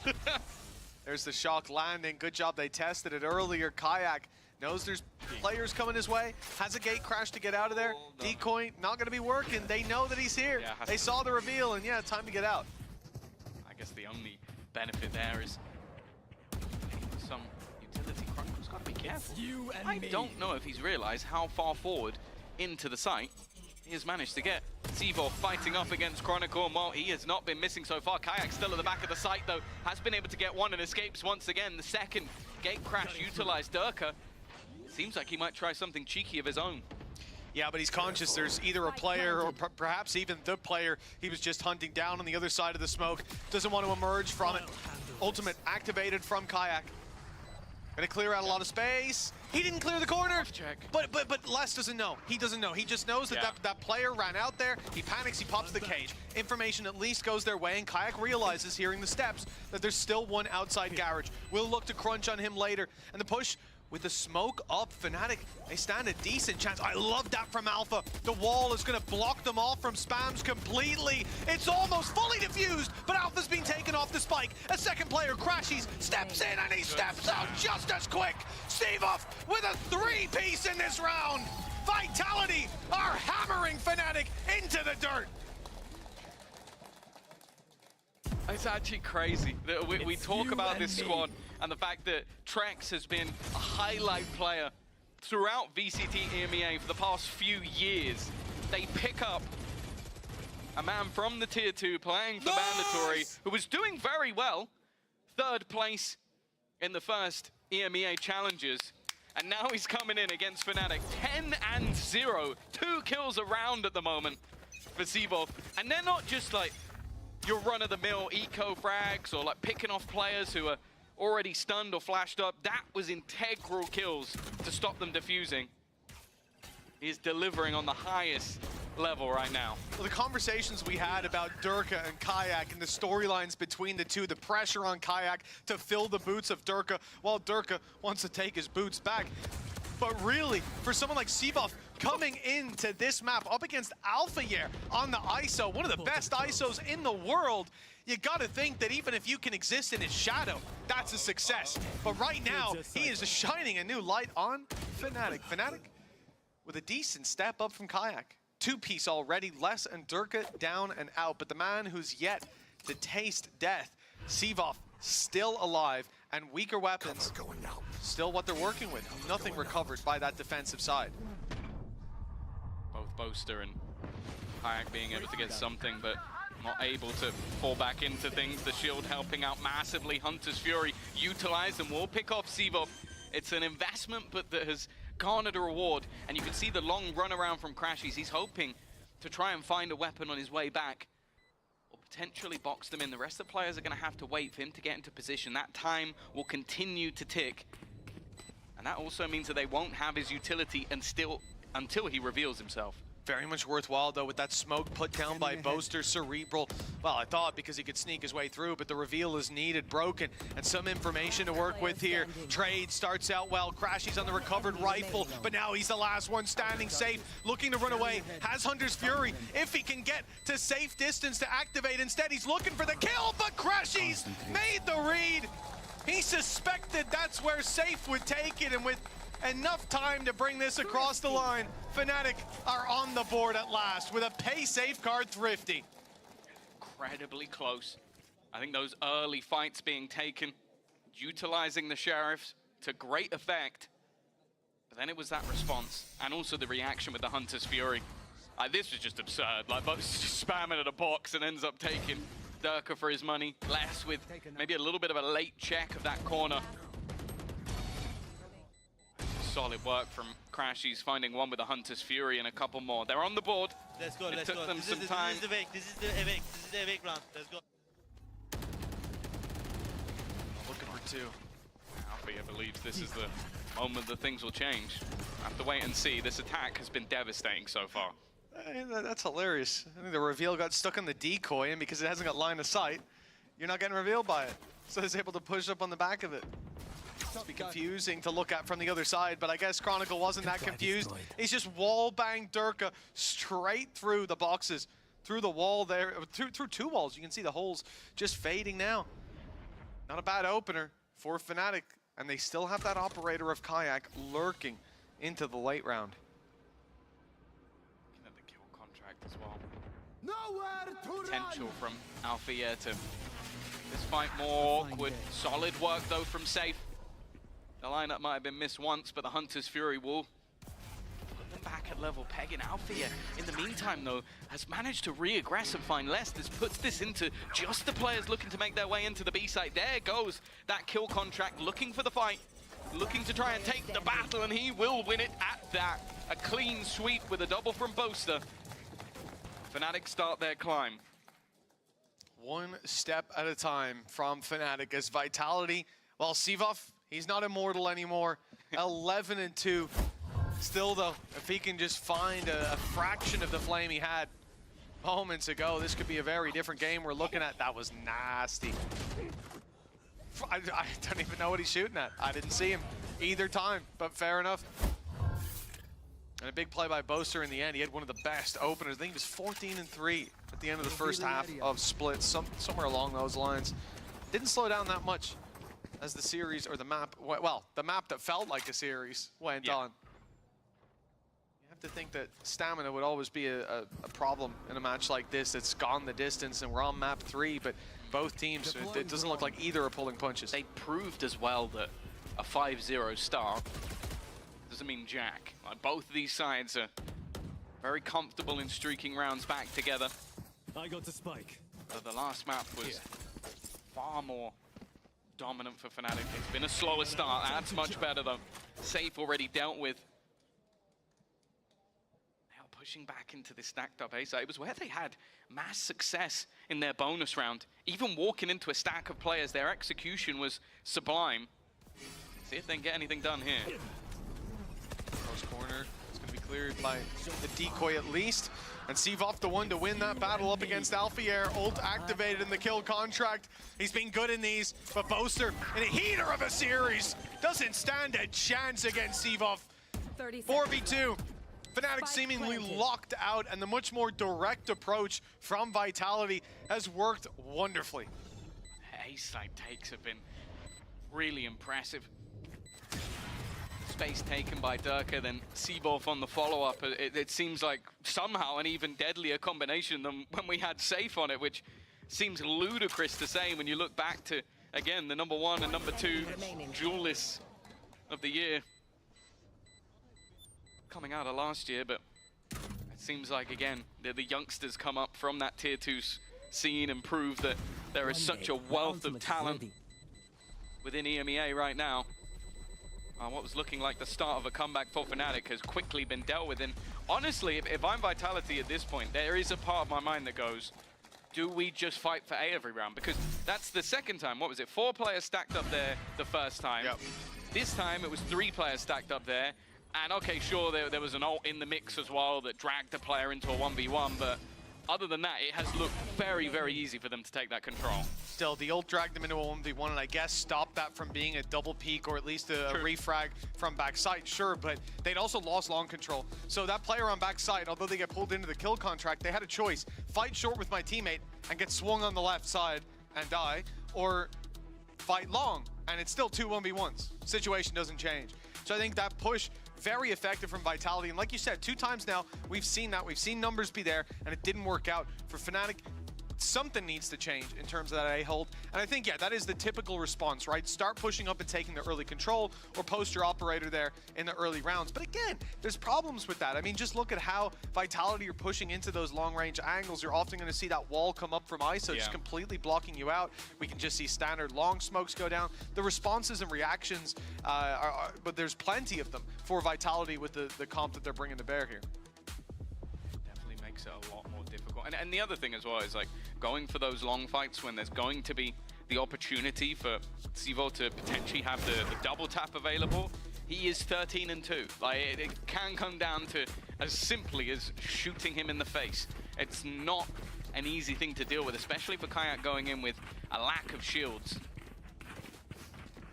[SPEAKER 4] There's the shock landing. Good job they tested it earlier. Kayak knows there's players coming his way, has a gate crash to get out of there. Decoy not going to be working. They know that he's here.
[SPEAKER 5] Yeah,
[SPEAKER 4] they saw the reveal, and yeah, time to get out.
[SPEAKER 5] I guess the only benefit there is some utility. Chronicle's got to be careful. I don't know if he's realized how far forward into the site he has managed to get. Sivov fighting up against Chronicle, and while he has not been missing so far, Kayak still at the back of the site though, has been able to get 1 and escapes once again. The second gate crash utilized Durka. Seems like he might try something cheeky of his own.
[SPEAKER 4] Yeah, but he's conscious there's either a player or perhaps even the player he was just hunting down on the other side of the smoke. Doesn't want to emerge from it. Ultimate activated from Kayak. Gonna clear out a lot of space. He didn't clear the corner. But Les doesn't know. He doesn't know. He just knows that that player ran out there. He panics, he pops the cage. Information at least goes their way, and Kayak realizes, hearing the steps, that there's still one outside garage. We'll look to crunch on him later. And the push With the smoke up, Fnatic, they stand a decent chance. I love that from Alpha. The wall is going to block them off from spams completely. It's almost fully diffused, but Alpha's been taken off the spike. A second player, Crashies, steps in and he steps out just as quick. Steve-Off with a 3-piece in this round. Vitality are hammering Fnatic into the dirt.
[SPEAKER 5] It's actually crazy that we talk about this squad and the fact that Trex has been a highlight player throughout VCT EMEA for the past few years. They pick up a man from the Tier 2 playing for Mandatory who was doing very well. 3rd place in the first EMEA challenges. And now he's coming in against Fnatic. 10-0. 2 kills a round at the moment for Steve-Off. And they're not just like your run-of-the-mill eco frags or like picking off players who are already stunned or flashed up. That was integral kills to stop them defusing. He's delivering on the highest level right now.
[SPEAKER 4] Well, the conversations we had about Durka and Kayak and the storylines between the two, the pressure on Kayak to fill the boots of Durka while Durka wants to take his boots back. But really, for someone like Steve-Off coming into this map up against Alpha here on the ISO, one of the best ISOs in the world, you gotta think that even if you can exist in his shadow, that's a success. But right now, he is shining a new light on Fnatic. Fnatic with a decent step up from Kayak. 2-piece already, Les and Durka down and out. But the man who's yet to taste death, Steve-Off, still alive, and weaker weapons, still what they're working with. Nothing recovered by that defensive side.
[SPEAKER 5] Both Boaster and Kayak being able to get something, but not able to fall back into things. The shield helping out massively. Hunter's Fury utilized and will pick off Steve-Off. It's an investment, but that has garnered a reward. And you can see the long run around from Crashies. He's hoping to try and find a weapon on his way back, or potentially box them in. The rest of the players are going to have to wait for him to get into position. That time will continue to tick. And that also means that they won't have his utility until he reveals himself.
[SPEAKER 4] Very much worthwhile, though, with that smoke put down by Boaster. Cerebral, well, I thought because he could sneak his way through, but the reveal is needed, broken, and some information to work with here. Trade starts out well. Crashies on the recovered rifle, but now he's the last one standing safe, looking to run away. Has Hunter's Fury, if he can get to safe distance to activate. Instead, he's looking for the kill, but Crashies made the read. He suspected that's where safe would take it, and with enough time to bring this across the line, Fnatic are on the board at last with a pay safeguard thrifty.
[SPEAKER 5] Incredibly close. I think those early fights being taken, utilizing the Sheriffs to great effect. But then it was that response, and also the reaction with the Hunter's Fury. This was just absurd. Like, both just spamming at a box and ends up taking Durka for his money. Les with maybe a little bit of a late check of that corner. Solid work from Crashies, finding one with a Hunter's Fury and a couple more. They're on the board.
[SPEAKER 13] Let's go,
[SPEAKER 5] It took them some time.
[SPEAKER 13] This is the Vic, this is the Vic round. Let's go.
[SPEAKER 4] Looking for 2.
[SPEAKER 5] Alfia believes this is the moment that things will change. Have to wait and see. This attack has been devastating so far.
[SPEAKER 4] That's hilarious. I think the reveal got stuck on the decoy, and because it hasn't got line of sight, you're not getting revealed by it. So it's able to push up on the back of it. It'll be confusing to look at from the other side, but I guess Chronicle wasn't that confused. He's just wall-banged Durka straight through the boxes, through the wall there, through 2 walls. You can see the holes just fading now. Not a bad opener for Fnatic, and they still have that operator of Kayak lurking into the late round.
[SPEAKER 5] Looking at the kill contract as well. Potential from Alfia to this fight more awkward. Solid work though from Safe. The lineup might have been missed once, but the Hunter's Fury will put them back at level pegging. Alfia, in the meantime, though, has managed to re-aggress and find less. This puts this into just the players looking to make their way into the B site. There goes that kill contract, looking for the fight, looking to try and take the battle, and he will win it at that. A clean sweep with a double from Boaster. Fnatic start their climb.
[SPEAKER 4] One step at a time from Fnatic as Vitality, well, Steve-Off, he's not immortal anymore. 11-2. Still, though, if he can just find a fraction of the flame he had moments ago, this could be a very different game we're looking at. That was nasty. I don't even know what he's shooting at. I didn't see him. either time, but fair enough. And a big play by Boaster in the end. He had one of the best openers. I think he was 14-3 at the end of the first half of splits, somewhere along those lines. Didn't slow down that much as the series, or the map, well, the map that felt like a series went on. You have to think that stamina would always be a problem in a match like this. It's gone the distance, and we're on map 3, but both teams, it doesn't look like either are pulling punches.
[SPEAKER 5] They proved as well that a 5-0 start doesn't mean jack. Like, both of these sides are very comfortable in streaking rounds back together.
[SPEAKER 8] I got the spike.
[SPEAKER 5] The last map was far more dominant for Fnatic. It's been a slower start. That's much better though. Safe already dealt with. Now pushing back into this stacked up A side. It was where they had mass success in their bonus round. Even walking into a stack of players, their execution was sublime. See if they can get anything done here.
[SPEAKER 4] Close corner. It's going to be cleared by the decoy at least. And Seavoff the one to win that battle up against Alfier. Ult activated in the kill contract. He's been good in these, but Boaster in a heater of a series doesn't stand a chance against Seavoff. 4v2. Fnatic seemingly locked out, and the much more direct approach from Vitality has worked wonderfully.
[SPEAKER 5] A-side takes have been really impressive. Space taken by Durka, then Seaborth on the follow-up. It seems like somehow an even deadlier combination than when we had Safe on it, which seems ludicrous to say when you look back to, again, the #1 and #2 duelists of the year coming out of last year. But it seems like, again, the youngsters come up from that tier 2 scene and prove that there is such a wealth of talent within EMEA right now. What was looking like the start of a comeback for Fnatic has quickly been dealt with. And honestly, if I'm Vitality at this point, there is a part of my mind that goes, do we just fight for A every round? Because that's the second time. What was it? 4 players stacked up there the first time.
[SPEAKER 4] Yep.
[SPEAKER 5] This time it was 3 players stacked up there. And okay, sure, there was an ult in the mix as well that dragged the player into a 1v1, but other than that, it has looked very, very easy for them to take that control.
[SPEAKER 4] Still, the ult dragged them into a 1v1, and I guess stopped that from being a double peek, or at least a refrag from backside, sure, but they'd also lost long control. So that player on backside, although they get pulled into the kill contract, they had a choice. Fight short with my teammate and get swung on the left side and die, or fight long, and it's still 2 1v1s. Situation doesn't change. So I think that push, very effective from Vitality. And like you said, 2 times now, we've seen that. We've seen numbers be there, and it didn't work out. For Fnatic, something needs to change in terms of that A-hold. And I think, yeah, that is the typical response, right? Start pushing up and taking the early control, or post your operator there in the early rounds. But again, there's problems with that. I mean, just look at how Vitality are pushing into those long-range angles. You're often going to see that wall come up from ISO, just completely blocking you out. We can just see standard long smokes go down. The responses and reactions, but there's plenty of them for Vitality with the comp that they're bringing to bear here.
[SPEAKER 5] Definitely makes it a lot more difficult. And the other thing as well is, like, going for those long fights when there's going to be the opportunity for Sivo to potentially have the double tap available. He is 13-2. Like, it can come down to as simply as shooting him in the face. It's not an easy thing to deal with, especially for Kayak going in with a lack of shields.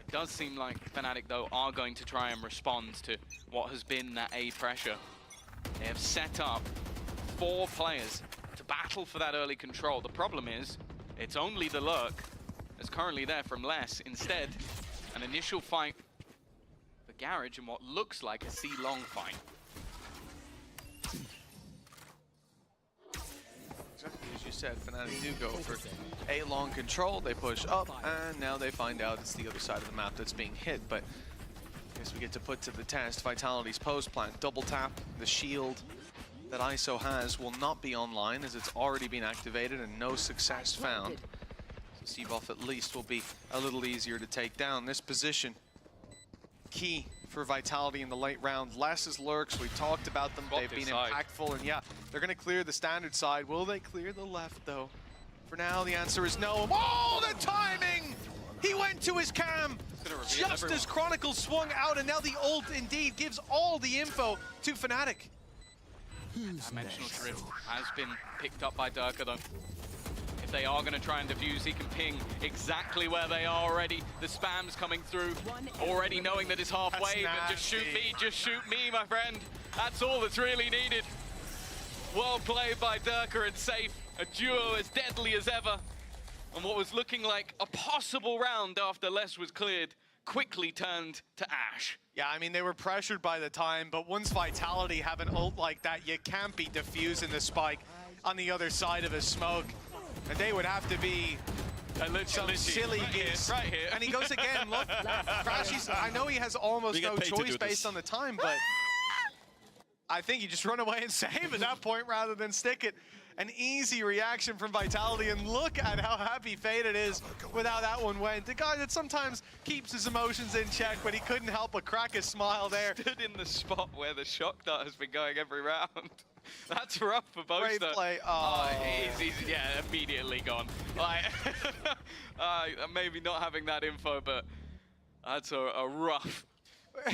[SPEAKER 5] It does seem like Fnatic, though, are going to try and respond to what has been that A pressure. They have set up 4 players to battle for that early control. The problem is, it's only the lurk that's currently there from Les. Instead, an initial fight for Garage in what looks like a C-long fight.
[SPEAKER 4] Exactly as you said, Fnatic do go for a long control. They push up, and now they find out it's the other side of the map that's being hit. But I guess we get to put to the test Vitality's post plan. Double tap, the shield that ISO has will not be online, as it's already been activated and no success found. So Seavoff at least will be a little easier to take down. This position, key for Vitality in the late round. Les's lurks, we talked about them. They've been impactful, and yeah, they're going to clear the standard side. Will they clear the left, though? For now, the answer is no. Oh, the timing! He went to his cam just as Chronicle swung out, and now the ult indeed gives all the info to Fnatic.
[SPEAKER 5] Dimensional Drift has been picked up by Durka, though. If they are going to try and defuse, he can ping exactly where they are already. The spam's coming through, already knowing that it's halfway, but just shoot me, my friend. That's all that's really needed. Well played by Durka and Safe, a duo as deadly as ever. And what was looking like a possible round after Les was cleared quickly turned to ash.
[SPEAKER 4] Yeah, I mean, they were pressured by the time, but once Vitality have an ult like that, you can't be defusing the spike on the other side of a smoke. And they would have to be some silly geese.
[SPEAKER 5] Right here.
[SPEAKER 4] And he goes again, look, Crashy's, I know he has almost no choice based on the time, but I think you just run away and save at that point rather than stick it. An easy reaction from Vitality, and look at how happy Faded is with how that one went. The guy that sometimes keeps his emotions in check, but he couldn't help but crack a smile there.
[SPEAKER 5] Stood in the spot where the shock dart has been going every round. That's rough for both.
[SPEAKER 4] Great play.
[SPEAKER 5] Oh, he's yeah, immediately gone. Like, maybe not having that info, but that's a rough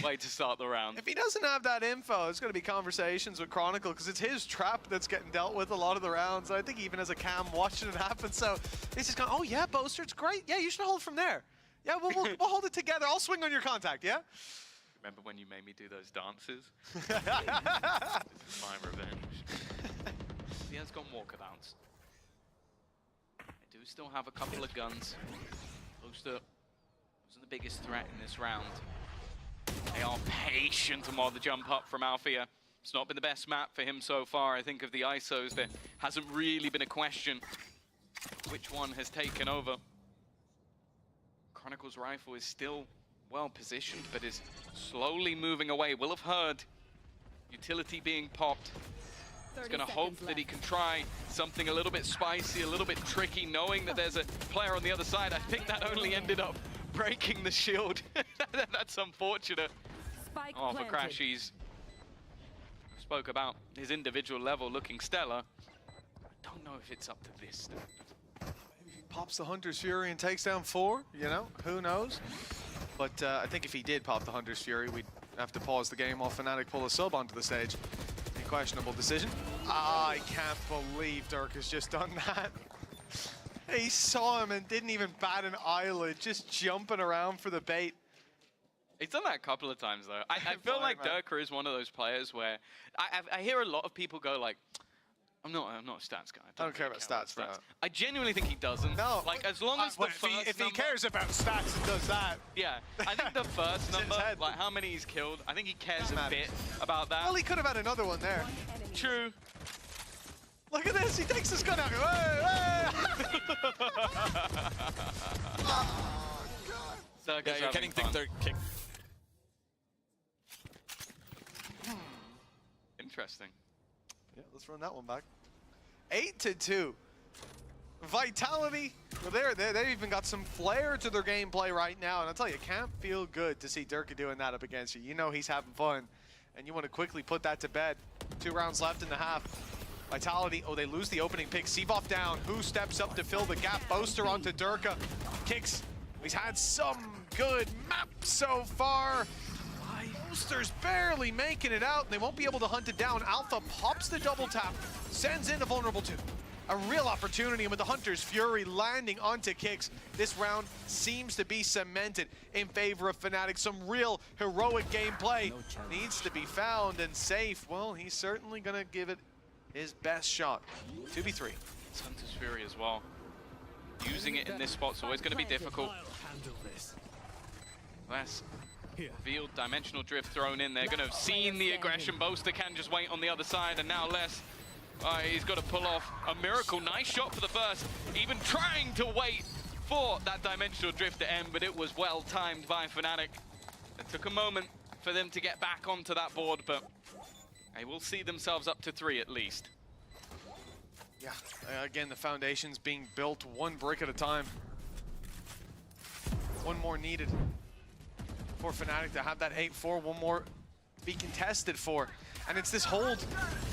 [SPEAKER 5] way to start the round.
[SPEAKER 4] If he doesn't have that info, it's going to be conversations with Chronicle, because it's his trap that's getting dealt with a lot of the rounds. I think even as a cam watching it happen, so he's just going, oh yeah, Boaster, it's great. Yeah, you should hold from there. Yeah, we'll hold it together. I'll swing on your contact, yeah?
[SPEAKER 5] Remember when you made me do those dances? This is my revenge. He has got walkabouts. They do still have a couple of guns. Boaster wasn't the biggest threat in this round. They are patient and while the jump up from Althea. It's not been the best map for him so far. I think of the ISOs, there hasn't really been a question which one has taken over. Chronicle's rifle is still well positioned, but is slowly moving away. Will have heard utility being popped. He's going to hope that he can try something a little bit spicy, a little bit tricky, knowing that there's a player on the other side. I think that only ended up breaking the shield. That's unfortunate. Oh, for Crash, he's spoke about his individual level looking stellar. I don't know if it's up to this.
[SPEAKER 4] Maybe he pops the Hunter's Fury and takes down 4, you know, who knows? But I think if he did pop the Hunter's Fury, we'd have to pause the game while Fnatic pull a sub onto the stage. A questionable decision. I can't believe Dirk has just done that. He saw him and didn't even bat an eyelid, just jumping around for the bait.
[SPEAKER 5] He's done that a couple of times, though. I feel like Durka is one of those players where I hear a lot of people go like, I'm not a stats guy.
[SPEAKER 4] I don't care about stats, bro.
[SPEAKER 5] I genuinely think he doesn't.
[SPEAKER 4] No.
[SPEAKER 5] Like, as long as the first
[SPEAKER 4] if he cares about stats and does that.
[SPEAKER 5] Yeah. I think the first number, like how many he's killed, I think he cares a bit about that.
[SPEAKER 4] Well, he could have had another one there.
[SPEAKER 5] True.
[SPEAKER 4] Look at this, he takes his gun out.
[SPEAKER 5] So
[SPEAKER 15] yeah, you're getting they're kicked.
[SPEAKER 5] Interesting.
[SPEAKER 4] Yeah, let's run that one back. 8-2. Vitality, well, they've even got some flair to their gameplay right now, and I'll tell you, it can't feel good to see Durka doing that up against you. You know he's having fun, and you want to quickly put that to bed. 2 rounds left in the half. Vitality, oh, they lose the opening pick. Seavoff down. Who steps up to fill the gap? Boaster onto Durka. Kicks. He's had some good maps so far. Boaster's barely making it out. They won't be able to hunt it down. Alpha pops the double tap, sends in a vulnerable 2. A real opportunity, and with the Hunter's Fury landing onto Kicks, this round seems to be cemented in favor of Fnatic. Some real heroic gameplay needs to be found, and Safe, well, he's certainly going to give it his best shot. 2v3.
[SPEAKER 5] It's Hunter's Fury as well. Using it in this spot's always going to be difficult. Less revealed dimensional drift thrown in. They're going to have seen the aggression. Boaster can just wait on the other side, and now Less, he's got to pull off a miracle. Nice shot for the first. Even trying to wait for that dimensional drift to end, but it was well timed by Fnatic. It took a moment for them to get back onto that board, but they will see themselves up to 3 at least.
[SPEAKER 4] Yeah, again, the foundation's being built 1 brick at a time. 1 more needed for Fnatic to have that 8-4, 1 more to be contested for. And it's this hold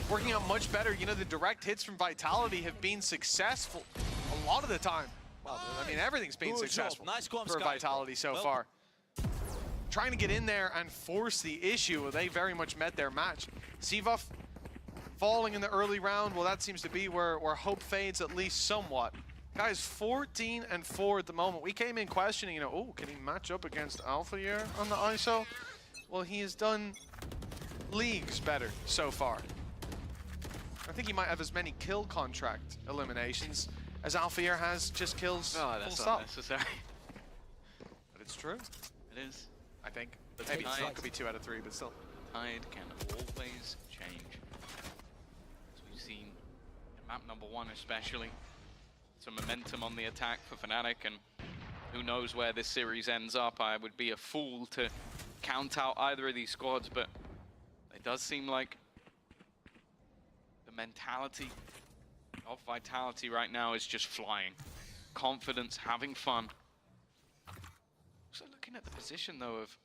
[SPEAKER 4] working out much better. You know, the direct hits from Vitality have been successful a lot of the time. Well, I mean, everything's been successful for Vitality so far. Trying to get in there and force the issue, they very much met their match. Seavoff falling in the early round, well, that seems to be where hope fades at least somewhat. Guys, 14-4 at the moment. We came in questioning, you know, oh, can he match up against Alpha here on the ISO? Well, he has done leagues better so far. I think he might have as many kill contract eliminations as Alphair has just kills.
[SPEAKER 5] Oh,
[SPEAKER 4] full
[SPEAKER 5] that's
[SPEAKER 4] stop.
[SPEAKER 5] unnecessary.
[SPEAKER 4] But it's true.
[SPEAKER 5] It is.
[SPEAKER 4] I think.
[SPEAKER 5] But
[SPEAKER 4] Maybe it's
[SPEAKER 5] tide-
[SPEAKER 4] not. Could be 2 out of 3, but still.
[SPEAKER 5] Tide can always change. As we've seen in map number 1 especially. Some momentum on the attack for Fnatic, and who knows where this series ends up. I would be a fool to count out either of these squads, but it does seem like the mentality of Vitality right now is just flying. Confidence, having fun. So looking at the position though of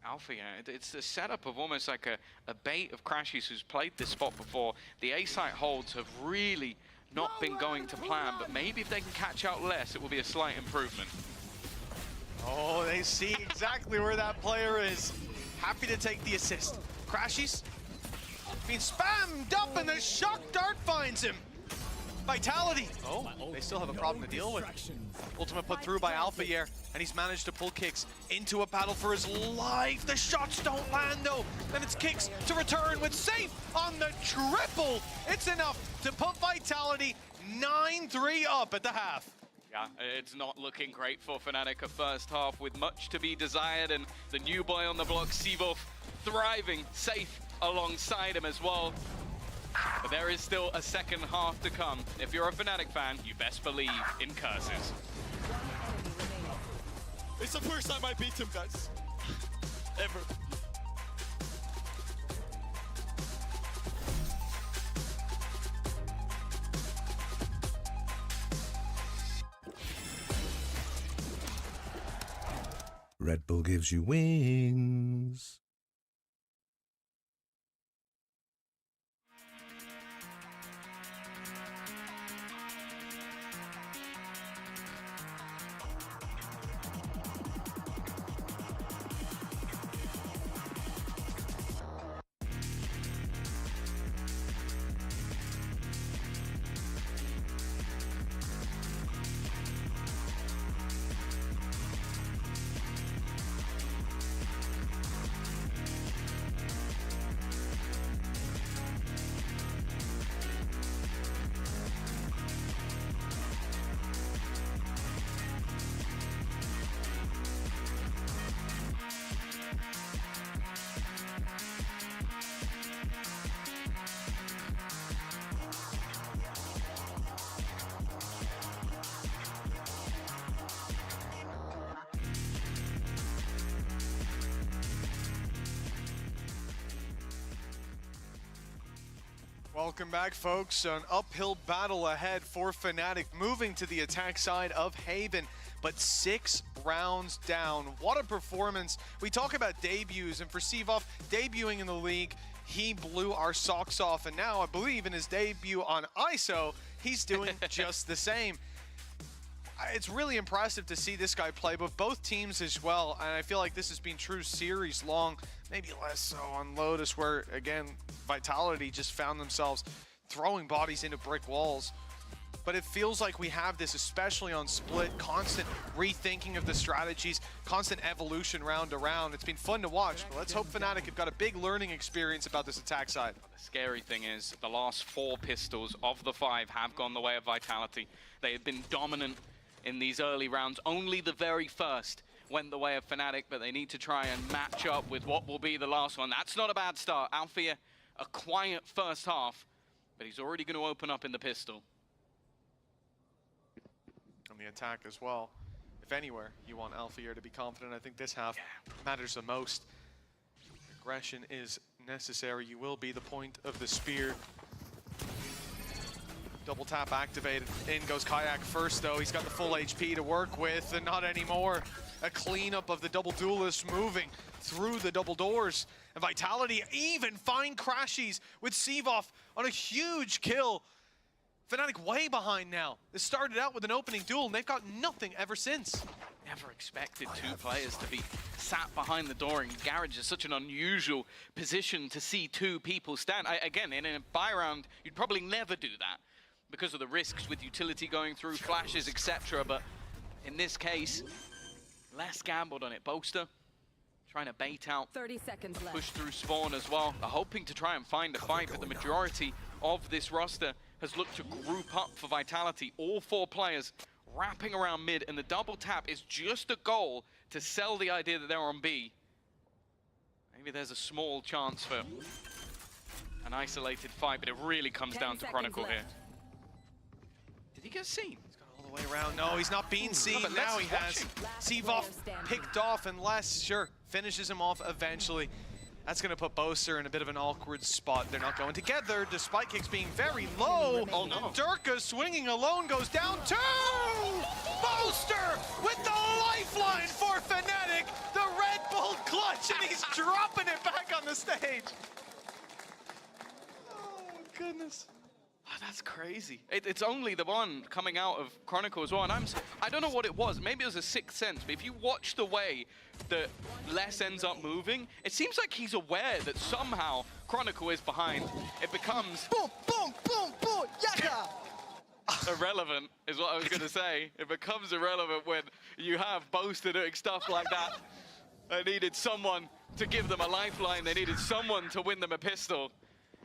[SPEAKER 5] Alpha, it's a setup of almost like a bait of Crashies who's played this spot before. The A site holds have really not been going to plan, but maybe if they can catch out less, it will be a slight improvement.
[SPEAKER 4] Oh, they see exactly where that player is. Happy to take the assist. Crashies being spammed up, and the shock dart finds him. Vitality. Oh, they still have a problem to deal with. Ultimate put through by Alphayer, and he's managed to pull Kicks into a battle for his life. The shots don't land though, and it's Kicks to return with Safe on the triple. It's enough to put Vitality 9-3 up at the half.
[SPEAKER 5] Yeah, it's not looking great for Fnatic a first half with much to be desired, and the new boy on the block, Sivov, thriving, Safe alongside him as well. But there is still a second half to come. If you're a Fnatic fan, you best believe in curses.
[SPEAKER 15] It's the first time I beat him, guys. Ever.
[SPEAKER 10] Red Bull gives you wings.
[SPEAKER 4] Welcome back, folks. An uphill battle ahead for Fnatic, moving to the attack side of Haven, but 6 rounds down. What a performance. We talk about debuts, and for Sivov debuting in the league, he blew our socks off, and now I believe in his debut on ISO, he's doing just the same. It's really impressive to see this guy play, but both teams as well, and I feel like this has been true series long, maybe less so on Lotus, where again Vitality just found themselves throwing bodies into brick walls. But it feels like we have this, especially on Split, constant rethinking of the strategies, constant evolution round to round. It's been fun to watch, but let's hope Fnatic have got a big learning experience about this attack side.
[SPEAKER 5] The scary thing is the last 4 pistols of the 5 have gone the way of Vitality. They have been dominant in these early rounds. Only the very first went the way of Fnatic, but they need to try and match up with what will be the last one. That's not a bad start. Alfia, a quiet first half, but he's already going to open up in the pistol.
[SPEAKER 4] On the attack as well. If anywhere you want Alphayer to be confident, I think this half matters the most. Aggression is necessary. You will be the point of the spear. Double tap activated. In goes Kayak first, though. He's got the full HP to work with, and not anymore. A cleanup of the double duelists moving through the double doors. And Vitality even find Crashies with Sivov on a huge kill. Fnatic way behind now. This started out with an opening duel, and they've got nothing ever since.
[SPEAKER 5] Never expected 2 players to be sat behind the door, and Garage is such an unusual position to see 2 people stand. Again, in a buy round, you'd probably never do that. because of the risks with utility going through, flashes, etc. But in this case, less gambled on it. Boaster trying to bait out,
[SPEAKER 7] 30 seconds left.
[SPEAKER 5] push through spawn as well. They're hoping to try and find a fight, but the majority of this roster has looked to group up for Vitality. All 4 players wrapping around mid, and the double tap is just a goal to sell the idea that they're on B. Maybe there's a small chance for an isolated fight, but it really comes down to Chronicle here. Did he get seen?
[SPEAKER 4] All the way around. No, he's not being seen.
[SPEAKER 5] But
[SPEAKER 4] Now
[SPEAKER 5] Les
[SPEAKER 4] he
[SPEAKER 5] is
[SPEAKER 4] has Seavoff picked off, and Les, sure, finishes him off eventually. That's going to put Boaster in a bit of an awkward spot. They're not going together, despite kicks being very low.
[SPEAKER 5] Oh, no.
[SPEAKER 4] Durka swinging alone goes down too! Boaster with the lifeline for Fnatic. The Red Bull clutch, and he's dropping it back on the stage. Oh, goodness.
[SPEAKER 5] Oh, that's crazy. It's only the one coming out of Chronicle as well, and I don't know what it was. Maybe it was a sixth sense, but if you watch the way that Les ends up moving, it seems like he's aware that somehow Chronicle is behind. It becomes...
[SPEAKER 6] Boom, boom, boom, boom, yaka!
[SPEAKER 5] irrelevant, is what I was going to say. It becomes irrelevant when you have Boaster doing stuff like that. They needed someone to give them a lifeline. They needed someone to win them a pistol.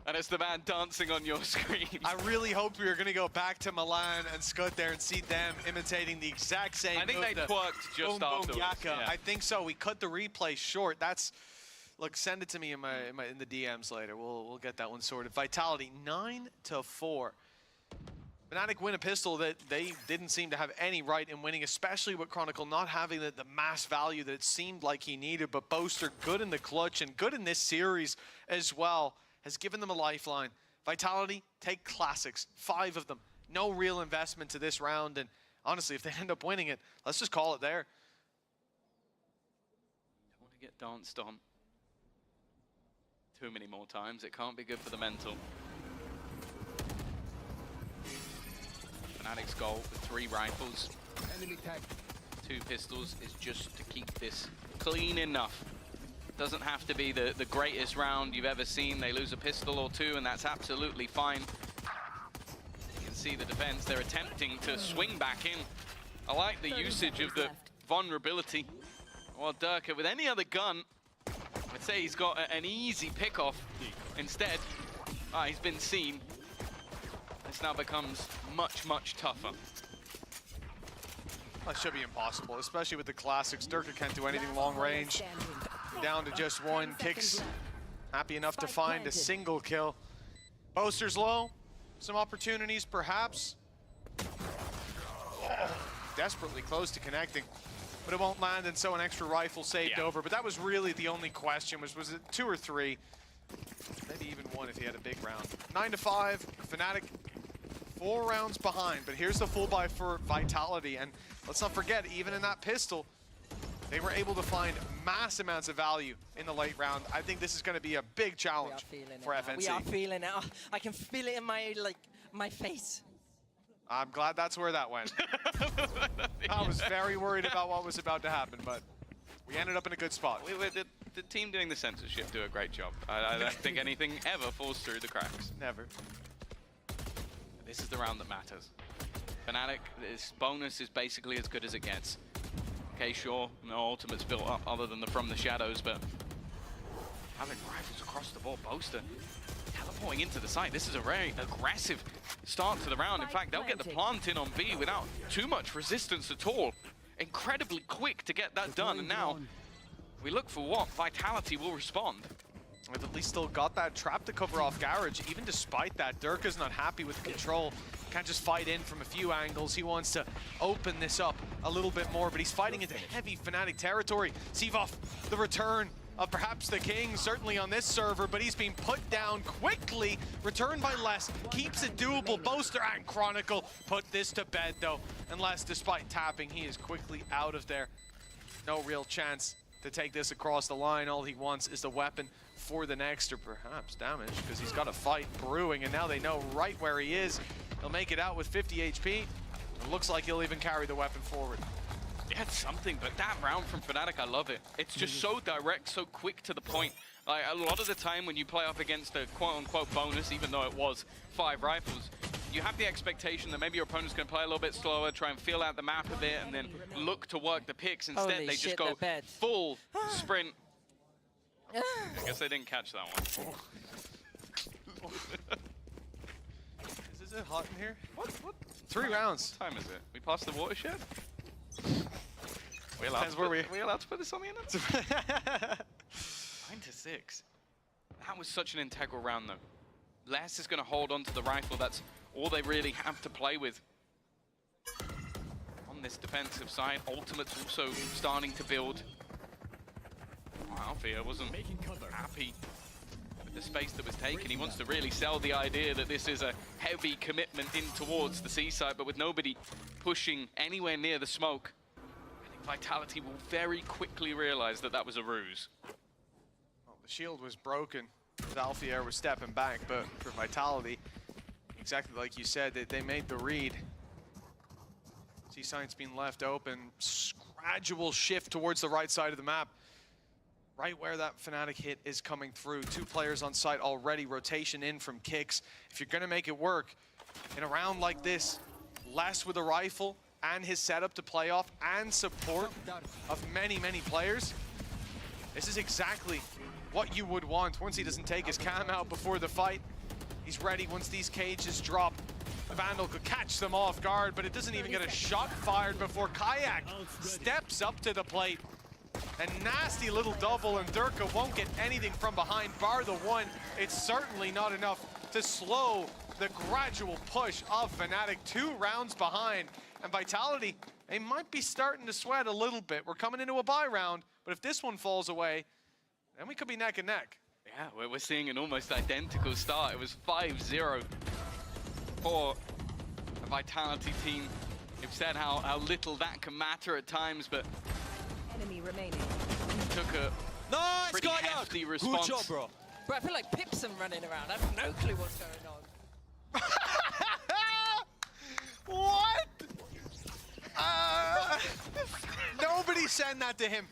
[SPEAKER 5] And it's the man dancing on your screen.
[SPEAKER 4] I really hope we are going to go back to Milan and Scud there and see them imitating the exact same
[SPEAKER 5] I think
[SPEAKER 4] move,
[SPEAKER 5] they twerked just
[SPEAKER 4] boom,
[SPEAKER 5] afterwards.
[SPEAKER 4] boom, yaka.
[SPEAKER 5] Yeah.
[SPEAKER 4] I think so. We cut the replay short. That's, look, send it to me in the DMs later. We'll get that one sorted. Vitality 9-4. Fnatic win a pistol that they didn't seem to have any right in winning, especially with Chronicle not having the mass value that it seemed like he needed. But Boaster, good in the clutch and good in this series as well, has given them a lifeline. Vitality, take classics, 5 of them. No real investment to this round, and honestly, if they end up winning it, let's just call it there.
[SPEAKER 5] Don't want to get danced on too many more times. It can't be good for the mental. Fnatic's goal with 3 rifles, 2 pistols is just to keep this clean enough. Doesn't have to be the greatest round you've ever seen. They lose a pistol or 2, and that's absolutely fine. You can see the defense. They're attempting to swing back in. I like the usage of the vulnerability. Well, Durka, with any other gun, I'd say he's got an easy pick-off. Instead, he's been seen. This now becomes much, much tougher.
[SPEAKER 4] That should be impossible, especially with the classics. Durka can't do anything long range. Down to just 1. Kicks happy enough to find a single kill. Boaster's low. Some opportunities, perhaps. Oh, desperately close to connecting, but it won't land, and so an extra rifle saved over. But that was really the only question, was it 2 or 3? Maybe even 1 if he had a big round. 9-5, Fnatic 4 rounds behind, but here's the full buy for Vitality. And let's not forget, even in that pistol, they were able to find mass amounts of value in the late round. I think this is going to be a big challenge for FNC.
[SPEAKER 9] We are feeling it. Oh, I can feel it in my face.
[SPEAKER 4] I'm glad that's where that went. I was very worried about what was about to happen, but we ended up in a good spot.
[SPEAKER 5] The team doing the censorship do a great job. I don't think anything ever falls through the cracks.
[SPEAKER 4] Never.
[SPEAKER 5] This is the round that matters. Fnatic, this bonus is basically as good as it gets. Okay, sure, no ultimates built up other than the From the Shadows, but having rifles across the board, Boaster teleporting into the site. This is a very aggressive start to the round. In fact, they'll get the plant in on B without too much resistance at all. Incredibly quick to get that done, and now we look for what Vitality will respond.
[SPEAKER 4] They've at least still got that trap to cover off Garage. Even despite that, Durka's not happy with the control. Can't just fight in from a few angles. He wants to open this up a little bit more, but he's fighting into heavy Fnatic territory. Seavoff, the return of perhaps the king, certainly on this server, but he's being put down quickly. Returned by Les, keeps it doable. Boaster and Chronicle put this to bed though. And Les, despite tapping, he is quickly out of there. No real chance to take this across the line. All he wants is the weapon for the next, or perhaps damage, because he's got a fight brewing, and now they know right where he is. He'll make it out with 50 HP. It looks like he'll even carry the weapon forward.
[SPEAKER 5] Yeah, it's something, but that round from Fnatic, I love it. It's just so direct, so quick to the point. Like, a lot of the time when you play up against a quote-unquote bonus, even though it was 5 rifles, you have the expectation that maybe your opponent's going to play a little bit slower, try and feel out the map a bit, and then look to work the picks. Instead,
[SPEAKER 9] Holy
[SPEAKER 5] they
[SPEAKER 9] shit,
[SPEAKER 5] just go
[SPEAKER 9] they're bad.
[SPEAKER 5] full sprint. I guess they didn't catch that one.
[SPEAKER 4] Is it hot in here? What? 3 rounds.
[SPEAKER 5] What time is it? We passed the watershed? We allowed to put this on the internet? 9-6. That was such an integral round, though. Les is going to hold on to the rifle. That's all they really have to play with. On this defensive side, Ultimate's also starting to build. Alfia wasn't happy with the space that was taken. He wants to really sell the idea that this is a heavy commitment in towards the seaside, but with nobody pushing anywhere near the smoke, I think Vitality will very quickly realize that that was a ruse.
[SPEAKER 4] Well, the shield was broken. Alfia was stepping back, but for Vitality, exactly like you said, they made the read. Seaside's been left open. Gradual shift towards the right side of the map. Right where that Fnatic hit is coming through. 2 players on site already, rotation in from Kicks. If you're gonna make it work in a round like this, Les with a rifle and his setup to play off and support of many, many players, this is exactly what you would want. Once he doesn't take his cam out before the fight, he's ready once these cages drop. Vandal could catch them off guard, but it doesn't even get a shot fired before Kayak steps up to the plate. A nasty little double, and Durka won't get anything from behind, bar the one. It's certainly not enough to slow the gradual push of Fnatic. 2 rounds behind, and Vitality, they might be starting to sweat a little bit. We're coming into a bye round, but if this one falls away, then we could be neck and neck.
[SPEAKER 5] Yeah, we're seeing an almost identical start. It was 5-0 for the Vitality team. They've said how little that can matter at times, but
[SPEAKER 7] Enemy remaining.
[SPEAKER 5] took a pretty hefty response.
[SPEAKER 15] Good job, bro.
[SPEAKER 9] Bro, I feel like Pipson running around. I have no clue what's going on.
[SPEAKER 4] What? Nobody send that to him.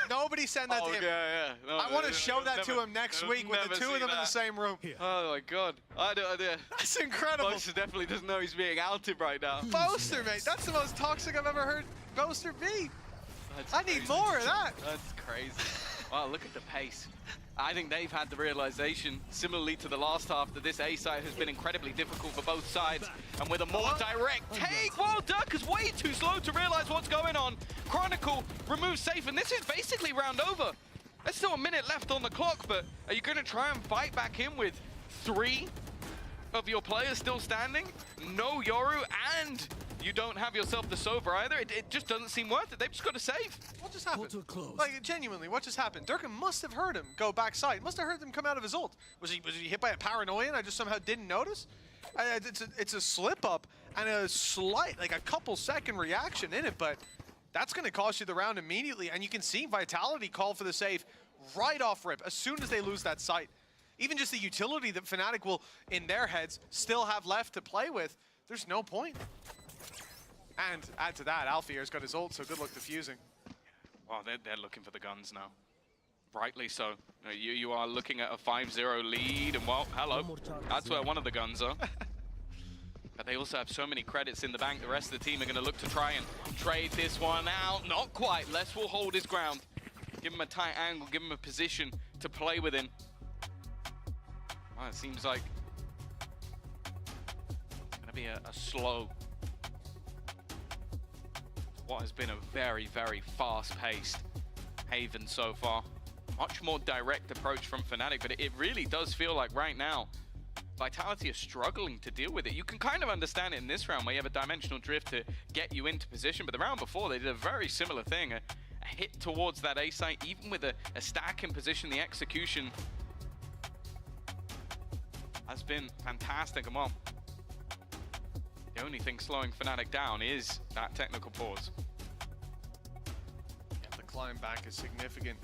[SPEAKER 4] Nobody send that to him.
[SPEAKER 5] Yeah. No,
[SPEAKER 4] I want to show that to him next week with the 2 of them in the same room.
[SPEAKER 5] Oh my god.
[SPEAKER 4] That's incredible.
[SPEAKER 5] Boaster definitely doesn't know he's being outed right now.
[SPEAKER 4] Boaster, mate. That's the most toxic I've ever heard Boaster be. I need
[SPEAKER 5] crazy.
[SPEAKER 4] more of that.
[SPEAKER 5] That's crazy. Wow, look at the pace. I think they've had the realization, similarly to the last half, that this A side has been incredibly difficult for both sides. And with a more direct take, well, Dirk is way too slow to realize what's going on. Chronicle removes safe, and this is basically round over. There's still a minute left on the clock, but are you going to try and fight back in with 3 of your players still standing? No Yoru, and you don't have yourself the Sova either. It just doesn't seem worth it. They've just got to save.
[SPEAKER 4] What just happened? Like, genuinely, what just happened? Durka must have heard him go backside. Must have heard him come out of his ult. Was he hit by a paranoia and I just somehow didn't notice? It's a slip up and a slight, like a couple second reaction in it, but that's going to cost you the round immediately. And you can see Vitality call for the save right off rip as soon as they lose that sight. Even just the utility that Fnatic will, in their heads, still have left to play with, there's no point. And add to that, Alfier's got his ult, so good luck defusing.
[SPEAKER 5] Well, they're looking for the guns now. Rightly so. You are looking at a 5-0 lead, and well, hello. That's where one of the guns are. But they also have so many credits in the bank. The rest of the team are going to look to try and trade this one out. Not quite. Les will hold his ground. Give him a tight angle, give him a position to play within. Well, it seems like it's going to be a slow, what has been a very, very fast-paced Haven so far. Much more direct approach from Fnatic, but it really does feel like right now, Vitality is struggling to deal with it. You can kind of understand it in this round where you have a dimensional drift to get you into position, but the round before they did a very similar thing, a hit towards that A site, even with a stack in position. The execution has been fantastic. And well, the only thing slowing Fnatic down is that technical pause.
[SPEAKER 4] Yeah, the climb back is significant.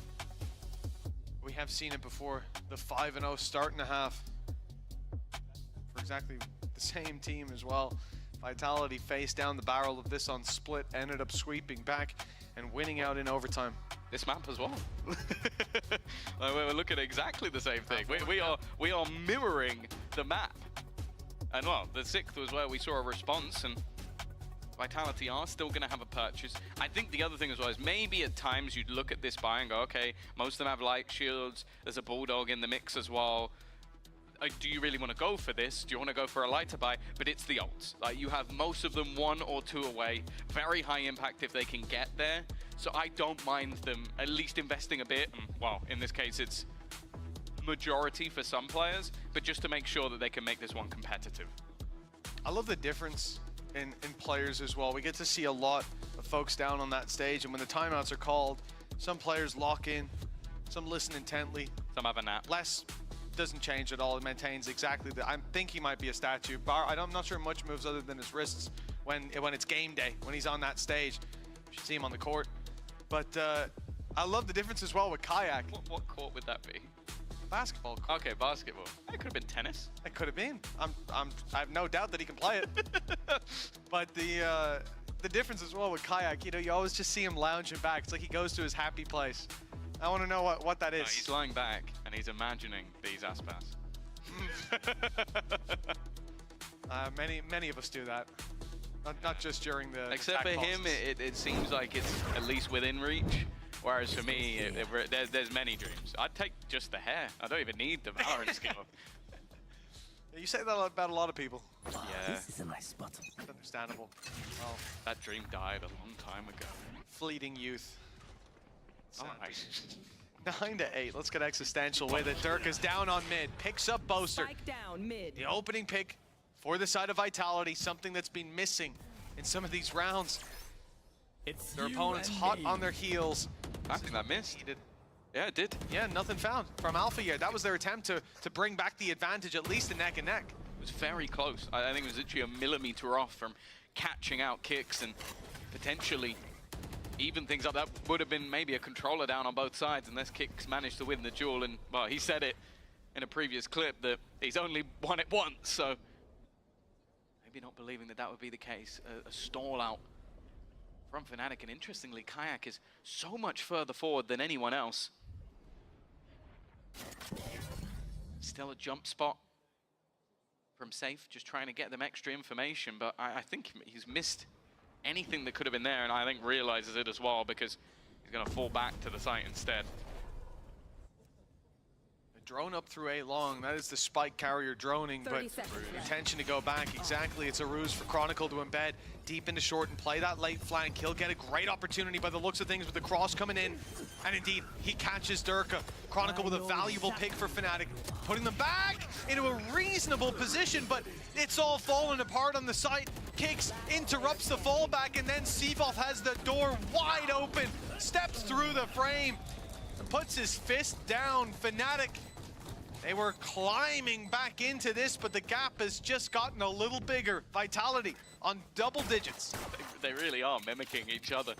[SPEAKER 4] We have seen it before, the 5-0 start and a half for exactly the same team as well. Vitality faced down the barrel of this on split, ended up sweeping back and winning out in overtime.
[SPEAKER 5] This map as well. We're looking at exactly the same thing. We are mirroring the map. And well, the 6th was where we saw a response, and Vitality are still going to have a purchase. I think the other thing as well is maybe at times you'd look at this buy and go, okay, most of them have light shields, there's a Bulldog in the mix as well. Do you really want to go for this? Do you want to go for a lighter buy? But it's the ults. Like, you have most of them 1 or 2 away. Very high impact if they can get there. So I don't mind them at least investing a bit. And, well, in this case, it's majority for some players, but just to make sure that they can make this one competitive.
[SPEAKER 4] I love the difference in players as well. We get to see a lot of folks down on that stage, and when the timeouts are called, some players lock in, some listen intently.
[SPEAKER 5] Some have a nap.
[SPEAKER 4] Less doesn't change at all. It maintains exactly the. I think he might be a statue. I'm not sure much moves other than his wrists when it's game day, when he's on that stage. You should see him on the court. But I love the difference as well with Kayak.
[SPEAKER 5] What court would that be?
[SPEAKER 4] Basketball court.
[SPEAKER 5] Okay, basketball. It could have been tennis.
[SPEAKER 4] It could have been. I have no doubt that he can play it. But the difference as well with Kayak, you know, you always just see him lounging back. It's like he goes to his happy place. I want to know what that is.
[SPEAKER 5] No, he's lying back and he's imagining these Aspas.
[SPEAKER 4] Many of us do that. Not just during the
[SPEAKER 5] Except for him, it seems like it's at least within reach. Whereas for me, there's many dreams. I'd take just the hair. I don't even need the Valorant skill.
[SPEAKER 4] You say that about a lot of people.
[SPEAKER 5] Yeah.
[SPEAKER 12] This is a nice spot.
[SPEAKER 4] It's understandable. Well,
[SPEAKER 5] that dream died a long time ago.
[SPEAKER 4] Fleeting youth.
[SPEAKER 5] Oh, nice.
[SPEAKER 4] 9-8. Let's get existential with it. Dirk is down on mid. Picks up Boaster.
[SPEAKER 7] Spike down mid.
[SPEAKER 4] The opening pick for the side of Vitality. Something that's been missing in some of these rounds. Their opponents hot on their heels.
[SPEAKER 5] I think that missed. Yeah, it did.
[SPEAKER 4] Yeah, nothing found from Alpha yet. That was their attempt to bring back the advantage, at least a neck and neck.
[SPEAKER 5] It was very close. I think it was literally a millimeter off from catching out kicks and potentially even things up. That would have been maybe a controller down on both sides unless Kicks managed to win the duel. And, well, he said it in a previous clip that he's only won it once, so maybe not believing that would be the case. A stall out from Fnatic, and interestingly, Kayak is so much further forward than anyone else. Still a jump spot from Safe, just trying to get them extra information, but I think he's missed anything that could have been there, and I think realizes it as well because he's going to fall back to the site instead.
[SPEAKER 4] Drone up through A long. That is the spike carrier droning, but intention to go back. Exactly, it's a ruse for Chronicle to embed deep into short and play that late flank. He'll get a great opportunity by the looks of things with the cross coming in. And indeed, he catches Durka. Chronicle with a valuable pick for Fnatic, putting them back into a reasonable position, but it's all falling apart on the site. Kicks interrupts the fallback, and then Seavoth has the door wide open, steps through the frame, and puts his fist down. Fnatic, they were climbing back into this, but the gap has just gotten a little bigger. Vitality on double digits.
[SPEAKER 5] They really are mimicking each other.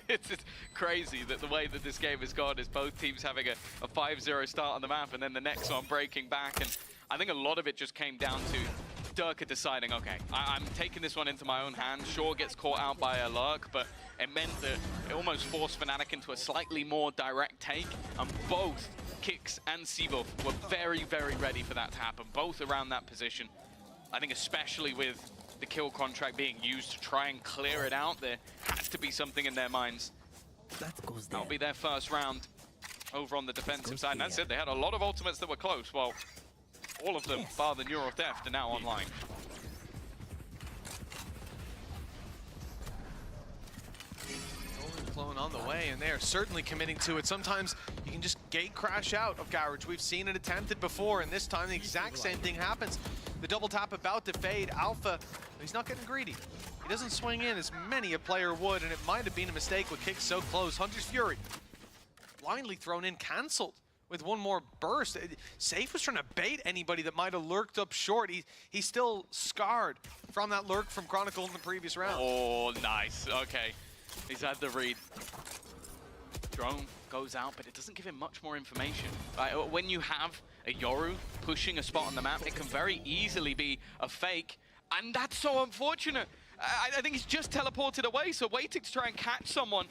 [SPEAKER 5] It's crazy that the way that this game has gone is both teams having a 5-0 start on the map and then the next one breaking back. And I think a lot of it just came down to Durka deciding, okay, I'm taking this one into my own hands. Shaw gets caught out by a lurk, but it meant that it almost forced Fnatic into a slightly more direct take, and both Kicks and Seavoth were very, very ready for that to happen, both around that position. I think especially with the kill contract being used to try and clear it out, there has to be something in their minds. That'll be their first round over on the defensive side, and that's it. They had a lot of ultimates that were close. Well, all of them, bar the Neural Theft, are now online.
[SPEAKER 4] Flowing on the way, and they are certainly committing to it. Sometimes you can just gate crash out of Garage. We've seen it attempted before, and this time the exact same thing happens. The double tap about to fade. Alpha, he's not getting greedy. He doesn't swing in as many a player would, and it might have been a mistake with Kicks so close. Hunter's Fury, blindly thrown in, cancelled with one more burst. Safe was trying to bait anybody that might have lurked up short. He's still scarred from that lurk from Chronicle in the previous round.
[SPEAKER 5] Oh, nice. Okay. He's had the read. Drone goes out, but it doesn't give him much more information. When you have a Yoru pushing a spot on the map, it can very easily be a fake, and that's so unfortunate. I think he's just teleported away, so waiting to try and catch someone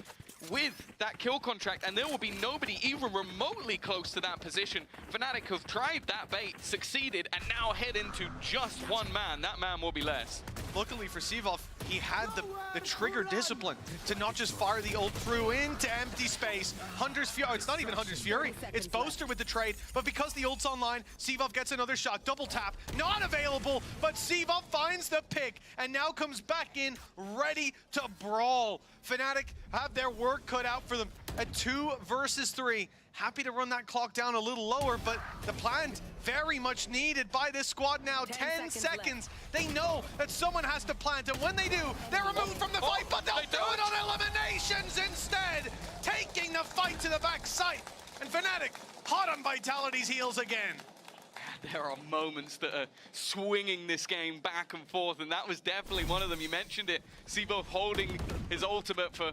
[SPEAKER 5] with that kill contract, and there will be nobody even remotely close to that position. Fnatic have tried that bait, succeeded, and now head into just one man. That man will be less.
[SPEAKER 4] Luckily for Sivov, he had the trigger discipline to not just fire the ult through into empty space. Hunter's Fury, it's not even Hunter's Fury, it's Boaster with the trade, but because the ult's online, Sivov gets another shot, double tap, not available, but Sivov finds the pick, and now comes back in, ready to brawl. Fnatic have their work cut out for them at 2 versus 3. Happy to run that clock down a little lower, but the plant very much needed by this squad now. 10 seconds. They know that someone has to plant, and when they do, they're removed from the fight, but they'll do it on eliminations instead, taking the fight to the backside. And Fnatic hot on Vitality's heels again.
[SPEAKER 5] There are moments that are swinging this game back and forth, and that was definitely one of them. You mentioned it. Sivov holding his ultimate for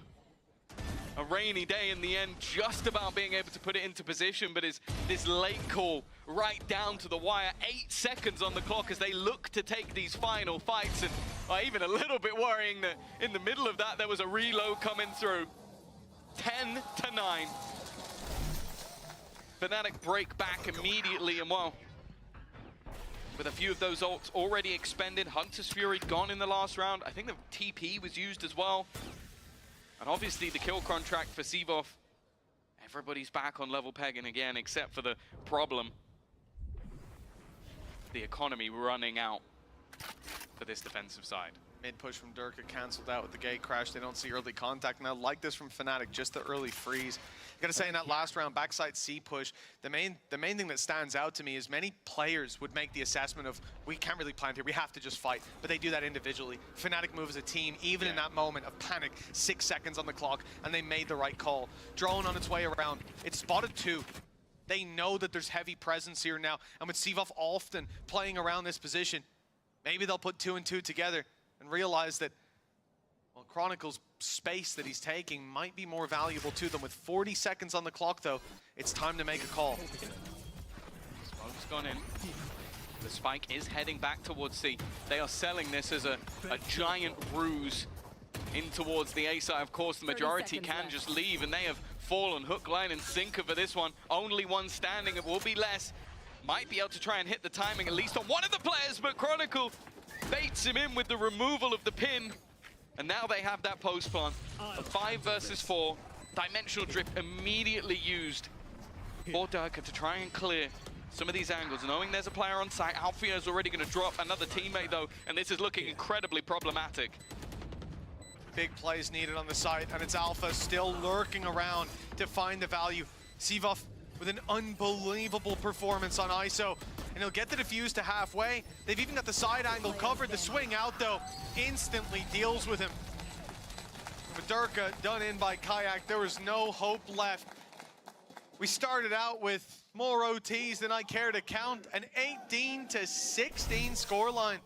[SPEAKER 5] a rainy day in the end, just about being able to put it into position, but this late call right down to the wire. 8 seconds on the clock as they look to take these final fights, and even a little bit worrying that in the middle of that there was a reload coming through. 10-9. Fnatic break back immediately, and well, with a few of those ults already expended, Hunter's Fury gone in the last round. I think the TP was used as well. And obviously the kill contract for Sivov, everybody's back on level pegging again, except for the problem, the economy running out for this defensive side.
[SPEAKER 4] Mid push from Durka cancelled out with the gate crash. They don't see early contact. Now, like this from Fnatic, just the early freeze. I gotta say, in that last round, backside C push, the main thing that stands out to me is many players would make the assessment of, we can't really plant here, we have to just fight. But they do that individually. Fnatic move as a team, even in that moment of panic, 6 seconds on the clock, and they made the right call. Drone on its way around. It's spotted 2. They know that there's heavy presence here now, and with Sivov often playing around this position, maybe they'll put 2 and 2 together and realize that, well, Chronicle's space that he's taking might be more valuable to them. With 40 seconds on the clock, though, it's time to make a call.
[SPEAKER 5] Smoke's gone in. The spike is heading back towards C. They are selling this as a giant ruse in towards the A side. Of course, the majority can just leave, and they have fallen hook, line, and sinker for this one. Only one standing. It will be less. Might be able to try and hit the timing, at least on one of the players, but Chronicle baits him in with the removal of the pin. And now they have that post plant. A 5 versus 4. Dimensional drift immediately used for Durka to try and clear some of these angles. Knowing there's a player on site, Alfia is already going to drop another teammate though, and this is looking incredibly problematic.
[SPEAKER 4] Big plays needed on the site, and it's Alpha still lurking around to find the value. Sivov with an unbelievable performance on ISO, and he'll get the defuse to halfway. They've even got the side angle covered. The swing out, though, instantly deals with him. With Durka done in by Kayak, there was no hope left. We started out with more OTs than I care to count, an 18-16 scoreline.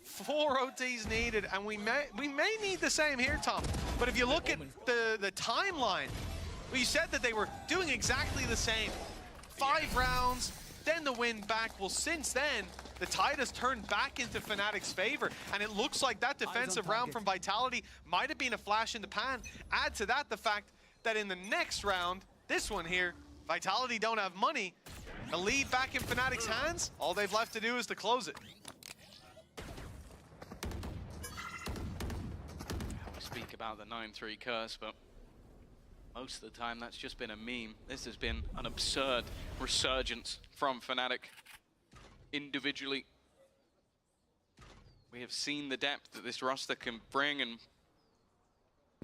[SPEAKER 4] 4 OTs needed, and we may need the same here, Tom. But if you look at the timeline, well, you said that they were doing exactly the same. 5 rounds, then the win back. Well, since then, the tide has turned back into Fnatic's favor, and it looks like that defensive round from Vitality might have been a flash in the pan. Add to that the fact that in the next round, this one here, Vitality don't have money. The lead back in Fnatic's hands, all they've left to do is to close it.
[SPEAKER 5] We speak about the 9-3 curse, but most of the time that's just been a meme. This has been an absurd resurgence from Fnatic individually. We have seen the depth that this roster can bring, and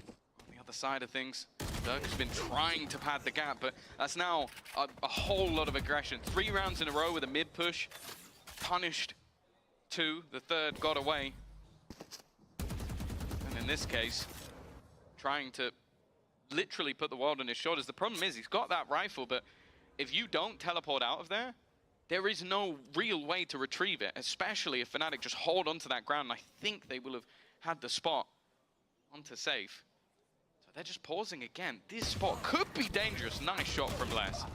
[SPEAKER 5] on the other side of things, Durka's been trying to pad the gap, but that's now a whole lot of aggression. 3 rounds in a row with a mid push, punished 2, the third got away. And in this case, trying to literally put the world on his shoulders. The problem is he's got that rifle, but if you don't teleport out of there, there is no real way to retrieve it, especially if Fnatic just hold onto that ground. And I think they will have had the spot onto safe. So they're just pausing again. This spot could be dangerous. Nice shot from Les.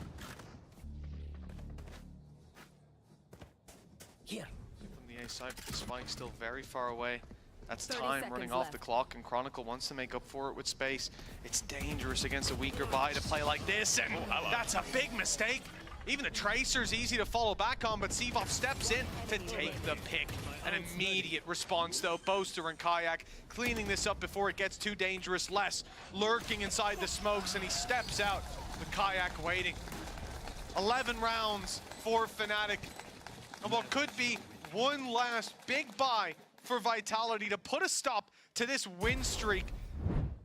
[SPEAKER 4] Here. From the A side, but the spike still very far away. That's time running off the clock, and Chronicle wants to make up for it with space. It's dangerous against a weaker buy to play like this, and that's a big mistake. Even the Tracer's easy to follow back on, but Sevov steps in to take the pick. An immediate response, though. Boaster and Kayak cleaning this up before it gets too dangerous. Les lurking inside the smokes, and he steps out with Kayak waiting. 11 rounds for Fnatic, and what could be one last big buy for Vitality to put a stop to this win streak.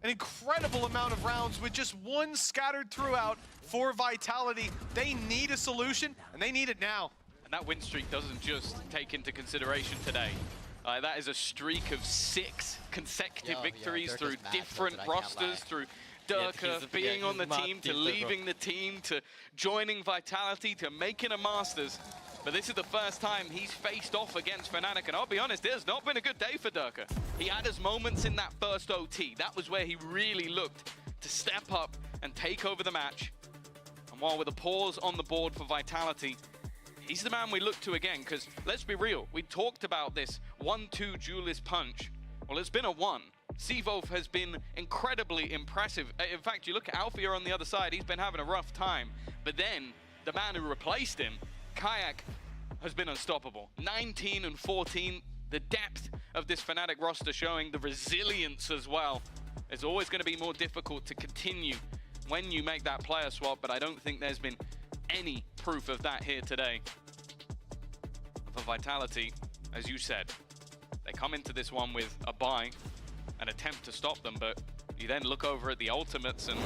[SPEAKER 4] An incredible amount of rounds with just one scattered throughout for Vitality. They need a solution, and they need it now.
[SPEAKER 5] And that win streak doesn't just take into consideration today. That is a streak of 6 consecutive victories through different rosters, through Durka being on the team, to leaving the team, to joining Vitality, to making a Masters. But this is the first time he's faced off against Fnatic, and I'll be honest, it has not been a good day for Durka. He had his moments in that first OT. That was where he really looked to step up and take over the match. And while with a pause on the board for Vitality, he's the man we look to again, because let's be real, we talked about this 1-2 duelist punch. Well, it's been a 1. Sevov has been incredibly impressive. In fact, you look at Alfia on the other side, he's been having a rough time. But then, the man who replaced him, Kayak, has been unstoppable. 19 and 14, the depth of this Fnatic roster showing the resilience as well. It's always going to be more difficult to continue when you make that player swap, but I don't think there's been any proof of that here today. For Vitality, as you said, they come into this one with a buy, an attempt to stop them, but you then look over at the ultimates and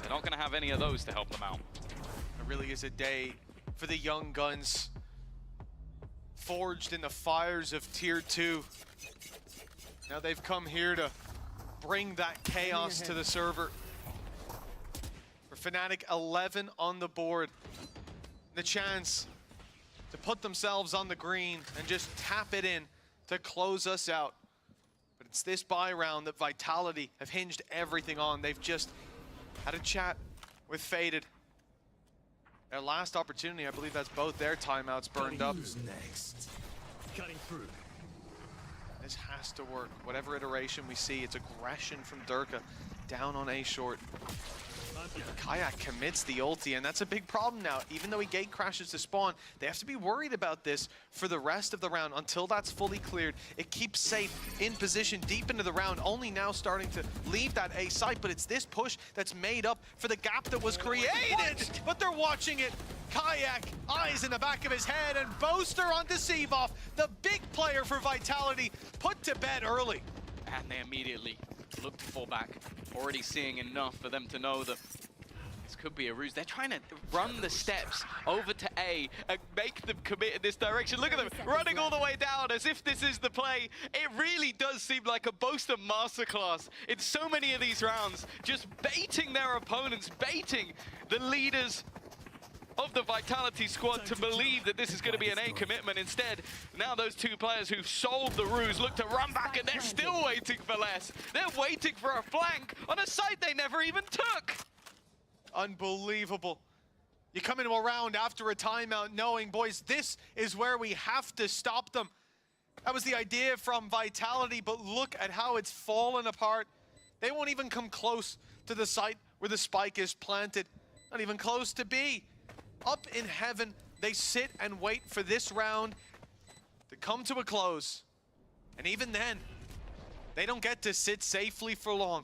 [SPEAKER 5] they're not going to have any of those to help them out.
[SPEAKER 4] It really is a day for the young guns, forged in the fires of Tier 2. Now they've come here to bring that chaos to the server. For Fnatic, 11 on the board. The chance to put themselves on the green and just tap it in to close us out. But it's this buy round that Vitality have hinged everything on. They've just had a chat with Faded. Their last opportunity, I believe that's both their timeouts burned up.
[SPEAKER 8] Who's next? Cutting through.
[SPEAKER 4] This has to work. Whatever iteration we see, it's aggression from Durka down on A short. Kayak commits the ulti, and that's a big problem now. Even though he gate crashes to spawn, they have to be worried about this for the rest of the round until that's fully cleared. It keeps safe in position deep into the round, only now starting to leave that A site, but it's this push that's made up for the gap that was created. But they're watching it. Kayak, eyes in the back of his head, and Boaster onto Sevov, the big player for Vitality, put to bed early.
[SPEAKER 5] And they immediately look to fall back, already seeing enough for them to know that this could be a ruse. They're trying to run the steps over to A and make them commit in this direction. Look at them running all the way down as if this is the play. It really does seem like a Boaster masterclass in so many of these rounds, just baiting their opponents, baiting the leaders of the Vitality squad to believe that this is going to be an A commitment. Instead, now those two players who've sold the ruse look to run back, and they're still waiting for less. They're waiting for a flank on a site they never even took.
[SPEAKER 4] Unbelievable. You come into a round after a timeout knowing, boys, this is where we have to stop them. That was the idea from Vitality, but look at how it's fallen apart. They won't even come close to the site where the spike is planted. Not even close to B. Up in heaven, they sit and wait for this round to come to a close. And even then, they don't get to sit safely for long.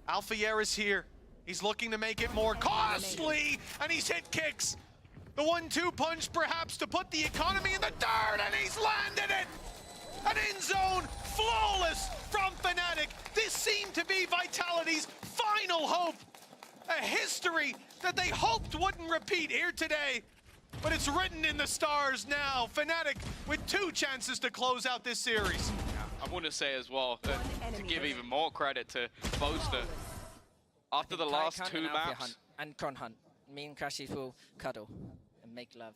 [SPEAKER 4] Alphier is here. He's looking to make it more costly, and he's hit kicks. The 1-2 punch perhaps to put the economy in the dirt, and he's landed it! An end zone, flawless from Fnatic. This seemed to be Vitality's final hope. A history that they hoped wouldn't repeat here today. But it's written in the stars now. Fnatic with 2 chances to close out this series.
[SPEAKER 5] I want to say as well, to give even more credit to Boaster, after the last 2 maps...
[SPEAKER 9] And Con Hunt. Me and Crashies will cuddle and make love.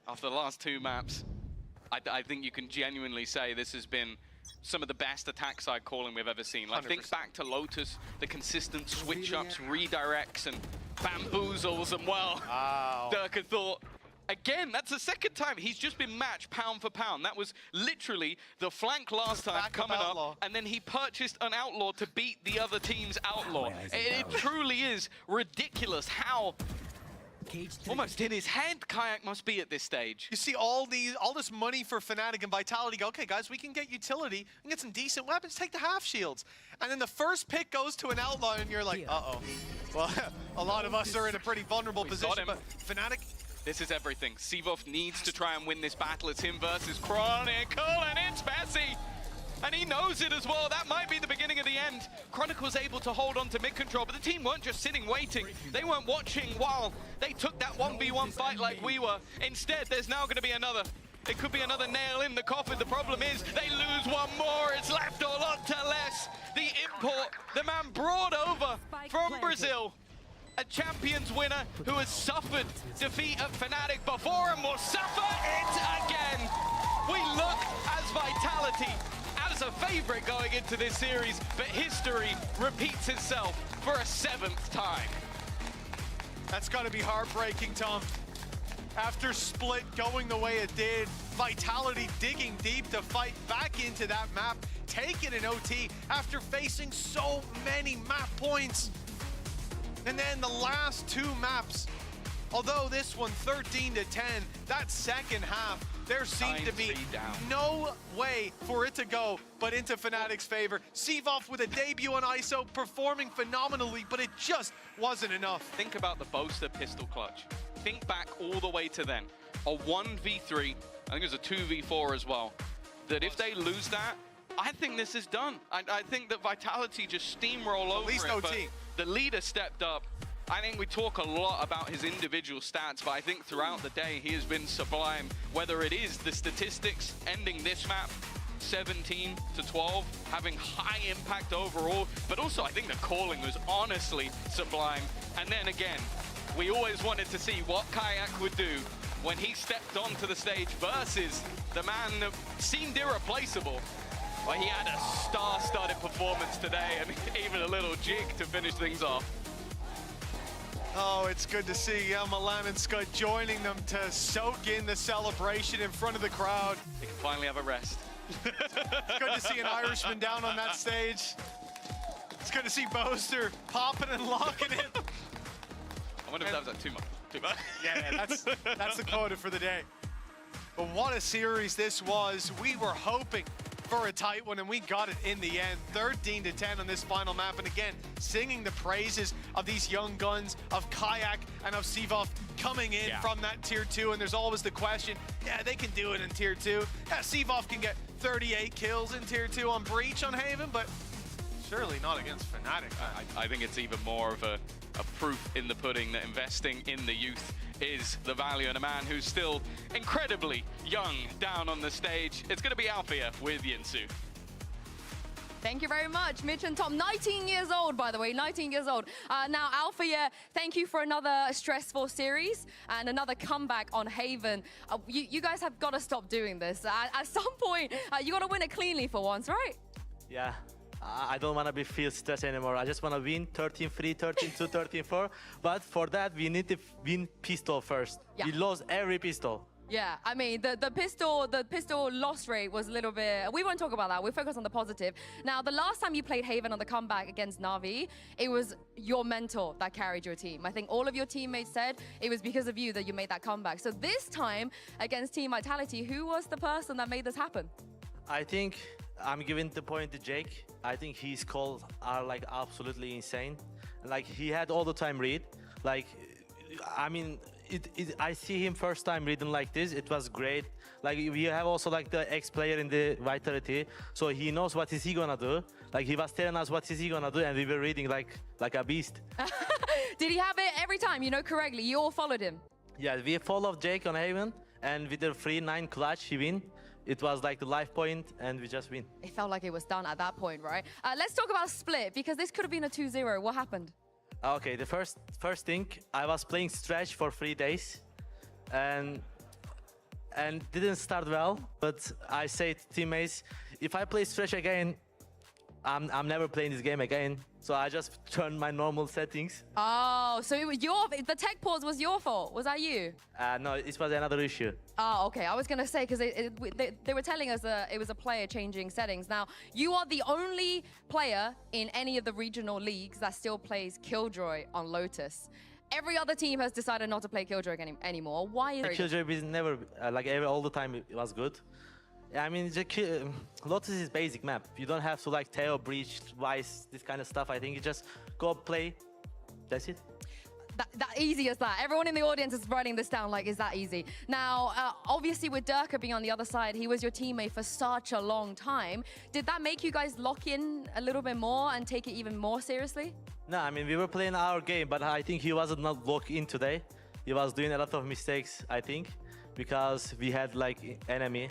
[SPEAKER 5] After the last 2 maps, I think you can genuinely say this has been some of the best attack side calling we've ever seen. Like, 100%. Think back to Lotus, the consistent switch-ups, redirects, and bamboozles, and well, wow. Durka thought Again, that's the second time he's just been matched pound for pound. That was literally the flank last time coming up, and then he purchased an outlaw to beat the other team's outlaw. It truly is ridiculous how almost in his head Kayak must be at this stage.
[SPEAKER 4] You see all this money for Fnatic and Vitality go, okay guys, we can get utility and get some decent weapons, take the half shields. And then the first pick goes to an outlaw and you're like, uh-oh. Well, a lot of us are in a pretty vulnerable position, but Fnatic,
[SPEAKER 5] this is everything. Sivov needs to try and win this battle. It's him versus Chronicle, and it's Bessie! And he knows it as well. That might be the beginning of the end. Chronicle's able to hold on to mid control, but the team weren't just sitting waiting. They weren't watching while they took that 1v1 fight like we were. Instead, there's now going to be another. It could be another nail in the coffin. The problem is they lose one more. It's left a lot to less. The import, the man brought over from Brazil. A champions winner who has suffered defeat at Fnatic before and will suffer it again. We look as Vitality as a favorite going into this series, but history repeats itself for a 7th time.
[SPEAKER 4] That's got to be heartbreaking, Tom. After Split going the way it did, Vitality digging deep to fight back into that map, taking an OT after facing so many map points. And then the last 2 maps, although this one 13-10, that second half, there seemed to be no way for it to go but into Fnatic's favor. Sivov with a debut on ISO, performing phenomenally, but it just wasn't enough.
[SPEAKER 5] Think about the Boaster pistol clutch. Think back all the way to then. A 1v3, I think it was a 2v4 as well. That if they lose that, I think this is done. I think that Vitality just steamroll over
[SPEAKER 4] At least
[SPEAKER 5] it.
[SPEAKER 4] OT.
[SPEAKER 5] The leader stepped up. I think we talk a lot about his individual stats, but I think throughout the day he has been sublime. Whether it is the statistics ending this map 17-12, having high impact overall, but also I think the calling was honestly sublime. And then again, we always wanted to see what Kayak would do when he stepped onto the stage versus the man that seemed irreplaceable. Well, he had a star-studded performance today and even a little jig to finish things off.
[SPEAKER 4] Oh, it's good to see Malan and Scud joining them to soak in the celebration in front of the crowd.
[SPEAKER 5] They can finally have a rest.
[SPEAKER 4] It's good to see an Irishman down on that stage. It's good to see Boaster popping and locking it.
[SPEAKER 5] I wonder if that was like too much.
[SPEAKER 4] Yeah, that's the quota for the day. But what a series this was. We were hoping for a tight one, and we got it in the end. 13-10 on this final map, and again, singing the praises of these young guns, of Kayak and of Sivov coming in from that tier 2, and there's always the question, yeah, they can do it in tier 2. Yeah, Sivov can get 38 kills in tier 2 on Breach on Haven, but surely not against Fnatic.
[SPEAKER 5] I think it's even more of a proof in the pudding that investing in the youth is the value, and a man who's still incredibly young down on the stage. It's going to be Alfia with Yinsu.
[SPEAKER 2] Thank you very much, Mitch and Tom. 19 years old, by the way, 19 years old. Now, Alfia, thank you for another stressful series and another comeback on Haven. You guys have got to stop doing this. At some point, you got to win it cleanly for once, right?
[SPEAKER 15] Yeah. I don't want to feel stressed anymore. I just want to win 13-3, 13-2, 13-4. But for that, we need to win pistol first.
[SPEAKER 2] Yeah.
[SPEAKER 15] We lost every pistol.
[SPEAKER 2] Yeah, I mean, the pistol loss rate was a little bit... We won't talk about that. We'll focus on the positive. Now, the last time you played Haven on the comeback against Na'Vi, it was your mentor that carried your team. I think all of your teammates said it was because of you that you made that comeback. So this time, against Team Vitality, who was the person that made this happen?
[SPEAKER 15] I think I'm giving the point to Jake. I think his calls are like absolutely insane. Like he had all the time read. Like, I mean, I see him first time reading like this. It was great. Like we have also like the ex-player in the Vitality, so he knows what is he gonna do. Like he was telling us what is he gonna do, and we were reading like a beast.
[SPEAKER 2] Did he have it every time? You know correctly. You all followed him.
[SPEAKER 15] Yeah, we followed Jake on Haven, and with the 3-9 clutch, he win. It was like the life point, and we just win.
[SPEAKER 2] It felt like it was done at that point, right? Let's talk about Split, because this could have been a 2-0. What happened?
[SPEAKER 15] Okay, the first thing, I was playing Stretch for 3 days, and didn't start well. But I say to teammates, if I play Stretch again, I'm never playing this game again. So I just turned my normal settings.
[SPEAKER 3] Oh, so it was the tech pause was your fault. Was that you?
[SPEAKER 15] No, it was another issue.
[SPEAKER 3] Oh, okay. I was going to say, because they were telling us that it was a player changing settings. Now, you are the only player in any of the regional leagues that still plays Killjoy on Lotus. Every other team has decided not to play Killjoy anymore. Why is it?
[SPEAKER 15] Killjoy is never, all the time it was good. I mean, Lotus is basic map. You don't have to like Teo, Breach, Vice, this kind of stuff. I think you just go play. That's it.
[SPEAKER 3] That easy as that. Everyone in the audience is writing this down like, is that easy? Now, obviously with Durka being on the other side, he was your teammate for such a long time. Did that make you guys lock in a little bit more and take it even more seriously?
[SPEAKER 15] No, I mean, we were playing our game, but I think he wasn't not locked in today. He was doing a lot of mistakes, I think, because we had like enemy.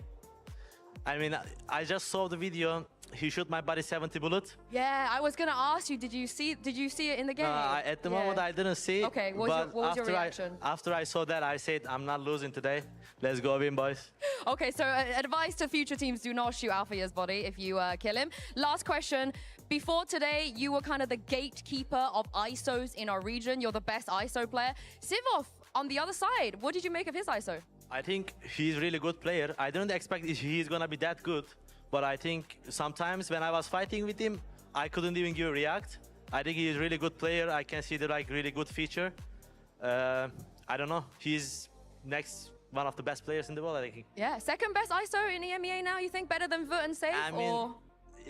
[SPEAKER 15] I mean, I just saw the video. He shot my body 70 bullets.
[SPEAKER 3] Yeah, I was gonna ask you. Did you see it in the game?
[SPEAKER 15] At the moment, I didn't see it.
[SPEAKER 3] Okay, what was your reaction?
[SPEAKER 15] After I saw that, I said, I'm not losing today. Let's go win, boys.
[SPEAKER 3] Okay, so advice to future teams: do not shoot Alpha's body if you kill him. Last question. Before today, you were kind of the gatekeeper of ISOs in our region. You're the best ISO player. Sivov, on the other side, what did you make of his ISO?
[SPEAKER 15] I think he's a really good player. I didn't expect he's gonna be that good, but I think sometimes when I was fighting with him, I couldn't even give a react. I think he's a really good player. I can see the really good feature. I don't know. He's one of the best players in the world, I think.
[SPEAKER 3] Yeah, second best ISO in EMEA now. You think better than VIT and Safe?
[SPEAKER 15] I mean,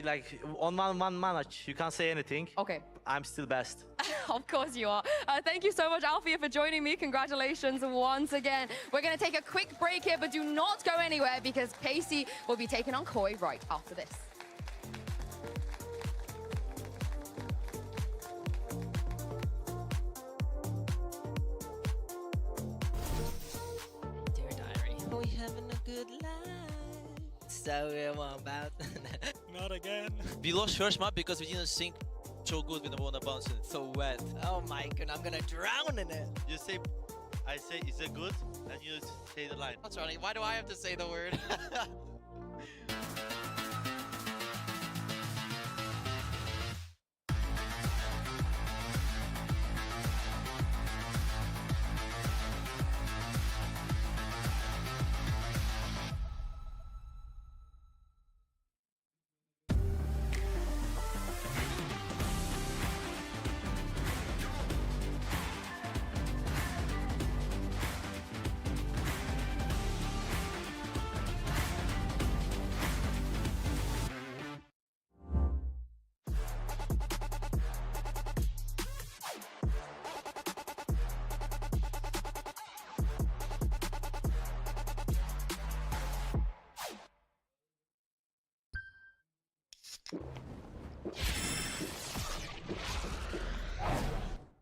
[SPEAKER 15] like on one match, you can't say anything.
[SPEAKER 3] Okay.
[SPEAKER 15] I'm still best.
[SPEAKER 3] Of course you are. Thank you so much, Alfia, for joining me. Congratulations once again. We're going to take a quick break here, but do not go anywhere because Pacey will be taking on Koi right after this.
[SPEAKER 9] Dear diary, we having a good life. So we're about.
[SPEAKER 14] Not again.
[SPEAKER 13] We lost first map because we didn't sync so good with the one bounce and it's so wet.
[SPEAKER 9] Oh my god, I'm gonna drown in it.
[SPEAKER 13] You say, I say, is it good? And you say the line.
[SPEAKER 9] What's wrong? Why do I have to say the word?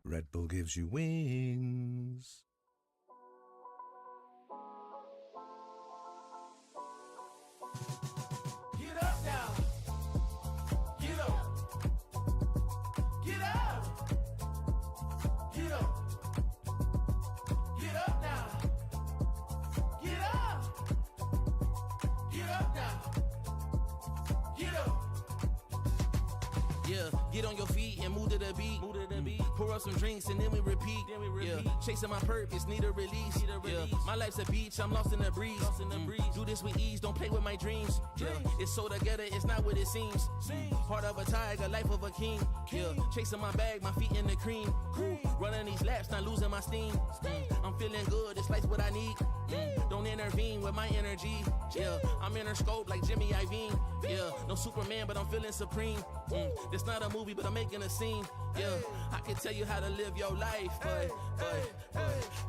[SPEAKER 10] Red Bull gives you wings.
[SPEAKER 11] Get up now. Get up. Get out. Get up. Get up now. Get up. Get up now. Get up.
[SPEAKER 16] Yeah, get on your feet and move to the beat. Pour up some drinks and then we repeat. Yeah, chasing my purpose, need a release. Yeah, my life's a beach, I'm lost in the breeze. Do this with ease, don't play with my dreams. Yeah, it's so together, it's not what it seems. Heart of a tiger, life of a king. Yeah, chasing my bag, my feet in the cream. Running these laps, not losing my steam. I'm feeling good, this life's what I need. Don't intervene with my energy. Yeah, I'm in her scope like Jimmy Iovine. Yeah, no Superman, but I'm feeling supreme. It's not a movie, but I'm making a scene. Yeah, I can tell you how to live your life, but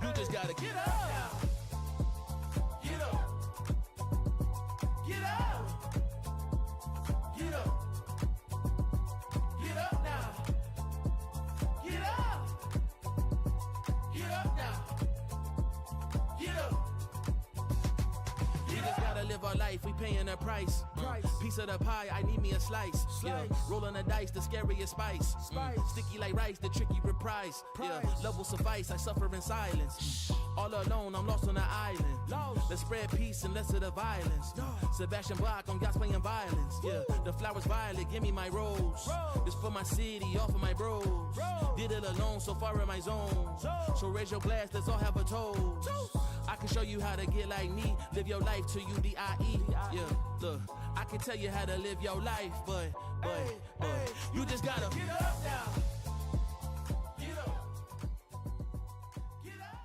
[SPEAKER 16] you just gotta get up.
[SPEAKER 11] Get up. Get out. Get up. Get up now. Get up. Get up now. Get up.
[SPEAKER 16] We just gotta live our life, we paying a price. Piece of the pie, I need me a slice. Yeah, rolling the dice, the scariest spice. Sticky like rice, the tricky reprise. Yeah, love will suffice, I suffer in silence. All alone, I'm lost on the island. Let's spread peace and less of the violence. Sebastian Bach on gas playing violence. Yeah, the flowers violet, give me my rose. It's for my city, all for my bros. Did it alone, so far in my zone. So raise your glass, let's all have a toast. I can show you how to get like me. Live your life till you D.I.E. Yeah, look, I can tell you how to live your life, but you just gotta get up now. Get up. Get up.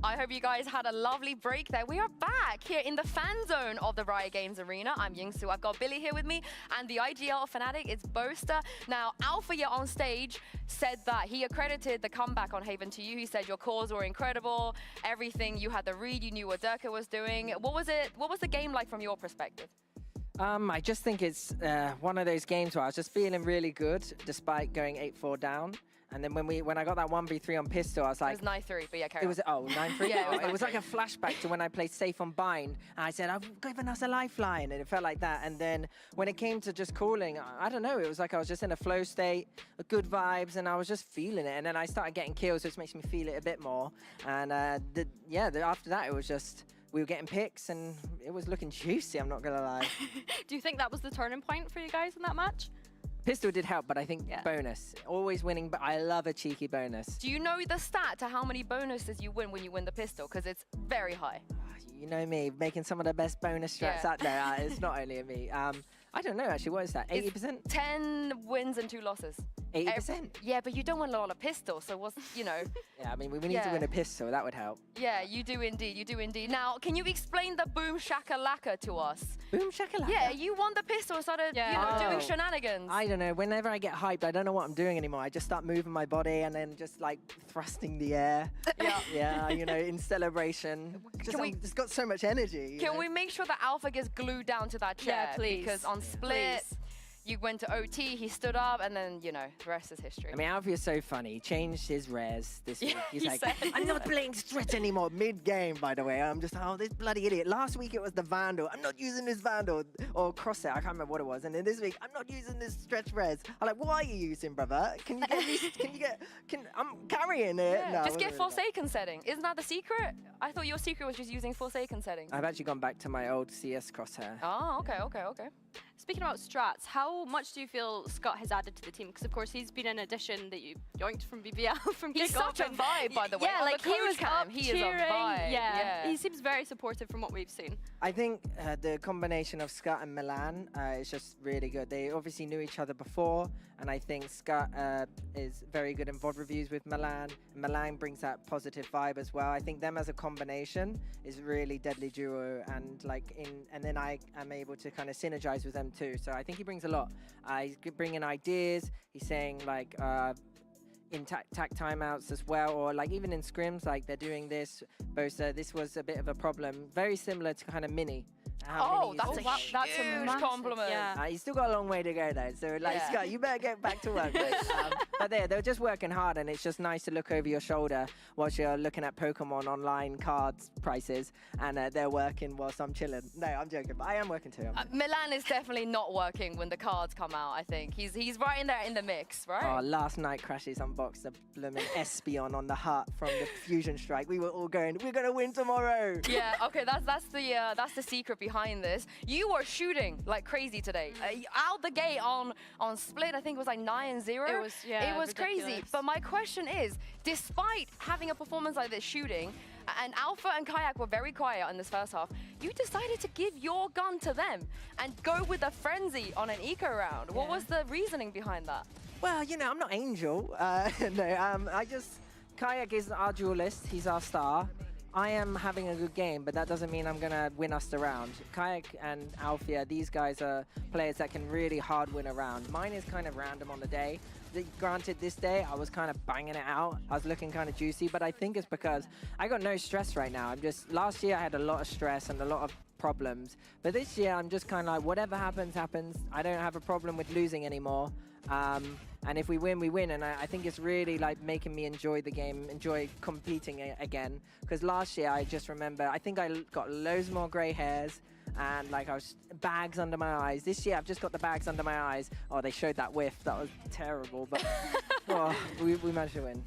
[SPEAKER 3] I hope you guys had a lovely break there. We are back here in the fan zone of the Riot Games Arena. I'm Yingsu. I've got Billy here with me, and the IGL Fnatic is Boaster. Now, Alpha on stage said that he accredited the comeback on Haven to you. He said your calls were incredible. Everything, you had the read, you knew what Durka was doing. What was the game like from your perspective?
[SPEAKER 17] I just think it's one of those games where I was just feeling really good despite going 8-4 down. And then when I got that 1v3 on pistol, I was like...
[SPEAKER 3] It was 9-3, but yeah, carry on.
[SPEAKER 17] It was, 9-3?
[SPEAKER 3] Yeah,
[SPEAKER 17] it was like a flashback to when I played safe on Bind. And I said, I've given us a lifeline. And it felt like that. And then when it came to just calling, I don't know, it was like I was just in a flow state, good vibes, and I was just feeling it. And then I started getting kills, which makes me feel it a bit more. And after that, it was just... We were getting picks, and it was looking juicy, I'm not going to lie.
[SPEAKER 2] Do you think that was the turning point for you guys in that match?
[SPEAKER 17] Pistol did help, but I think bonus. Always winning, but I love a cheeky bonus.
[SPEAKER 3] Do you know the stat to how many bonuses you win when you win the pistol? Because it's very high.
[SPEAKER 17] You know me, making some of the best bonus strats out there. It's not only me. I don't know, actually. What is that? 80%?
[SPEAKER 3] 10 wins and 2 losses.
[SPEAKER 17] 80%?
[SPEAKER 3] Yeah, but you don't win a lot of pistols, so what's, you know.
[SPEAKER 17] Yeah, I mean, we need to win a pistol. That would help.
[SPEAKER 3] Yeah, you do indeed. You do indeed. Now, can you explain the boom shakalaka to us?
[SPEAKER 17] Boom shakalaka?
[SPEAKER 3] Yeah, you won the pistol and started, doing shenanigans.
[SPEAKER 17] I don't know. Whenever I get hyped, I don't know what I'm doing anymore. I just start moving my body and then just like thrusting the air. Yeah, you know, in celebration. Just got so much energy.
[SPEAKER 3] Can we make sure that Alpha gets glued down to that chair?
[SPEAKER 2] Yeah, please.
[SPEAKER 3] Because on Split, you went to OT, he stood up, and then, you know, the rest is history.
[SPEAKER 17] I mean, Alfie is so funny. He changed his res this week. He's like, I'm not playing Stretch anymore mid-game, by the way. I'm just, this bloody idiot. Last week it was the Vandal. I'm not using this Vandal. Or Crosshair, I can't remember what it was. And then this week, I'm not using this Stretch res. I'm like, what are you using, brother? Can you get me, I'm carrying it.
[SPEAKER 3] Yeah,
[SPEAKER 17] no,
[SPEAKER 3] just get Forsaken setting. Isn't that the secret? I thought your secret was just using Forsaken settings.
[SPEAKER 17] I've actually gone back to my old CS Crosshair.
[SPEAKER 3] Oh, okay.
[SPEAKER 2] Speaking about strats, how much do you feel Scott has added to the team? Because of course he's been an addition that you yoinked from BBL from
[SPEAKER 3] He's
[SPEAKER 2] kickoff.
[SPEAKER 3] such a vibe, by the way.
[SPEAKER 2] Yeah, like he was up
[SPEAKER 3] he
[SPEAKER 2] cheering.
[SPEAKER 3] is a vibe.
[SPEAKER 2] Yeah, he seems very supportive from what we've seen.
[SPEAKER 17] I think the combination of Scott and Milan is just really good. They obviously knew each other before, and I think Scott is very good in VOD reviews with Milan. Milan brings that positive vibe as well. I think them as a combination is really deadly duo, and then I am able to kind of synergize with them too. So I think he brings a lot. He's bringing ideas. He's saying like in tac timeouts as well, or like even in scrims, like they're doing this. Bosa, this was a bit of a problem. Very similar to kind of Mini.
[SPEAKER 3] That's a huge compliment.
[SPEAKER 2] Yeah.
[SPEAKER 17] He's still got a long way to go though, so like Scott, you better get back to work. But they're just working hard, and it's just nice to look over your shoulder whilst you're looking at Pokemon online cards prices, and they're working whilst I'm chilling. No, I'm joking, but I am working too.
[SPEAKER 3] Milan is definitely not working when the cards come out, I think. He's right in there in the mix, right?
[SPEAKER 17] Oh, last night Crashes unboxed the blooming Espeon on the hut from the Fusion Strike. We were all going, we're gonna win tomorrow.
[SPEAKER 3] Yeah, okay, that's the secret behind this. You were shooting like crazy today. Out the gate on Split, I think it was like 9-0. It was crazy. But my question is, despite having a performance like this shooting, and Alpha and Kayak were very quiet in this first half, you decided to give your gun to them and go with a frenzy on an eco round. What was the reasoning behind that?
[SPEAKER 17] Well, you know, I'm not Angel. Kayak is our duelist. He's our star. I am having a good game, but that doesn't mean I'm going to win us the round. Kayak and Alfia, these guys are players that can really hard win a round. Mine is kind of random on the day. Granted, this day, I was kind of banging it out. I was looking kind of juicy, but I think it's because I got no stress right now. Last year, I had a lot of stress and a lot of problems. But this year, I'm just kind of like, whatever happens, happens. I don't have a problem with losing anymore. And if we win, we win. And I think it's really like making me enjoy the game, enjoy competing again. Because last year, I just remember, I think I got loads more gray hairs. and like I was bags under my eyes. This year I've just got the bags under my eyes. Oh, they showed that whiff. That was terrible, but oh, we managed to win.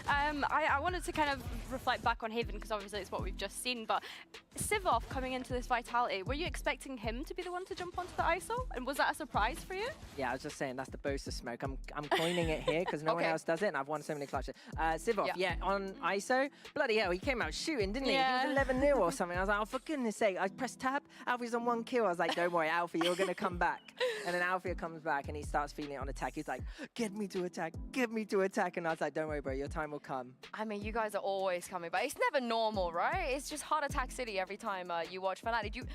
[SPEAKER 2] I wanted to kind of reflect back on Haven because obviously it's what we've just seen, but Sivov coming into this Vitality, were you expecting him to be the one to jump onto the ISO? And was that a surprise for you?
[SPEAKER 17] Yeah, I was just saying that's the Bosa smoke. I'm coining it here because no one else does it, and I've won so many clutches. Sivov, yeah, on ISO, bloody hell, he came out shooting, didn't he?
[SPEAKER 2] Yeah.
[SPEAKER 17] He was 11-0 or something. I was like, oh, for goodness sake. I pressed tab, Alfie's on 1 kill. I was like, don't worry, Alfie, you're going to come back. And then Alfie comes back and he starts feeling it on attack. He's like, get me to attack, get me to attack. And I was like, don't worry, bro, your time will come.
[SPEAKER 3] I mean, you guys are always coming, but it's never normal, right? It's just heart attack city every time you watch Fnatic. You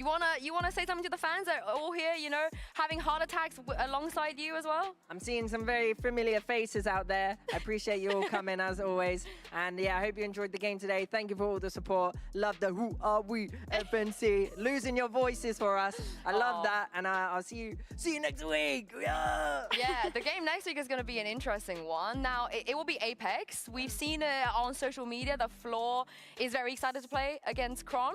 [SPEAKER 3] wanna say something to the fans that are all here, you know, having heart attacks alongside you as well?
[SPEAKER 17] I'm seeing some very familiar faces out there. I appreciate you all coming as always. And yeah, I hope you enjoyed the game today. Thank you for all the support. Love the who are we FNC. Losing your voices for us. I love that. And I'll see you next week. Yeah,
[SPEAKER 3] the game next week is going to be an interesting one. Now, it will be Apex. We've seen it on social media. The Floor is very excited to play against Kron,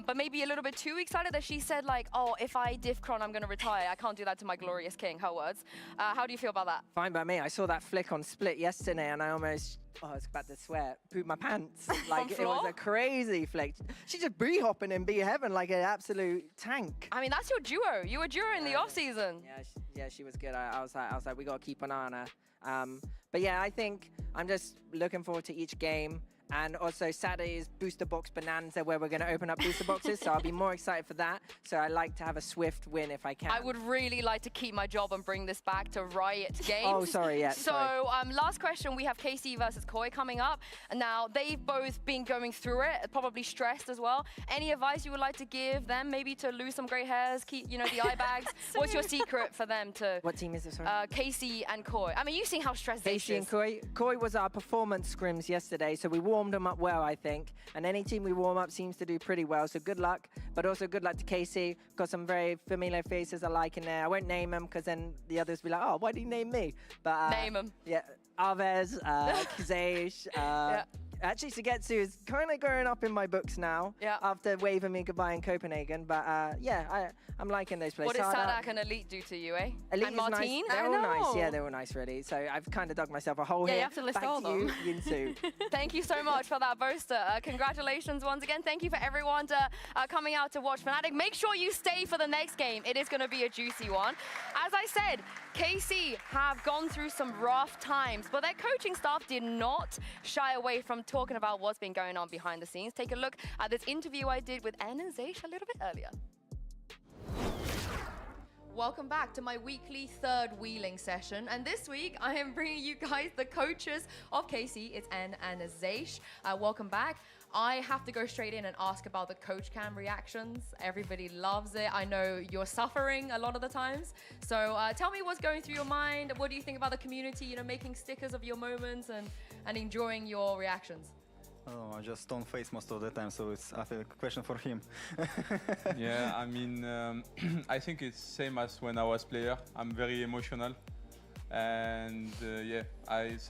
[SPEAKER 3] but maybe a little bit too excited that she said like, oh, if I diff Kron, I'm going to retire. I can't do that to my glorious king, her words. How do you feel about that?
[SPEAKER 17] Fine by me. I saw that flick on Split yesterday and I almost, I was about to swear, pooped my pants. Like, it was a crazy flick. She just B-hopping in B-heaven like an absolute tank.
[SPEAKER 3] I mean, that's your duo. You were duo in the off-season.
[SPEAKER 17] Yeah, she was good. I was like, we got to keep an eye on her. But yeah, I think I'm just looking forward to each game. And also Saturday is Booster Box Bonanza where we're going to open up booster boxes. So I'll be more excited for that. So I like to have a swift win if I can.
[SPEAKER 3] I would really like to keep my job and bring this back to Riot Games.
[SPEAKER 17] Oh, sorry, yeah.
[SPEAKER 3] So last question, we have KC versus Koi coming up. And now they've both been going through it, probably stressed as well. Any advice you would like to give them? Maybe to lose some gray hairs, keep, you know, the eye bags. What's your secret for them to...
[SPEAKER 17] What team is this?
[SPEAKER 3] KC and Koi. I mean, you've seen how stressed they are.
[SPEAKER 17] KC and Koi. Koi was our performance scrims yesterday, so we warmed them up well, I think. And any team we warm up seems to do pretty well, so good luck. But also good luck to KC. Got some very familiar faces I like in there. I won't name them because then the others will be like, oh, why did you name me? But
[SPEAKER 3] name them.
[SPEAKER 17] Yeah, Alves, Kazaish, Actually, Sugetsu is kind of growing up in my books now after waving me goodbye in Copenhagen. But yeah, I'm liking those places.
[SPEAKER 3] What did Sadak and Elite do to you, eh?
[SPEAKER 17] Elite
[SPEAKER 3] and
[SPEAKER 17] is
[SPEAKER 3] Martine?
[SPEAKER 17] Nice. They're all nice. Yeah, they're all nice, really. So I've kind of dug myself a hole here.
[SPEAKER 3] You have to list
[SPEAKER 17] Back
[SPEAKER 3] all
[SPEAKER 17] to
[SPEAKER 3] of them.
[SPEAKER 17] you, Yinsu.
[SPEAKER 3] Thank you so much for that, Boaster. Congratulations once again. Thank you for everyone coming out to watch Fnatic. Make sure you stay for the next game. It is going to be a juicy one. As I said, KC have gone through some rough times, but their coaching staff did not shy away from talking about what's been going on behind the scenes. Take a look at this interview I did with Ann and Zaysh a little bit earlier. Welcome back to my weekly third wheeling session, and this week I am bringing you guys the coaches of KC. It's Ann and Zaysh. Welcome back. I have to go straight in and ask about the coach cam reactions. Everybody loves it. I know you're suffering a lot of the times. So tell me what's going through your mind. What do you think about the community, you know, making stickers of your moments and enjoying your reactions?
[SPEAKER 18] Oh, I just don't face most of the time, so it's I think a question for him.
[SPEAKER 19] Yeah, I mean, I think it's same as when I was player. I'm very emotional, and yeah,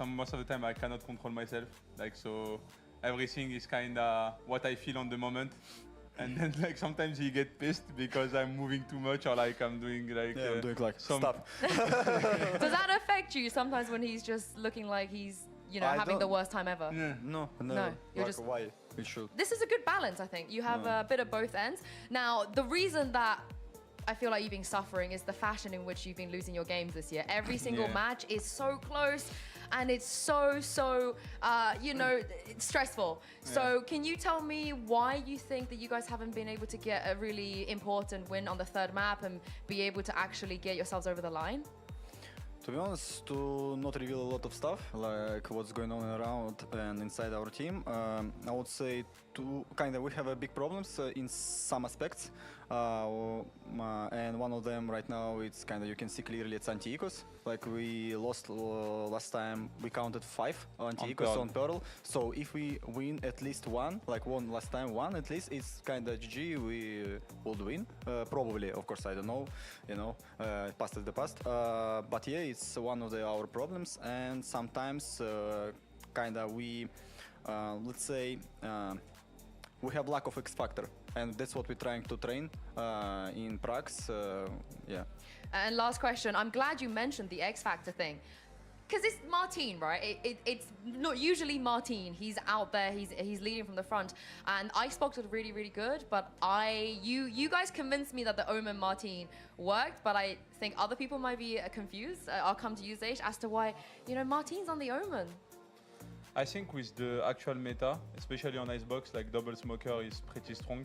[SPEAKER 19] most of the time I cannot control myself. Like, so everything is kind of what I feel on the moment. And then like sometimes he get pissed because I'm moving too much or like I'm doing like
[SPEAKER 18] I'm doing like
[SPEAKER 19] stop.
[SPEAKER 3] Does that affect you sometimes when he's just looking like he's, you know, having the worst time ever?
[SPEAKER 18] No.
[SPEAKER 3] You're
[SPEAKER 18] like,
[SPEAKER 3] just...
[SPEAKER 18] why we should?
[SPEAKER 3] This is a good balance, I think. You have a bit of both ends. Now, the reason that I feel like you've been suffering is the fashion in which you've been losing your games this year. Every single match is so close and it's so you know, it's stressful. So can you tell me why you think that you guys haven't been able to get a really important win on the third map and be able to actually get yourselves over the line?
[SPEAKER 18] To be honest, to not reveal a lot of stuff, like what's going on around and inside our team, I would say we have big problems in some aspects. And one of them right now, it's you can see clearly it's anti-ecos. Like we lost last time, we counted 5 anti-ecos on Pearl. So if we win at least one, like won last time one at least, it's GG, we would win. Probably, of course, I don't know, you know, past is the past. But yeah, it's one of our problems, and sometimes we, let's say, we have lack of X factor. and that's what we're trying to train in Prax. Yeah.
[SPEAKER 3] And last question, I'm glad you mentioned the X Factor thing. Because it's Martin, right? It's not usually Martin. He's out there, he's leading from the front. And Icebox was really, really good, but you guys convinced me that the Omen Martin worked, but I think other people might be confused. I'll come to you, Zaysh, as to why, you know, Martin's on the Omen.
[SPEAKER 19] I think with the actual meta, especially on Icebox, like double smoker is pretty strong.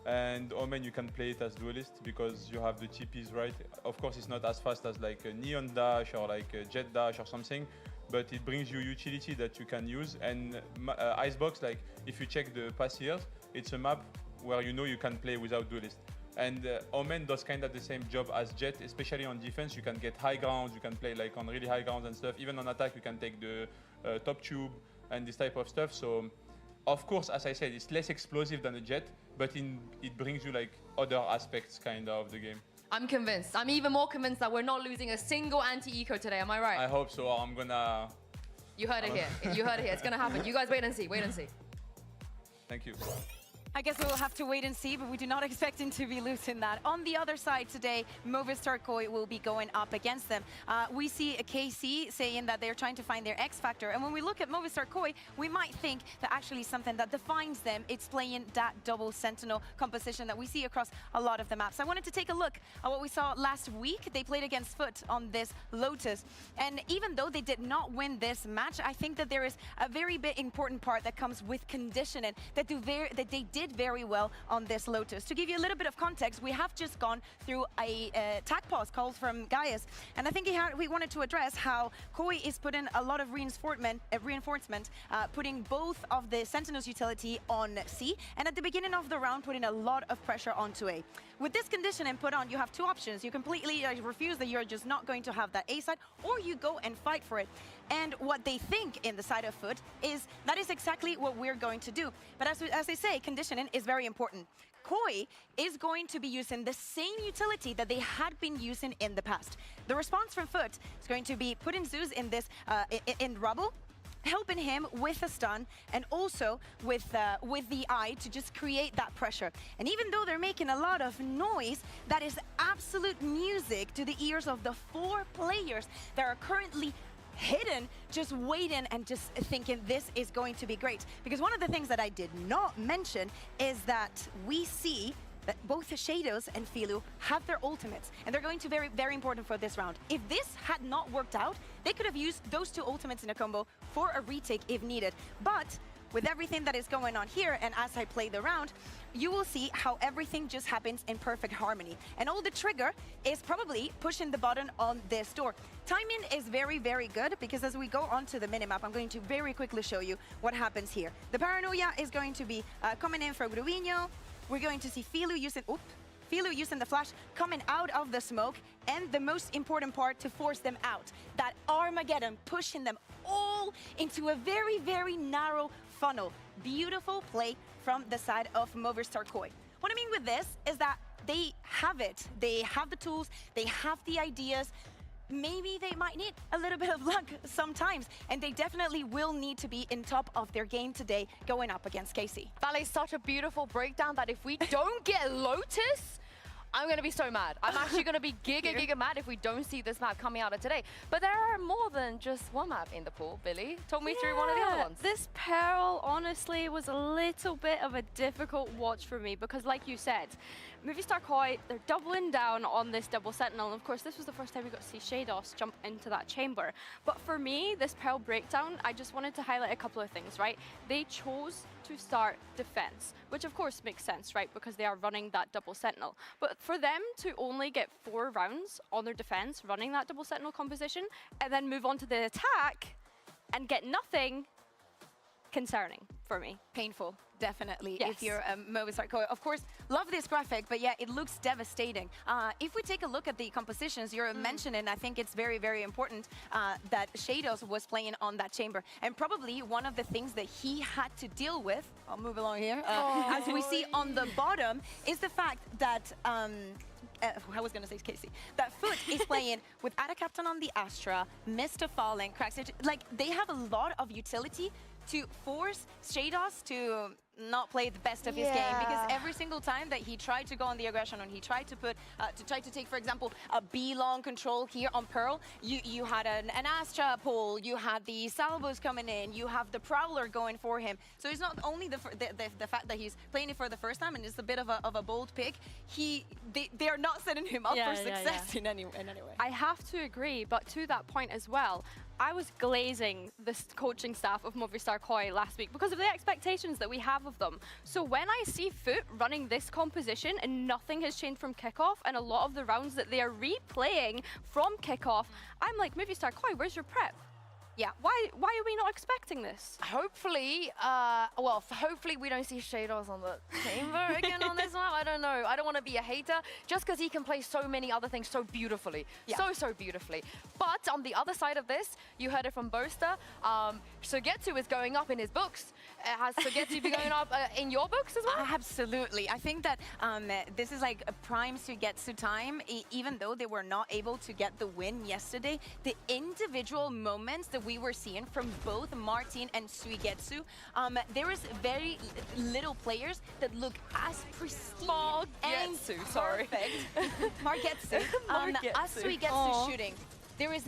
[SPEAKER 19] And Omen, you can play it as duelist because you have the TPs, right? Of course, it's not as fast as like a Neon Dash or like a Jet Dash or something, but it brings you utility that you can use. And Icebox, like if you check the past years, it's a map where you know you can play without duelist. And Omen does kind of the same job as Jet, especially on defense. You can get high grounds, you can play like on really high grounds and stuff. Even on attack, you can take the top tube and this type of stuff. So, of course, as I said, it's less explosive than a Jet, but it brings you like other aspects kind of the game.
[SPEAKER 3] I'm convinced. I'm even more convinced that we're not losing a single anti-eco today. Am I right?
[SPEAKER 19] I hope so. I'm gonna...
[SPEAKER 3] You heard it here. You heard it here. It's gonna happen. You guys wait and see. Wait and see.
[SPEAKER 19] Thank you.
[SPEAKER 1] I guess we'll have to wait and see, but we do not expect him to be losing that. On the other side today, Movistar Koi will be going up against them. We see a KC saying that they're trying to find their X factor. And when we look at Movistar Koi, we might think that actually something that defines them, it's playing that double sentinel composition that we see across a lot of the maps. I wanted to take a look at what we saw last week. They played against Foot on this Lotus. And even though they did not win this match, I think that there is a very big important part that comes with conditioning that they did very well on this Lotus. To give you a little bit of context, we have just gone through a tag pause call from Gaius, and I think we wanted to address how Koi is putting a lot of reinforcement, putting both of the Sentinels utility on C, and at the beginning of the round putting a lot of pressure onto A. With this conditioning put on, you have two options. You completely refuse that you're just not going to have that A side, or you go and fight for it. And what they think in the side of Foot is that is exactly what we're going to do. But as they say, conditioning is very important. Koi is going to be using the same utility that they had been using in the past. The response from Foot is going to be putting Zeus in this in rubble, helping him with a stun and also with the eye to just create that pressure. And even though they're making a lot of noise, that is absolute music to the ears of the 4 players that are currently hidden, just waiting and just thinking this is going to be great. Because one of the things that I did not mention is that we see that both Shadows and Filu have their ultimates, and they're going to be very, very important for this round. If this had not worked out, they could have used those 2 ultimates in a combo for a retake if needed. But with everything that is going on here, and as I play the round, you will see how everything just happens in perfect harmony. And all the trigger is probably pushing the button on this door. Timing is very, very good, because as we go onto the minimap, I'm going to very quickly show you what happens here. The Paranoia is going to be coming in for Gruvinho. We're going to see Filu using the flash, coming out of the smoke, and the most important part to force them out, that Armageddon, pushing them all into a very, very narrow funnel. Beautiful play from the side of Movistar Koi. What I mean with this is that they have it. They have the tools, they have the ideas. Maybe they might need a little bit of luck sometimes, and they definitely will need to be in top of their game today going up against KC.
[SPEAKER 3] That is such a beautiful breakdown that if we don't get Lotus, I'm going to be so mad. I'm actually going to be giga mad if we don't see this map coming out of today. But there are more than just one map in the pool, Billy. Talk me through one of the other ones.
[SPEAKER 2] This Pearl, honestly, was a little bit of a difficult watch for me because, like you said, Movistar Koi, they're doubling down on this double sentinel. And of course, this was the first time we got to see Shados jump into that chamber. But for me, this Pearl breakdown, I just wanted to highlight a couple of things, right? They chose to start defense, which of course makes sense, right? Because they are running that double sentinel. But for them to only get 4 rounds on their defense, running that double sentinel composition, and then move on to the attack and get nothing, concerning for me.
[SPEAKER 1] Painful, definitely,
[SPEAKER 2] yes.
[SPEAKER 1] If you're Movistar Koi. Of course, love this graphic, but yeah, it looks devastating. If we take a look at the compositions you're mentioning, I think it's very, very important that Shadows was playing on that chamber. And probably one of the things that he had to deal with, I'll move along here, as we see on the bottom, is the fact that I was going to say Casey. That Foot is playing with Ada Captain on the Astra, Mr. Fallen, Cracks. Like, they have a lot of utility to force Shados to not play the best of his game, because every single time that he tried to go on the aggression and he tried to put to take, for example, a B long control here on Pearl, you had an Astra pull, you had the salvos coming in, you have the Prowler going for him. So it's not only the fact that he's playing it for the first time and it's a bit of a bold pick. They are not setting him up for success in any way.
[SPEAKER 2] I have to agree, but to that point as well, I was glazing the coaching staff of Movistar KOI last week because of the expectations that we have of them. So when I see Foot running this composition and nothing has changed from kickoff and a lot of the rounds that they are replaying from kickoff, I'm like, Movistar KOI, where's your prep?
[SPEAKER 1] Yeah.
[SPEAKER 2] Why are we not expecting this?
[SPEAKER 3] Hopefully, hopefully we don't see Shadows on the chamber again on this one. I don't know. I don't want to be a hater just because he can play so many other things so beautifully. Yeah. So beautifully. But on the other side of this, you heard it from Boaster, Sugetsu is going up in his books. Has Sugetsu been going up in your books as well?
[SPEAKER 1] Absolutely. I think that this is like a prime Sugetsu time. Even though they were not able to get the win yesterday, the individual moments that we were seeing from both Martin and Suigetsu, there is very little players that look as pristine and perfect. Margetsu. As Suigetsu shooting. There's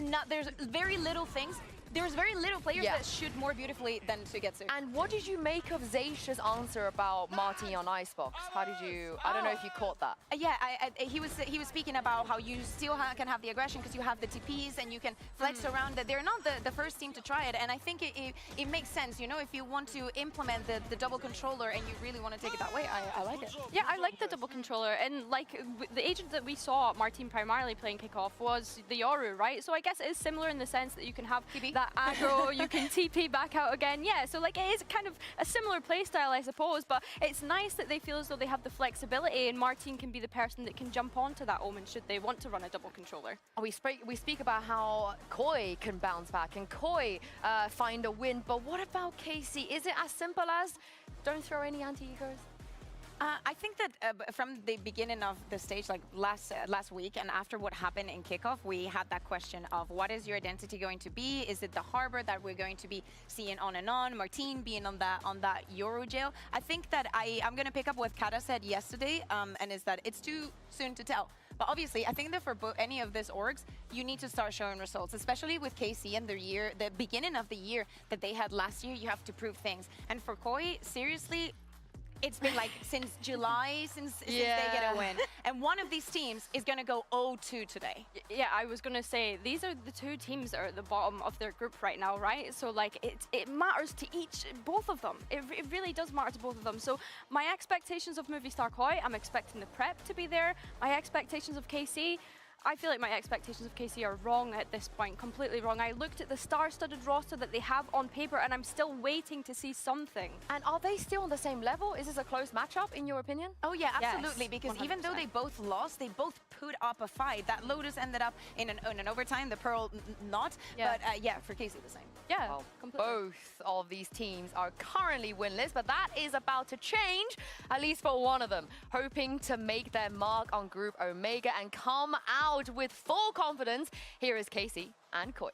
[SPEAKER 1] very little things. There's very little players that shoot more beautifully than Suigetsu.
[SPEAKER 3] And what did you make of Zaysha's answer about Martin on Icebox? How did you? I don't know if you caught that.
[SPEAKER 1] Yeah, he was speaking about how you still can have the aggression because you have the TPs and you can flex around. That they're not the first team to try it, and I think it makes sense. You know, if you want to implement the double controller and you really want to take it that way, I like it.
[SPEAKER 2] Yeah, I like the double controller, and like the agent that we saw Martin primarily playing kickoff was the Yoru, right? So I guess it is similar in the sense that you can have that aggro, you can TP back out again. Yeah, so like it is kind of a similar playstyle, I suppose, but it's nice that they feel as though they have the flexibility and Martin can be the person that can jump onto that Omen should they want to run a double controller.
[SPEAKER 3] We speak about how KOI can bounce back and KOI find a win, but what about KC? Is it as simple as don't throw any anti-egos?
[SPEAKER 1] I think that from the beginning of the stage, like last week, and after what happened in kickoff, we had that question of what is your identity going to be? Is it the harbor that we're going to be seeing on and on? Martin being on that Euro jail. I think that I'm going to pick up what Kata said yesterday, and is that it's too soon to tell. But obviously, I think that for any of these orgs, you need to start showing results, especially with KC and the beginning of the year that they had last year. You have to prove things, and for KOI, seriously. It's been like since July, since they get a win. And one of these teams is going to go 0-2 today.
[SPEAKER 2] Yeah, I was going to say, these are the two teams that are at the bottom of their group right now, right? So like it matters to both of them. It really does matter to both of them. So my expectations of Movistar KOI, I'm expecting the prep to be there. My expectations of KC, I feel like my expectations of KC are wrong at this point, completely wrong. I looked at the star-studded roster that they have on paper and I'm still waiting to see something.
[SPEAKER 3] And are they still on the same level? Is this a close matchup in your opinion?
[SPEAKER 1] Oh yeah, absolutely,
[SPEAKER 2] yes,
[SPEAKER 1] because
[SPEAKER 2] 100%.
[SPEAKER 1] Even though they both lost, they both put up a fight. That Lotus ended up in an overtime, the Pearl not, but yeah, for KC the same.
[SPEAKER 2] Yeah,
[SPEAKER 3] well, both of these teams are currently winless, but that is about to change, at least for one of them, hoping to make their mark on Group Omega and come out with full confidence. Here is KC and KOI.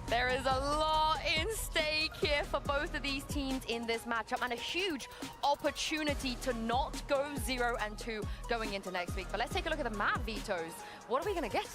[SPEAKER 3] There is a lot in stake here for for both of these teams in this matchup and a huge opportunity to not go 0-2 going into next week. But let's take a look at the map, Vito's. What are we going to get?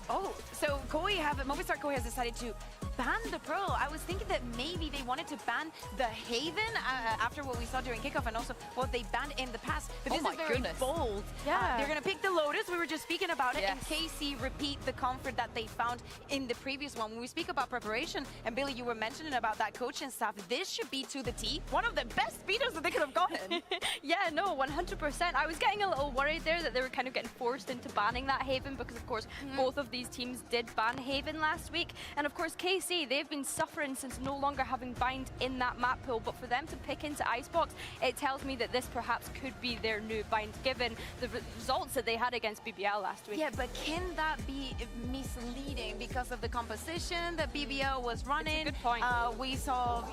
[SPEAKER 1] Oh, so Movistar Koi has decided to ban the Pearl. I was thinking that maybe they wanted to ban the Haven after what we saw during kickoff and also what they banned in the past. But this is very bold.
[SPEAKER 2] Yeah.
[SPEAKER 1] They're going to pick the Lotus. We were just speaking about it.
[SPEAKER 3] Yes.
[SPEAKER 1] And KC repeat the comfort that they found in the previous one. When we speak about preparation, and Billy, you were mentioning about that coaching staff, this should be to the T. One of the best speeders that they could have gotten.
[SPEAKER 2] Yeah, no, 100%. I was getting a little worried there that they were kind of getting forced into banning that Haven because, of course, both of these teams did ban Haven last week. And, of course, KC, they've been suffering since no longer having Bind in that map pool. But for them to pick into Icebox, it tells me that this perhaps could be their new Bind, given the results that they had against BBL last week.
[SPEAKER 1] Yeah, but can that be misleading because of the composition that BBL was running?
[SPEAKER 2] It's a good point.
[SPEAKER 1] We saw,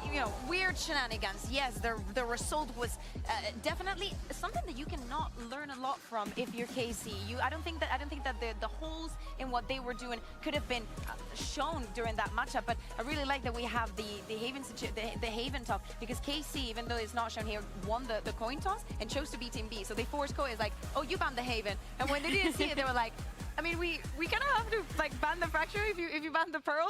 [SPEAKER 1] weird shenanigans. Yes, the result was definitely something that you cannot learn a lot from if you're KC. I don't think that the holes in what they were doing could have been shown during that matchup. But I really like that we have the Haven talk, because KC, even though it's not shown here, won the coin toss and chose to be Team B. So they forced Koi, like, oh, you banned the Haven. And when they didn't see it, they were like, I mean, we kind of have to ban the Fracture if you ban the Pearl.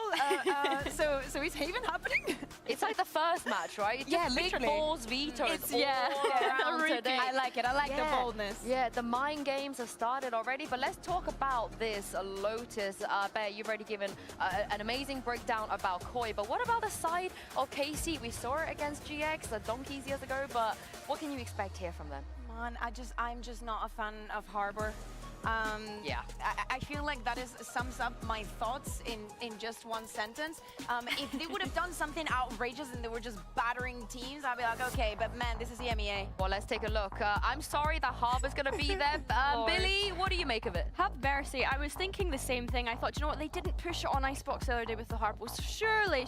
[SPEAKER 1] So is Haven happening?
[SPEAKER 3] It's like the first match, right? It's just
[SPEAKER 1] literally.
[SPEAKER 3] Big balls, vetoes all around today.
[SPEAKER 1] I like it. I like the boldness.
[SPEAKER 3] Yeah, the mind games have started already, but let's talk about this Lotus. Bear, you've already given an amazing breakdown about Koi, but what about the side of KC? We saw it against GX donkeys years ago, but what can you expect here from them?
[SPEAKER 1] Man, I'm just not a fan of Harbor.
[SPEAKER 3] Yeah.
[SPEAKER 1] I feel like that sums up my thoughts in just one sentence. If they would have done something outrageous and they were just battering teams, I'd be like, okay, but man, this is the EMEA.
[SPEAKER 3] Well, let's take a look. I'm sorry that Harbor's going to be there. Billy, what do you make of it?
[SPEAKER 2] Have mercy. I was thinking the same thing. I thought, you know what, they didn't push it on Icebox the other day with the Harbor. So surely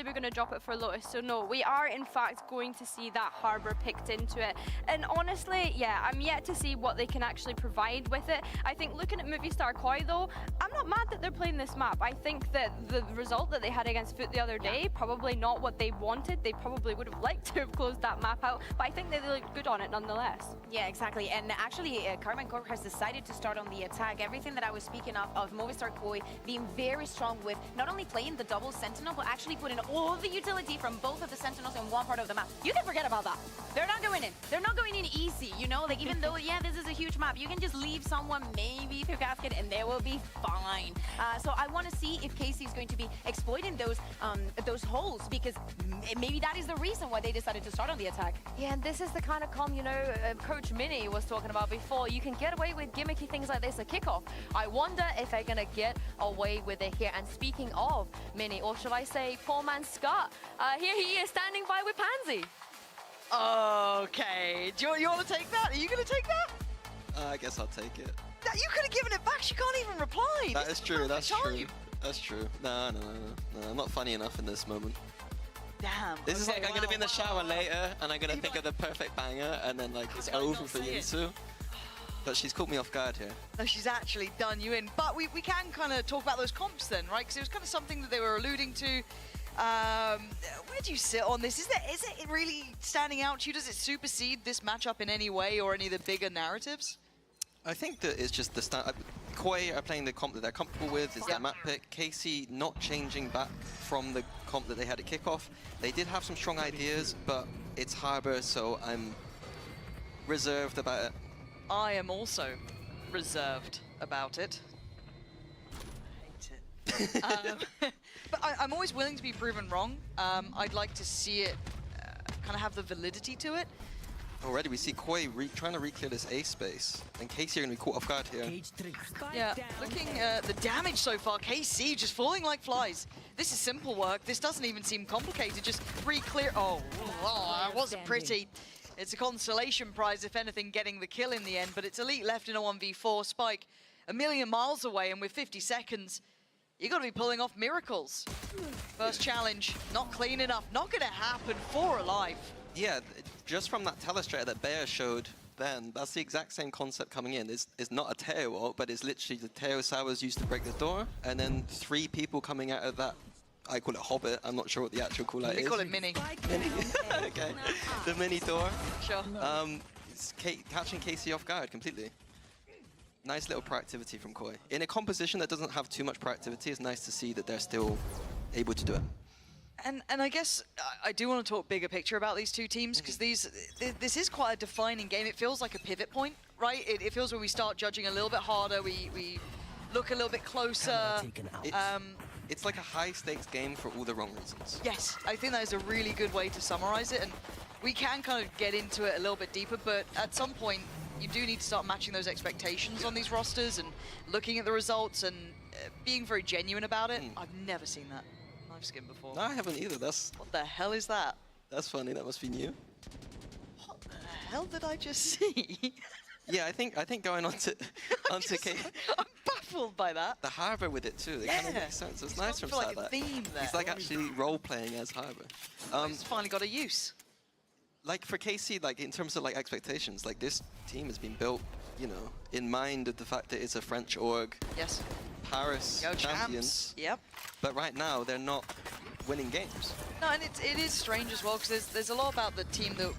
[SPEAKER 2] we're going to drop it for Lotus. So no, we are in fact going to see that Harbor picked into it. And honestly, yeah, I'm yet to see what they can actually provide with it. I think looking at Movistar Koi though, I'm not mad that they're playing this map. I think that the result that they had against FUT the other day, probably not what they wanted. They probably would have liked to have closed that map out, but I think they looked good on it nonetheless.
[SPEAKER 1] Yeah, exactly. And actually, Carmen Cork has decided to start on the attack. Everything that I was speaking of Movistar Koi being very strong with not only playing the double Sentinel, but actually putting all the utility from both of the Sentinels in one part of the map. You can forget about that. They're not going in. They're not going in easy, Like, even though, yeah, this is a huge map, you can just leave someone maybe through casket and they will be fine. So I want to see if KC is going to be exploiting those holes, because maybe that is the reason why they decided to start on the attack.
[SPEAKER 3] Yeah, and this is the kind of comm, Coach Mini was talking about before. You can get away with gimmicky things like this at kickoff. I wonder if they're going to get away with it here. And speaking of Mini, or should I say poor man Scott, here he is standing by with Pansy.
[SPEAKER 20] Okay, do you want to take that? Are you going to take that?
[SPEAKER 6] I guess I'll take it.
[SPEAKER 20] You could have given it back. She can't even reply.
[SPEAKER 6] That is true. That's true. That's true. No. I'm not funny enough in this moment.
[SPEAKER 20] Damn.
[SPEAKER 6] This is like I'm gonna be in the shower later, and I'm gonna think of the perfect banger, and then like it's over for Yinsu. But she's caught me off guard here.
[SPEAKER 20] No, she's actually done you in. But we can kind of talk about those comps then, right? Because it was kind of something that they were alluding to. Where do you sit on this? Is it really standing out to you? Does it supersede this matchup in any way, or any of the bigger narratives?
[SPEAKER 6] I think that it's just the Koi are playing the comp that they're comfortable with, is their map pick. KC not changing back from the comp that they had at kickoff. They did have some strong ideas, but it's Harbor, so I'm reserved about it.
[SPEAKER 20] I am also reserved about it. I hate it. But I'm always willing to be proven wrong. I'd like to see it kind of have the validity to it.
[SPEAKER 6] Already we see Koi trying to re-clear this A space, and KC are going to be caught off guard here.
[SPEAKER 20] Yeah, looking at the damage so far, KC just falling like flies. This is simple work. This doesn't even seem complicated. Just re-clear. Oh, that wasn't pretty. It's a consolation prize, if anything, getting the kill in the end, but it's Elite left in a 1v4. Spike a million miles away, and with 50 seconds, you got to be pulling off miracles. First challenge, not clean enough. Not going to happen for Alive.
[SPEAKER 6] Yeah, just from that telestrator that Bear showed then, that's the exact same concept coming in. It's not a Teo ult, but it's literally the Teo Sowers used to break the door, and then 3 people coming out of that I call it Hobbit. I'm not sure what the actual call out is.
[SPEAKER 20] We call it Mini.
[SPEAKER 6] Mini. Okay. The mini door.
[SPEAKER 20] Sure.
[SPEAKER 6] It's catching KC off guard completely. Nice little proactivity from Koi. In a composition that doesn't have too much proactivity, it's nice to see that they're still able to do it.
[SPEAKER 20] And I guess I do want to talk bigger picture about these two teams, because this is quite a defining game. It feels like a pivot point, right? It feels when we start judging a little bit harder, we look a little bit closer.
[SPEAKER 6] It's like a high-stakes game for all the wrong reasons.
[SPEAKER 20] Yes, I think that is a really good way to summarize it, and we can kind of get into it a little bit deeper, but at some point, you do need to start matching those expectations on these rosters and looking at the results and being very genuine about it. I've never seen that knife skin before.
[SPEAKER 6] No, I haven't either.
[SPEAKER 20] What the hell is that?
[SPEAKER 6] That's funny. That must be new.
[SPEAKER 20] What the hell did I just see?
[SPEAKER 6] Yeah, I think going onto
[SPEAKER 20] I'm baffled by that.
[SPEAKER 6] The Harbor with it too. It kind of makes sense. It's nice from
[SPEAKER 20] like
[SPEAKER 6] Sadak.
[SPEAKER 20] a theme there.
[SPEAKER 6] He's like actually role playing as Harbor.
[SPEAKER 20] It's finally got a use.
[SPEAKER 6] Like for KC, like in terms of like expectations, like this team has been built, you know, in mind of the fact that it's a French org.
[SPEAKER 20] Yes.
[SPEAKER 6] Paris
[SPEAKER 20] Go
[SPEAKER 6] champions.
[SPEAKER 20] champs. Yep.
[SPEAKER 6] But right now they're not winning games.
[SPEAKER 20] No, and it is strange as well, because there's a lot about the team that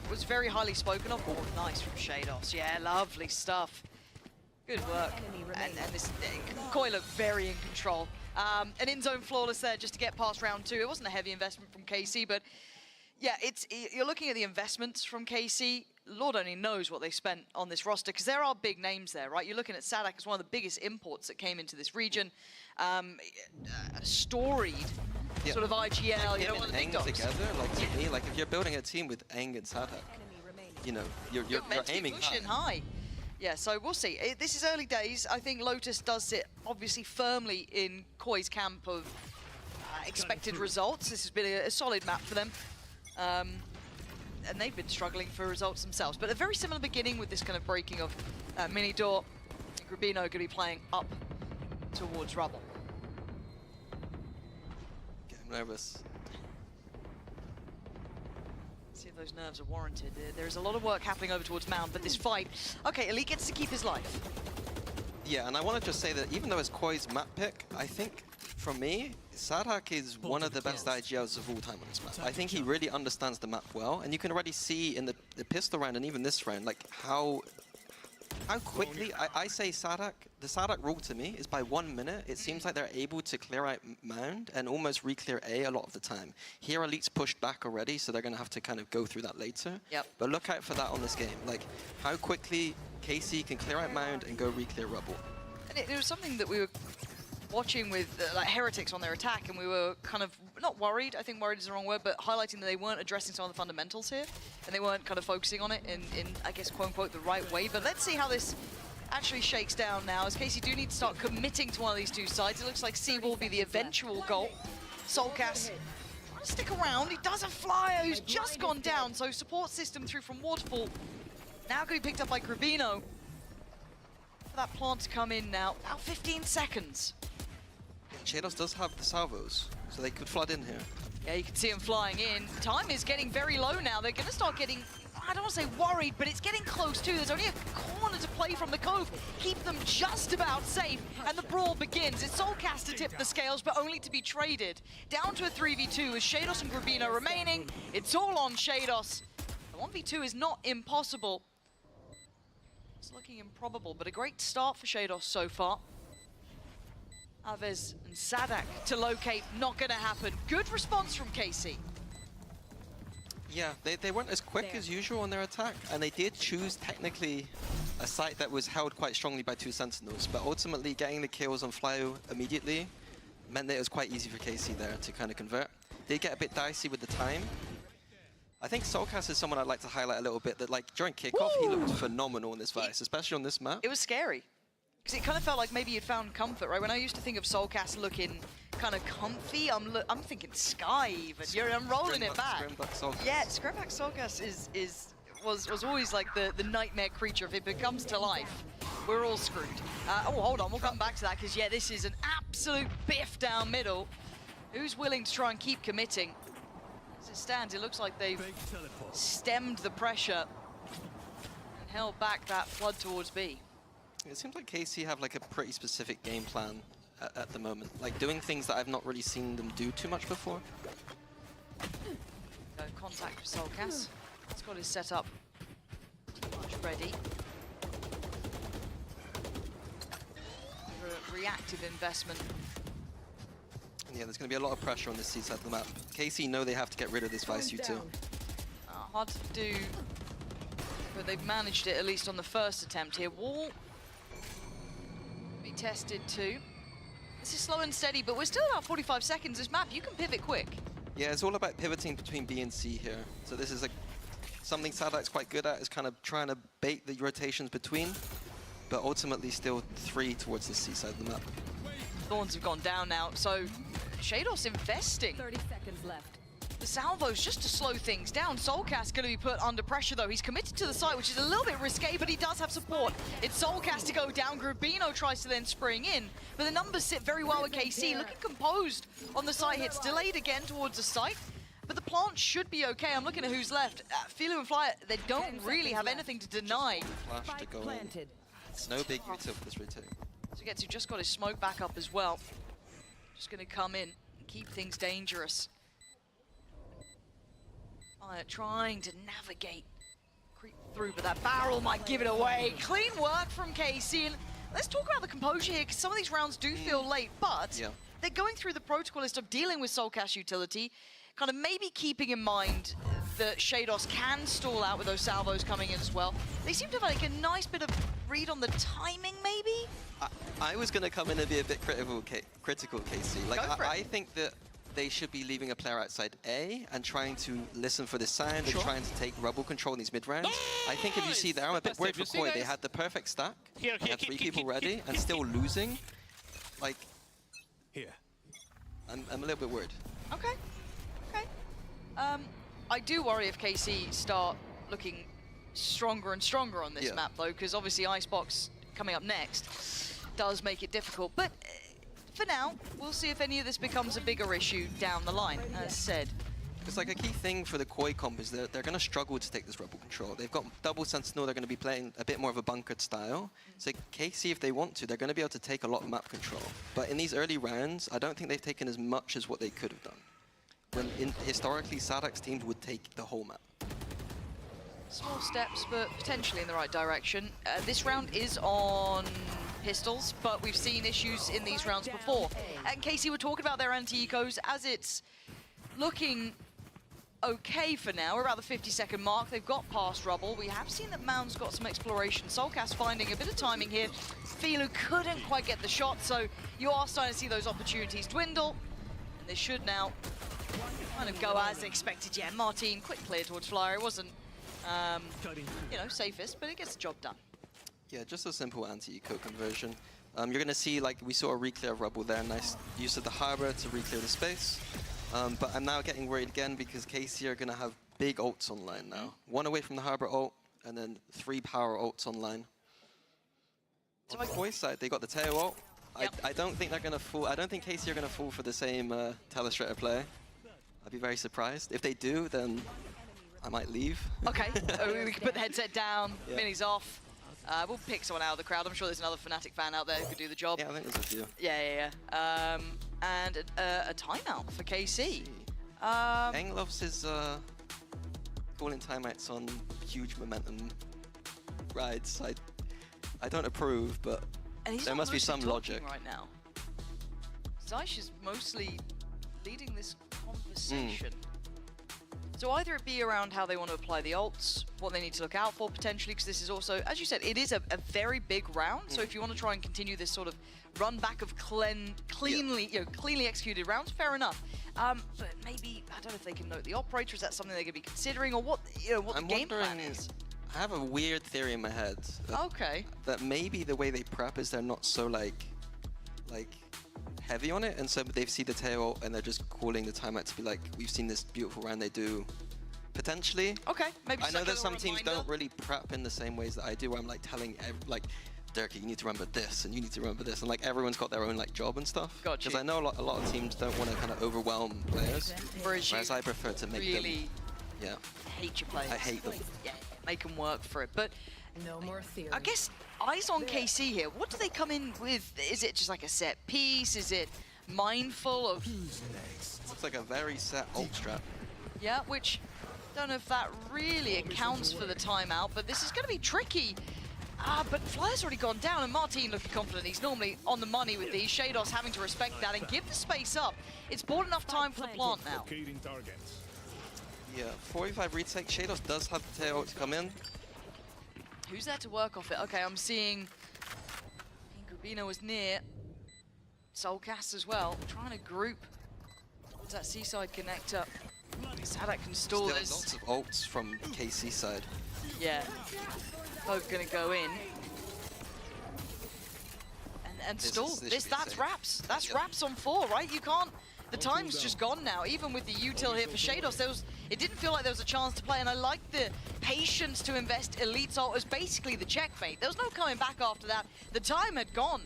[SPEAKER 20] was very highly spoken of. Oh, nice from Shados. Yeah, lovely stuff. Good work. And this Koi looked very in control. An in-zone flawless there just to get past round 2. It wasn't a heavy investment from KC, but yeah, you're looking at the investments from KC. Lord only knows what they spent on this roster, because there are big names there, right? You're looking at Sadak as one of the biggest imports that came into this region. Storied sort of IGL,
[SPEAKER 6] like
[SPEAKER 20] you know, one of the big dogs.
[SPEAKER 6] together, like to me, like if you're building a team with Eng and Sadak, you know, you're aiming
[SPEAKER 20] pushing high. Yeah, so we'll see. This is early days. I think Lotus does sit obviously firmly in Koi's camp of expected results. This has been a solid map for them. And they've been struggling for results themselves. But a very similar beginning with this kind of breaking of mini door. Grabino going to be playing up towards Rubble.
[SPEAKER 6] Getting nervous.
[SPEAKER 20] See if those nerves are warranted. There's a lot of work happening over towards Mound, but this fight... Okay, Elite gets to keep his life.
[SPEAKER 6] Yeah, and I want to just say that even though it's Koi's map pick, I think, for me, Sadak is one of the best IGLs of all time on this map. I think he really understands the map well, and you can already see in the pistol round and even this round, like how quickly, I say Sadak, the Sadak rule to me is by 1 minute, it seems like they're able to clear out Mound and almost re-clear A a lot of the time. Here, Elite's pushed back already, so they're going to have to kind of go through that later.
[SPEAKER 20] Yep.
[SPEAKER 6] But look out for that on this game, like how quickly KC can clear out Mound and go re-clear Rubble.
[SPEAKER 20] And it was something that we were watching with like Heretics on their attack, and we were kind of not worried, I think worried is the wrong word, but highlighting that they weren't addressing some of the fundamentals here, and they weren't kind of focusing on it in I guess, quote-unquote, the right way. But let's see how this actually shakes down now, as KC do need to start committing to one of these two sides. It looks like C will be the eventual goal. Soulcast trying to stick around. He does a flyer who's just gone down, so support system through from Waterfall. Now going to be picked up by Grabino. For that plant to come in now, about 15 seconds.
[SPEAKER 6] Shados does have the salvos, so they could flood in here.
[SPEAKER 20] Yeah, you can see them flying in. Time is getting very low now. They're going to start getting, I don't want to say worried, but it's getting close too. There's only a corner to play from the Cove. Keep them just about safe, and the brawl begins. It's Soulcast to tip the scales, but only to be traded. Down to a 3v2 with Shados and Grabino remaining. It's all on Shados. The 1v2 is not impossible. It's looking improbable, but a great start for Shados so far. Aves and Sadak to locate, not going to happen. Good response from KC.
[SPEAKER 6] Yeah, they weren't as quick as usual on their attack, and they did choose technically a site that was held quite strongly by 2 Sentinels, but ultimately getting the kills on Flyo immediately meant that it was quite easy for KC there to kind of convert. They get a bit dicey with the time. I think Soulcast is someone I'd like to highlight a little bit, that like during kickoff, he looked phenomenal in this Vice, especially on this map.
[SPEAKER 20] It was scary. Because it kind of felt like maybe you'd found comfort, right? When I used to think of Soulcast looking kind of comfy, I'm thinking Sky even. I'm rolling it back. Yeah, Scrimback Soulcast was always like the nightmare creature. If it becomes to life, we're all screwed. Oh, hold on, we'll come back to that, because yeah, this is an absolute biff down middle. Who's willing to try and keep committing? As it stands, it looks like they've stemmed the pressure and held back that flood towards B.
[SPEAKER 6] It seems like KC have like a pretty specific game plan at the moment. Like doing things that I've not really seen them do too much before.
[SPEAKER 20] No contact with Soulcast. He's got his setup much ready. Reactive investment.
[SPEAKER 6] Yeah, there's going to be a lot of pressure on this C side of the map. KC know they have to get rid of this Vice U2.
[SPEAKER 20] Hard to do, but they've managed it at least on the first attempt here. Wall be tested too. This is slow and steady, but we're still about 45 seconds. This map, you can pivot quick.
[SPEAKER 6] Yeah, it's all about pivoting between B and C here. So this is like something Sadak's quite good at, is kind of trying to bait the rotations between, but ultimately still 3 towards the C side of the map.
[SPEAKER 20] Thorns have gone down now, so Shados investing.
[SPEAKER 7] 30 seconds left.
[SPEAKER 20] The salvos just to slow things down. Soulcast going to be put under pressure though. He's committed to the site, which is a little bit risque, but he does have support. It's Soulcast to go down. Grubino tries to then spring in, but the numbers sit very well with KC. Looking composed on the site hits. Delayed again towards the site, but the plant should be okay. I'm looking at who's left. Philo and Flyer, they don't really have anything to deny.
[SPEAKER 6] Flash to go in. It's no big util for this retake.
[SPEAKER 20] Sugetsu just got his smoke back up as well. Just going to come in and keep things dangerous. Trying to navigate, creep through, but that barrel might give it away. Clean work from KC, and let's talk about the composure here, because some of these rounds do feel late, but they're going through the protocol list of dealing with Soulcast utility, kind of maybe keeping in mind that Shados can stall out with those salvos coming in as well. They seem to have like a nice bit of read on the timing, maybe?
[SPEAKER 6] I was going to come in and be a bit critical, KC. Like, I think that they should be leaving a player outside A and trying to listen for the sound and trying to take rubble control in these mid-rounds. I think if you see there, I'm a bit worried for Koi. They had the perfect stack, they had 3 people ready, and still losing. Like, I'm a little bit worried.
[SPEAKER 20] Okay, okay. I do worry if KC start looking stronger and stronger on this map, though, because obviously Icebox coming up next does make it difficult. But for now, we'll see if any of this becomes a bigger issue down the line, as said.
[SPEAKER 6] It's like a key thing for the Koi comp is that they're going to struggle to take this rebel control. They've got double Sentinel, they're going to be playing a bit more of a bunkered style. So KC, if they want to, they're going to be able to take a lot of map control. But in these early rounds, I don't think they've taken as much as what they could have done. When historically, Sadak's teams would take the whole map.
[SPEAKER 20] Small steps, but potentially in the right direction. This round is on pistols, but we've seen issues in these rounds before. And KC were talking about their anti-ecos as it's looking okay for now. We're about the 50-second mark. They've got past rubble. We have seen that Mound's got some exploration. Soulcast finding a bit of timing here. Philo couldn't quite get the shot, so you are starting to see those opportunities dwindle. And they should now kind of go as expected. Yeah, Martin, quick clear towards Flyer. It wasn't, you know, safest, but it gets the job done.
[SPEAKER 6] Yeah, just a simple anti-eco conversion. You're going to see, like, we saw a re-clear of rubble there. Nice use of the harbor to re-clear the space. But I'm now getting worried again because KC are going to have big ults online now. 1 away from the harbor ult, and then 3 power ults online. On the Koi side, they got the tail ult. I don't think they're going to fall. I don't think KC are going to fall for the same Telestrator play. I'd be very surprised. If they do, then I might leave.
[SPEAKER 20] Okay, we can put the headset down, minis off. We'll pick someone out of the crowd. I'm sure there's another Fnatic fan out there who could do the job.
[SPEAKER 6] Yeah, I think there's a few.
[SPEAKER 20] Yeah. And a timeout for KC.
[SPEAKER 6] Eng loves his calling timeouts on huge momentum rides. I don't approve, but there must be some logic.
[SPEAKER 20] Right now, Zysh is mostly leading this conversation. So either it be around how they want to apply the ults, what they need to look out for potentially, because this is also, as you said, it is a very big round. So if you want to try and continue this sort of run back of cleanly executed rounds, fair enough. But maybe, I don't know if they can note the operator. Is that something they're going to be considering, or what? What the game plan is?
[SPEAKER 6] I have a weird theory in my head. That maybe the way they prep is they're not so like heavy on it, and so they see the tail and they're just calling the timeout to be like, we've seen this beautiful round they do. Potentially.
[SPEAKER 20] Okay, maybe.
[SPEAKER 6] I know that some teams don't really prep in the same ways that I do, where I'm like telling, like, Durkee, you need to remember this, and you need to remember this, and like everyone's got their own like job and stuff.
[SPEAKER 20] Gotcha.
[SPEAKER 6] Because I know a lot of teams don't want to kind of overwhelm players, whereas I prefer to make
[SPEAKER 20] really
[SPEAKER 6] them.
[SPEAKER 20] Hate your players.
[SPEAKER 6] I hate them.
[SPEAKER 20] Yeah, make them work for it. But
[SPEAKER 7] no more theory.
[SPEAKER 20] I guess eyes on KC here. What do they come in with? Is it just like a set piece? Is it mindful of...
[SPEAKER 6] Looks like a very set ult strat.
[SPEAKER 20] Yeah, which, don't know if that really accounts for the timeout, but this is going to be tricky. But Flyer's already gone down, and Martin looking confident. He's normally on the money with these. Shados having to respect that and give the space up. It's bought enough time for the plant now.
[SPEAKER 6] Yeah, 45 retake. Shados does have the tail to come in.
[SPEAKER 20] Who's there to work off it? Okay, I'm seeing Rubino was near. Soulcast as well, trying to group towards that seaside connector. Sadak can stall this.
[SPEAKER 6] Lots of ults from KC side.
[SPEAKER 20] Yeah, both gonna go in. And stall. That's wraps. That's wraps on 4, right? You can't. The time's just gone now. Even with the util here for Shados, it didn't feel like there was a chance to play, and I like the patience to invest Elite's ult as basically the checkmate. There was no coming back after that. The time had gone.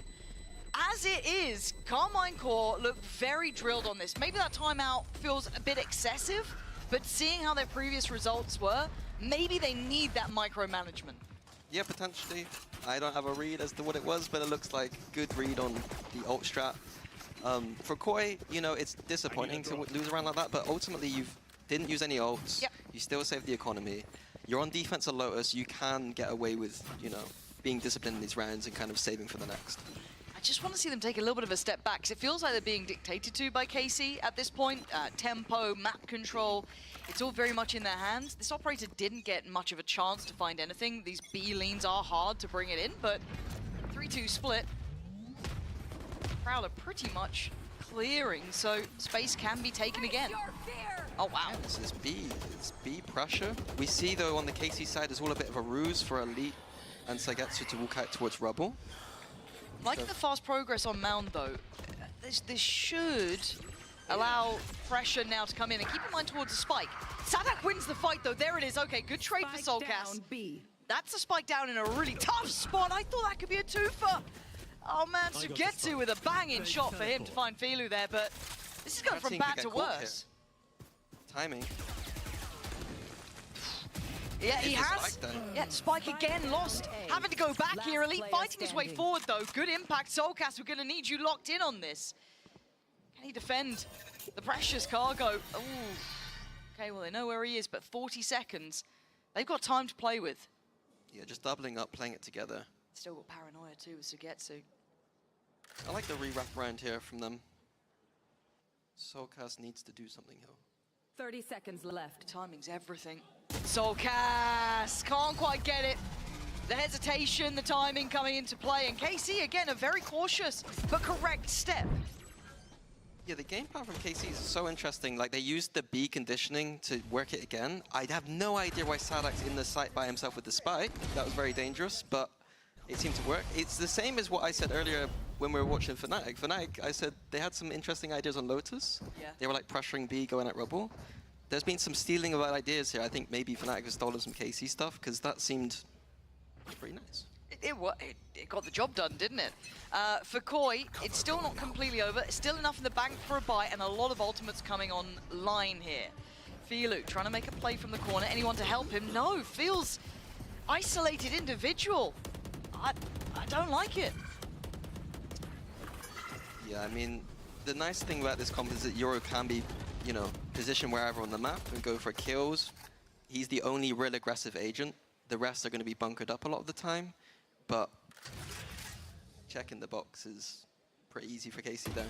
[SPEAKER 20] As it is, Carmine Core look very drilled on this. Maybe that timeout feels a bit excessive, but seeing how their previous results were, maybe they need that micromanagement.
[SPEAKER 6] Yeah, potentially. I don't have a read as to what it was, but it looks like good read on the ult strat. For Koi, you know, it's disappointing to lose around like that, but ultimately you didn't use any ults. Yep. You still saved the economy. You're on defense at Lotus. You can get away with, you know, being disciplined in these rounds and kind of saving for the next.
[SPEAKER 20] I just want to see them take a little bit of a step back, because it feels like they're being dictated to by KC at this point. Tempo, map control, it's all very much in their hands. This operator didn't get much of a chance to find anything. These B leans are hard to bring it in, but 3-2 split. Prowler pretty much clearing, so space can be taken again. Oh, wow.
[SPEAKER 6] Yeah, this is B. It's B pressure. We see, though, on the KC side, it's all a bit of a ruse for Elite and Sagetsu to walk out towards Rubble.
[SPEAKER 20] Liking the fast progress on Mound, though. This should allow pressure now to come in. And keep in mind towards the spike. Sadak wins the fight, though. There it is. Okay, good trade for Soulcast. That's a spike down in a really tough spot. I thought that could be a twofer. Oh, man, Sugetsu with a banging shot for him to find Filu there, but this is going from bad to worse.
[SPEAKER 6] Timing.
[SPEAKER 20] Yeah, he has. Yeah, spike again, lost. Having to go back here. Elite fighting his way forward, though. Good impact. Soulcast, we're going to need you locked in on this. Can he defend the precious cargo? Ooh. Okay, well, they know where he is, but 40 seconds. They've got time to play with.
[SPEAKER 6] Yeah, just doubling up, playing it together.
[SPEAKER 20] Still got paranoia, too, with Sugetsu.
[SPEAKER 6] I like the re-wrap around here from them. Soulcast needs to do something here.
[SPEAKER 7] 30 seconds left.
[SPEAKER 20] Timing's everything. Soulcast can't quite get it. The hesitation, the timing coming into play, and KC again a very cautious but correct step.
[SPEAKER 6] Yeah, the game plan from KC is so interesting. Like, they used the B conditioning to work it again. I have no idea why Sadak's in the site by himself with the spike. That was very dangerous, but it seemed to work. It's the same as what I said earlier when we were watching Fnatic. Fnatic, I said they had some interesting ideas on Lotus. Yeah. They were like pressuring B, going at Rubble. There's been some stealing of ideas here. I think maybe Fnatic has stolen some KC stuff, because that seemed pretty nice.
[SPEAKER 20] It got the job done, didn't it? For Koi, it's still not completely over. It's still enough in the bank for a buy, and a lot of ultimates coming online here. Filu trying to make a play from the corner. Anyone to help him? No, feels isolated individual. I don't like it.
[SPEAKER 6] Yeah, I mean, the nice thing about this comp is that Euro can be, you know, positioned wherever on the map and go for kills. He's the only real aggressive agent. The rest are going to be bunkered up a lot of the time, but checking the box is pretty easy for KC there.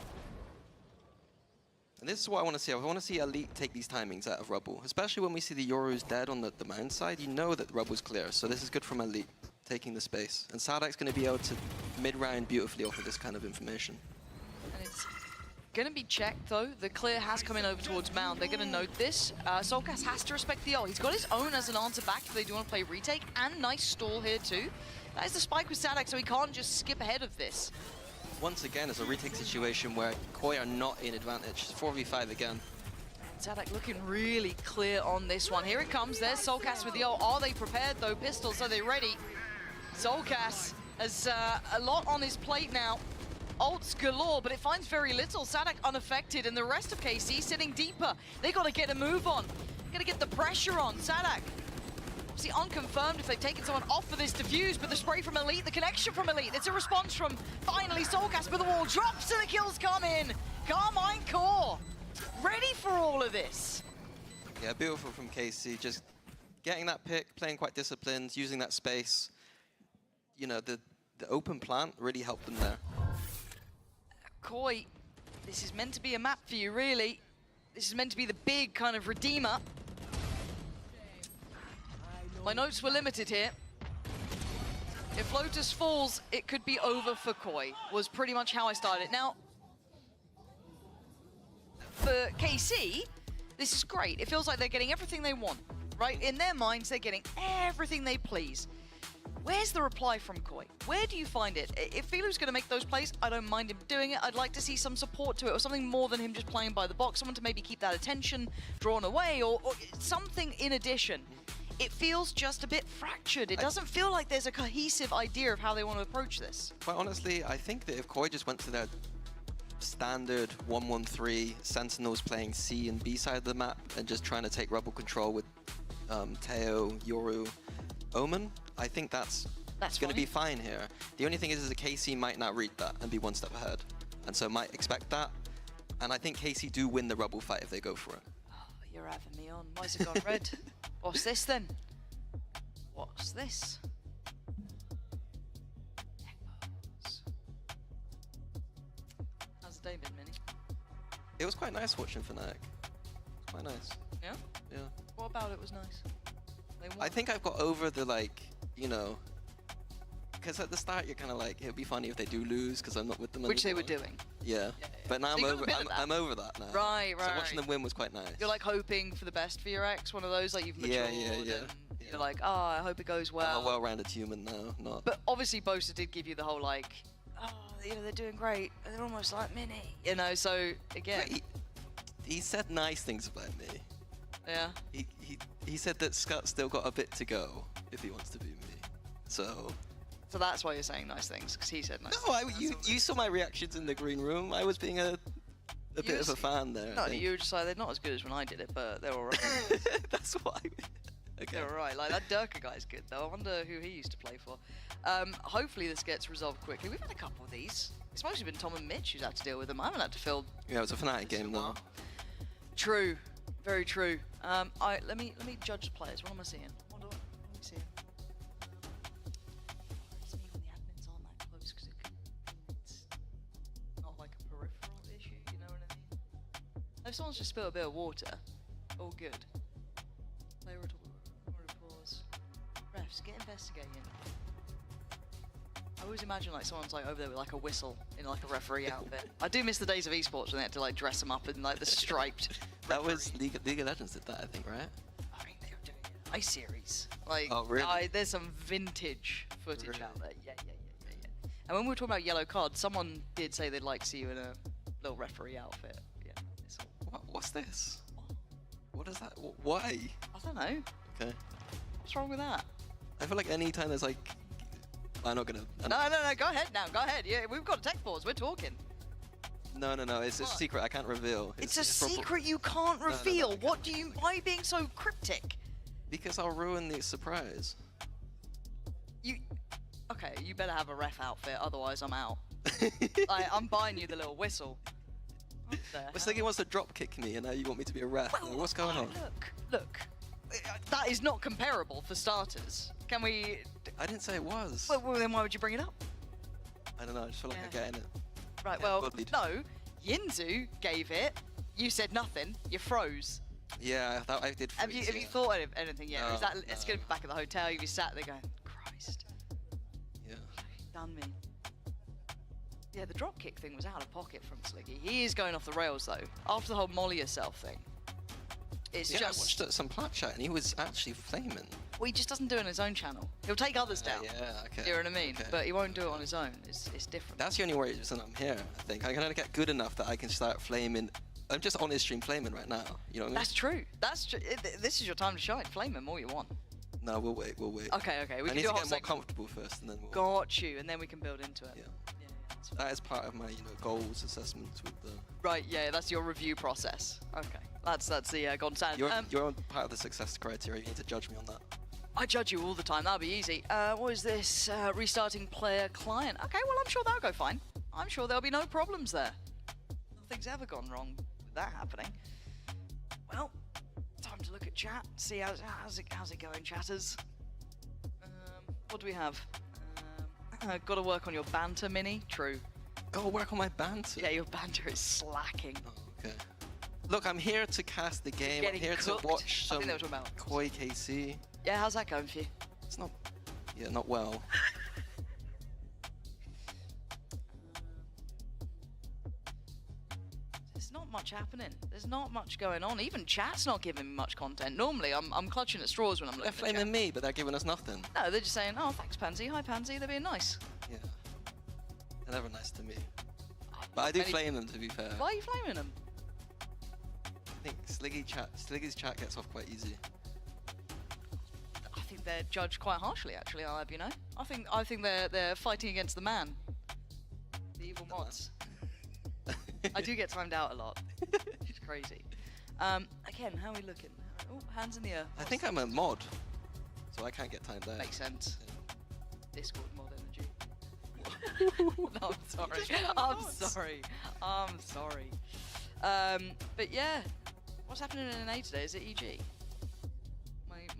[SPEAKER 6] And this is what I want to see. I want to see Elite take these timings out of Rubble, especially when we see the Yoru's dead on the Mound side. You know that Rubble's clear, so this is good from Elite, taking the space. And Sadak's going to be able to mid-round beautifully off of this kind of information.
[SPEAKER 20] And it's going to be checked, though. The clear has come in over towards Mound. They're going to note this. Soulcast has to respect the ult. He's got his own as an answer back if they do want to play retake. And nice stall here, too. That is the spike with Sadak, so he can't just skip ahead of this.
[SPEAKER 6] Once again, it's a retake situation where Koi are not in advantage. It's 4v5 again.
[SPEAKER 20] Sadak looking really clear on this one. Here it comes. There's Soulcast with the ult. Are they prepared, though? Pistols, are they ready? Soulcast has a lot on his plate now. Ults galore, but it finds very little. Sadak unaffected, and the rest of KC sitting deeper. They got to get a move on. Got to get the pressure on. Sadak obviously unconfirmed if they've taken someone off for this defuse, but the spray from Elite, the connection from Elite, it's a response from finally Soulcast, but the wall drops and the kills come in. Carmine Core, ready for all of this.
[SPEAKER 6] Yeah, beautiful from KC, just getting that pick, playing quite disciplined, using that space. You know, the open plant really helped them there.
[SPEAKER 20] Koi, this is meant to be a map for you, really. This is meant to be the big kind of redeemer. My notes were limited here. If Lotus falls, it could be over for Koi, was pretty much how I started. Now, for KC, this is great. It feels like they're getting everything they want, right? In their minds, they're getting everything they please. Where's the reply from Koi? Where do you find it? If Filu's going to make those plays, I don't mind him doing it. I'd like to see some support to it, or something more than him just playing by the box. Someone to maybe keep that attention drawn away, or something in addition. It feels just a bit fractured. It doesn't feel like there's a cohesive idea of how they want to approach this.
[SPEAKER 6] Quite honestly, I think that if Koi just went to their standard 1-1-3, Sentinels playing C and B side of the map, and just trying to take rebel control with Teo, Yoru, Omen, I think that's going to be fine here. The only thing is that KC might not read that and be one step ahead, and so might expect that. And I think KC do win the rebel fight if they go for it.
[SPEAKER 20] Oh, you're having me on. Why's it gone red? What's this then? What's this? How's the day been, Minnie?
[SPEAKER 6] It was quite nice watching Fnatic. Quite nice.
[SPEAKER 20] Yeah?
[SPEAKER 6] Yeah.
[SPEAKER 20] What about it was nice?
[SPEAKER 6] I think I've got over the, like, you know, because at the start you're kind of like, it'd be funny if they do lose because I'm not with them
[SPEAKER 20] Which
[SPEAKER 6] anymore.
[SPEAKER 20] they were doing.
[SPEAKER 6] Yeah. But now
[SPEAKER 20] So
[SPEAKER 6] I'm over that now.
[SPEAKER 20] Right,
[SPEAKER 6] So watching them win was quite nice.
[SPEAKER 20] You're like hoping for the best for your ex, one of those, like you've matured
[SPEAKER 6] Yeah.
[SPEAKER 20] and you're like, oh, I hope it goes well.
[SPEAKER 6] I'm a well-rounded human now, not.
[SPEAKER 20] But obviously Bosa did give you the whole like, oh, you know, they're doing great. They're almost like Mini. You know, so again.
[SPEAKER 6] He said nice things about me.
[SPEAKER 20] Yeah.
[SPEAKER 6] He said that Scott's still got a bit to go if he wants to be me. So
[SPEAKER 20] that's why you're saying nice things, because he said nice things.
[SPEAKER 6] You saw my reactions in the green room. I was being a bit of a fan there.
[SPEAKER 20] No, you were just like, they're not as good as when I did it, but they're alright.
[SPEAKER 6] That's what I mean. Okay.
[SPEAKER 20] They're alright. Like, that Durka guy's good, though. I wonder who he used to play for. Hopefully this gets resolved quickly. We've had a couple of these. It's mostly been Tom and Mitch who's had to deal with them. I haven't had to fill.
[SPEAKER 6] Yeah, it was a Fnatic game, though.
[SPEAKER 20] True. Very true. Let me judge the players. What am I seeing? What am I seeing? It's me when the admins aren't that close, because it's not like a peripheral issue, you know what I mean? If someone's just spilled a bit of water, all good. Player reports. Refs, get investigating. I always imagine like someone's like over there with like a whistle in like a referee outfit. I do miss the days of esports when they had to like dress them up in like the striped.
[SPEAKER 6] That was League of Legends did that, I think, right?
[SPEAKER 20] I mean, they were doing it. iSeries. Like,
[SPEAKER 6] oh, really?
[SPEAKER 20] There's some vintage footage out there. Yeah. And when we were talking about yellow cards, someone did say they'd like to see you in a little referee outfit. Yeah.
[SPEAKER 6] What's this? What is that? Why?
[SPEAKER 20] I don't know.
[SPEAKER 6] Okay.
[SPEAKER 20] What's wrong with that?
[SPEAKER 6] I feel like any time there's like, I'm not gonna.
[SPEAKER 20] No. Go ahead now. Go ahead. Yeah, we've got a tech pause. We're talking.
[SPEAKER 6] No. It's a secret. I can't reveal.
[SPEAKER 20] It's a secret you can't reveal. No. Why are you being so cryptic?
[SPEAKER 6] Because I'll ruin the surprise.
[SPEAKER 20] Okay, you better have a ref outfit, otherwise I'm out. I'm buying you the little whistle.
[SPEAKER 6] I was thinking he wants to drop kick me, and now you want me to be a ref. Well, what's going on?
[SPEAKER 20] Look. That is not comparable for starters. Can we?
[SPEAKER 6] I didn't say it was.
[SPEAKER 20] Well, then why would you bring it up?
[SPEAKER 6] I don't know. I just feel like I'm getting it.
[SPEAKER 20] Right. Well, no. Yinzu gave it. You said nothing. You froze.
[SPEAKER 6] Yeah, I did.
[SPEAKER 20] Have you thought of anything yet? No, it's gonna be back at the hotel. You'll be sat there going, Christ.
[SPEAKER 6] Yeah.
[SPEAKER 20] Done me. Yeah, the dropkick thing was out of pocket from Sliggy. He is going off the rails though. After the whole molly yourself thing. It's just.
[SPEAKER 6] I watched some plat chat and he was actually flaming.
[SPEAKER 20] Well, he just doesn't do it on his own channel. He'll take others down.
[SPEAKER 6] Yeah, okay.
[SPEAKER 20] You know what I mean?
[SPEAKER 6] Okay.
[SPEAKER 20] But he won't do it on his own. It's different.
[SPEAKER 6] That's the only reason I'm here, I think. I can get good enough that I can start flaming. I'm just on his stream flaming right now. You know what I mean?
[SPEAKER 20] That's true. That's true. This is your time to shine. Flame him all you want.
[SPEAKER 6] No, we'll wait.
[SPEAKER 20] Okay.
[SPEAKER 6] I need to get more comfortable first, and then we'll.
[SPEAKER 20] Got you, and then we can build into it.
[SPEAKER 6] Yeah. That is part of my, goals assessments with the.
[SPEAKER 20] Right. Yeah, that's your review process. Okay. That's the golden standard.
[SPEAKER 6] You're on part of the success criteria. You need to judge me on that.
[SPEAKER 20] I judge you all the time, that'll be easy. What is this? Restarting player client. Okay, well, I'm sure that'll go fine. I'm sure there'll be no problems there. Nothing's ever gone wrong with that happening. Well, time to look at chat, see how's it going, chatters. What do we have? Got to work on your banter, Mini. True.
[SPEAKER 6] Gotta work on my banter?
[SPEAKER 20] Yeah, your banter is slacking.
[SPEAKER 6] Oh, okay. Look, I'm here to cast the game. I'm here to watch some Koi KC.
[SPEAKER 20] Yeah, how's that going for you?
[SPEAKER 6] It's not... Yeah, not well.
[SPEAKER 20] There's not much happening. There's not much going on. Even chat's not giving me much content. Normally, I'm clutching at straws when I'm looking at
[SPEAKER 6] They're flaming me, but they're giving us nothing.
[SPEAKER 20] No, they're just saying, oh, thanks, Pansy. Hi, Pansy. They're being nice.
[SPEAKER 6] Yeah. They're never nice to me. But I do flame them, to be fair.
[SPEAKER 20] Why are you flaming them?
[SPEAKER 6] I think Sliggy's chat gets off quite easy.
[SPEAKER 20] I think they're judged quite harshly, actually, I'll have you know. I think they're fighting against the man. The evil mods. I do get timed out a lot. It's crazy. Again, how are we looking? Oh, hands in the air.
[SPEAKER 6] I think I'm a mod, so I can't get timed out.
[SPEAKER 20] Makes sense. Discord mod energy. No, I'm sorry. I'm sorry. But yeah, what's happening in NA today? Is it EG?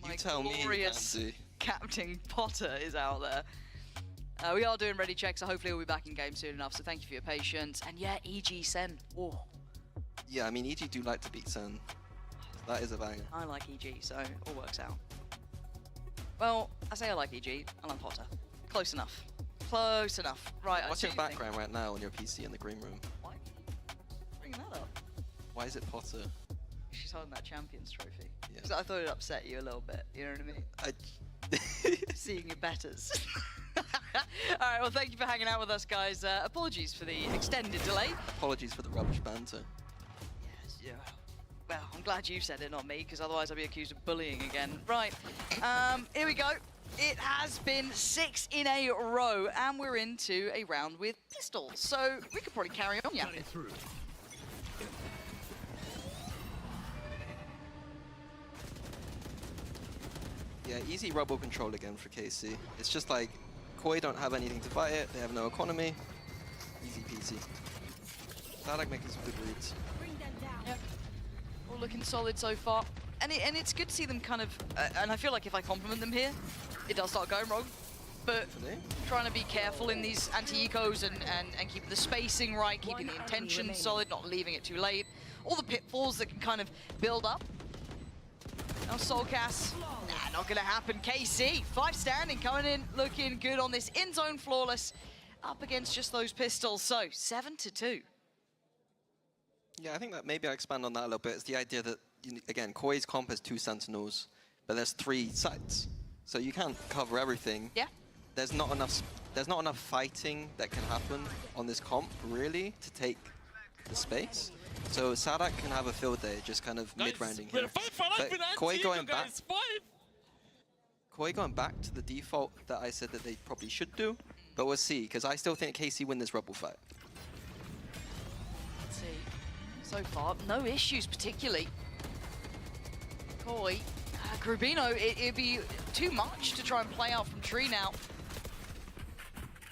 [SPEAKER 20] My glorious Captain Potter is out there. We are doing ready checks, so hopefully we'll be back in game soon enough. So thank you for your patience. And yeah, EG Sen. Oh.
[SPEAKER 6] Yeah, I mean EG do like to beat Sen. That is a banger.
[SPEAKER 20] I like EG, so it all works out. Well, I say I like EG. I like Potter. Close enough. Close enough. Right.
[SPEAKER 6] What's your background right now on your PC in the green room?
[SPEAKER 20] Why? Bringing that up.
[SPEAKER 6] Why is it Potter?
[SPEAKER 20] She's holding that Champions Trophy. Because I thought it'd upset you a little bit. You know what I mean? Seeing your betters. Alright, well, thank you for hanging out with us, guys. Apologies for the extended delay.
[SPEAKER 6] Apologies for the rubbish banter.
[SPEAKER 20] Yes, yeah. Well, I'm glad you said it, not me, because otherwise I'd be accused of bullying again. Right, here we go. It has been 6 in a row, and we're into a round with pistols. So we could probably carry on yapping.
[SPEAKER 6] Yeah, easy rubble control again for KC. It's just like, Koi don't have anything to fight it, they have no economy. Easy peasy. Sadak making some good reads.
[SPEAKER 20] Yep. All looking solid so far. And it's good to see them kind of, and I feel like if I compliment them here, it does start going wrong. But trying to be careful in these anti-ecos and keeping the spacing right, keeping the intention solid, not leaving it too late. All the pitfalls that can kind of build up. Now Soulcast, nah, not gonna happen. KC, 5 standing, coming in, looking good on this in-zone flawless, up against just those pistols. So 7-2.
[SPEAKER 6] Yeah, I think that maybe I'll expand on that a little bit. It's the idea that, again, Koi's comp has 2 sentinels, but there's 3 sites. So you can't cover everything.
[SPEAKER 20] Yeah.
[SPEAKER 6] There's not enough fighting that can happen on this comp, really, to take the space. So Sadak can have a field day, just kind of mid-rounding here. But Koi going back to the default that I said that they probably should do, but we'll see, because I still think KC win this Rebel fight.
[SPEAKER 20] Let's see. So far, no issues particularly. Koi, Grubino, it'd be too much to try and play out from tree now.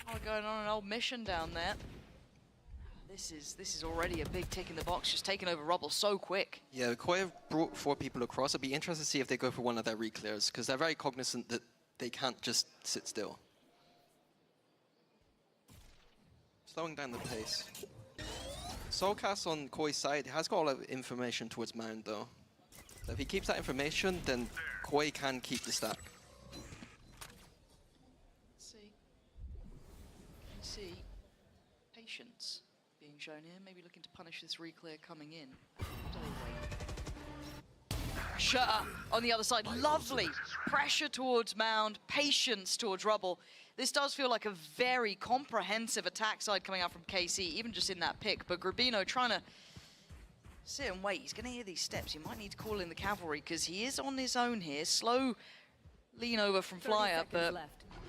[SPEAKER 20] Oh, going on an old mission down there. This is already a big tick in the box, just taking over Rubble so quick.
[SPEAKER 6] Yeah, Koi have brought 4 people across. I'd be interested to see if they go for one of their reclears, because they're very cognizant that they can't just sit still. Slowing down the pace. Soulcast on Koi's side has got a lot of information towards Mound, though. So if he keeps that information, then Koi can keep the stack.
[SPEAKER 20] Let's see. Patience being shown here, maybe looking to punish this reclear coming in. Shutter on the other side, lovely pressure towards Mound, patience towards Rubble. This does feel like a very comprehensive attack side coming out from KC, even just in that pick, but Grubino trying to sit and wait. He's going to hear these steps. He might need to call in the cavalry because he is on his own here. Slow lean over from Flyer, but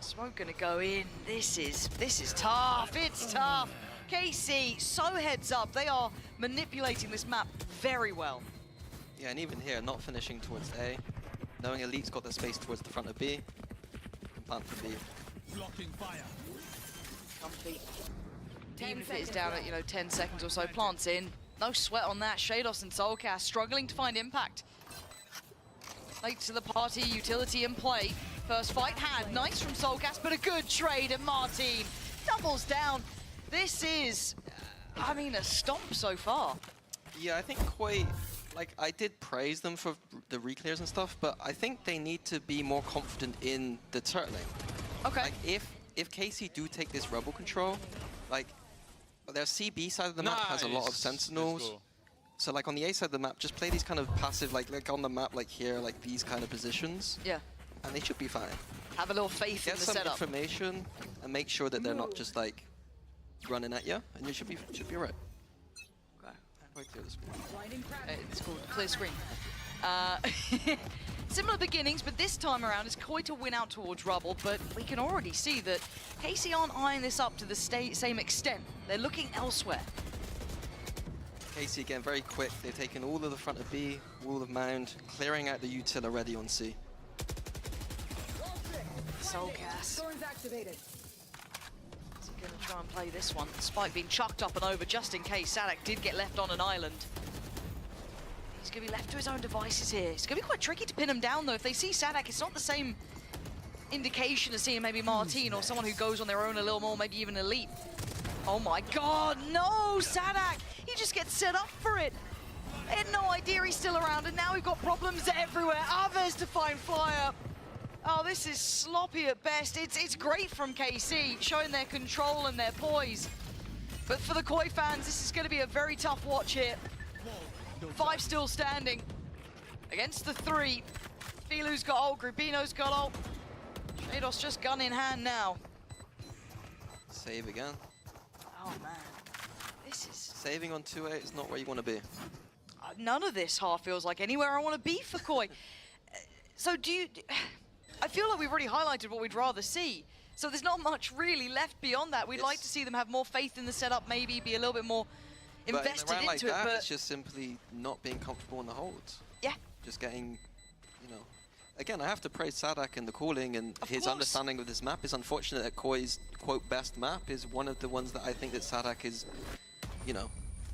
[SPEAKER 20] smoke going to go in. This is tough. It's tough. KC, so heads up. They are manipulating this map very well.
[SPEAKER 6] Yeah, and even here, not finishing towards A. knowing Elite's got their space towards the front of B, can plant for B.
[SPEAKER 8] Blocking fire.
[SPEAKER 20] Comfy. Even if it is down at, you know, 10 seconds or so, plants in. No sweat on that. Shados and Soulcast struggling to find impact. Late to the party, utility in play. First fight had, nice from Soulcast, but a good trade, and Martin doubles down. This is, I mean, a stomp so far.
[SPEAKER 6] Yeah, I think Koi, like, I did praise them for the reclears and stuff, but I think they need to be more confident in the turtling.
[SPEAKER 20] Okay.
[SPEAKER 6] Like, if KC do take this rebel control, like, their CB side of the map has a lot of sentinels.
[SPEAKER 5] Cool.
[SPEAKER 6] So, like, on the A side of the map, just play these kind of passive, like on the map, like here, like these kind of positions.
[SPEAKER 20] Yeah.
[SPEAKER 6] And they should be fine.
[SPEAKER 20] Have a little faith in the setup.
[SPEAKER 6] Get some information and make sure that they're not just, like, running at you, and you should be right.
[SPEAKER 20] Okay.
[SPEAKER 6] Clear the screen.
[SPEAKER 20] It's called clear screen. Similar beginnings, but this time around it's Koi to win out towards Rubble, but we can already see that KC aren't eyeing this up to the same extent. They're looking elsewhere.
[SPEAKER 6] KC again, very quick. They've taken all of the front of B, all of Mound, clearing out the util already on C.
[SPEAKER 20] Soulcast. Is he going to try and play this one? Spike being chucked up and over just in case Sadak did get left on an island. He's going to be left to his own devices here. It's going to be quite tricky to pin him down, though. If they see Sadak, it's not the same indication as seeing maybe Martin or someone who goes on their own a little more, maybe even Elite. Oh my god, no! Sadak! He just gets set up for it. They had no idea he's still around, and now we've got problems everywhere. Aves to find Flyer. Oh, this is sloppy at best. It's great from KC, showing their control and their poise. But for the Koi fans, this is going to be a very tough watch here. 5 still standing against the 3. Filu's got ult, Grubino's got ult. Shados just gun in hand now.
[SPEAKER 6] Save again.
[SPEAKER 20] Oh man, this is...
[SPEAKER 6] Saving on 2-8 is not where you want to be.
[SPEAKER 20] None of this half feels like anywhere I want to be for Koi. So do you... I feel like we've already highlighted what we'd rather see. So there's not much really left beyond that. We'd like to see them have more faith in the setup, maybe be a little bit more invested
[SPEAKER 6] but in a round
[SPEAKER 20] into
[SPEAKER 6] like that,
[SPEAKER 20] it. But
[SPEAKER 6] it's just simply not being comfortable in the holds.
[SPEAKER 20] Yeah.
[SPEAKER 6] Just getting, you know... Again, I have to praise Sadak and the calling, and his
[SPEAKER 20] course.
[SPEAKER 6] understanding of this map is unfortunate that Koi's, quote, best map is one of the ones that I think that Sadak is, you know...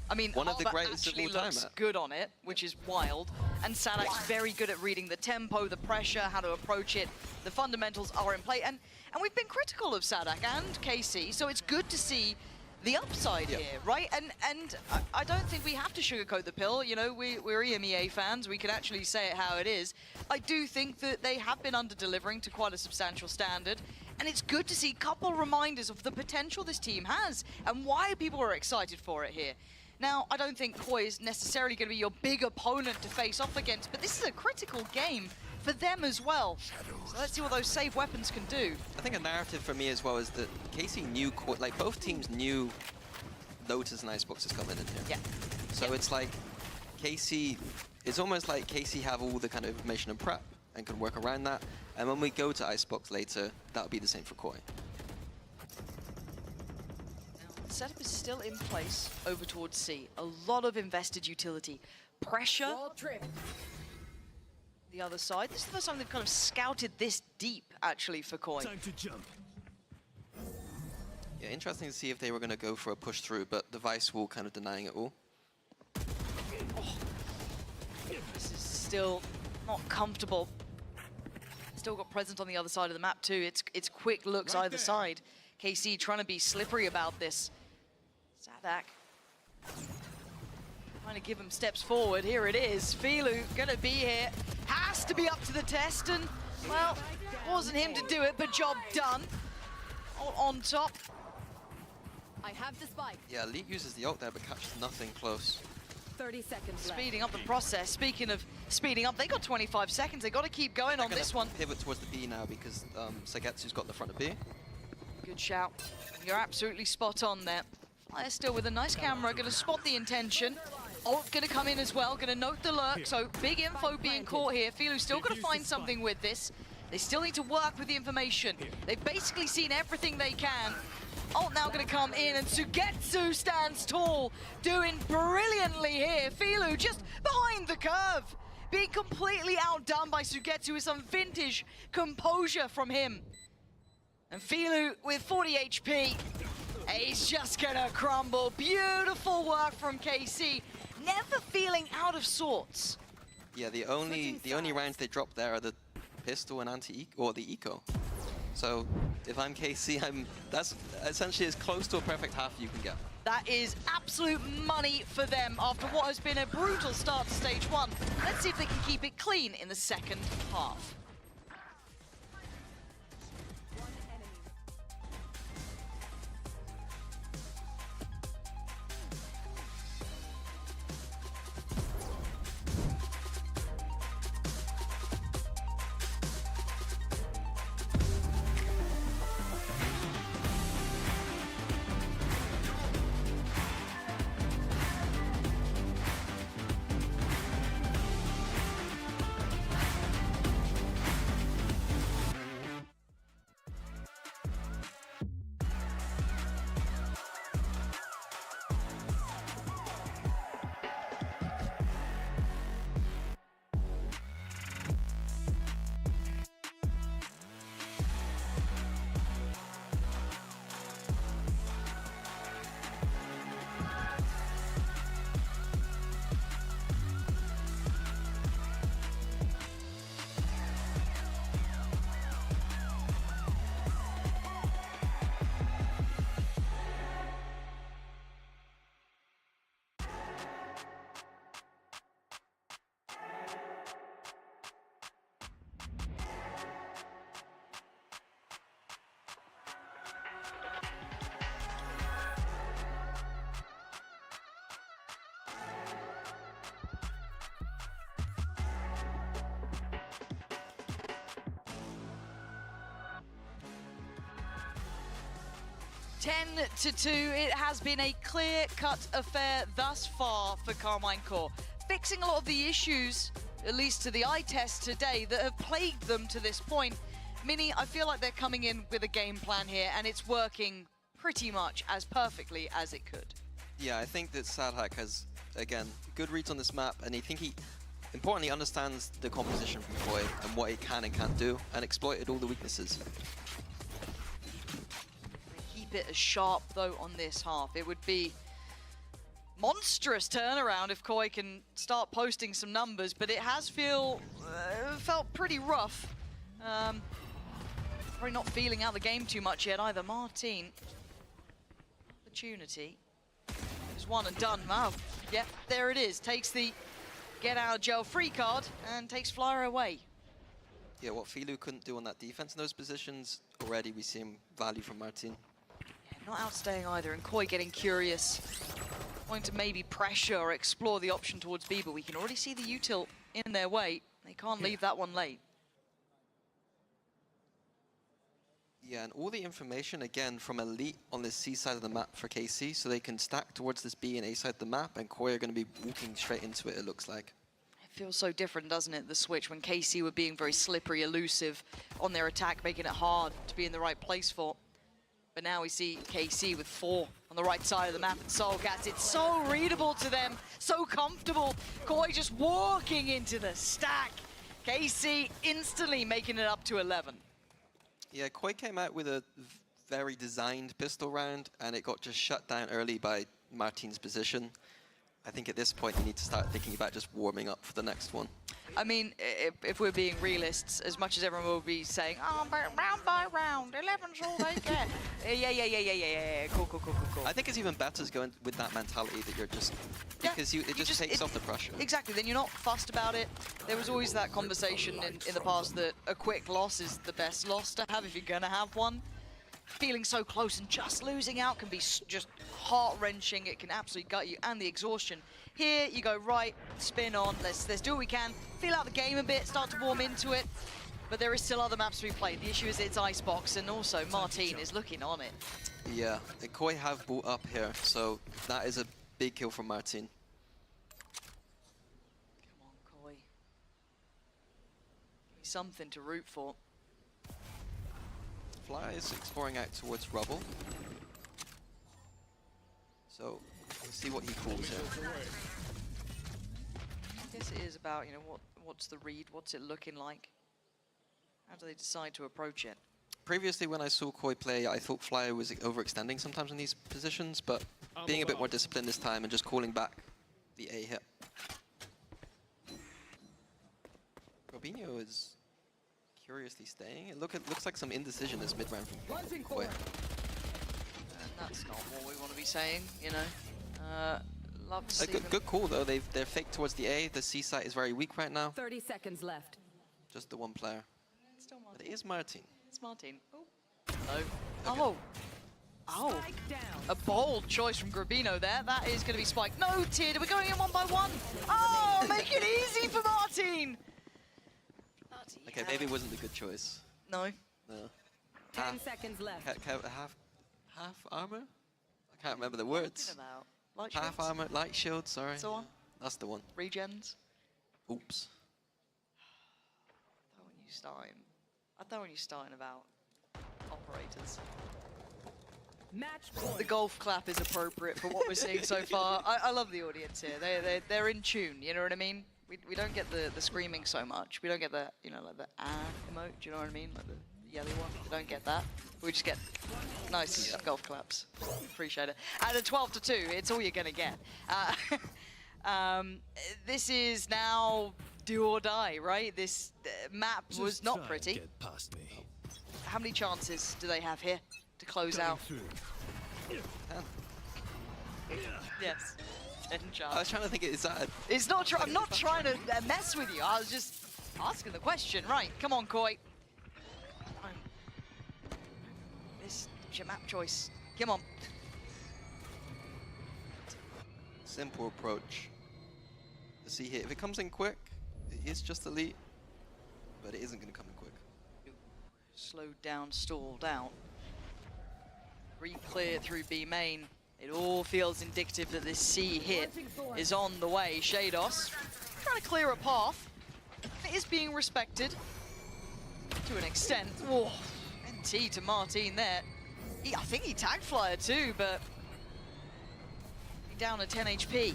[SPEAKER 20] I mean,
[SPEAKER 6] one of the
[SPEAKER 20] Alba
[SPEAKER 6] greatest of
[SPEAKER 20] actually
[SPEAKER 6] all time
[SPEAKER 20] looks
[SPEAKER 6] at.
[SPEAKER 20] good on it, which is wild. And Sadak's very good at reading the tempo, the pressure, how to approach it. The fundamentals are in play. And we've been critical of Sadak and KC, so it's good to see the upside here, right? And I don't think we have to sugarcoat the pill. You know, we're EMEA fans. We can actually say it how it is. I do think that they have been under-delivering to quite a substantial standard. And it's good to see a couple reminders of the potential this team has and why people are excited for it here. Now, I don't think Koi is necessarily going to be your big opponent to face off against, but this is a critical game for them as well. So let's see what those save weapons can do.
[SPEAKER 6] I think a narrative for me as well is that KC knew, like both teams knew Lotus and Icebox is coming in here.
[SPEAKER 20] Yeah.
[SPEAKER 6] So it's like KC, it's almost like KC have all the kind of information and prep and can work around that. And when we go to Icebox later, that'll be the same for Koi.
[SPEAKER 20] Setup is still in place over towards C. A lot of invested utility. Pressure. The other side. This is the first time they've kind of scouted this deep, actually, for Koi.
[SPEAKER 8] Time to jump.
[SPEAKER 6] Yeah, interesting to see if they were going to go for a push through, but the Vice wall kind of denying it all.
[SPEAKER 20] Oh. This is still not comfortable. Still got presence on the other side of the map, too. It's quick looks
[SPEAKER 8] Right
[SPEAKER 20] either
[SPEAKER 8] there.
[SPEAKER 20] side. KC trying to be slippery about this. Sadak trying to give him steps forward. Here it is. Filu gonna be here. Has to be up to the test, and well, wasn't him to do it, but job done. On top.
[SPEAKER 7] I have the spike.
[SPEAKER 6] Yeah, Elite uses the ult there, but catches nothing close.
[SPEAKER 7] 30 seconds left.
[SPEAKER 20] Speeding up the process. Speaking of speeding up, they got 25 seconds. They got to keep going on this one.
[SPEAKER 6] Pivot towards the B now because Sagetsu's got the front of B.
[SPEAKER 20] Good shout. You're absolutely spot on there. Flyer still with a nice camera, going to spot the intention. Ult going to come in as well, going to note the lurk, so big info being caught here. Filu's still going to find something with this. They still need to work with the information. They've basically seen everything they can. Ult now going to come in, and Sugetsu stands tall, doing brilliantly here. Filu just behind the curve. being completely outdone by Sugetsu with some vintage composure from him. And Filu with 40 HP, he's just gonna crumble. Beautiful work from KC, never feeling out of sorts.
[SPEAKER 6] Yeah, the only rounds they drop there are the pistol and or the eco. So if I'm KC, that's essentially as close to a perfect half you can get.
[SPEAKER 20] That is absolute money for them after what has been a brutal start to stage 1. Let's see if they can keep it clean in the second half. (10-2), it has been a clear-cut affair thus far for Carmine Core, fixing a lot of the issues, at least to the eye test today, that have plagued them to this point. Mini, I feel like they're coming in with a game plan here, and it's working pretty much as perfectly as it could.
[SPEAKER 6] Yeah, I think that Sadhack has, again, good reads on this map, and I think he importantly understands the composition from Koi and what he can and can't do, and exploited all the weaknesses.
[SPEAKER 20] Keep it as sharp, though, on this half. It would be monstrous turnaround if Koi can start posting some numbers, but it has felt pretty rough. Probably not feeling out the game too much yet either. Martin, opportunity. It's one and done. Wow. Yep, there it is. Takes the get out of jail free card and takes Flyer away.
[SPEAKER 6] Yeah, what Filu couldn't do on that defense in those positions, already we see him value from Martin.
[SPEAKER 20] Yeah, not outstaying either, and Koi getting curious. Going to maybe pressure or explore the option towards B, but we can already see the util in their way. They can't leave that one late.
[SPEAKER 6] Yeah, and all the information, again, from Elite on the C side of the map for KC, so they can stack towards this B and A side of the map, and Koi are going to be walking straight into it, it looks like.
[SPEAKER 20] It feels so different, doesn't it, the switch, when KC were being very slippery, elusive on their attack, making it hard to be in the right place for. But now we see KC with 4 on the right side of the map, and Soulcats, it's so readable to them, so comfortable. Koi just walking into the stack. KC instantly making it up to 11.
[SPEAKER 6] Yeah, Koi came out with a very designed pistol round, and it got just shut down early by Martin's position. I think at this point you need to start thinking about just warming up for the next one.
[SPEAKER 20] I mean, if we're being realists, as much as everyone will be saying, oh, but round by round, 11's all they get. Yeah, cool.
[SPEAKER 6] I think it's even better going with that mentality that you're just, because it just takes off the pressure.
[SPEAKER 20] Exactly, then you're not fussed about it. There was always that conversation in the past that a quick loss is the best loss to have if you're gonna have one. Feeling so close and just losing out can be just heart-wrenching. It can absolutely gut you, and the exhaustion. Here you go, right, spin on, let's do what we can, feel out the game a bit, start to warm into it, but there is still other maps to be played. The issue is it's Icebox, and also Martin is looking on it.
[SPEAKER 6] Yeah, and Koi have bought up here, so that is a big kill from Martin.
[SPEAKER 20] Come on, Koi. Give me something to root for.
[SPEAKER 6] Fly is exploring out towards Rubble. So, let's see what he calls here.
[SPEAKER 20] guess it is about, you know, what's the read, what's it looking like? How do they decide to approach it?
[SPEAKER 6] Previously, when I saw Koi play, I thought Flyer was overextending sometimes in these positions, but being a bit more disciplined this time and just calling back the A hit. Robinho is curiously staying. It looks like some indecision this mid-round from Koi.
[SPEAKER 20] And that's not what we want to be saying, you know. Love to see
[SPEAKER 6] Good call, though. They're fake towards the A. The C site is very weak right now.
[SPEAKER 7] 30 seconds left.
[SPEAKER 6] Just the one player.
[SPEAKER 20] Still Martin.
[SPEAKER 6] But it is Martin.
[SPEAKER 20] It's Martin. Oh. No.
[SPEAKER 6] Okay.
[SPEAKER 20] Oh. A bold choice from Grabino there. That is going to be spiked. No, Tid. We're going in 1 by 1. Oh, make it easy for Martin.
[SPEAKER 6] Okay, maybe it wasn't a good choice.
[SPEAKER 20] No.
[SPEAKER 6] No.
[SPEAKER 7] 10 seconds left.
[SPEAKER 6] Half armor? I can't remember the words.
[SPEAKER 20] Light
[SPEAKER 6] half
[SPEAKER 20] shields?
[SPEAKER 6] armor, light shield, sorry.
[SPEAKER 20] So on?
[SPEAKER 6] That's the one.
[SPEAKER 20] Regens?
[SPEAKER 6] Oops.
[SPEAKER 20] I thought when you starting about operators.
[SPEAKER 7] Match point.
[SPEAKER 20] The golf clap is appropriate for what we're seeing so far. I love the audience here. They're in tune, you know what I mean? We don't get the screaming so much. We don't get the, you know, like the emote, do you know what I mean? Like the yellow one. We don't get that. We just get nice golf claps. Appreciate it. At a 12-2, it's all you're gonna get. This is now do or die, right? This map was not pretty.
[SPEAKER 8] Get past me.
[SPEAKER 20] How many chances do they have here to close out? Yes. 10 chances.
[SPEAKER 6] I was trying to think, is that
[SPEAKER 20] It's not. I'm not trying to mess with you. I was just asking the question. Right. Come on, Koi. This is your map choice. Come on.
[SPEAKER 6] simple approach? To see here, if it comes in quick, it is just elite, but it isn't going to come in quick.
[SPEAKER 20] Slowed down, stalled out. Re-clear through B main. It all feels indicative that this C hit is on the way. Shados trying to clear a path. It is being respected to an extent. Whoa, NT to Martin there. I think he tagged Flyer too, but down to 10 HP.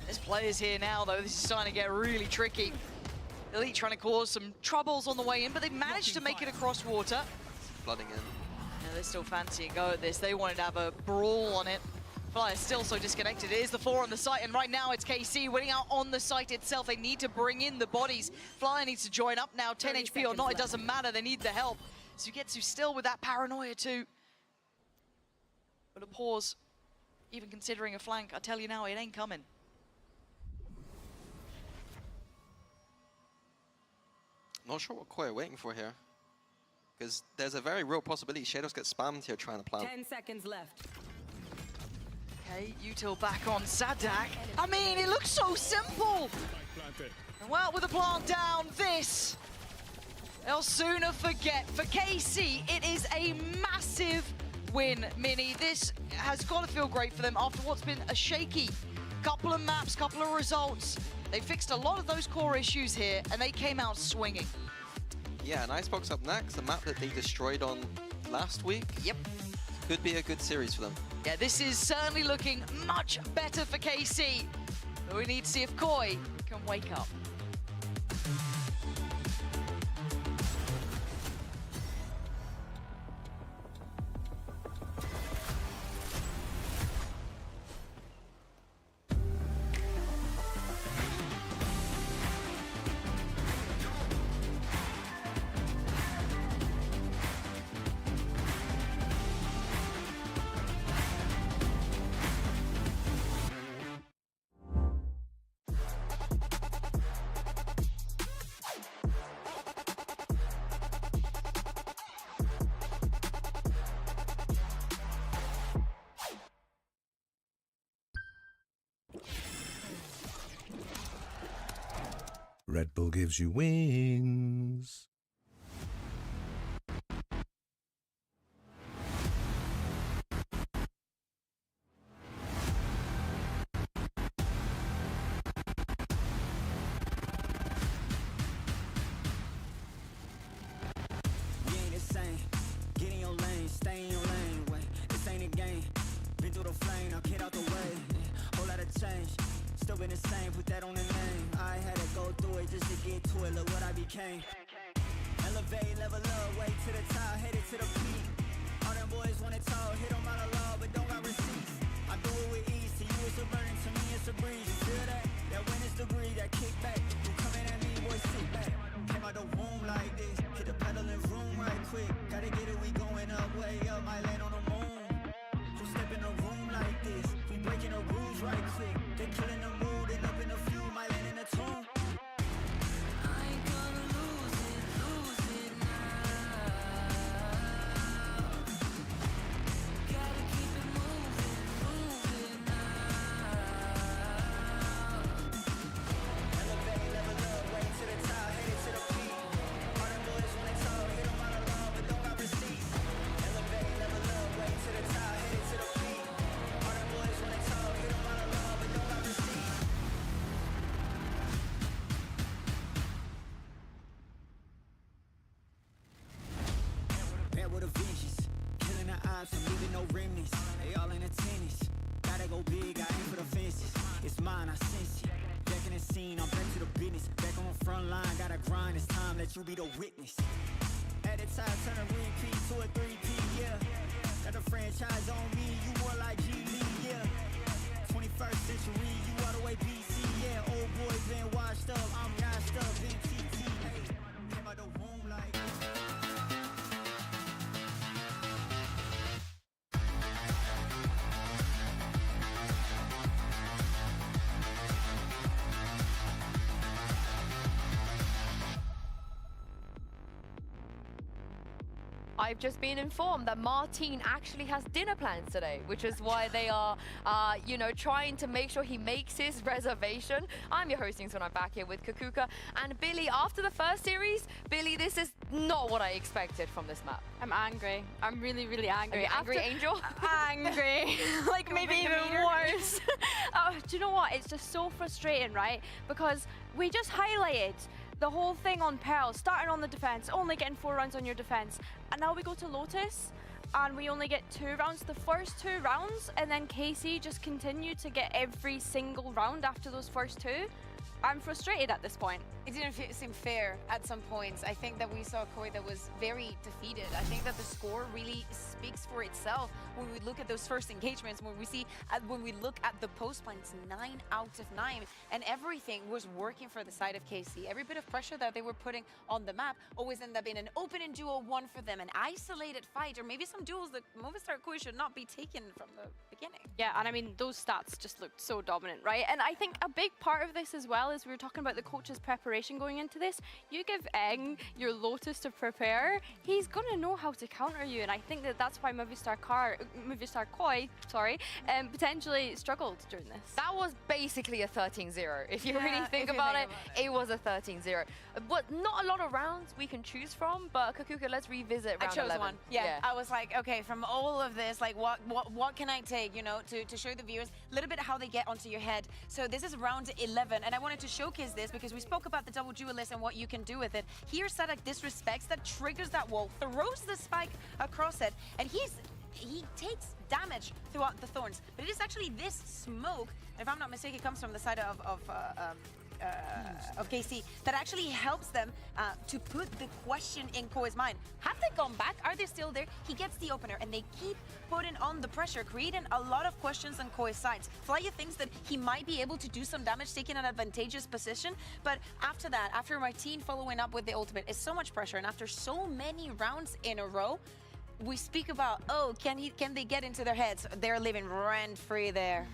[SPEAKER 20] There's players here now though. This is starting to get really tricky. Elite trying to cause some troubles on the way in, but they managed to make it across water.
[SPEAKER 6] Flooding in.
[SPEAKER 20] Yeah, they're still fancy and go at this. They wanted to have a brawl on it. Flyer's still so disconnected. It is the 4 on the site, and right now it's KC winning out on the site itself. They need to bring in the bodies. Flyer needs to join up now. 10 HP or not, it doesn't matter. They need the help. So you get to still with that paranoia too. But a pause, even considering a flank, I tell you now, it ain't coming.
[SPEAKER 6] Not sure what Koi are waiting for here. Because there's a very real possibility Shadows get spammed here trying to plant.
[SPEAKER 7] 10 seconds left.
[SPEAKER 20] Okay, Util back on Sadak. I mean, it looks so simple. And well, with the plant down, this, they'll sooner forget. For KC, it is a massive win, Mini. This has got to feel great for them after what's been a shaky couple of maps, couple of results. They fixed a lot of those core issues here, and they came out swinging.
[SPEAKER 6] Yeah, and Icebox up next, a map that they destroyed on last week.
[SPEAKER 20] Yep.
[SPEAKER 6] Could be a good series for them.
[SPEAKER 20] Yeah, this is certainly looking much better for KC. But we need to see if Koi can wake up.
[SPEAKER 10] Red Bull gives you wings.
[SPEAKER 12] We ain't the same. Get in your lane, stay in your lane. Wait, this ain't a game. Been through the flame, now get out the way. Whole lot of change. Still been the same, put that on the name. I had to go through it just to get to it. Look what I became. Elevate, level up, way to the top, headed to the peak. All them boys wanna talk, hit them out of law, but don't got receipts. I do it with ease, to you it's a burden, to me it's a breeze. You feel that? That witness degree, that kickback. You coming at me, boy, sit back. Came out the womb like this, hit the pedal and vroom right quick. Gotta get it, we going up, way up, might land on the moon. You step in the room like this, we breaking the rules right quick. They killing the mood, and up in the few, might land in the tomb. I'm leaving no remnants. They all in attendance. Gotta go big, I aim for the fences. It's mine, I sense it. Back in the scene, I'm back to the business. Back on the front line, gotta grind. It's time, let you be the witness. At the time, turn a repeat to a 3P, yeah. Got the franchise on me, you more like G Lee, yeah. 21st century, you all the way BC, yeah. Old boy been washed up, I'm washed up, been TT, hey. Came out the womb like...
[SPEAKER 3] I've just been informed that Martin actually has dinner plans today, which is why they are, you know, trying to make sure he makes his reservation. I'm your hosting, so I'm back here with Kakuka and Billy. After the first series, Billy, this is not what I expected from this map.
[SPEAKER 2] I'm angry. I'm really, really angry.
[SPEAKER 3] Are you angry, Angel?
[SPEAKER 2] Angry. Like maybe even worse. Do you know what? It's just so frustrating, right? Because we just highlighted the whole thing on Pearl, starting on the defense, only getting 4 rounds on your defense. And now we go to Lotus and we only get 2 rounds, the first 2 rounds, and then KC just continued to get every single round after those first 2. I'm frustrated at this point.
[SPEAKER 1] It didn't seem fair at some points. I think that we saw Koi that was very defeated. I think that the score really speaks for itself when we look at those first engagements, when we look at the post plan, it's 9 out of 9, and everything was working for the side of KC. Every bit of pressure that they were putting on the map always ended up being an open and duo one for them, an isolated fight, or maybe some duels that Movistar Koi should not be taken from the beginning.
[SPEAKER 2] Yeah, and I mean, those stats just looked so dominant, right? And I think a big part of this as well is we were talking about the coach's preparation going into this. You give Eng your Lotus to prepare, he's going to know how to counter you, and I think that that's why Movistar Koi, potentially struggled during this.
[SPEAKER 3] That was basically a 13-0. If you really think about it, it was a 13-0. But not a lot of rounds we can choose from, but Kakuka, let's revisit round 11.
[SPEAKER 1] I chose one. Yeah, I was like, okay, from all of this, like what can I take, you know, to show the viewers a little bit how they get onto your head. So this is round 11, and I wanted to showcase this because we spoke about the double duelist and what you can do with it. Here, Sadak disrespects that, triggers that wall, throws the spike across it, and he takes damage throughout the thorns. But it is actually this smoke, if I'm not mistaken, comes from the side of KC, that actually helps them to put the question in Koi's mind. Have they gone back? Are they still there? He gets the opener, and they keep putting on the pressure, creating a lot of questions on Koi's sides. Flya thinks that he might be able to do some damage, taking an advantageous position, but after that, after Martin following up with the ultimate, is so much pressure, and after so many rounds in a row, we speak about, oh, can they get into their heads? They're living rent-free there.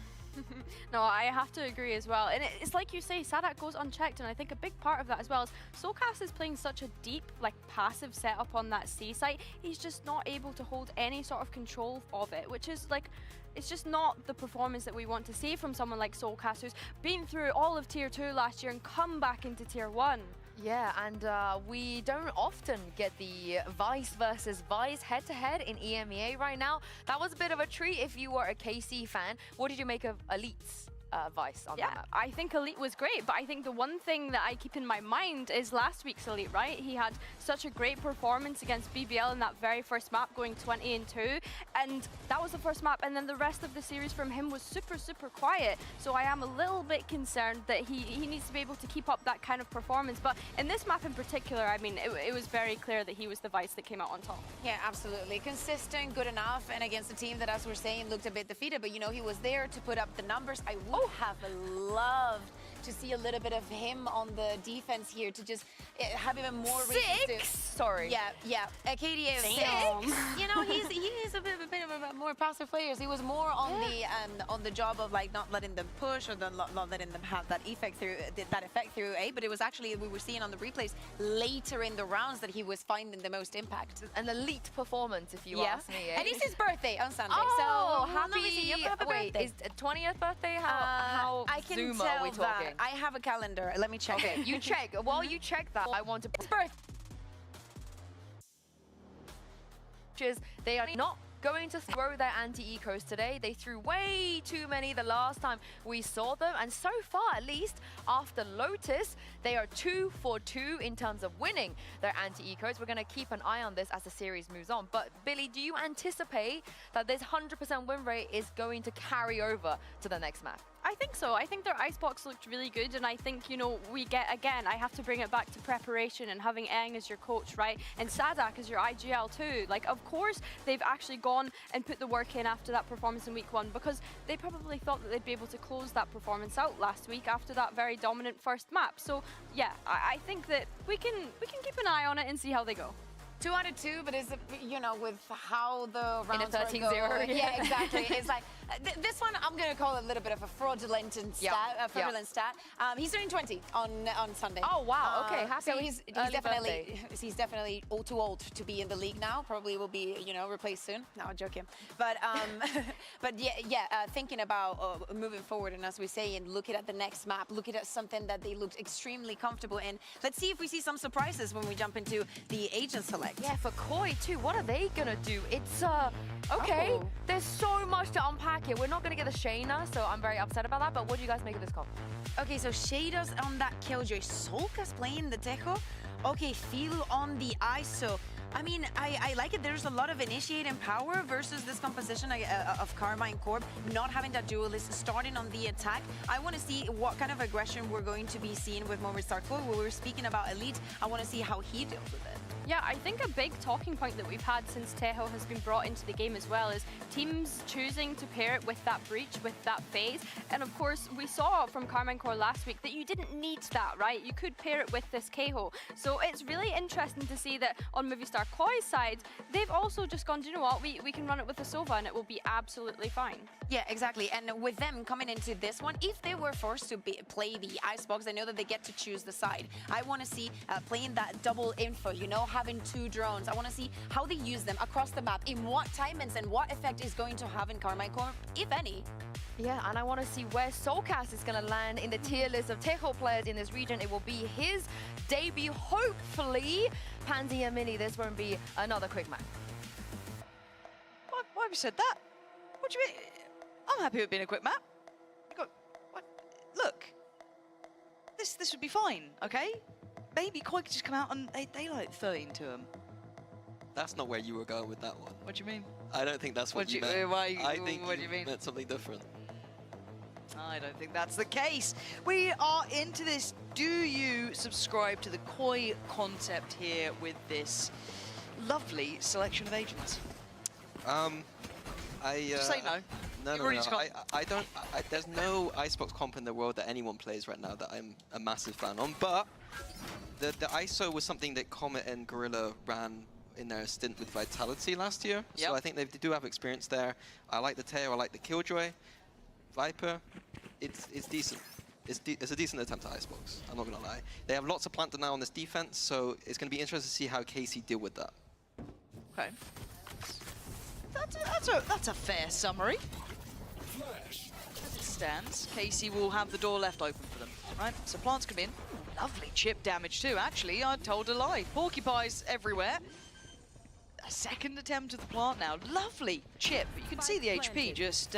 [SPEAKER 2] No, I have to agree as well. And it's like you say, Sadak goes unchecked, and I think a big part of that as well is Soulcast is playing such a deep, like, passive setup on that C site. He's just not able to hold any sort of control of it, which is like, it's just not the performance that we want to see from someone like Soulcast, who's been through all of Tier 2 last year and come back into Tier 1.
[SPEAKER 3] Yeah, and we don't often get the Vice versus Vice head-to-head in EMEA right now. That was a bit of a treat if you were a KC fan. What did you make of Elites? Vice on
[SPEAKER 2] Yeah,
[SPEAKER 3] that map.
[SPEAKER 2] I think Elite was great, but I think the one thing that I keep in my mind is last week's Elite, right? He had such a great performance against BBL in that very first map, going 20-2, and that was the first map, and then the rest of the series from him was super, super quiet. So I am a little bit concerned that he needs to be able to keep up that kind of performance. But in this map in particular, I mean, it was very clear that he was the Vice that came out on top.
[SPEAKER 1] Yeah, absolutely. Consistent, good enough, and against a team that, as we're saying, looked a bit defeated, but you know, he was there to put up the numbers. I would have loved to see a little bit of him on the defense here, to just have even more reasons to...
[SPEAKER 3] Sorry.
[SPEAKER 1] Yeah. KDA is 6. You know, he is a bit of a more passive player. He was more on the job of like not letting them push or not letting them have that effect through A. But it was actually, we were seeing on the replays later in the rounds that he was finding the most impact.
[SPEAKER 3] An elite performance, if you ask me.
[SPEAKER 1] And it's his birthday on Sunday.
[SPEAKER 3] Oh,
[SPEAKER 1] so
[SPEAKER 3] happy! Wait, is 20th birthday? How
[SPEAKER 1] I can
[SPEAKER 3] Zoom
[SPEAKER 1] tell
[SPEAKER 3] are we talking?
[SPEAKER 1] that. I have a calendar. Let me check.
[SPEAKER 3] Okay, you check. While you check that, I want to... They are not going to throw their anti-ecos today. They threw way too many the last time we saw them, and so far, at least, after Lotus, they are 2 for 2 in terms of winning their anti-ecos. We're going to keep an eye on this as the series moves on. But Billy, do you anticipate that this 100% win rate is going to carry over to the next map?
[SPEAKER 2] I think so. I think their icebox looked really good, and I think, you know, we get, again, I have to bring it back to preparation and having Eng as your coach, right? And Sadak as your IGL too. Like, of course, they've actually gone and put the work in after that performance in week 1, because they probably thought that they'd be able to close that performance out last week after that very dominant first map. So, yeah, I think that we can keep an eye on it and see how they go.
[SPEAKER 1] 2 out of 2, but it's, you know, with how the rounds
[SPEAKER 3] in a 13-0.
[SPEAKER 1] Yeah, exactly. It's like, this one, I'm going to call it a little bit of a fraudulent stat. He's turning 20 on Sunday.
[SPEAKER 3] Oh, wow. Okay, happy
[SPEAKER 1] So he's
[SPEAKER 3] birthday.
[SPEAKER 1] definitely too old to be in the league now. Probably will be, you know, replaced soon. No, I'm joking. But thinking about moving forward, and as we say, and looking at the next map, looking at something that they looked extremely comfortable in. Let's see if we see some surprises when we jump into the agent select.
[SPEAKER 3] Yeah, for Koi too. What are they gonna do? It's okay. There's so much to unpack here. We're not gonna get the Shayna, so I'm very upset about that. But what do you guys make of this comp?
[SPEAKER 1] Okay, so Shayna's on that Killjoy. Solka's playing the Tejo. Okay, Filu on the ISO. I mean, I like it. There's a lot of initiating power versus this composition of Karma and Corp, not having that duelist starting on the attack. I want to see what kind of aggression we're going to be seeing with Movistar Koi. When we were speaking about Elite, I want to see how he deals with it.
[SPEAKER 2] Yeah, I think a big talking point that we've had since Tejo has been brought into the game as well is teams choosing to pair it with that breach, with that phase. And of course, we saw from Karma and Core last week that you didn't need that, right? You could pair it with this Keho. So it's really interesting to see that on Movistar Koi's side, they've also just gone, do you know what, we can run it with the Sova and it will be absolutely fine.
[SPEAKER 1] Yeah, exactly. And with them coming into this one, if they were forced to play the Icebox, I know that they get to choose the side. I want to see playing that double info, you know, having 2 drones. I want to see how they use them across the map, in what timings and what effect is going to have in Karma and Core, if any.
[SPEAKER 3] Yeah, and I want to see where Soulcast is going to land in the tier list of Tejo players in this region. It will be his debut, hopefully. Pansy and Mini, this won't be another quick match.
[SPEAKER 20] Why have you said that? What do you mean? I'm happy with being a quick map. Look, this would be fine, okay? Maybe Koi could just come out and they like 13 to him.
[SPEAKER 6] That's not where you were going with that one.
[SPEAKER 20] What do you mean?
[SPEAKER 6] I don't think that's what you meant. I think
[SPEAKER 20] what do you mean?
[SPEAKER 6] Meant something different.
[SPEAKER 20] I don't think that's the case. We are into this. Do you subscribe to the Koi concept here with this lovely selection of agents? Just say no.
[SPEAKER 6] No. I don't. There's no Icebox comp in the world that anyone plays right now that I'm a massive fan on. But the ISO was something that Comet and Gorilla ran in their stint with Vitality last year. Yep. So I think they do have experience there. I like the Teo, I like the Killjoy. Viper, it's decent. It's a decent attempt at Icebox, I'm not gonna lie. They have lots of planter now on this defense, so it's gonna be interesting to see how Casey deal with that.
[SPEAKER 20] Okay. That's a fair summary. As it stands, Casey will have the door left open for them, right? So plants come in. Lovely chip damage too, actually. I told a lie. Porcupines everywhere. A second attempt at the plant now. Lovely chip. But you can see the HP just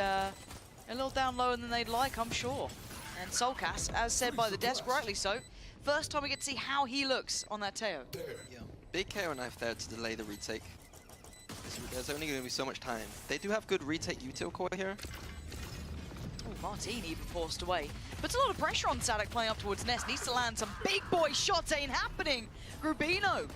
[SPEAKER 20] a little down lower than they'd like, I'm sure. And Soulcast, as said by the desk, rightly so. First time we get to see how he looks on that Teo.
[SPEAKER 6] Yeah, big KO knife there to delay the retake. There's only going to be so much time. They do have good retake util core here.
[SPEAKER 20] Oh, Martin even forced away. Puts a lot of pressure on Sadak playing up towards Nest. Needs to land some big boy shots. Ain't happening. Grubino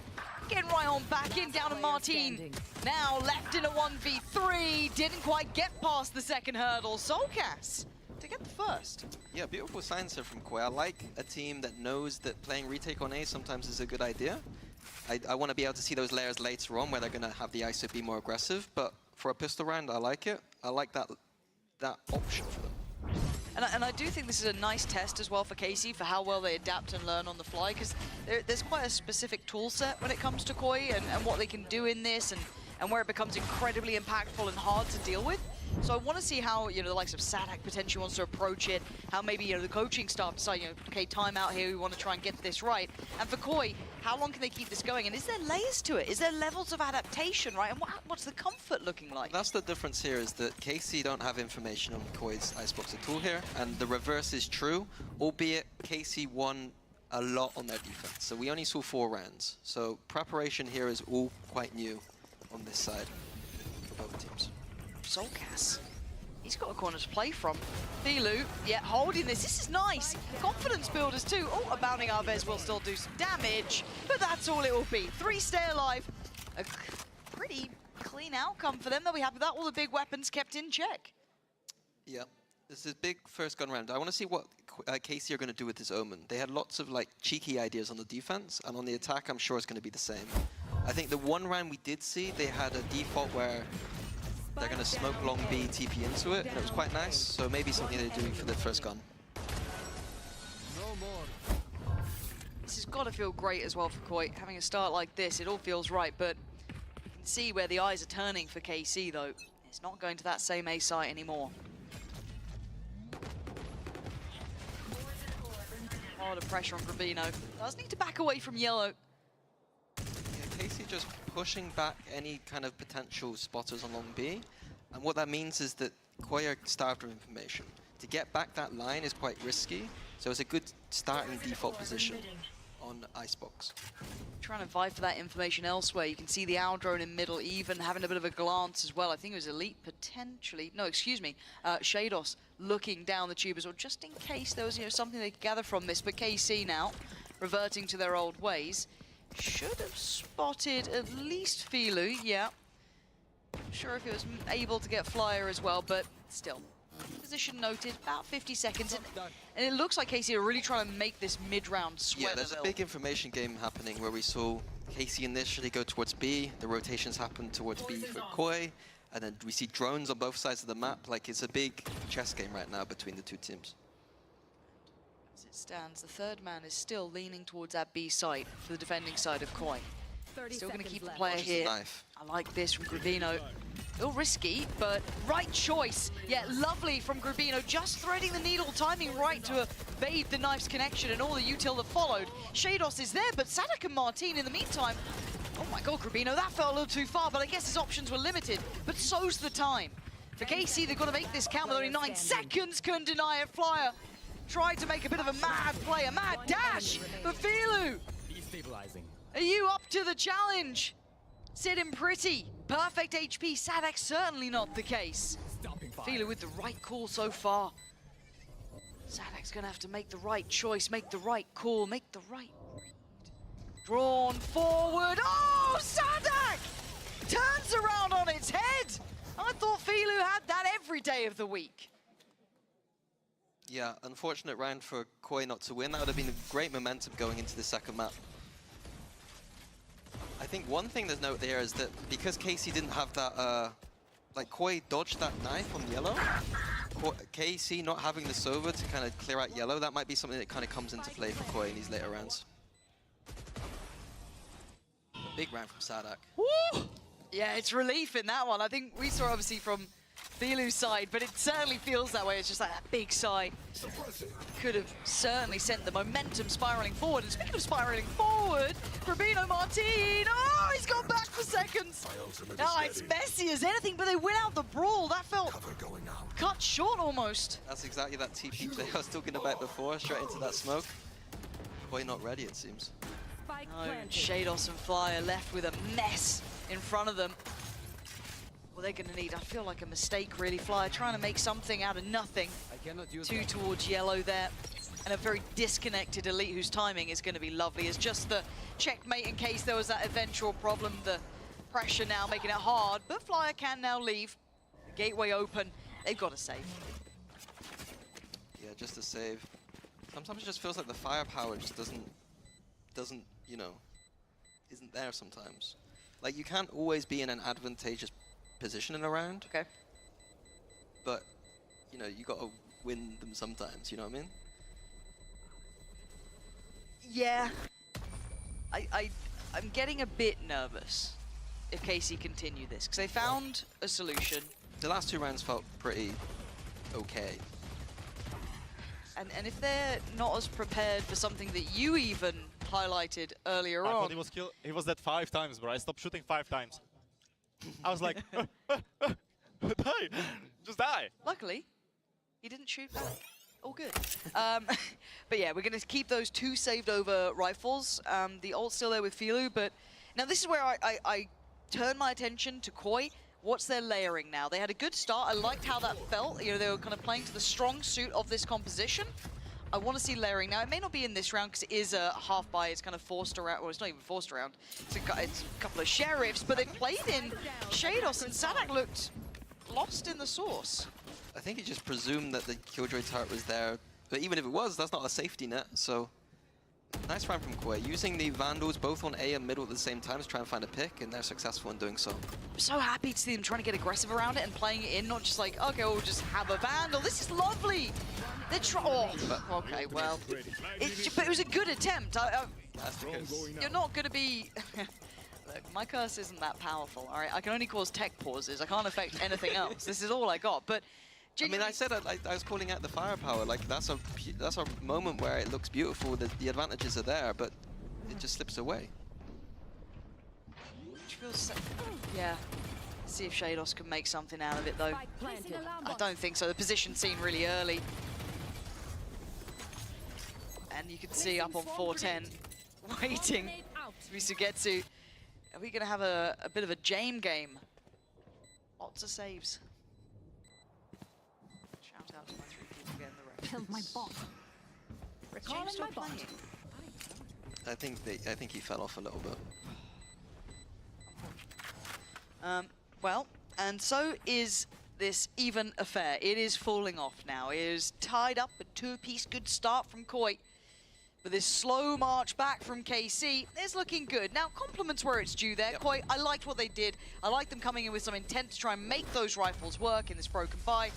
[SPEAKER 20] getting right on back in, down to Martin. Now left in a 1v3. Didn't quite get past the second hurdle. Soulcast to get the first.
[SPEAKER 6] Yeah, beautiful signs here from Koi. I like a team that knows that playing retake on A sometimes is a good idea. I want to be able to see those layers later on where they're going to have the ISO be more aggressive, but for a pistol round, I like it. I like that option for them.
[SPEAKER 20] And I do think this is a nice test as well for KC for how well they adapt and learn on the fly, because there's quite a specific tool set when it comes to Koi and what they can do in this and where it becomes incredibly impactful and hard to deal with. So I want to see how, the likes of Sadak potentially wants to approach it, how maybe, the coaching staff decide, okay, time out here, we want to try and get this right. And for Koi, how long can they keep this going? And is there layers to it? Is there levels of adaptation, right? And what's the comfort looking like?
[SPEAKER 6] That's the difference here, is that KC don't have information on Koi's Icebox at all here, and the reverse is true, albeit KC won a lot on their defense. So we only saw 4 rounds. So preparation here is all quite new on this side for both teams.
[SPEAKER 20] Soulcast, he's got a corner to play from. Thilu, yeah, holding this. This is nice. Confidence builders too. Oh, a bounding Arvez will still do some damage, but that's all it will be. 3 stay alive. A pretty clean outcome for them. They'll be happy with that. All the big weapons kept in check.
[SPEAKER 6] Yeah, this is big first gun round. I want to see what KC are going to do with this Omen. They had lots of cheeky ideas on the defense, and on the attack, I'm sure it's going to be the same. I think the one round we did see, they had a default where they're going to smoke long B, TP into it, and it was quite nice. So maybe something they're doing for the first gun.
[SPEAKER 20] This has got to feel great as well for Koi. Having a start like this, it all feels right, but you can see where the eyes are turning for KC, though. It's not going to that same A site anymore. A lot of pressure on Grubino. Does need to back away from yellow.
[SPEAKER 6] KC just pushing back any kind of potential spotters on long B, and what that means is that Koi are starved of information. To get back that line is quite risky, so it's a good starting default position on Icebox.
[SPEAKER 20] Trying to vie for that information elsewhere. You can see the Owl drone in middle, even having a bit of a glance as well. I think it was Elite potentially. No, excuse me. Shados looking down the tube as well, just in case there was something they could gather from this. But KC now reverting to their old ways. Should have spotted at least Filu, yeah. Not sure if he was able to get Flyer as well, but still. Position noted, about 50 seconds. And it looks like KC are really trying to make this mid-round sweat.
[SPEAKER 6] Yeah, there's a big information game happening where we saw KC initially go towards B, the rotations happen towards B for Koi, and then we see drones on both sides of the map. It's a big chess game right now between the two teams.
[SPEAKER 20] As it stands, the third man is still leaning towards that B site for the defending side of Koi. Still going to keep the player here. I like this from Grubino. A little risky, but right choice. Yeah, lovely from Grubino, just threading the needle, timing right to evade the knife's connection and all the util that followed. Shados is there, but Sadak and Martin in the meantime. Oh my god, Grubino, that fell a little too far, but I guess his options were limited. But so's the time. For KC, they've got to make this count with only 9 seconds. Couldn't deny it. Flyer tried to make a bit of a mad play, a mad dash. But Filu, are you up to the challenge? Sitting pretty. Perfect HP. Sadak certainly not the case. Filu with the right call so far. Sadak's going to have to make the right choice, make the right call, make the right read. Drawn forward. Oh, Sadak turns around on its head. I thought Filu had that every day of the week.
[SPEAKER 6] Yeah, unfortunate round for Koi not to win. That would have been a great momentum going into the second map. I think one thing to note there is that because KC didn't have that, Koi dodged that knife on yellow. KC not having the Sova to kind of clear out yellow, that might be something that kind of comes into play for Koi in these later rounds. A big round from Sadak.
[SPEAKER 20] Woo! Yeah, it's relief in that one. I think we saw obviously from Filu's side, but it certainly feels that way. It's just like that big sigh. Could have certainly sent the momentum spiraling forward. And speaking of spiraling forward, Rubino Martin, oh, he's gone back for seconds. Now it's messy as anything, but they win out the brawl. That felt cut short almost.
[SPEAKER 6] That's exactly that TP play I was talking about before, straight into that smoke. Boy, not ready, it seems.
[SPEAKER 20] No, and Shados and Fly are left with a mess in front of them. Well, they're going to need, I feel like a mistake really, Fly, trying to make something out of nothing. Two towards yellow there. And a very disconnected Elite whose timing is going to be lovely. It's just the checkmate in case there was that eventual problem. The pressure now making it hard, but Flyer can now leave. The gateway open. They've got to save.
[SPEAKER 6] Yeah, just to save. Sometimes it just feels like the firepower just doesn't, you know, isn't there sometimes. Like, you can't always be in an advantageous position in a round.
[SPEAKER 20] Okay.
[SPEAKER 6] But, you know, you got to win them sometimes, you know what I mean?
[SPEAKER 20] Yeah. I'm getting a bit nervous if KC continue this, because they found a solution.
[SPEAKER 6] The last 2 rounds felt pretty okay.
[SPEAKER 20] And if they're not as prepared for something that you even highlighted earlier
[SPEAKER 21] I
[SPEAKER 20] on.
[SPEAKER 21] thought he was dead 5 times, bro. I stopped shooting 5 times. I was like, die, just die.
[SPEAKER 20] Luckily, he didn't shoot back. All good. But yeah, we're going to keep those 2 saved over rifles. The ult's still there with Filu, but now this is where I turn my attention to Koi. What's their layering now? They had a good start. I liked how that felt. You know, they were kind of playing to the strong suit of this composition. I want to see layering. Now, it may not be in this round because it is a half buy. It's kind of forced around. Well, it's not even forced around. It's a couple of sheriffs, but they played in Shados, and Sadak looked lost in the source.
[SPEAKER 6] I think he just presumed that the Killjoy turret was there. But even if it was, that's not a safety net, so... Nice round from Koi, using the Vandals both on A and middle at the same time to try and find a pick, and they're successful in doing so.
[SPEAKER 20] I'm so happy to see them trying to get aggressive around it and playing it in, not just like, okay, we'll just have a Vandal. This is lovely! They're okay, well. But it was a good attempt.
[SPEAKER 6] That's because...
[SPEAKER 20] You're not going to be... Look, my curse isn't that powerful, all right? I can only cause tech pauses. I can't affect anything else. This is all I got, but...
[SPEAKER 6] I mean, I said I was calling out the firepower. Like, that's a moment where it looks beautiful. The advantages are there, but it just slips away.
[SPEAKER 20] Which feels yeah. See if Shados can make something out of it, though. I don't think so. The position seen really early. And you can see up on 410, waiting for Sugetsu. Are we going to have a bit of a Jame game? Lots of saves. Shout out to my 3 people getting the
[SPEAKER 1] Killed my bot.
[SPEAKER 20] James still playing.
[SPEAKER 6] I think he fell off a little bit.
[SPEAKER 20] Well, and so is this even affair. It is falling off now. It is tied up, a 2-piece good start from Koi. But this slow march back from KC is looking good. Now, compliments where it's due there. Yep. Koi, I liked what they did. I liked them coming in with some intent to try and make those rifles work in this broken buy.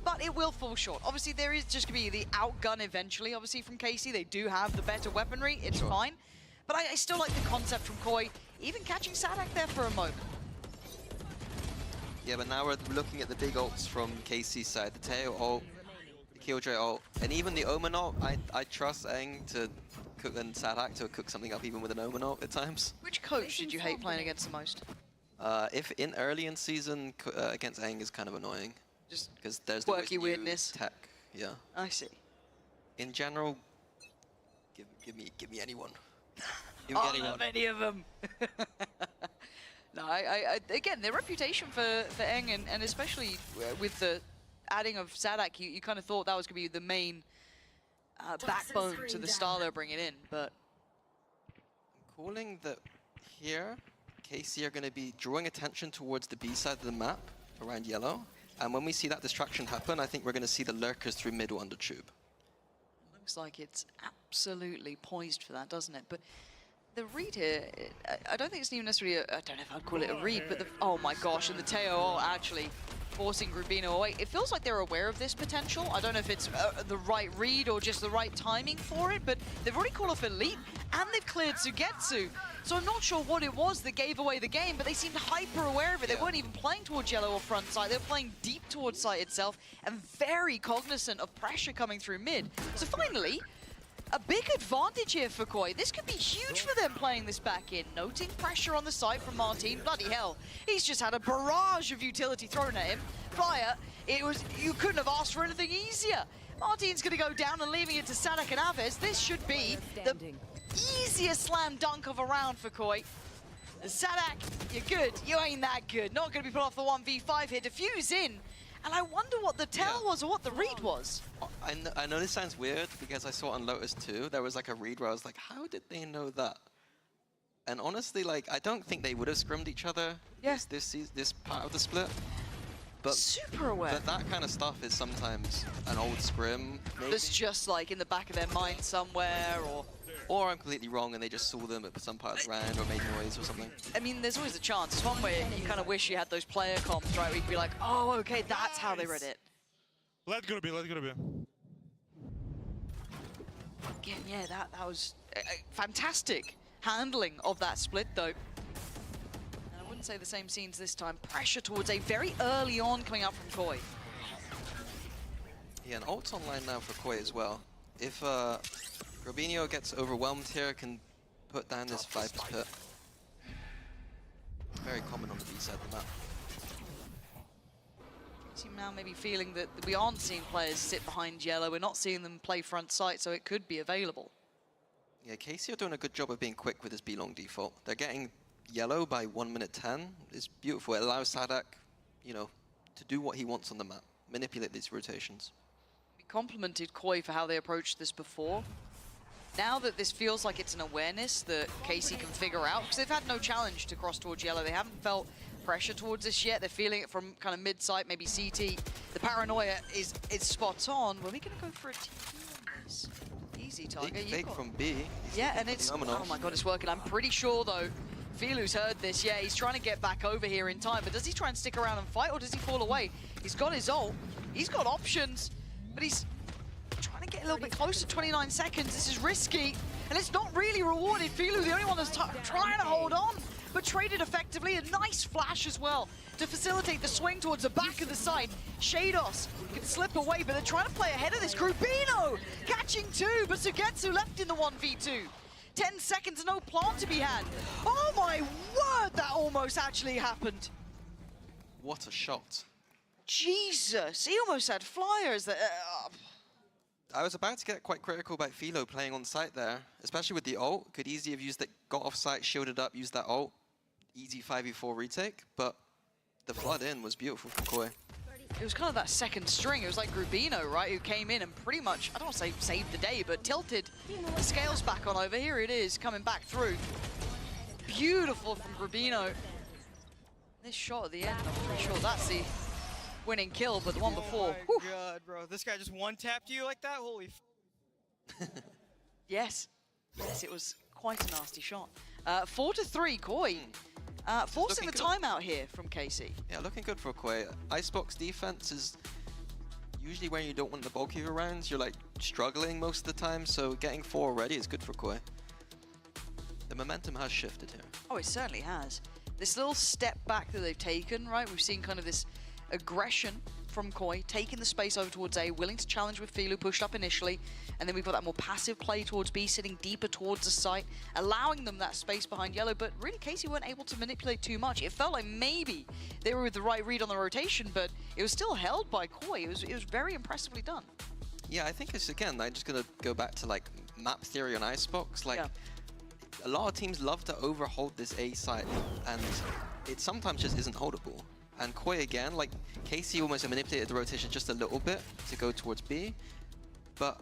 [SPEAKER 20] But it will fall short. Obviously, there is just going to be the outgun eventually, obviously, from KC. They do have the better weaponry. It's fine. But I still like the concept from Koi, even catching Sadak there for a moment.
[SPEAKER 6] Yeah, but now we're looking at the big ults from KC's side. The Teo ult, the Killjoy ult, and even the Omen ult. I trust Eng to cook and Sadak to cook something up even with an Omen ult at times.
[SPEAKER 20] Which coach did you hate playing against the most?
[SPEAKER 6] If early in season, against Eng is kind of annoying.
[SPEAKER 20] Just
[SPEAKER 6] because there's
[SPEAKER 20] quirky weirdness.
[SPEAKER 6] Tech, yeah.
[SPEAKER 20] I see.
[SPEAKER 6] In general, give me anyone.
[SPEAKER 20] Give me anyone. Love any of them. No, again, their reputation for Eng and especially with the adding of Sadak, you kind of thought that was going to be the main backbone to the style they're bringing in, but
[SPEAKER 6] I'm calling that here, KC are going to be drawing attention towards the B side of the map around yellow. And when we see that distraction happen, I think we're going to see the lurkers through middle under tube.
[SPEAKER 20] Looks like it's absolutely poised for that, doesn't it? But The read here, I don't think it's even necessarily I don't know if I'd call it a read, but oh my gosh, and the Teo actually forcing Rubino away. It feels like they're aware of this potential. I don't know if it's the right read or just the right timing for it, but they've already called off Elite and they've cleared Sugetsu. So I'm not sure what it was that gave away the game, but they seemed hyper aware of it. They weren't even playing towards yellow or front side. They were playing deep towards site itself and very cognizant of pressure coming through mid. So finally, a big advantage here for Koi. This could be huge for them playing this back in. Noting pressure on the side from Martin. Bloody hell. He's just had a barrage of utility thrown at him. Flyer, you couldn't have asked for anything easier. Martin's going to go down and leaving it to Sadak and Aves. This should be the easiest slam dunk of a round for Koi. Sadak, you're good. You ain't that good. Not going to be put off the 1v5 here. Diffuse in. And I wonder what the tell was or what the read was.
[SPEAKER 6] I know this sounds weird because I saw it on Lotus too. There was like a read where I was like, how did they know that? And honestly, like, I don't think they would have scrimmed each other this part of the split. But
[SPEAKER 20] super aware.
[SPEAKER 6] But that kind of stuff is sometimes an old scrim. Maybe.
[SPEAKER 20] That's just like in the back of their mind somewhere,
[SPEAKER 6] or I'm completely wrong and they just saw them at some part of the round or made noise or something.
[SPEAKER 20] I mean, there's always a chance. It's one way you kind of wish you had those player comps, right? Where you'd be like, oh, okay, that's how they read it.
[SPEAKER 21] Let's go to be.
[SPEAKER 20] Again, yeah, that was fantastic handling of that split, though. And I wouldn't say the same scenes this time. Pressure towards A very early on coming out from Koi.
[SPEAKER 6] Yeah, and ult's online now for Koi as well. If Robinho gets overwhelmed here, can put down this Viper's Pit. Very common on the B side of the map.
[SPEAKER 20] Team now maybe feeling that we aren't seeing players sit behind yellow. We're not seeing them play front site, so it could be available.
[SPEAKER 6] Yeah, KC are doing a good job of being quick with this B long default. They're getting yellow by 1 minute 10. It's beautiful. It allows Sadak, you know, to do what he wants on the map, manipulate these rotations.
[SPEAKER 20] We complimented Koi for how they approached this before. Now that this feels like it's an awareness that KC can figure out, because they've had no challenge to cross towards yellow. They haven't felt pressure towards this yet. They're feeling it from kind of mid-site, maybe CT. The paranoia is spot on. Were we going to go for a TP on this? Easy target.
[SPEAKER 6] Fake from B.
[SPEAKER 20] Yeah, and it's... Oh my god, it's working. I'm pretty sure, though, Filu's heard this. Yeah, he's trying to get back over here in time. But does he try and stick around and fight, or does he fall away? He's got his ult. He's got options. But he's trying to get a little bit closer. 29 seconds. This is risky. And it's not really rewarded. Filu, the only one that's trying to hold on, but traded effectively. A nice flash as well to facilitate the swing towards the back of the side. Shados can slip away, but they're trying to play ahead of this. Grubino catching two, but Sugetsu left in the 1v2. 10 seconds, no plant to be had. Oh my word, that almost actually happened.
[SPEAKER 6] What a shot.
[SPEAKER 20] Jesus, he almost had flyers.
[SPEAKER 6] I was about to get quite critical about Philo playing on site there, especially with the ult. Could easily have used it, got off site, shielded up, used that ult. Easy 5v4 retake, but the flood in was beautiful from Koi.
[SPEAKER 20] It was kind of that second string. It was like Grubino, right, who came in and pretty much, I don't want to say saved the day, but tilted the scales back on over. Here it is, coming back through. Beautiful from Grubino. This shot at the end, I'm pretty sure that's the winning kill, but the one before.
[SPEAKER 4] Oh my god, bro. This guy just one-tapped you like that? Holy f.
[SPEAKER 20] Yes. Yes, it was quite a nasty shot. 4-3, Koi. Forcing the timeout here from KC.
[SPEAKER 6] Yeah, looking good for Koi. Icebox defense is usually when you don't want the bulkier rounds. You're like struggling most of the time, so getting 4 already is good for Koi. The momentum has shifted here.
[SPEAKER 20] Oh, it certainly has. This little step back that they've taken, right? We've seen kind of this aggression from Koi, taking the space over towards A, willing to challenge with Filu, pushed up initially, and then we've got that more passive play towards B, sitting deeper towards the site, allowing them that space behind yellow, but really KC weren't able to manipulate too much. It felt like maybe they were with the right read on the rotation, but it was still held by Koi. It was very impressively done.
[SPEAKER 6] Yeah, I think it's, again, I'm just gonna go back to like map theory on Icebox. Like, a lot of teams love to overhold this A site, and it sometimes just isn't holdable. And Koi again, like KC almost manipulated the rotation just a little bit to go towards B, but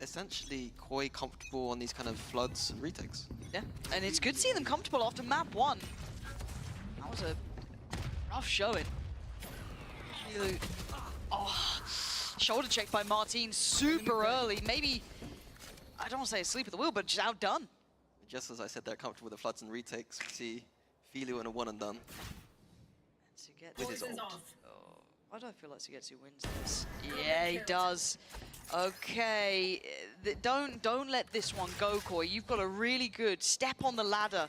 [SPEAKER 6] essentially Koi comfortable on these kind of floods and retakes.
[SPEAKER 20] Yeah, and it's good seeing them comfortable after map 1. That was a rough showing. Oh, shoulder check by Martin super early. Maybe, I don't want to say asleep at the wheel, but just outdone.
[SPEAKER 6] just as I said, they're comfortable with the floods and retakes. We see Filu in a one and done. With his ult.
[SPEAKER 20] Oh, why do I feel like Sugetsu wins this? Yeah, he does. Okay, don't let this one go, Koi. You've got a really good step on the ladder.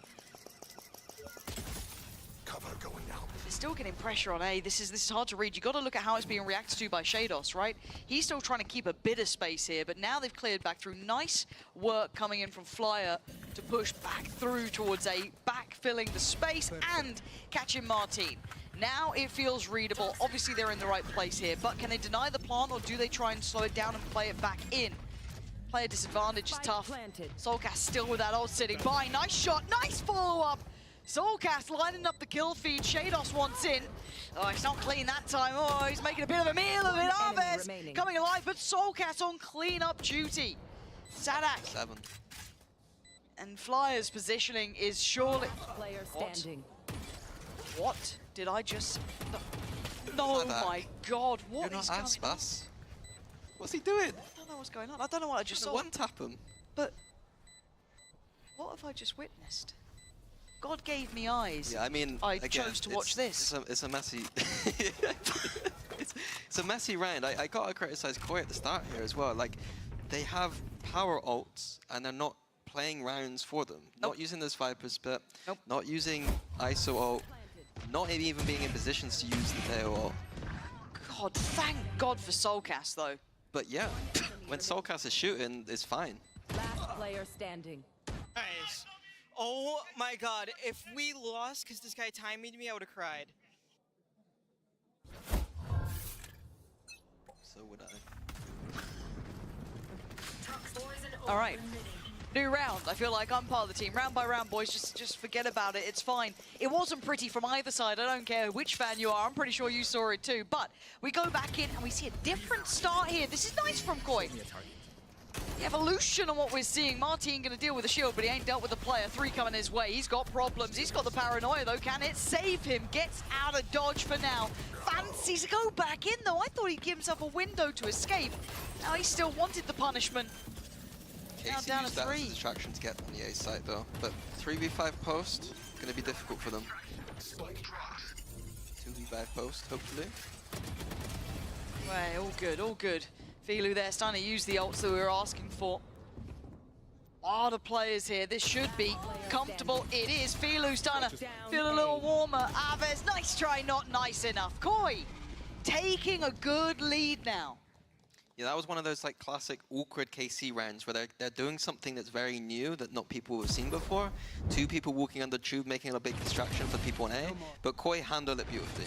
[SPEAKER 8] Cover going out.
[SPEAKER 20] They're still getting pressure on A. This is hard to read. You got to look at how it's being reacted to by Shados, right? He's still trying to keep a bit of space here, but now they've cleared back through. Nice work coming in from Flyer to push back through towards A, backfilling the space and catching Martin. Now it feels readable. Obviously they're in the right place here, but can they deny the plant or do they try and slow it down and play it back in? Player disadvantage is tough. Soulcast still with that ult sitting by. Nice shot, nice follow-up. Soulcast lining up the kill feed. Shados wants in. Oh, it's not clean that time. Oh, he's making a bit of a meal of it. Arves coming alive, but Soulcast on clean-up duty. Sadak.
[SPEAKER 6] 7.
[SPEAKER 20] And Flyer's positioning is surely...
[SPEAKER 7] Player standing.
[SPEAKER 20] What did I just... No, my God, what is going on?
[SPEAKER 6] What's he doing?
[SPEAKER 20] I don't know what's going on. I don't know what I just saw.
[SPEAKER 6] One tap him.
[SPEAKER 20] But what have I just witnessed? God gave me eyes.
[SPEAKER 6] Yeah, I mean,
[SPEAKER 20] I
[SPEAKER 6] again,
[SPEAKER 20] chose to watch this.
[SPEAKER 6] It's a messy... it's a messy round. I gotta criticize Koi at the start here as well. Like, they have power ults, and they're not playing rounds for them. Not using this Viper Spit, not using ISO ult, not even being in positions to use the Deo ult.
[SPEAKER 20] God, thank God for Soulcast, though.
[SPEAKER 6] But yeah, when Soulcast is shooting, it's fine.
[SPEAKER 7] Last player standing.
[SPEAKER 4] Nice. Oh my God, if we lost because this guy timed me, I would have cried.
[SPEAKER 6] So would I.
[SPEAKER 20] All right. New round. I feel like I'm part of the team. Round by round, boys. Just forget about it. It's fine. It wasn't pretty from either side. I don't care which fan you are. I'm pretty sure you saw it too. But we go back in and we see a different start here. This is nice from Koi. The evolution on what we're seeing. Martin going to deal with the shield, but he ain't dealt with the player. 3 coming his way. He's got problems. He's got the paranoia, though. Can it save him? Gets out of dodge for now. Fancies to go back in, though. I thought he'd give himself a window to escape. Now he still wanted the punishment. Now
[SPEAKER 6] KC
[SPEAKER 20] down
[SPEAKER 6] used
[SPEAKER 20] to
[SPEAKER 6] that
[SPEAKER 20] 3.
[SPEAKER 6] as a distraction to get on the A site, though. But 3v5 post, going to be difficult for them. 2v5 post, hopefully.
[SPEAKER 20] Right, all good, all good. Filu there starting to use the ults that we were asking for. A lot of players here. This should be comfortable. It is. Filu starting to feel a little warmer. Arves, nice try, not nice enough. Koi taking a good lead now.
[SPEAKER 6] Yeah, that was one of those like classic awkward KC rounds where they're doing something that's very new that not people have seen before. 2 people walking under tube making a big distraction for people on A, but Koi handled it beautifully.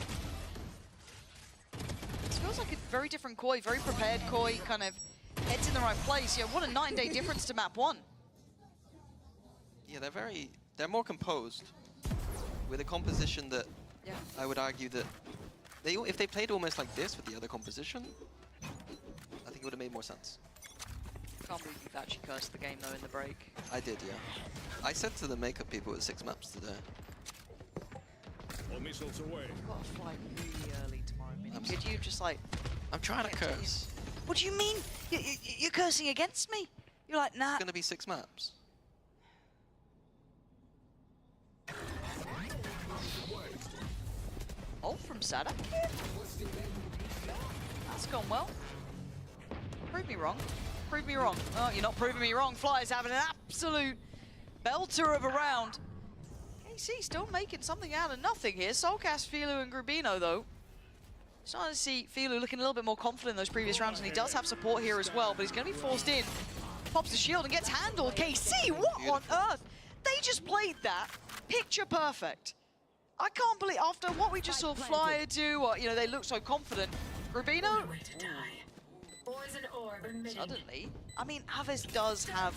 [SPEAKER 20] This feels like a very different Koi, very prepared Koi, kind of heads in the right place. Yeah, what a 9-day difference to map 1.
[SPEAKER 6] Yeah, they're more composed with a composition that I would argue that if they played almost like this with the other composition, I think it would have made more sense.
[SPEAKER 20] Can't believe you've actually cursed the game though in the break.
[SPEAKER 6] I did, yeah. I said to the makeup people at 6 maps today.
[SPEAKER 8] All missiles away.
[SPEAKER 20] You've got to fly really early tomorrow. Could you just like...
[SPEAKER 6] I'm trying to curse.
[SPEAKER 20] What do you mean? You're cursing against me? You're like, nah.
[SPEAKER 6] It's going to be 6 maps.
[SPEAKER 20] Ult from Sadak. That's gone well. Prove me wrong. Prove me wrong. Oh, you're not proving me wrong. Flyers having an absolute belter of a round. KC still making something out of nothing here. Soulcast, Filu, and Grubino, though. Starting to see Filu looking a little bit more confident in those previous rounds, and he does have support here as well, but he's going to be forced in. Pops the shield and gets handled. KC, what on earth? They just played that picture perfect. I can't believe, after what we just saw Flyer do, you know, they look so confident. Rubino? Suddenly, I mean, Arves does have,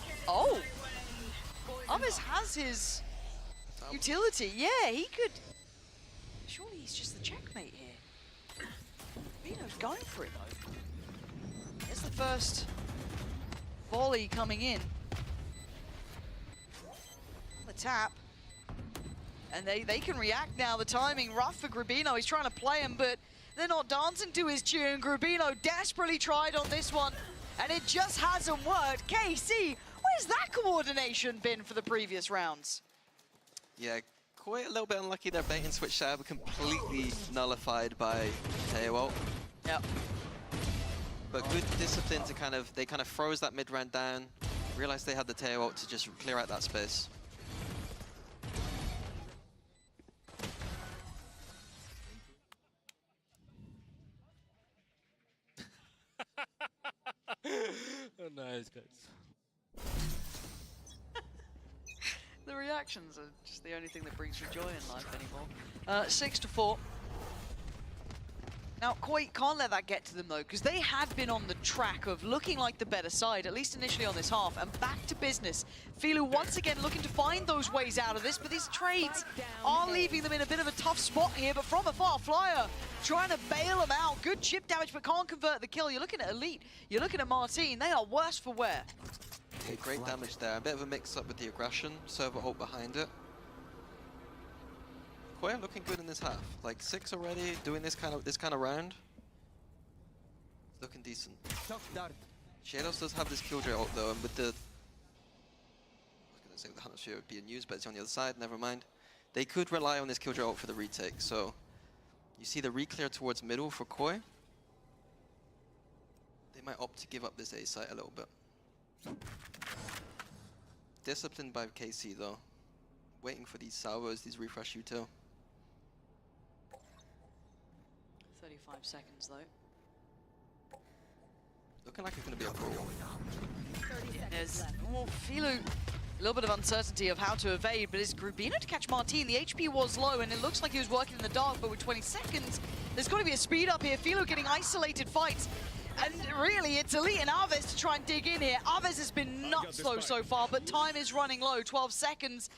[SPEAKER 20] Arves has his utility. Yeah, he could, surely he's just the checkmate here. Rubino's going for it though. There's the first volley coming in. The tap. And they can react now. The timing rough for Grubino. He's trying to play him, but they're not dancing to his tune. Grubino desperately tried on this one, and it just hasn't worked. KC, has that coordination been for the previous rounds?
[SPEAKER 6] Yeah, quite a little bit unlucky. Their bait and switch there, but completely nullified by Teo ult.
[SPEAKER 20] Yep.
[SPEAKER 6] But good discipline to they kind of froze that mid round down, realized they had the Teo ult to just clear out that space.
[SPEAKER 14] Oh, nice, guys.
[SPEAKER 20] The reactions are just the only thing that brings me joy in life anymore. 6-4. Now, Koi can't let that get to them, though, because they had been on the track of looking like the better side, at least initially on this half, and back to business. Filu once again looking to find those ways out of this, but these trades are leaving them in a bit of a tough spot here, but from afar, Flyer trying to bail them out. Good chip damage, but can't convert the kill. You're looking at Elite, you're looking at Martine, they are worse for wear.
[SPEAKER 6] Yeah, great damage there. A bit of a mix-up with the aggression, server ult behind it. Koi looking good in this half. Like 6 already, doing this kind of round. Looking decent. Shadows does have this Killjoy ult though, and with the... I was gonna say the Hunter Sphere would be a news, but it's on the other side, never mind. They could rely on this Killjoy ult for the retake, so... You see the re-clear towards middle for Koi. They might opt to give up this A site a little bit. Disciplined by KC though. Waiting for these salvos, these refresh util.
[SPEAKER 20] 35 seconds though.
[SPEAKER 6] Looking like it's going to be a brawl.
[SPEAKER 20] There's Filu, a little bit of uncertainty of how to evade, but it's Grubino to catch Martine. The HP was low, and it looks like he was working in the dark, but with 20 seconds, there's got to be a speed up here. Filu getting isolated fights. And really, it's Elite and Aves to try and dig in here. Aves has been nuts slow so far, but time is running low, 12 seconds.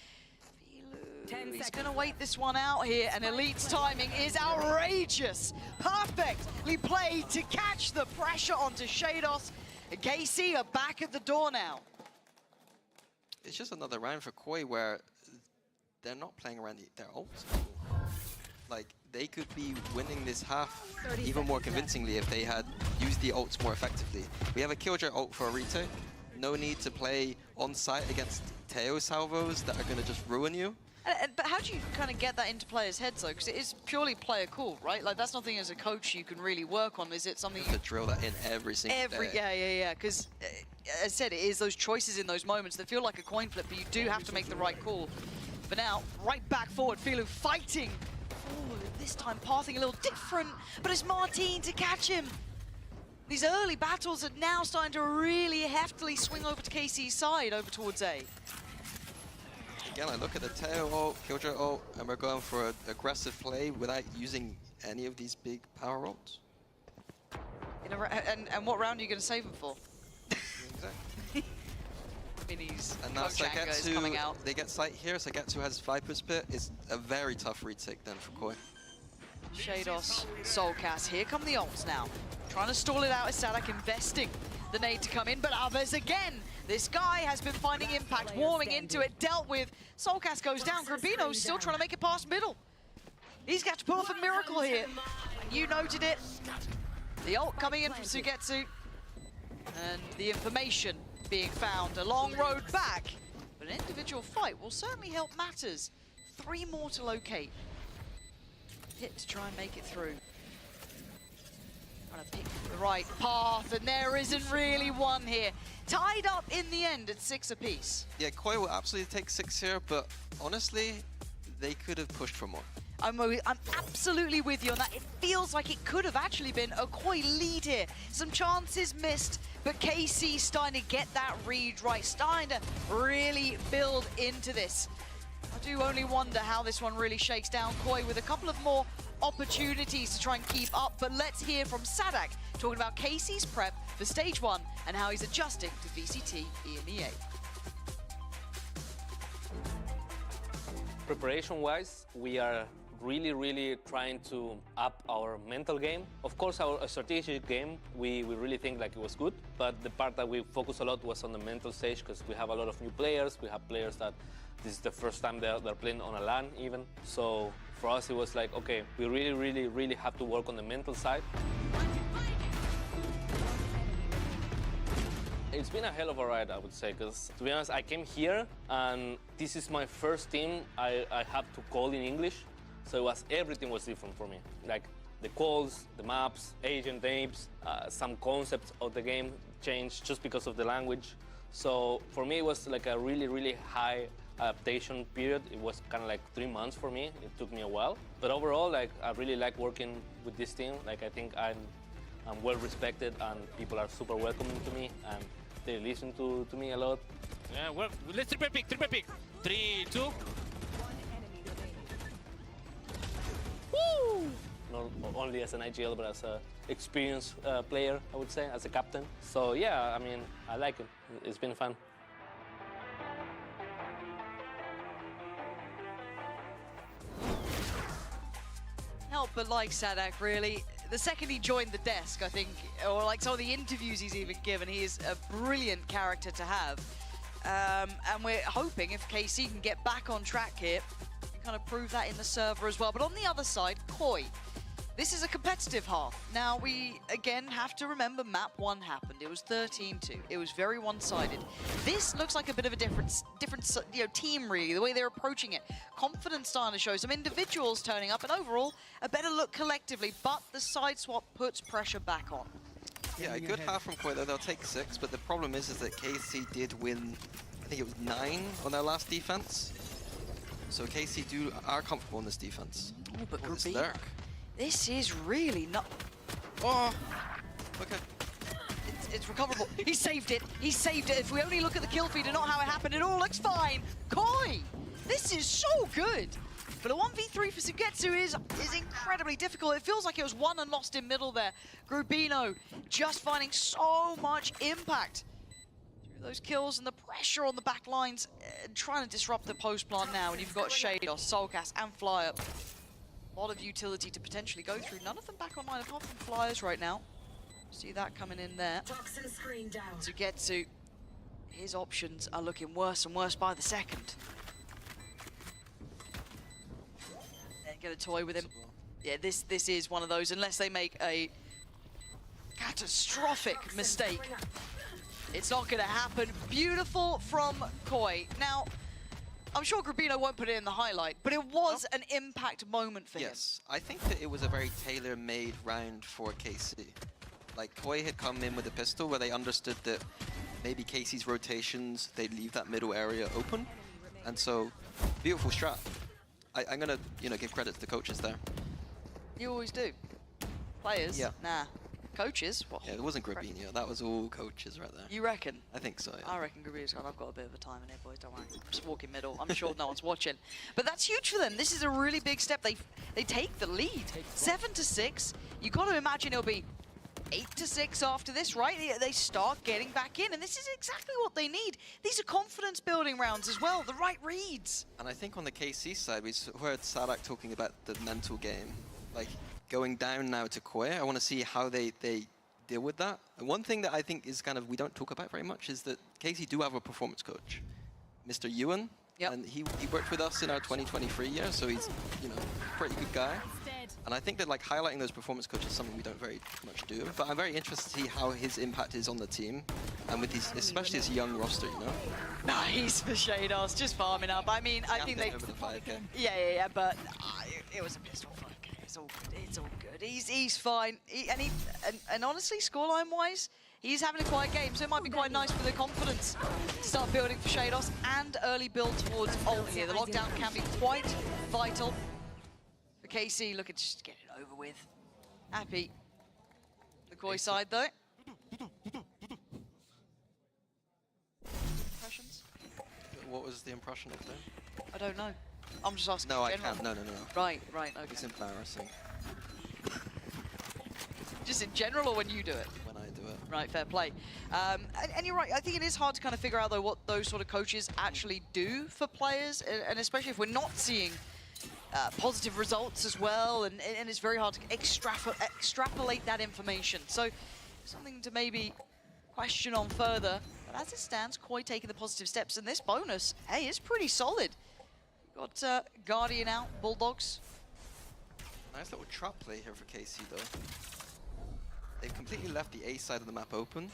[SPEAKER 20] He's going to wait this one out here, and Elite's timing is outrageous. Perfectly played to catch the pressure onto Shados. KC are back at the door now.
[SPEAKER 6] It's just another round for Koi where they're not playing around their ults. Like, they could be winning this half even more convincingly if they had used the ults more effectively. We have a Killjoy ult for a retake. No need to play on site against Teo salvos that are going to just ruin you.
[SPEAKER 20] But how do you kind of get that into players' heads, though? Because it is purely player cool, right? Like, that's nothing as a coach you can really work on. Is it something
[SPEAKER 6] you have to drill that in every single day?
[SPEAKER 20] Yeah. Because, as I said, it is those choices in those moments that feel like a coin flip, but you do have to make the right call. But now, right back forward, Filu fighting. Oh, this time pathing a little different, but it's Martine to catch him. These early battles are now starting to really heftily swing over to KC's side, over towards A.
[SPEAKER 6] Again, I look at the Teo ult, Killjoy ult, and we're going for an aggressive play without using any of these big power ults.
[SPEAKER 20] And what round are you going to save them for?
[SPEAKER 6] Exactly.
[SPEAKER 20] Minis.
[SPEAKER 6] And now
[SPEAKER 20] Kochanga coming out.
[SPEAKER 6] They get sight here, Sagetsu has Viper's Pit. It's a very tough retake then for Koi.
[SPEAKER 20] Shados, Soulcast, here come the ults now. Trying to stall it out is Sadak investing the nade to come in, but Aves again. This guy has been finding impact, warming into it, dealt with. Soulcast goes down, Grubino's still trying to make it past middle. He's got to pull off a miracle here. You noted it. The ult coming in from Sugetsu. And the information being found. A long road back, but an individual fight will certainly help matters. 3 more to locate. Hit to try and make it through. Trying to pick the right path, and there isn't really one here. Tied up in the end at 6 apiece.
[SPEAKER 6] Yeah, Koi will absolutely take 6 here, but honestly, they could have pushed for more.
[SPEAKER 20] I'm absolutely with you on that. It feels like it could have actually been a Koi lead here. Some chances missed, but KC starting to get that read right, starting to really build into this. I do only wonder how this one really shakes down. Koi with a couple of more opportunities to try and keep up, but let's hear from Sadak talking about KC's prep for stage 1 and how he's adjusting to VCT EMEA.
[SPEAKER 15] Preparation-wise, we are really trying to up our mental game. Of course, our strategic game, we really think like it was good, but the part that we focused a lot was on the mental stage because we have a lot of new players. We have players that this is the first time they're playing on a LAN even. So for us, it was like, okay, we really have to work on the mental side. It's been a hell of a ride, I would say, because to be honest, I came here and this is my first team I have to call in English, so everything was different for me. Like the calls, the maps, agent names, some concepts of the game changed just because of the language. So for me, it was like a really, really high adaptation period. It was kind of like 3 months for me. It took me a while, but overall, like I really like working with this team. Like I think I'm well respected and people are super welcoming to me and they listen to me a lot.
[SPEAKER 14] Yeah, well, let's triple pick. 3, 2.
[SPEAKER 15] Woo! Not only as an IGL, but as an experienced player, I would say, as a captain. So yeah, I mean, I like it. It's been fun.
[SPEAKER 20] Help but like Sadak, really. The second he joined the desk, I think, or like some of the interviews he's even given, he is a brilliant character to have. And we're hoping if KC can get back on track here, and kind of prove that in the server as well. But on the other side, Koi. This is a competitive half. Now, we, again, have to remember map 1 happened. It was 13-2. It was very one-sided. This looks like a bit of a different team, really, the way they're approaching it. Confidence starting to show, some individuals turning up, and overall, a better look collectively, but the side swap puts pressure back on.
[SPEAKER 6] Yeah, a good half from Koi, though. They'll take 6, but the problem is that KC did win, I think it was 9 on their last defense. So KC are comfortable in this defense.
[SPEAKER 20] Oh, but
[SPEAKER 6] this lurk.
[SPEAKER 20] This is really not...
[SPEAKER 6] Oh, okay.
[SPEAKER 20] It's recoverable. He saved it. He saved it. If we only look at the kill feed and not how it happened, it all looks fine. Koi! This is so good. But a 1v3 for Sugetsu is incredibly difficult. It feels like it was won and lost in middle there. Grubino just finding so much impact through those kills and the pressure on the back lines, trying to disrupt the post plant now. And you've got Shadow, Soulcast, and Flyer. A lot of utility to potentially go through. None of them back online apart from Flyers right now. See that coming in there. Sugetsu, his options are looking worse and worse by the second. Get a toy with him. Yeah, this is one of those, unless they make a catastrophic mistake. It's not gonna happen. Beautiful from Koi. Now, I'm sure Grubino won't put it in the highlight, but it was an impact moment for him.
[SPEAKER 6] Yes, I think that it was a very tailor-made round for KC. Like, Koi had come in with a pistol where they understood that maybe KC's rotations, they'd leave that middle area open. And so, beautiful strat. I'm gonna, give credit to the coaches there.
[SPEAKER 20] You always do. Players?
[SPEAKER 6] Yeah.
[SPEAKER 20] Nah. Coaches? What?
[SPEAKER 6] Yeah, it wasn't Grubino. That was all coaches right there.
[SPEAKER 20] You reckon?
[SPEAKER 6] I think so, yeah.
[SPEAKER 20] I reckon Grubino's gone, I've got a bit of a time in here, boys, don't worry. Just walk in middle. I'm sure no one's watching. But that's huge for them. This is a really big step. They take the lead. 7-6. You got to imagine it'll be 8-6 after this, right? They start getting back in, and this is exactly what they need. These are confidence-building rounds as well, the right reads.
[SPEAKER 6] And I think on the KC side, we heard Sadak talking about the mental game. Like, going down now to Koi, I want to see how they deal with that. And one thing that I think is kind of, we don't talk about very much, is that KC do have a performance coach, Mr. Ewan.
[SPEAKER 20] Yep.
[SPEAKER 6] And he worked with us in our 2023 year, so he's, a pretty good guy. And I think that highlighting those performance coaches is something we don't very much do. But I'm very interested to see how his impact is on the team, and with these, especially this young roster,
[SPEAKER 20] Nice for Shados, just farming up. I mean, I think they...
[SPEAKER 6] Over the 5K.
[SPEAKER 20] Yeah, but it was a pistol 5K. It's all good. It's all good. He's fine. And honestly, scoreline-wise, he's having a quiet game, so it might be quite nice for the confidence to start building for Shados and early build towards ult here. The lockdown can be quite vital. For KC, look at just get it over with. Happy. The Koi side, though. Impressions?
[SPEAKER 6] What was the impression of them?
[SPEAKER 20] I don't know. I'm just asking.
[SPEAKER 6] No, I
[SPEAKER 20] general.
[SPEAKER 6] can't. No.
[SPEAKER 20] Right, okay.
[SPEAKER 6] It's embarrassing.
[SPEAKER 20] Just in general, or when you do it?
[SPEAKER 6] When I do it.
[SPEAKER 20] Right, fair play. And you're right, I think it is hard to kind of figure out, though, what those sort of coaches actually do for players, and especially if we're not seeing positive results as well, and it's very hard to extrapolate that information. So, something to maybe question on further. But as it stands, Koi taking the positive steps, and this bonus, hey, is pretty solid. Got Guardian out, Bulldogs.
[SPEAKER 6] Nice little trap play here for KC, though. They've completely left the A side of the map open.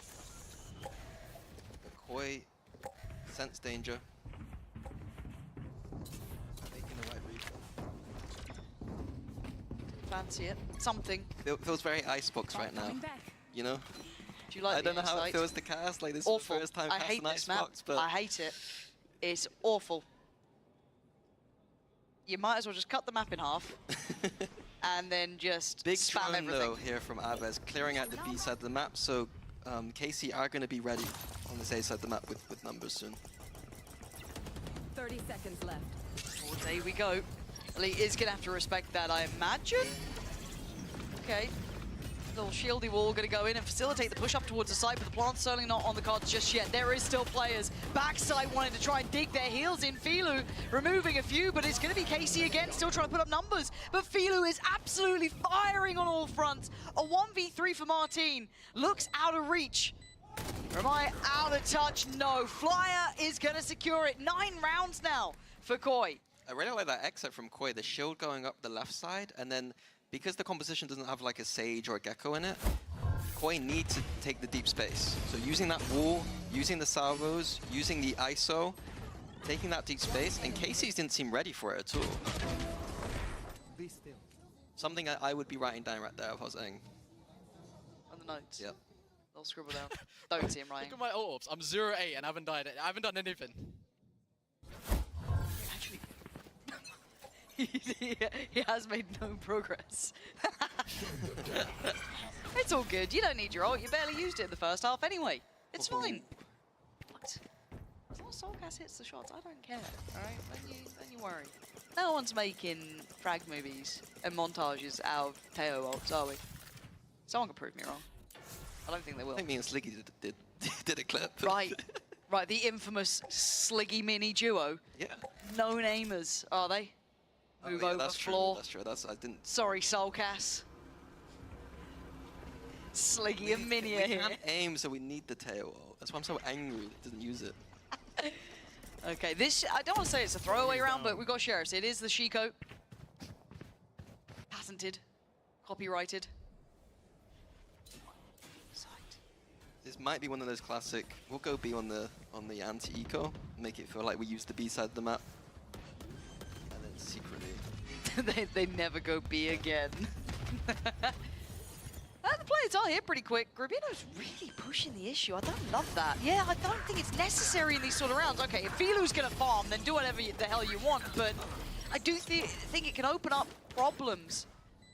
[SPEAKER 6] Koi sense danger. Making the right read.
[SPEAKER 20] Fancy it. Something.
[SPEAKER 6] Feels very Icebox right now. You know?
[SPEAKER 20] Do you like
[SPEAKER 6] I don't know how it
[SPEAKER 20] insight?
[SPEAKER 6] feels to cast. Like, this
[SPEAKER 20] Awful.
[SPEAKER 6] is the first time
[SPEAKER 20] I
[SPEAKER 6] casting
[SPEAKER 20] hate this map.
[SPEAKER 6] Icebox, but
[SPEAKER 20] I hate it. It's awful. You might as well just cut the map in half and then just
[SPEAKER 6] big
[SPEAKER 20] spam
[SPEAKER 6] drone
[SPEAKER 20] everything.
[SPEAKER 6] though here from Aves, clearing out the B side of the map. So KC are going to be ready on this A side of the map with numbers soon.
[SPEAKER 7] 30 seconds left.
[SPEAKER 20] Oh, there we go. Elite is going to have to respect that, I imagine. Okay. Little shieldy wall going to go in and facilitate the push up towards the site, but the plant's certainly not on the cards just yet. There is still players. Backside wanting to try and dig their heels in. Filu removing a few, but it's going to be KC again, still trying to put up numbers. But Filu is absolutely firing on all fronts. A 1v3 for Martin. Looks out of reach. Or am I out of touch? No. Flyer is going to secure it. 9 rounds now for Koi.
[SPEAKER 6] I really like that exit from Koi, the shield going up the left side, and then because the composition doesn't have like a Sage or a Gecko in it, Koi need to take the deep space. So using that wall, using the salvos, using the ISO, taking that deep space, and KC's didn't seem ready for it at all.
[SPEAKER 13] Be still.
[SPEAKER 6] Something I would be writing down right there if I was saying.
[SPEAKER 20] On the notes.
[SPEAKER 6] Yep.
[SPEAKER 20] They'll scribble down. Don't see him writing.
[SPEAKER 22] Look at my orbs. I'm 0-8 and I haven't died. I haven't done anything.
[SPEAKER 20] Actually, he has made no progress. It's all good. You don't need your ult. You barely used it in the first half anyway. It's fine. What? As long as Soulcast hits the shots, I don't care. All right, then you worry. No one's making frag movies and montages out of Teo ults, are we? Someone can prove me wrong. I don't think they will.
[SPEAKER 6] I think me and Sliggy did a clip.
[SPEAKER 20] Right. Right, the infamous Sliggy mini duo.
[SPEAKER 6] Yeah.
[SPEAKER 20] No namers, are they? Move over
[SPEAKER 6] that's
[SPEAKER 20] floor.
[SPEAKER 6] True, that's true. I didn't.
[SPEAKER 20] Sorry, Soulcast. Sliggy and Mini
[SPEAKER 6] we
[SPEAKER 20] are here.
[SPEAKER 6] can't aim, so we need the tail. That's why I'm so angry it doesn't use it.
[SPEAKER 20] Okay, this, I don't want to say it's a throwaway round, but we've got Sheriffs. It is the Shiko. Patented. Copyrighted.
[SPEAKER 6] This might be one of those classic. We'll go B on the anti-eco, make it feel like we used the B side of the map, and then secretly.
[SPEAKER 20] they never go B again. The players are here pretty quick. Grabino's really pushing the issue. I don't love that. Yeah, I don't think it's necessary in these sort of rounds. Okay, if Filu's going to farm, then do whatever the hell you want, but I do think it can open up problems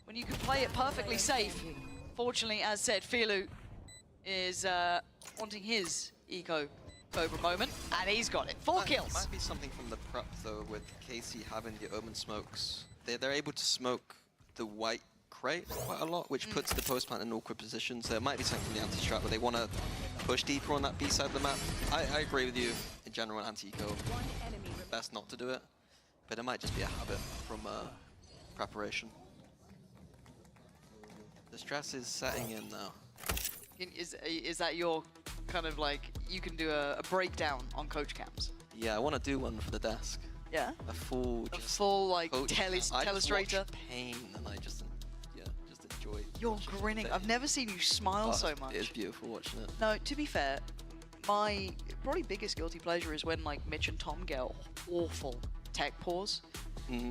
[SPEAKER 20] when you can play it perfectly safe. Fortunately, as said, Filu is wanting his eco Cobra moment, and he's got it. 4 kills.
[SPEAKER 6] Might be something from the prep though, with KC having the omen smokes. They're able to smoke the white crate quite a lot, which puts the post plant in an awkward position. So it might be something from the anti-strat where they want to push deeper on that B side of the map. I agree with you in general, anti-eco. Best not to do it, but it might just be a habit from preparation. The stress is setting in now.
[SPEAKER 20] Is that your kind of like, you can do a breakdown on coach cams?
[SPEAKER 6] Yeah, I want to do one for the desk.
[SPEAKER 20] Yeah?
[SPEAKER 6] A full
[SPEAKER 20] like telestrator.
[SPEAKER 6] I just watch pain and I just enjoy.
[SPEAKER 20] You're grinning. I've never seen you smile so much.
[SPEAKER 6] It's beautiful watching it.
[SPEAKER 20] No, to be fair, my probably biggest guilty pleasure is when like Mitch and Tom get awful tech pause.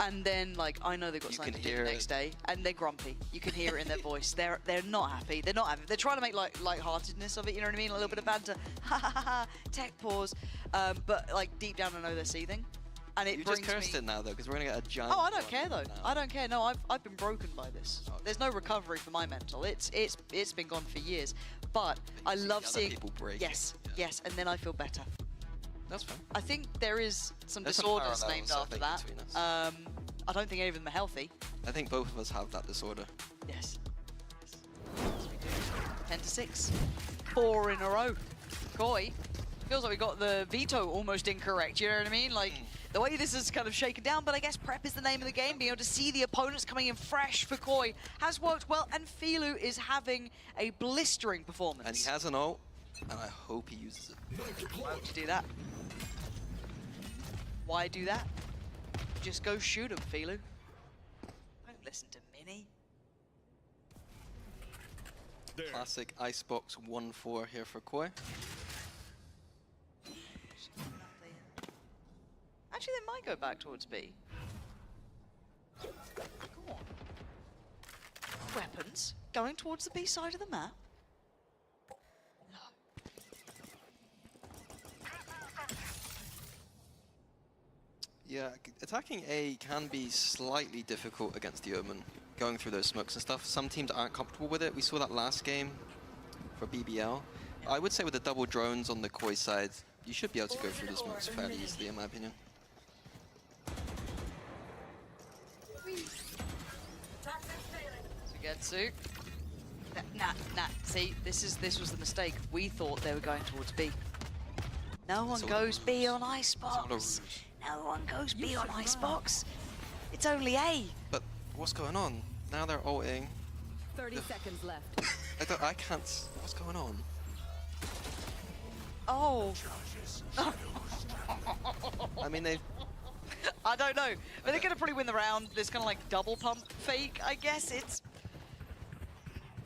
[SPEAKER 20] And then, like, I know they've got something to do the next day, and they're grumpy. You can hear it in their voice. They're not happy. They're not happy. They're trying to make lightheartedness of it. You know what I mean? A little bit of banter. Ha ha ha ha. Tech pause. But like deep down, I know they're seething, and it
[SPEAKER 6] you
[SPEAKER 20] brings
[SPEAKER 6] just cursed
[SPEAKER 20] me.
[SPEAKER 6] it now though, because we're gonna get a giant.
[SPEAKER 20] Oh, I don't care though. I don't care. No, I've been broken by this. There's no recovery for my mental. It's been gone for years. But I love seeing
[SPEAKER 6] people break.
[SPEAKER 20] Yes, yes, and then I feel better.
[SPEAKER 6] That's fine.
[SPEAKER 20] I think there is some
[SPEAKER 6] There's
[SPEAKER 20] disorders
[SPEAKER 6] some
[SPEAKER 20] named
[SPEAKER 6] parallels,
[SPEAKER 20] after that.
[SPEAKER 6] between us.
[SPEAKER 20] I don't think any of them are healthy.
[SPEAKER 6] I think both of us have that disorder.
[SPEAKER 20] Yes. Yes, we do. 10-6. 4 in a row. Koi, feels like we got the veto almost incorrect, you know what I mean? Like, the way this is kind of shaken down, but I guess prep is the name of the game. Being able to see the opponents coming in fresh for Koi has worked well, and Filu is having a blistering performance.
[SPEAKER 6] And he has an ult, and I hope he uses it.
[SPEAKER 20] Why would you do that? Why do that? Just go shoot him, Filu. Don't listen to Mini.
[SPEAKER 6] Classic Icebox 1-4 here for Koi.
[SPEAKER 20] Actually, they might go back towards B. Go on. Weapons going towards the B side of the map.
[SPEAKER 6] Yeah, attacking A can be slightly difficult against the Omen, going through those smokes and stuff. Some teams aren't comfortable with it. We saw that last game for BBL. I would say with the double drones on the Koi side, you should be able to go through the smokes fairly easily, in my opinion.
[SPEAKER 20] Sugetsu. Nah. See, this was the mistake. We thought they were going towards B. No one goes B on Icebox. No one goes B on Icebox. It's only A.
[SPEAKER 6] But what's going on? Now they're ulting.
[SPEAKER 7] 30 seconds left.
[SPEAKER 6] I can't. What's going on?
[SPEAKER 20] Oh.
[SPEAKER 6] I mean, they.
[SPEAKER 20] I don't know. But they're gonna probably win the round. This kind of like double pump fake, I guess. It's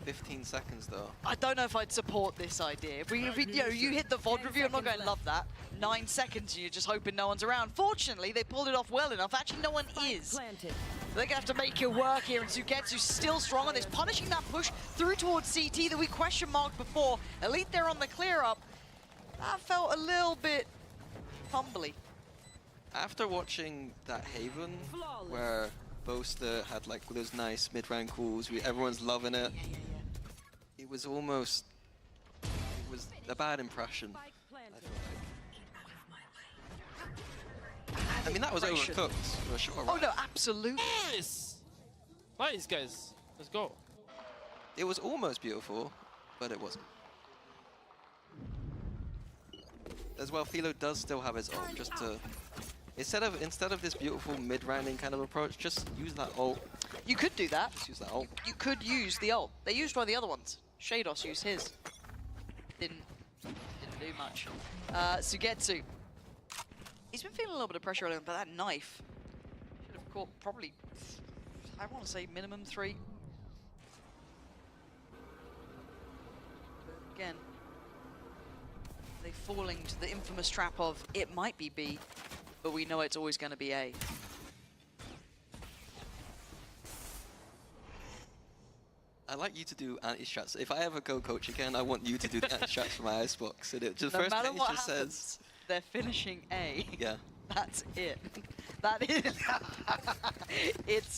[SPEAKER 6] 15 seconds though.
[SPEAKER 20] I don't know if I'd support this idea. If you know, you hit the VOD review, I'm not going to love that. 9 seconds, you're just hoping no one's around. Fortunately, they pulled it off well enough. Actually, no one is. They're going to have to make it work here, and Sugetsu's still strong on this, punishing that push through towards CT that we question marked before. Elite there on the clear up. That felt a little bit humbly.
[SPEAKER 6] After watching that Haven, where Boaster had like those nice mid-round calls, everyone's loving it. It was almost, it was a bad impression, I feel like. I mean, that was overcooked for sure.
[SPEAKER 20] Oh no, absolutely.
[SPEAKER 14] Nice, guys. Let's go.
[SPEAKER 6] It was almost beautiful, but it wasn't. As well, Philo does still have his ult, just to... Instead of this beautiful mid-rounding kind of approach, just use that ult.
[SPEAKER 20] You could do that.
[SPEAKER 6] Just use that ult.
[SPEAKER 20] You could use the ult. They used one of the other ones. Shados used his. Didn't do much. Sugetsu. He's been feeling a little bit of pressure on him, but that knife should have caught probably, I want to say minimum 3. But again, they falling to the infamous trap of it might be B, but we know it's always going to be A.
[SPEAKER 6] I like you to do anti-strats. If I ever go coach again, I want you to do the anti-strats for my Icebox. And it just
[SPEAKER 20] No
[SPEAKER 6] first
[SPEAKER 20] matter
[SPEAKER 6] page
[SPEAKER 20] what
[SPEAKER 6] just
[SPEAKER 20] happens,
[SPEAKER 6] says,
[SPEAKER 20] they're finishing A.
[SPEAKER 6] yeah.
[SPEAKER 20] That's it. That is.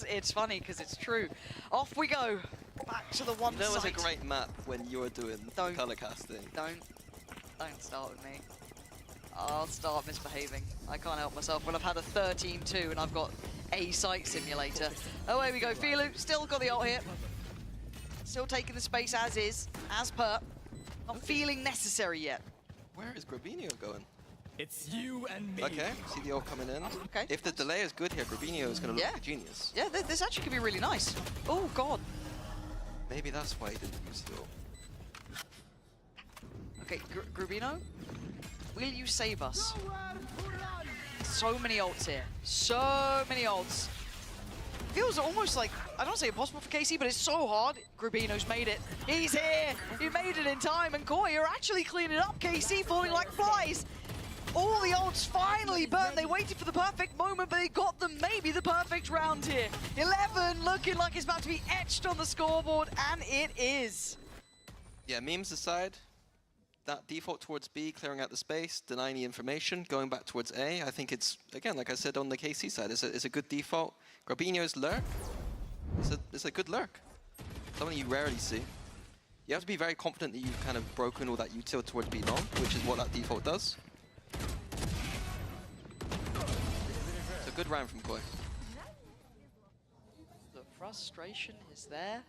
[SPEAKER 20] It's funny because it's true. Off we go. Back to the one
[SPEAKER 6] That was a
[SPEAKER 20] site.
[SPEAKER 6] great map when you were doing color casting.
[SPEAKER 20] Don't start with me. I'll start misbehaving. I can't help myself when I've had a 13-2 and I've got a site simulator. Away we go. Filu still got the ult here. Still taking the space as is, as per. Not feeling necessary yet.
[SPEAKER 6] Where is Grabinho going?
[SPEAKER 13] It's you and me.
[SPEAKER 6] Okay, see the ult coming in.
[SPEAKER 20] Okay.
[SPEAKER 6] If the delay is good here, Grabinho is going to look like a genius.
[SPEAKER 20] Yeah, this actually could be really nice. Oh, God.
[SPEAKER 6] Maybe that's why he didn't use the ult.
[SPEAKER 20] Okay, Grubino, will you save us? So many ults here. So many ults. Feels almost like, I don't say impossible for KC, but it's so hard. Grubino's made it. He's here. He made it in time. And Koi are actually cleaning up. KC falling like flies. All the ults finally burned. They waited for the perfect moment, but they got them maybe the perfect round here. 11 looking like it's about to be etched on the scoreboard, and it is.
[SPEAKER 6] Yeah, memes aside, that default towards B, clearing out the space, denying the information, going back towards A, I think it's, again, like I said on the KC side, it's a good default. Grabinho's lurk, it's a good lurk. Something you rarely see. You have to be very confident that you've kind of broken all that util towards B long, which is what that default does. It's a good round from Koi.
[SPEAKER 20] The frustration is there.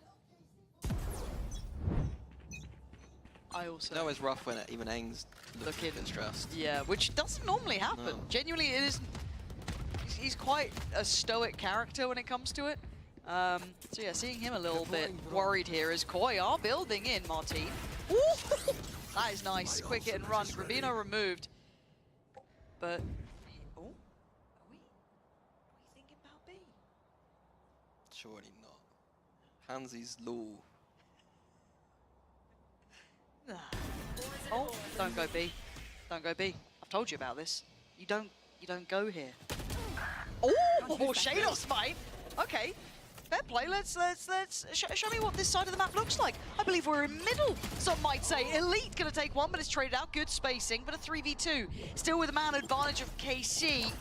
[SPEAKER 20] I also
[SPEAKER 6] know it's rough when even Aang's looking stressed.
[SPEAKER 20] Yeah, which doesn't normally happen.
[SPEAKER 6] No.
[SPEAKER 20] Genuinely, it is. He's quite a stoic character when it comes to it. So yeah, seeing him a little bit worried here as Koi are building in Martine. Ooh! That is nice. Quick hit and run. Grabino removed. But oh, are we thinking about B?
[SPEAKER 6] Surely not. Hansy's low.
[SPEAKER 20] Oh, don't go B. Don't go B. I've told you about this. You don't you don't go here. Oh, Shados might. Okay, fair play. Let's show me what this side of the map looks like. I believe we're in middle. Some might say Elite gonna take one, but it's traded out. Good spacing, but a 3v2. Still with a man advantage of KC.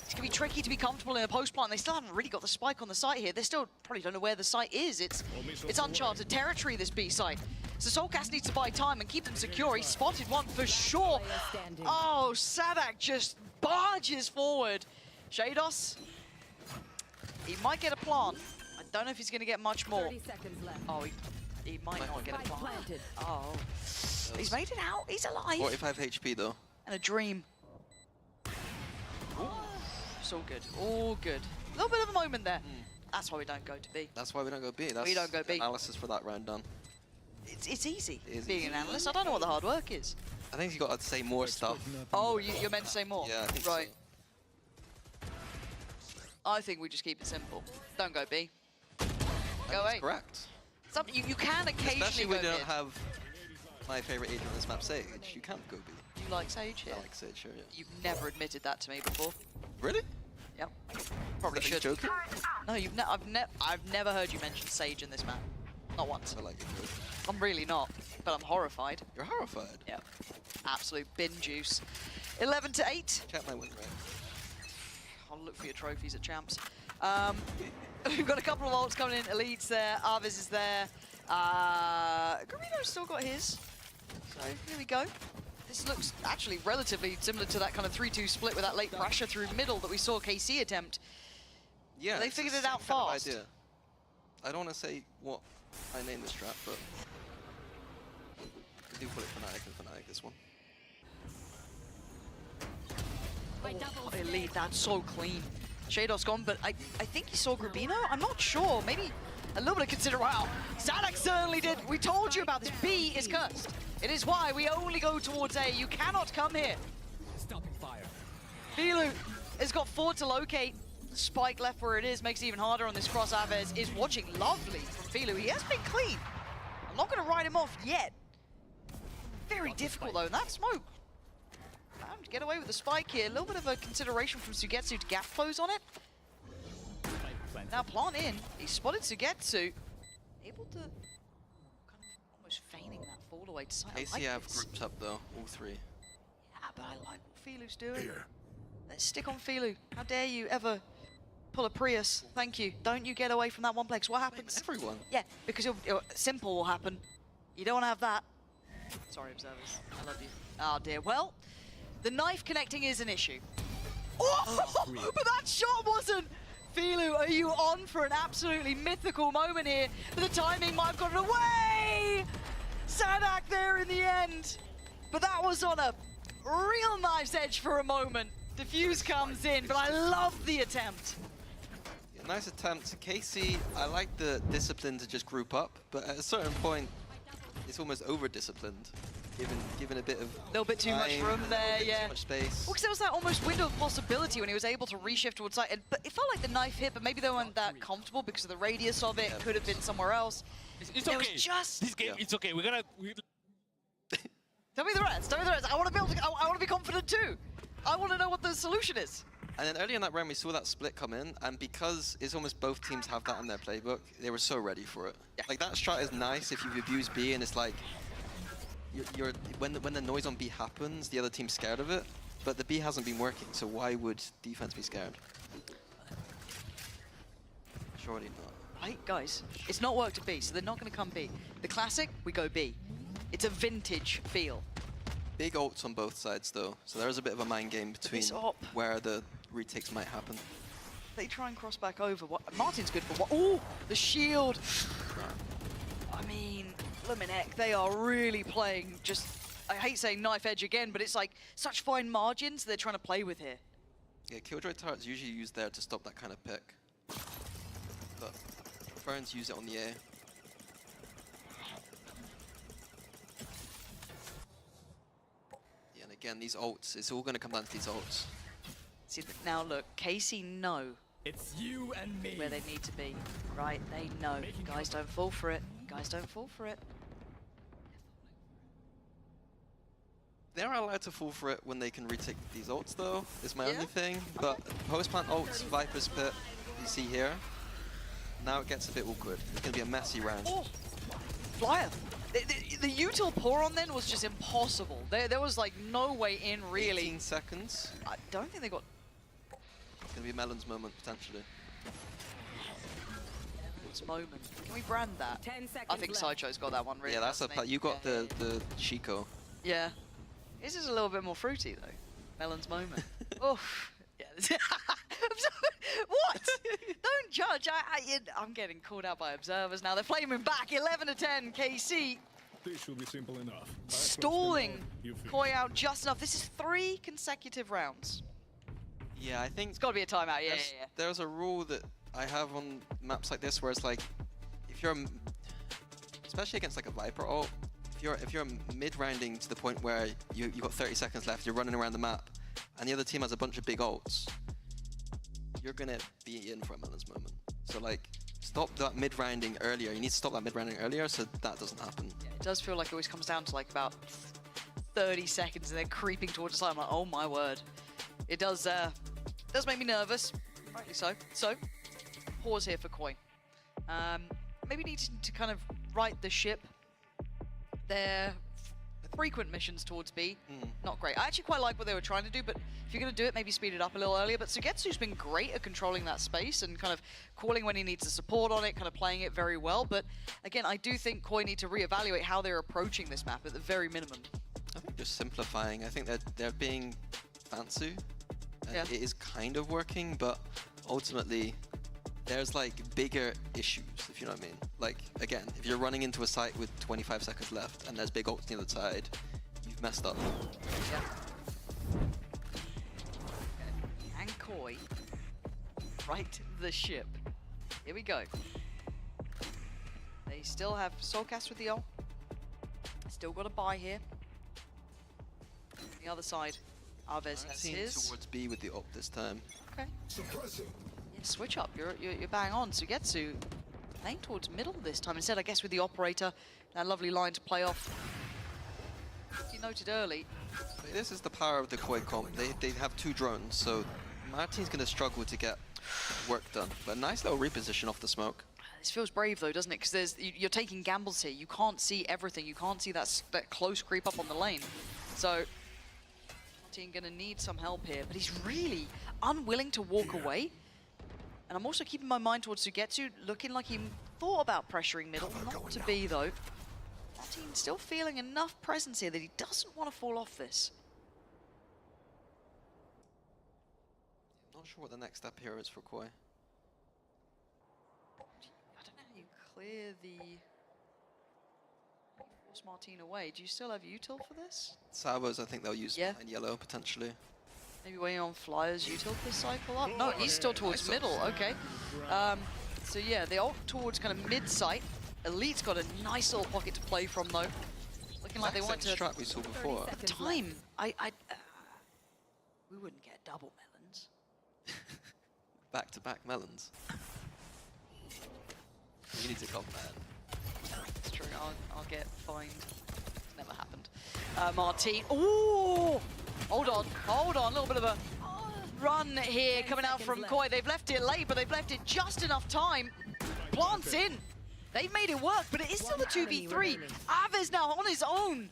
[SPEAKER 20] It's gonna be tricky to be comfortable in a post plant. They still haven't really got the spike on the site here. They still probably don't know where the site is. It's uncharted territory, this B site. So Soulcast needs to buy time and keep them secure. He spotted one for sure. Oh, Sadak just barges forward. Shados, he might get a plant. I don't know if he's gonna get much more.
[SPEAKER 7] 30 seconds left.
[SPEAKER 20] Oh, he might not get a plant. Oh, he's made it out. He's alive.
[SPEAKER 6] 45 HP though.
[SPEAKER 20] And a dream. It's all good. All good. A little bit of a moment there. That's why we don't go to B.
[SPEAKER 6] That's why we don't go B. That's
[SPEAKER 20] we don't go B.
[SPEAKER 6] Analysis for that round done.
[SPEAKER 20] It's easy being an analyst. I don't know what the hard work is.
[SPEAKER 6] I think you got to say more stuff.
[SPEAKER 20] Oh, you're meant to say more?
[SPEAKER 6] Yeah, I think
[SPEAKER 20] right. I think we just keep it simple. Don't go B. Go A.
[SPEAKER 6] Correct.
[SPEAKER 20] You can occasionally
[SPEAKER 6] Especially when
[SPEAKER 20] go
[SPEAKER 6] you don't
[SPEAKER 20] mid.
[SPEAKER 6] have my favorite agent on this map, Sage. You can't go B.
[SPEAKER 20] You like Sage here?
[SPEAKER 6] I like Sage here, yeah.
[SPEAKER 20] You've never admitted that to me before.
[SPEAKER 6] Really?
[SPEAKER 20] Yep. Probably should.
[SPEAKER 6] Joking?
[SPEAKER 20] No, I've never heard you mention Sage in this map. Not once.
[SPEAKER 6] I like it.
[SPEAKER 20] I'm really not, but I'm horrified.
[SPEAKER 6] You're horrified?
[SPEAKER 20] Yep. Absolute bin juice. 11 to 8.
[SPEAKER 6] Check my win rate.
[SPEAKER 20] I'll look for your trophies at champs. We've got a couple of ults coming in. Elite's there. Arviz is there. Garino's still got his. So here we go. This looks actually relatively similar to that kind of 3-2 split with that late pressure through middle that we saw KC attempt.
[SPEAKER 6] Yeah,
[SPEAKER 20] they figured it out fast.
[SPEAKER 6] Idea. I don't want to say what I named this trap, but I do call it Fnatic and Fnatic this one.
[SPEAKER 20] Oh, Elite, that's so clean. Shadows gone, but I think he saw Grabino? I'm not sure. Maybe a little bit of consider. Wow, Sadak certainly did. We told you about this. B is cursed. It is why we only go towards A. You cannot come here.
[SPEAKER 13] Stopping fire.
[SPEAKER 20] Filu has got 4 to locate. Spike left where it is makes it even harder on this cross. Aves is watching lovely from Filu. He has been clean. I'm not going to write him off yet. Very difficult though, and that smoke. To get away with the spike here. A little bit of a consideration from Sugetsu to gap close on it. Now plant in. He spotted Sugetsu. Able to kind of almost feigning that fall away to side.
[SPEAKER 6] KC have grouped up though, all three.
[SPEAKER 20] Yeah, but I like what Filu's doing. Here. Let's stick on Filu. How dare you ever pull a Prius? Thank you. Don't you get away from that one place. What happens?
[SPEAKER 6] Everyone.
[SPEAKER 20] Yeah, because simple will happen. You don't want to have that. Sorry, observers. I love you. Oh dear. Well, the knife connecting is an issue. Oh, but that shot wasn't! Filu, are you on for an absolutely mythical moment here? But the timing might have gotten away! Sadak there in the end. But that was on a real knife's edge for a moment. Diffuse comes in, but I love the attempt.
[SPEAKER 6] Yeah, nice attempt. KC, I like the discipline to just group up, but at a certain point, it's almost over-disciplined. Given a bit of
[SPEAKER 20] little bit too much room there, yeah.
[SPEAKER 6] Too much space.
[SPEAKER 20] Well, because there was that almost window of possibility when he was able to reshift towards side. But it felt like the knife hit, but maybe they weren't that comfortable because of the radius of it. It could have been somewhere else.
[SPEAKER 14] It's okay.
[SPEAKER 20] It was just
[SPEAKER 14] this game. It's okay.
[SPEAKER 20] Tell me the rest. Tell me the rest. I want to be able to. I want to be confident too. I want to know what the solution is.
[SPEAKER 6] And then early in that round, we saw that split come in, and because it's almost both teams have that in their playbook, they were so ready for it. Yeah. Like that strat is nice if you've abused B, and it's like. When the noise on B happens, the other team's scared of it, but the B hasn't been working, so why would defense be scared? Surely not.
[SPEAKER 20] Right, guys, it's not worked at B, so they're not going to come B. The classic, we go B. It's a vintage feel.
[SPEAKER 6] Big ults on both sides, though, so there is a bit of a mind game between where the retakes might happen.
[SPEAKER 20] They try and cross back over. Martin's good for what? Oh, the shield! I mean, Luminek, they are really playing just, I hate saying knife edge again, but it's like such fine margins they're trying to play with here.
[SPEAKER 6] Yeah, Killjoy turret's usually used there to stop that kind of pick. But Ferns use it on the A. Yeah, and again, these ults, it's all going to come down to these ults.
[SPEAKER 20] See, now look, KC know
[SPEAKER 13] it's you and me
[SPEAKER 20] where they need to be. Right, they know. Guys, don't fall for it. Guys, don't fall for it.
[SPEAKER 6] They're allowed to fall for it when they can retake these ults, though, is my only thing. But post-plant ults, Viper's Pit, you see here. Now it gets a bit awkward. It's going to be a messy round.
[SPEAKER 20] Oh, Flyer. The util pour on then was just impossible. There was like no way in, really.
[SPEAKER 6] 18 seconds.
[SPEAKER 20] I don't think they got...
[SPEAKER 6] It's going to be Melon's moment, potentially.
[SPEAKER 20] Moment. Can we brand that?
[SPEAKER 7] 10 seconds
[SPEAKER 20] I think Sideshow's got that one really.
[SPEAKER 6] Yeah, that's a you got the Chico.
[SPEAKER 20] Yeah. This is a little bit more fruity though. Melon's moment. Oof. Yeah. What? Don't judge. I'm getting called out by observers now. They're flaming back. 11-10 KC.
[SPEAKER 8] This should be simple enough.
[SPEAKER 20] Stalling Koi out just enough. This is 3 consecutive rounds.
[SPEAKER 6] Yeah, I think
[SPEAKER 20] it's got to be a timeout. Yeah,
[SPEAKER 6] There's a rule that I have on maps like this where it's like, if you're, especially against like a Viper ult, if you're mid-rounding to the point where you got 30 seconds left, you're running around the map, and the other team has a bunch of big ults, you're gonna be in for a Melon's moment. So like, stop that mid-rounding earlier. You need to stop that mid-rounding earlier so that doesn't happen.
[SPEAKER 20] Yeah, it does feel like it always comes down to like about 30 seconds and then creeping towards the side. I'm like, oh my word. It does make me nervous, rightly so. So, pause here for Koi. Maybe need to kind of right the ship. Their frequent missions towards B, not great. I actually quite like what they were trying to do, but if you're going to do it, maybe speed it up a little earlier. But Sugetsu's been great at controlling that space and kind of calling when he needs the support on it, kind of playing it very well. But again, I do think Koi need to reevaluate how they're approaching this map at the very minimum.
[SPEAKER 6] I think just simplifying. I think that they're being fancy. It is kind of working, but ultimately there's like bigger issues, if you know what I mean. Like, again, if you're running into a site with 25 seconds left and there's big ults on the other side, you've messed up.
[SPEAKER 20] Yeah. And Koi, right the ship. Here we go. They still have Soulcast with the ult. Still got a buy here. On the other side, Alves has his.
[SPEAKER 6] Towards B with the ult this time.
[SPEAKER 20] Okay. Suppressing. Yeah, switch up. You're bang on. Sugetsu playing towards middle this time instead. I guess with the operator, that lovely line to play off. You noted early.
[SPEAKER 6] This is the power of the Koi comp. They have 2 drones, so Martin's going to struggle to get work done. But a nice little reposition off the smoke.
[SPEAKER 20] This feels brave though, doesn't it? Because you're taking gambles here. You can't see everything. You can't see that close creep up on the lane. So Martin going to need some help here, but he's really unwilling to walk away. And I'm also keeping my mind towards Sugetsu, looking like he thought about pressuring middle, not to be though. Martin's still feeling enough presence here that he doesn't want to fall off this.
[SPEAKER 6] Not sure what the next step here is for Koi.
[SPEAKER 20] I don't know how you clear the... Force Martin away. Do you still have util for this?
[SPEAKER 6] Salvos, I think they'll use behind yellow, potentially.
[SPEAKER 20] Maybe waiting on Flyers util to cycle up? No, he's still towards middle, okay. So yeah, they ult towards kind of mid-site. Elite's got a nice little pocket to play from though. Looking like they want to...
[SPEAKER 6] strat we saw before.
[SPEAKER 20] Time! We wouldn't get double melons.
[SPEAKER 6] Back-to-back melons. You need to come, man.
[SPEAKER 20] It's true, I'll get fined. It's never happened. Martin, ooh! Hold on, a little bit of a run here coming out from Koi. They've left it late, but they've left it just enough time. Plants in. They've made it work, but it is still the 2v3. Aves now on his own.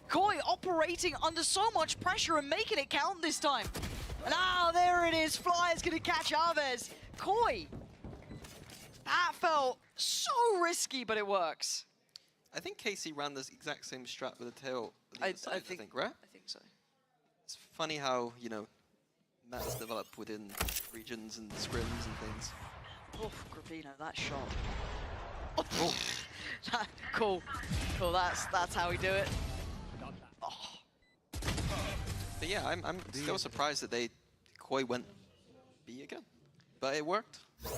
[SPEAKER 20] Koi operating under so much pressure and making it count this time. Now there it is. Flyer's gonna catch Aves. Koi. That felt so risky, but it works.
[SPEAKER 6] I think KC ran this exact same strat with a tail. I think, right?
[SPEAKER 20] I think so.
[SPEAKER 6] It's funny how, you know, maps develop within regions and scrims and things.
[SPEAKER 20] Oh, Grappino, that shot. Oh. Cool. That's how we do it. Oh.
[SPEAKER 6] But yeah, I'm still surprised that Koi went B again. But it worked.
[SPEAKER 20] Don't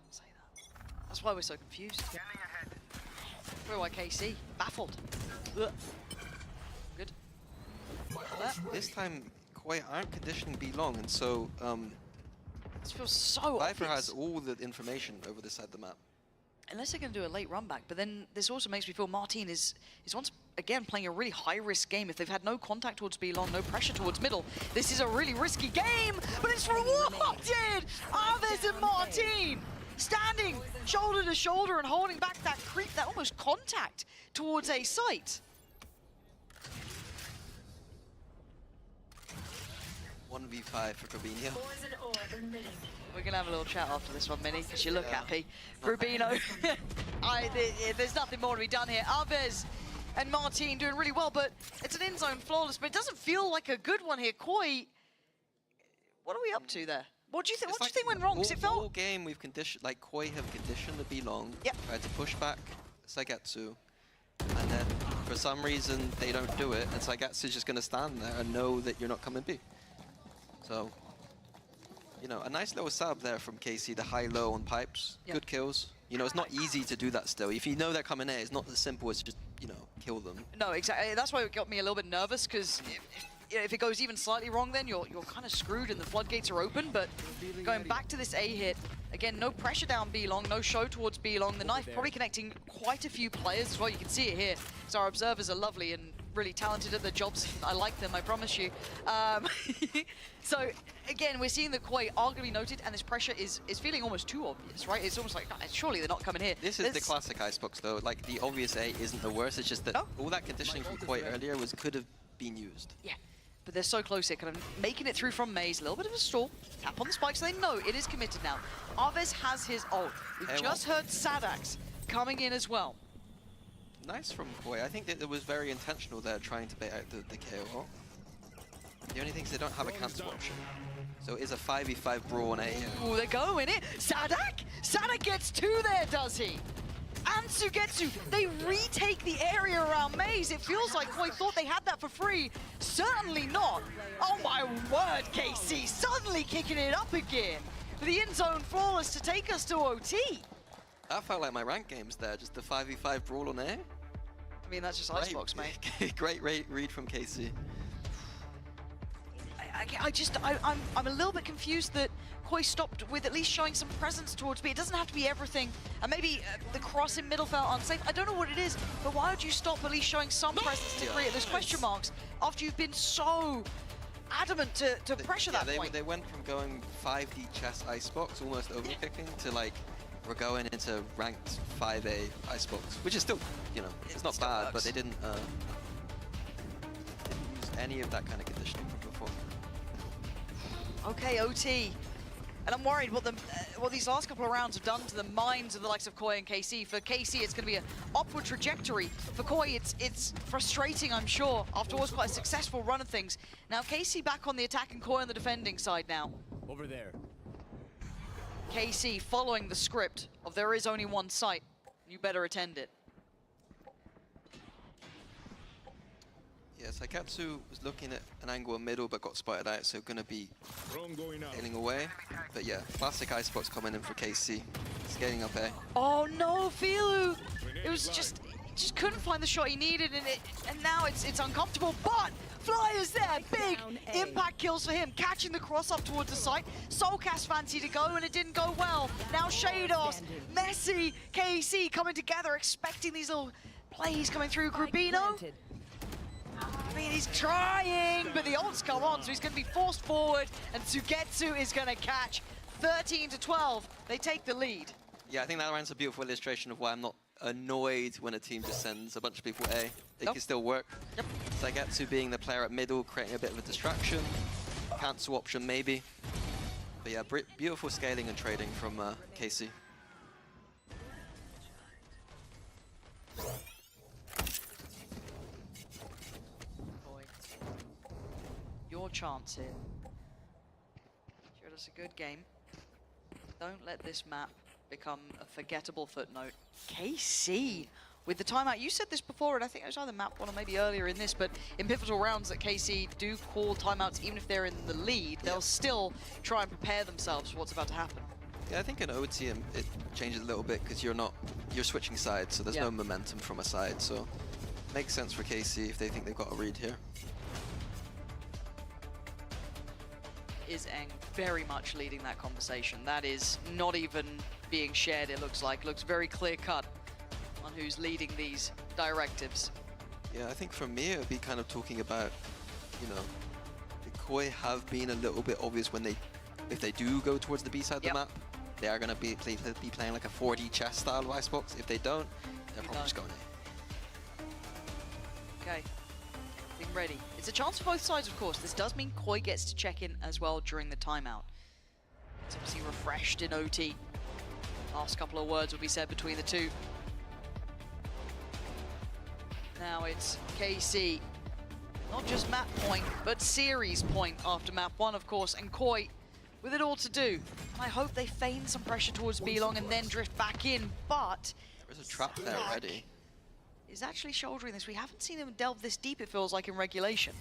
[SPEAKER 20] say that. That's why we're so confused. Where why KC? Baffled. Ugh. Good.
[SPEAKER 6] This time, Koi aren't conditioning B long, and so
[SPEAKER 20] this feels so
[SPEAKER 6] Viper
[SPEAKER 20] obvious.
[SPEAKER 6] has all the information over this side of the map.
[SPEAKER 20] unless they're going to do a late run back. But then this also makes me feel Martin is once again playing a really high-risk game. If they've had no contact towards B long, no pressure towards middle, this is a really risky game, but it's rewarded! Aves and Martin standing shoulder to shoulder and holding back that creep, that almost contact towards A site.
[SPEAKER 6] 1v5 for Grubino.
[SPEAKER 20] We're going to have a little chat after this one, Minnie, because you look happy. Grubino, there's nothing more to be done here. Aves and Martin doing really well, but it's an in-zone flawless, but it doesn't feel like a good one here. Koi, what are we up to there? What do you think? What do you think went wrong? Because it felt
[SPEAKER 6] all game we've conditioned, like Koi have conditioned the B long, tried to push back Saigetsu, and then for some reason they don't do it, and Saigetsu's just going to stand there and know that you're not coming B. So, you know, a nice little sub there from KC, the high-low on pipes, good kills. You know, it's not easy to do that still. If you know they're coming in, it's not as simple as just, you know, kill them.
[SPEAKER 20] No, exactly. That's why it got me a little bit nervous, because if it goes even slightly wrong, then you're kind of screwed and the floodgates are open. But going back to this A hit, again, no pressure down B long, no show towards B long. The knife probably connecting quite a few players as well. You can see it here. So our observers are lovely and really talented at their jobs. I like them, I promise you. So again, we're seeing that Koi are going to be noted, and this pressure is feeling almost too obvious, right? It's almost like, surely they're not coming here.
[SPEAKER 6] This is the classic Icebox though. Like the obvious A isn't the worst. It's just that all that conditioning from Koi earlier could have been used.
[SPEAKER 20] Yeah. But they're so close here, kind of making it through from Maze. A little bit of a stall. Tap on the spikes. They know it is committed now. Aves has his ult. We've just heard Sadax coming in as well.
[SPEAKER 6] Nice from Koi. I think that it was very intentional there, trying to bait out the KO. The only thing is they don't have a cancel option. So it is a 5v5 brawl on A here.
[SPEAKER 20] Oh, they're going it. Sadak! Sadak gets two there, does he? And Sugetsu, they retake the area around Maze. It feels like Koi thought they had that for free. Certainly not. Oh my word, KC, suddenly kicking it up again. For the in-zone flawless to take us to OT.
[SPEAKER 6] That felt like my rank games there, just the 5v5 brawl on A.
[SPEAKER 20] I mean, that's just Icebox, mate.
[SPEAKER 6] Great read from KC.
[SPEAKER 20] I'm a little bit confused that Koi stopped with at least showing some presence towards B. It doesn't have to be everything. And maybe the cross in middle felt unsafe. I don't know what it is, but why would you stop at least showing some presence to create those question marks after you've been so adamant to pressure that point?
[SPEAKER 6] They went from going 5D chess Icebox, almost overkicking, to like, we're going into ranked 5A Icebox, which is still, you know, it's not bad, but they didn't use any of that kind of conditioning from before.
[SPEAKER 20] Okay, OT. And I'm worried what these last couple of rounds have done to the minds of the likes of Koi and KC. For KC, it's going to be an upward trajectory. For Koi, it's frustrating, I'm sure, after what was quite a successful run of things. Now, KC back on the attack and Koi on the defending side now.
[SPEAKER 13] Over there.
[SPEAKER 20] KC following the script of there is only one site. You better attend it.
[SPEAKER 6] Yes, Saigetsu was looking at an angle in middle but got spotted out, so going to be scaling away. But yeah, classic Icebox coming in for KC. Scaling up A.
[SPEAKER 20] Oh no, Filu! It was just couldn't find the shot he needed, and now it's uncomfortable, but Flyer's there! Big impact kills for him, catching the cross up towards the site. Soulcast fancy to go, and it didn't go well. Now Shados, Messi, KC coming together, expecting these little plays coming through. Grubino. I mean, he's trying, but the ult's come on, so he's going to be forced forward, and Sugetsu is going to catch. 13-12, they take the lead.
[SPEAKER 6] Yeah, I think that round's a beautiful illustration of why I'm not annoyed when a team just sends a bunch of people A. It can still work.
[SPEAKER 20] Yep.
[SPEAKER 6] Saigetsu being the player at middle, creating a bit of a distraction. Cancel option, maybe. But yeah, beautiful scaling and trading from KC.
[SPEAKER 20] Your chance here. Showed us a good game. Don't let this map become a forgettable footnote. KC with the timeout. You said this before, and I think it was either map one or maybe earlier in this, but in pivotal rounds that KC do call timeouts, even if they're in the lead, they'll still try and prepare themselves for what's about to happen.
[SPEAKER 6] Yeah, I think in OT it changes a little bit because you're switching sides, so there's no momentum from a side, so makes sense for KC if they think they've got a read here.
[SPEAKER 20] is Eng very much leading that conversation. That is not even being shared, it looks like. Looks very clear-cut on who's leading these directives.
[SPEAKER 6] Yeah, I think for me, it would be kind of talking about, you know, the Koi have been a little bit obvious when if they do go towards the B side of the map, they are going to be playing like a 4D chess style of Icebox. If they don't, they're probably just going A.
[SPEAKER 20] Okay, being ready. It's a chance for both sides, of course. This does mean Koi gets to check in as well during the timeout. It's obviously refreshed in OT. Last couple of words will be said between the two. Now it's KC. Not just map point, but series point after map 1, of course, and Koi with it all to do. I hope they feign some pressure towards B-Long and then drift back in, but
[SPEAKER 6] there is a trap there already.
[SPEAKER 20] Is actually shouldering this. We haven't seen him delve this deep, it feels like, in regulation.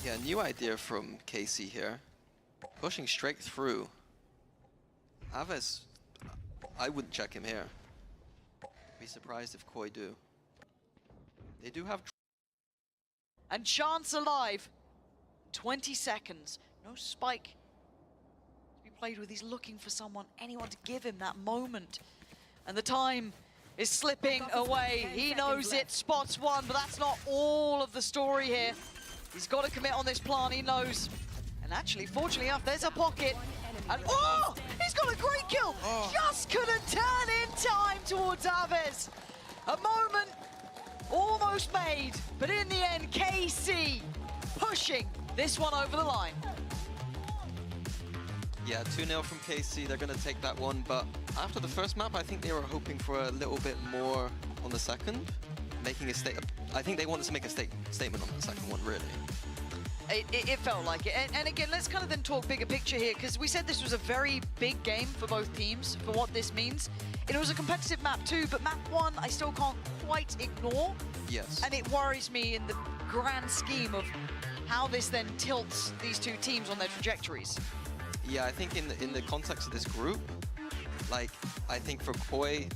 [SPEAKER 6] Yeah, new idea from KC here. Pushing straight through. Aves, I wouldn't check him here. Be surprised if Koi do. They do have...
[SPEAKER 20] And chance alive. 20 seconds. No spike to be played with. He's looking for someone, anyone to give him that moment. And the time is slipping away. He knows it, spots one, but that's not all of the story here. He's got to commit on this plan, he knows. And actually, fortunately enough, there's a pocket. And oh, he's got a great kill. Just couldn't turn in time towards Aves. A moment almost made, but in the end, KC pushing this one over the line.
[SPEAKER 6] Yeah, 2-0 from KC, they're going to take that one, but after the first map, I think they were hoping for a little bit more on the second, making a statement. I think they wanted to make a statement on the second one, really.
[SPEAKER 20] It felt like it. And again, let's kind of then talk bigger picture here, because we said this was a very big game for both teams, for what this means. It was a competitive map too, but map 1, I still can't quite ignore.
[SPEAKER 6] Yes.
[SPEAKER 20] And it worries me in the grand scheme of how this then tilts these two teams on their trajectories.
[SPEAKER 6] Yeah, I think in the context of this group, like, I think for Koi,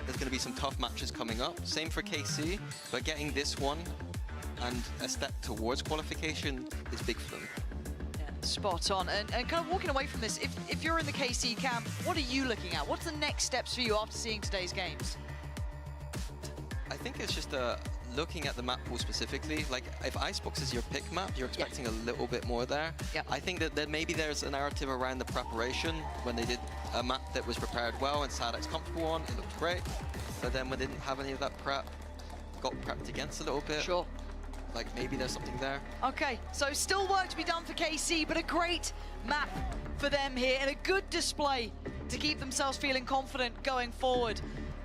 [SPEAKER 6] there's going to be some tough matches coming up. Same for KC, but getting this one and a step towards qualification is big for them.
[SPEAKER 20] Yeah, spot on. And kind of walking away from this, if you're in the KC camp, what are you looking at? What's the next steps for you after seeing today's games?
[SPEAKER 6] I think it's just looking at the map pool specifically. Like, if Icebox is your pick map, you're expecting a little bit more there. I think that maybe there's a narrative around the preparation when they did a map that was prepared well and Sadak's comfortable on. It looked great, but then we didn't have any of that prep. Got prepped against a little bit.
[SPEAKER 20] Sure.
[SPEAKER 6] Like, maybe there's something there.
[SPEAKER 20] Okay, so still work to be done for KC, but a great map for them here and a good display to keep themselves feeling confident going forward.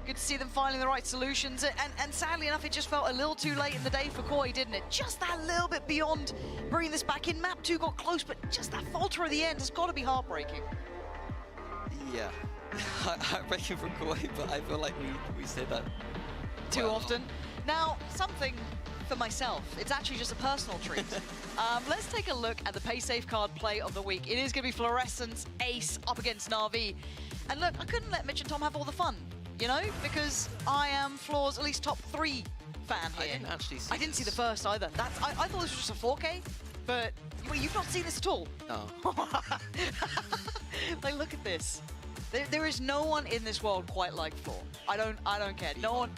[SPEAKER 20] Good to see them finding the right solutions, and sadly enough, it just felt a little too late in the day for Koi, didn't it? Just that little bit beyond bringing this back in. Map 2 got close, but just that falter at the end has got to be heartbreaking.
[SPEAKER 6] Yeah, heartbreaking for Koi, but I feel like we say that
[SPEAKER 20] too often. Now, something for myself, it's actually just a personal treat. Let's take a look at the pay safe card play of the week. It is going to be Fluorescence Ace up against Na'Vi. And look, I couldn't let Mitch and Tom have all the fun, you know, because I am Floor's at least top 3 fan here.
[SPEAKER 6] I didn't actually see
[SPEAKER 20] I didn't see the first either. I thought this was just a 4K, but well, you've not seen this at all.
[SPEAKER 6] No.
[SPEAKER 20] Like, look at this. There is no one in this world quite like Floor. I don't care. No one.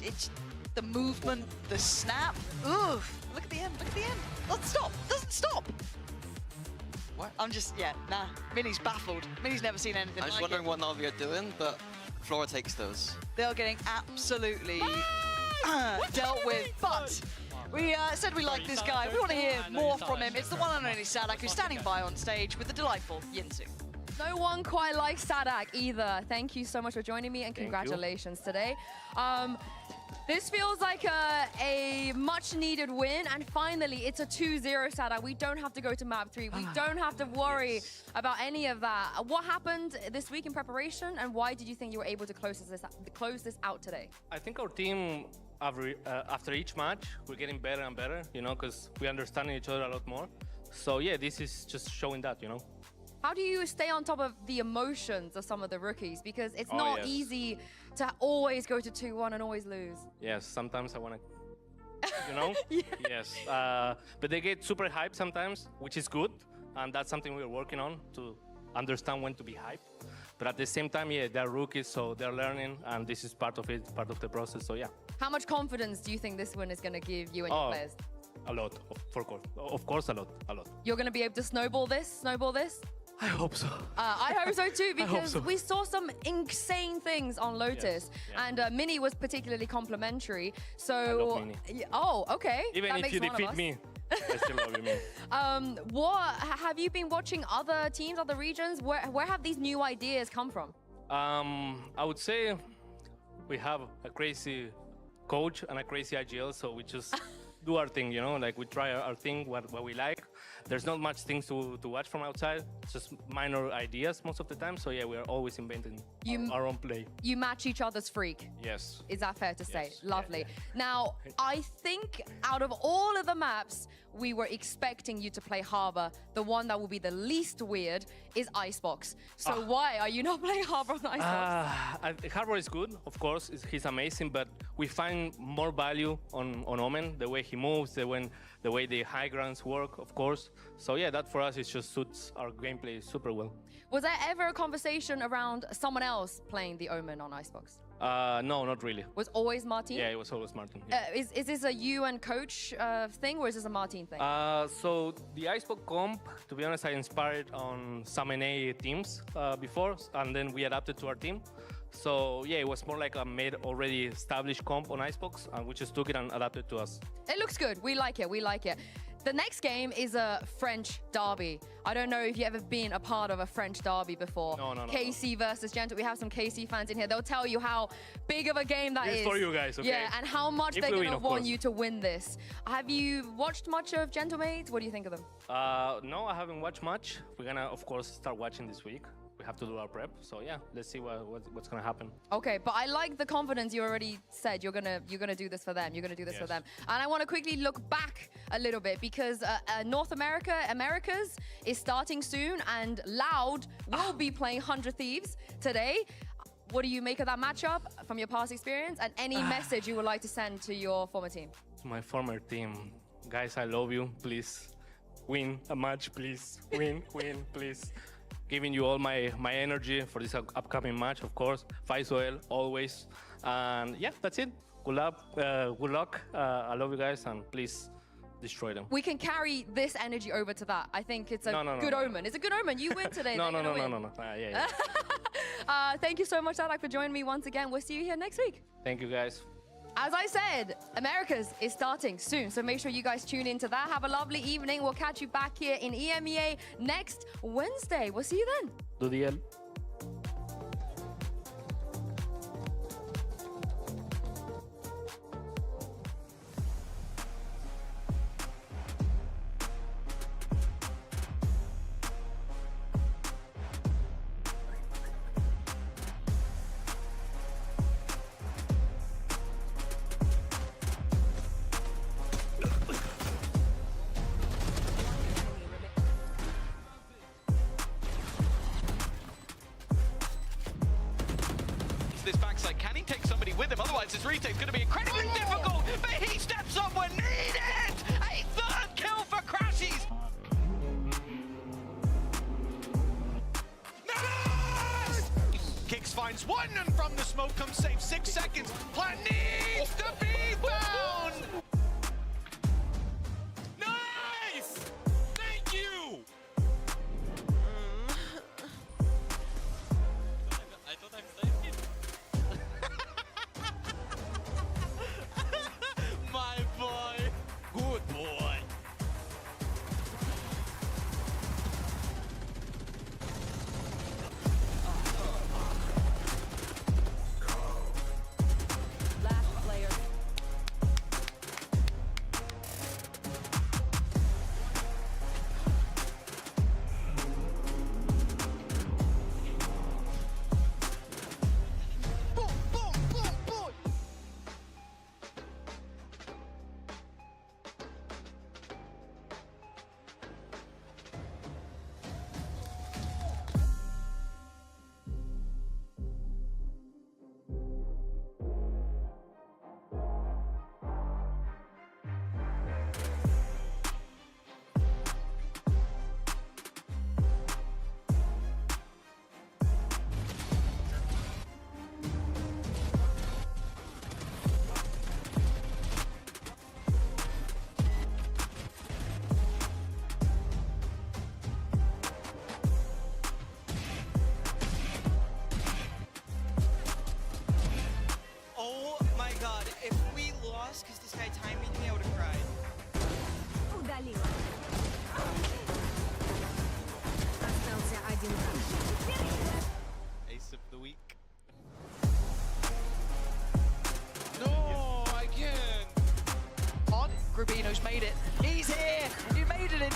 [SPEAKER 20] It's the movement, the snap. Ugh. Look at the end. Look at the end. Doesn't stop. Doesn't stop.
[SPEAKER 6] What?
[SPEAKER 20] I'm just, yeah, nah. Minnie's baffled. Minnie's never seen anything
[SPEAKER 6] I'm
[SPEAKER 20] like
[SPEAKER 6] just wondering
[SPEAKER 20] it.
[SPEAKER 6] what Na'Vi are doing, but Flora takes those.
[SPEAKER 20] They are getting absolutely dealt with, but we said we like this guy. We want to hear more from him. It's the one and only Sadak who's standing by on stage with the delightful Yinsu.
[SPEAKER 2] No one quite likes Sadak either. Thank you so much for joining me and congratulations today. This feels like a much needed win, and finally it's a 2-0 Sadak. We don't have to go to map 3. We don't have to worry about any of that. What happened this week in preparation, and why did you think you were able to close this out today?
[SPEAKER 15] I think our team, after each match, we're getting better and better, you know, because we understand each other a lot more. So yeah, this is just showing that, you know.
[SPEAKER 2] How do you stay on top of the emotions of some of the rookies? Because it's not easy to always go to 2-1 and always lose.
[SPEAKER 15] Yes, sometimes I want to, you know? Yes. But they get super hyped sometimes, which is good. and that's something we're working on to understand when to be hyped. But at the same time, yeah, they're rookies, so they're learning, and this is part of it, part of the process, so yeah.
[SPEAKER 3] How much confidence do you think this win is going to give you and your players?
[SPEAKER 15] A lot, of course, a lot.
[SPEAKER 3] You're going to be able to snowball this?
[SPEAKER 15] I hope so.
[SPEAKER 3] I hope so too, because
[SPEAKER 15] so.
[SPEAKER 3] we saw some insane things on Lotus, and Mini was particularly complimentary. So,
[SPEAKER 15] I love Mini.
[SPEAKER 3] Oh, okay.
[SPEAKER 15] Even
[SPEAKER 3] that
[SPEAKER 15] if
[SPEAKER 3] makes
[SPEAKER 15] you
[SPEAKER 3] one of
[SPEAKER 15] defeat
[SPEAKER 3] us.
[SPEAKER 15] me, I still love you, Mini.
[SPEAKER 3] What have you been watching other teams, other regions? Where have these new ideas come from?
[SPEAKER 15] I would say we have a crazy coach and a crazy IGL, so we just do our thing, you know, like we try our thing, what we like. There's not much things to watch from outside, just minor ideas most of the time. So yeah, we are always inventing our own play.
[SPEAKER 3] You match each other's freak.
[SPEAKER 15] Yes.
[SPEAKER 3] Is that fair to say?
[SPEAKER 15] Yes.
[SPEAKER 3] Lovely.
[SPEAKER 15] Yeah.
[SPEAKER 3] Now, I think out of all of the maps, we were expecting you to play Harbor. The one that will be the least weird is Icebox. So why are you not playing Harbor on Icebox?
[SPEAKER 15] Harbor is good, of course. He's amazing, but we find more value on Omen, the way he moves, the way the high grounds work, of course. So yeah, that for us, it just suits our gameplay super well.
[SPEAKER 3] Was there ever a conversation around someone else playing the Omen on Icebox?
[SPEAKER 15] No, not really.
[SPEAKER 3] Was always Martin?
[SPEAKER 15] Yeah, it was always Martin. Yeah.
[SPEAKER 3] Is this a you and coach thing, or is this a Martin thing?
[SPEAKER 15] So the Icebox comp, to be honest, I inspired on some NA teams before, and then we adapted to our team. So yeah, it was more like a made already established comp on Icebox, and we just took it and adapted to us.
[SPEAKER 3] It looks good. We like it. We like it. The next game is a French derby. I don't know if you've ever been a part of a French derby before.
[SPEAKER 15] No.
[SPEAKER 3] KC versus Gentle. We have some KC fans in here. They'll tell you how big of a game that is.
[SPEAKER 15] It's for you guys, okay?
[SPEAKER 3] Yeah, and how much they're going to want you to win this. Have you watched much of Gentlemaids? What do you think of them?
[SPEAKER 15] No, I haven't watched much. We're gonna, of course, start watching this week. We have to do our prep, so yeah, let's see what's gonna happen.
[SPEAKER 3] Okay, but I like the confidence you already said. You're gonna do this for them. You're gonna do this for them. And I want to quickly look back a little bit because North America, Americas is starting soon, and Loud will be playing 100 Thieves today. What do you make of that matchup from your past experience, and any message you would like to send to your former team?
[SPEAKER 15] To my former team, guys, I love you. Please win a match, please. Win, please. Giving you all my energy for this upcoming match, of course. Fight well, always. And yeah, that's it. Good luck. I love you guys, and please destroy them.
[SPEAKER 3] We can carry this energy over to that. I think it's a good omen. It's a good omen. You win today.
[SPEAKER 15] No. Yeah.
[SPEAKER 3] Thank you so much, Adak, for joining me once again. We'll see you here next week.
[SPEAKER 15] Thank you, guys.
[SPEAKER 3] As I said, Americas is starting soon, so make sure you guys tune into that. Have a lovely evening. We'll catch you back here in EMEA next Wednesday. We'll see you then.
[SPEAKER 15] Do the L.
[SPEAKER 5] This backside, can he take somebody with him? Otherwise, this retake's going to be incredibly difficult, but he steps up when needed! A third kill for Crashies!
[SPEAKER 9] Nice! Kicks finds one, and from the smoke comes safe 6 seconds. Plan needs to be found! Nice! Thank you!
[SPEAKER 22] I thought I'm safe. My boy.
[SPEAKER 9] Good boy.
[SPEAKER 7] Last player.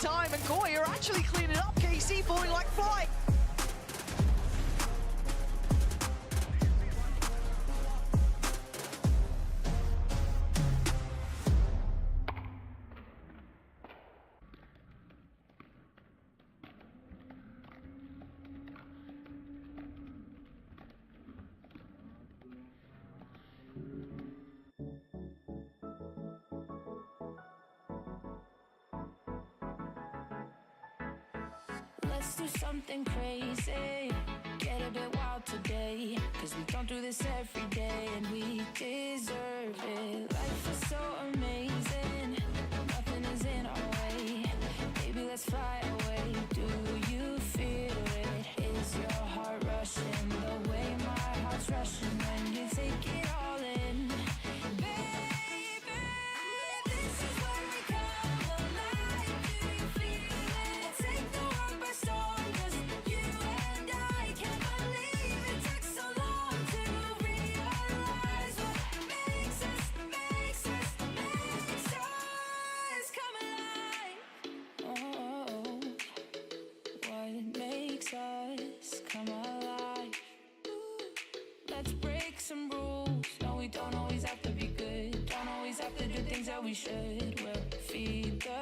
[SPEAKER 20] time, and Koi are actually cleaning up. KC falling like fly.
[SPEAKER 11] Let's do something crazy, get a bit wild today, cause we don't do this every day and we deserve it. Life is so amazing, nothing is in our way. Baby, let's fly away. Do you feel it? Is your heart rushing the way my heart's rushing when you take it all in? Baby, this is where we come alive. Do you feel it? Take the world by storm, 'cause you and I can't believe it took so long to realize what makes us come alive. Oh, what makes us come alive? Let's break some rules. No, we don't always have to be good. Don't always have to do things that we should. We'll feed the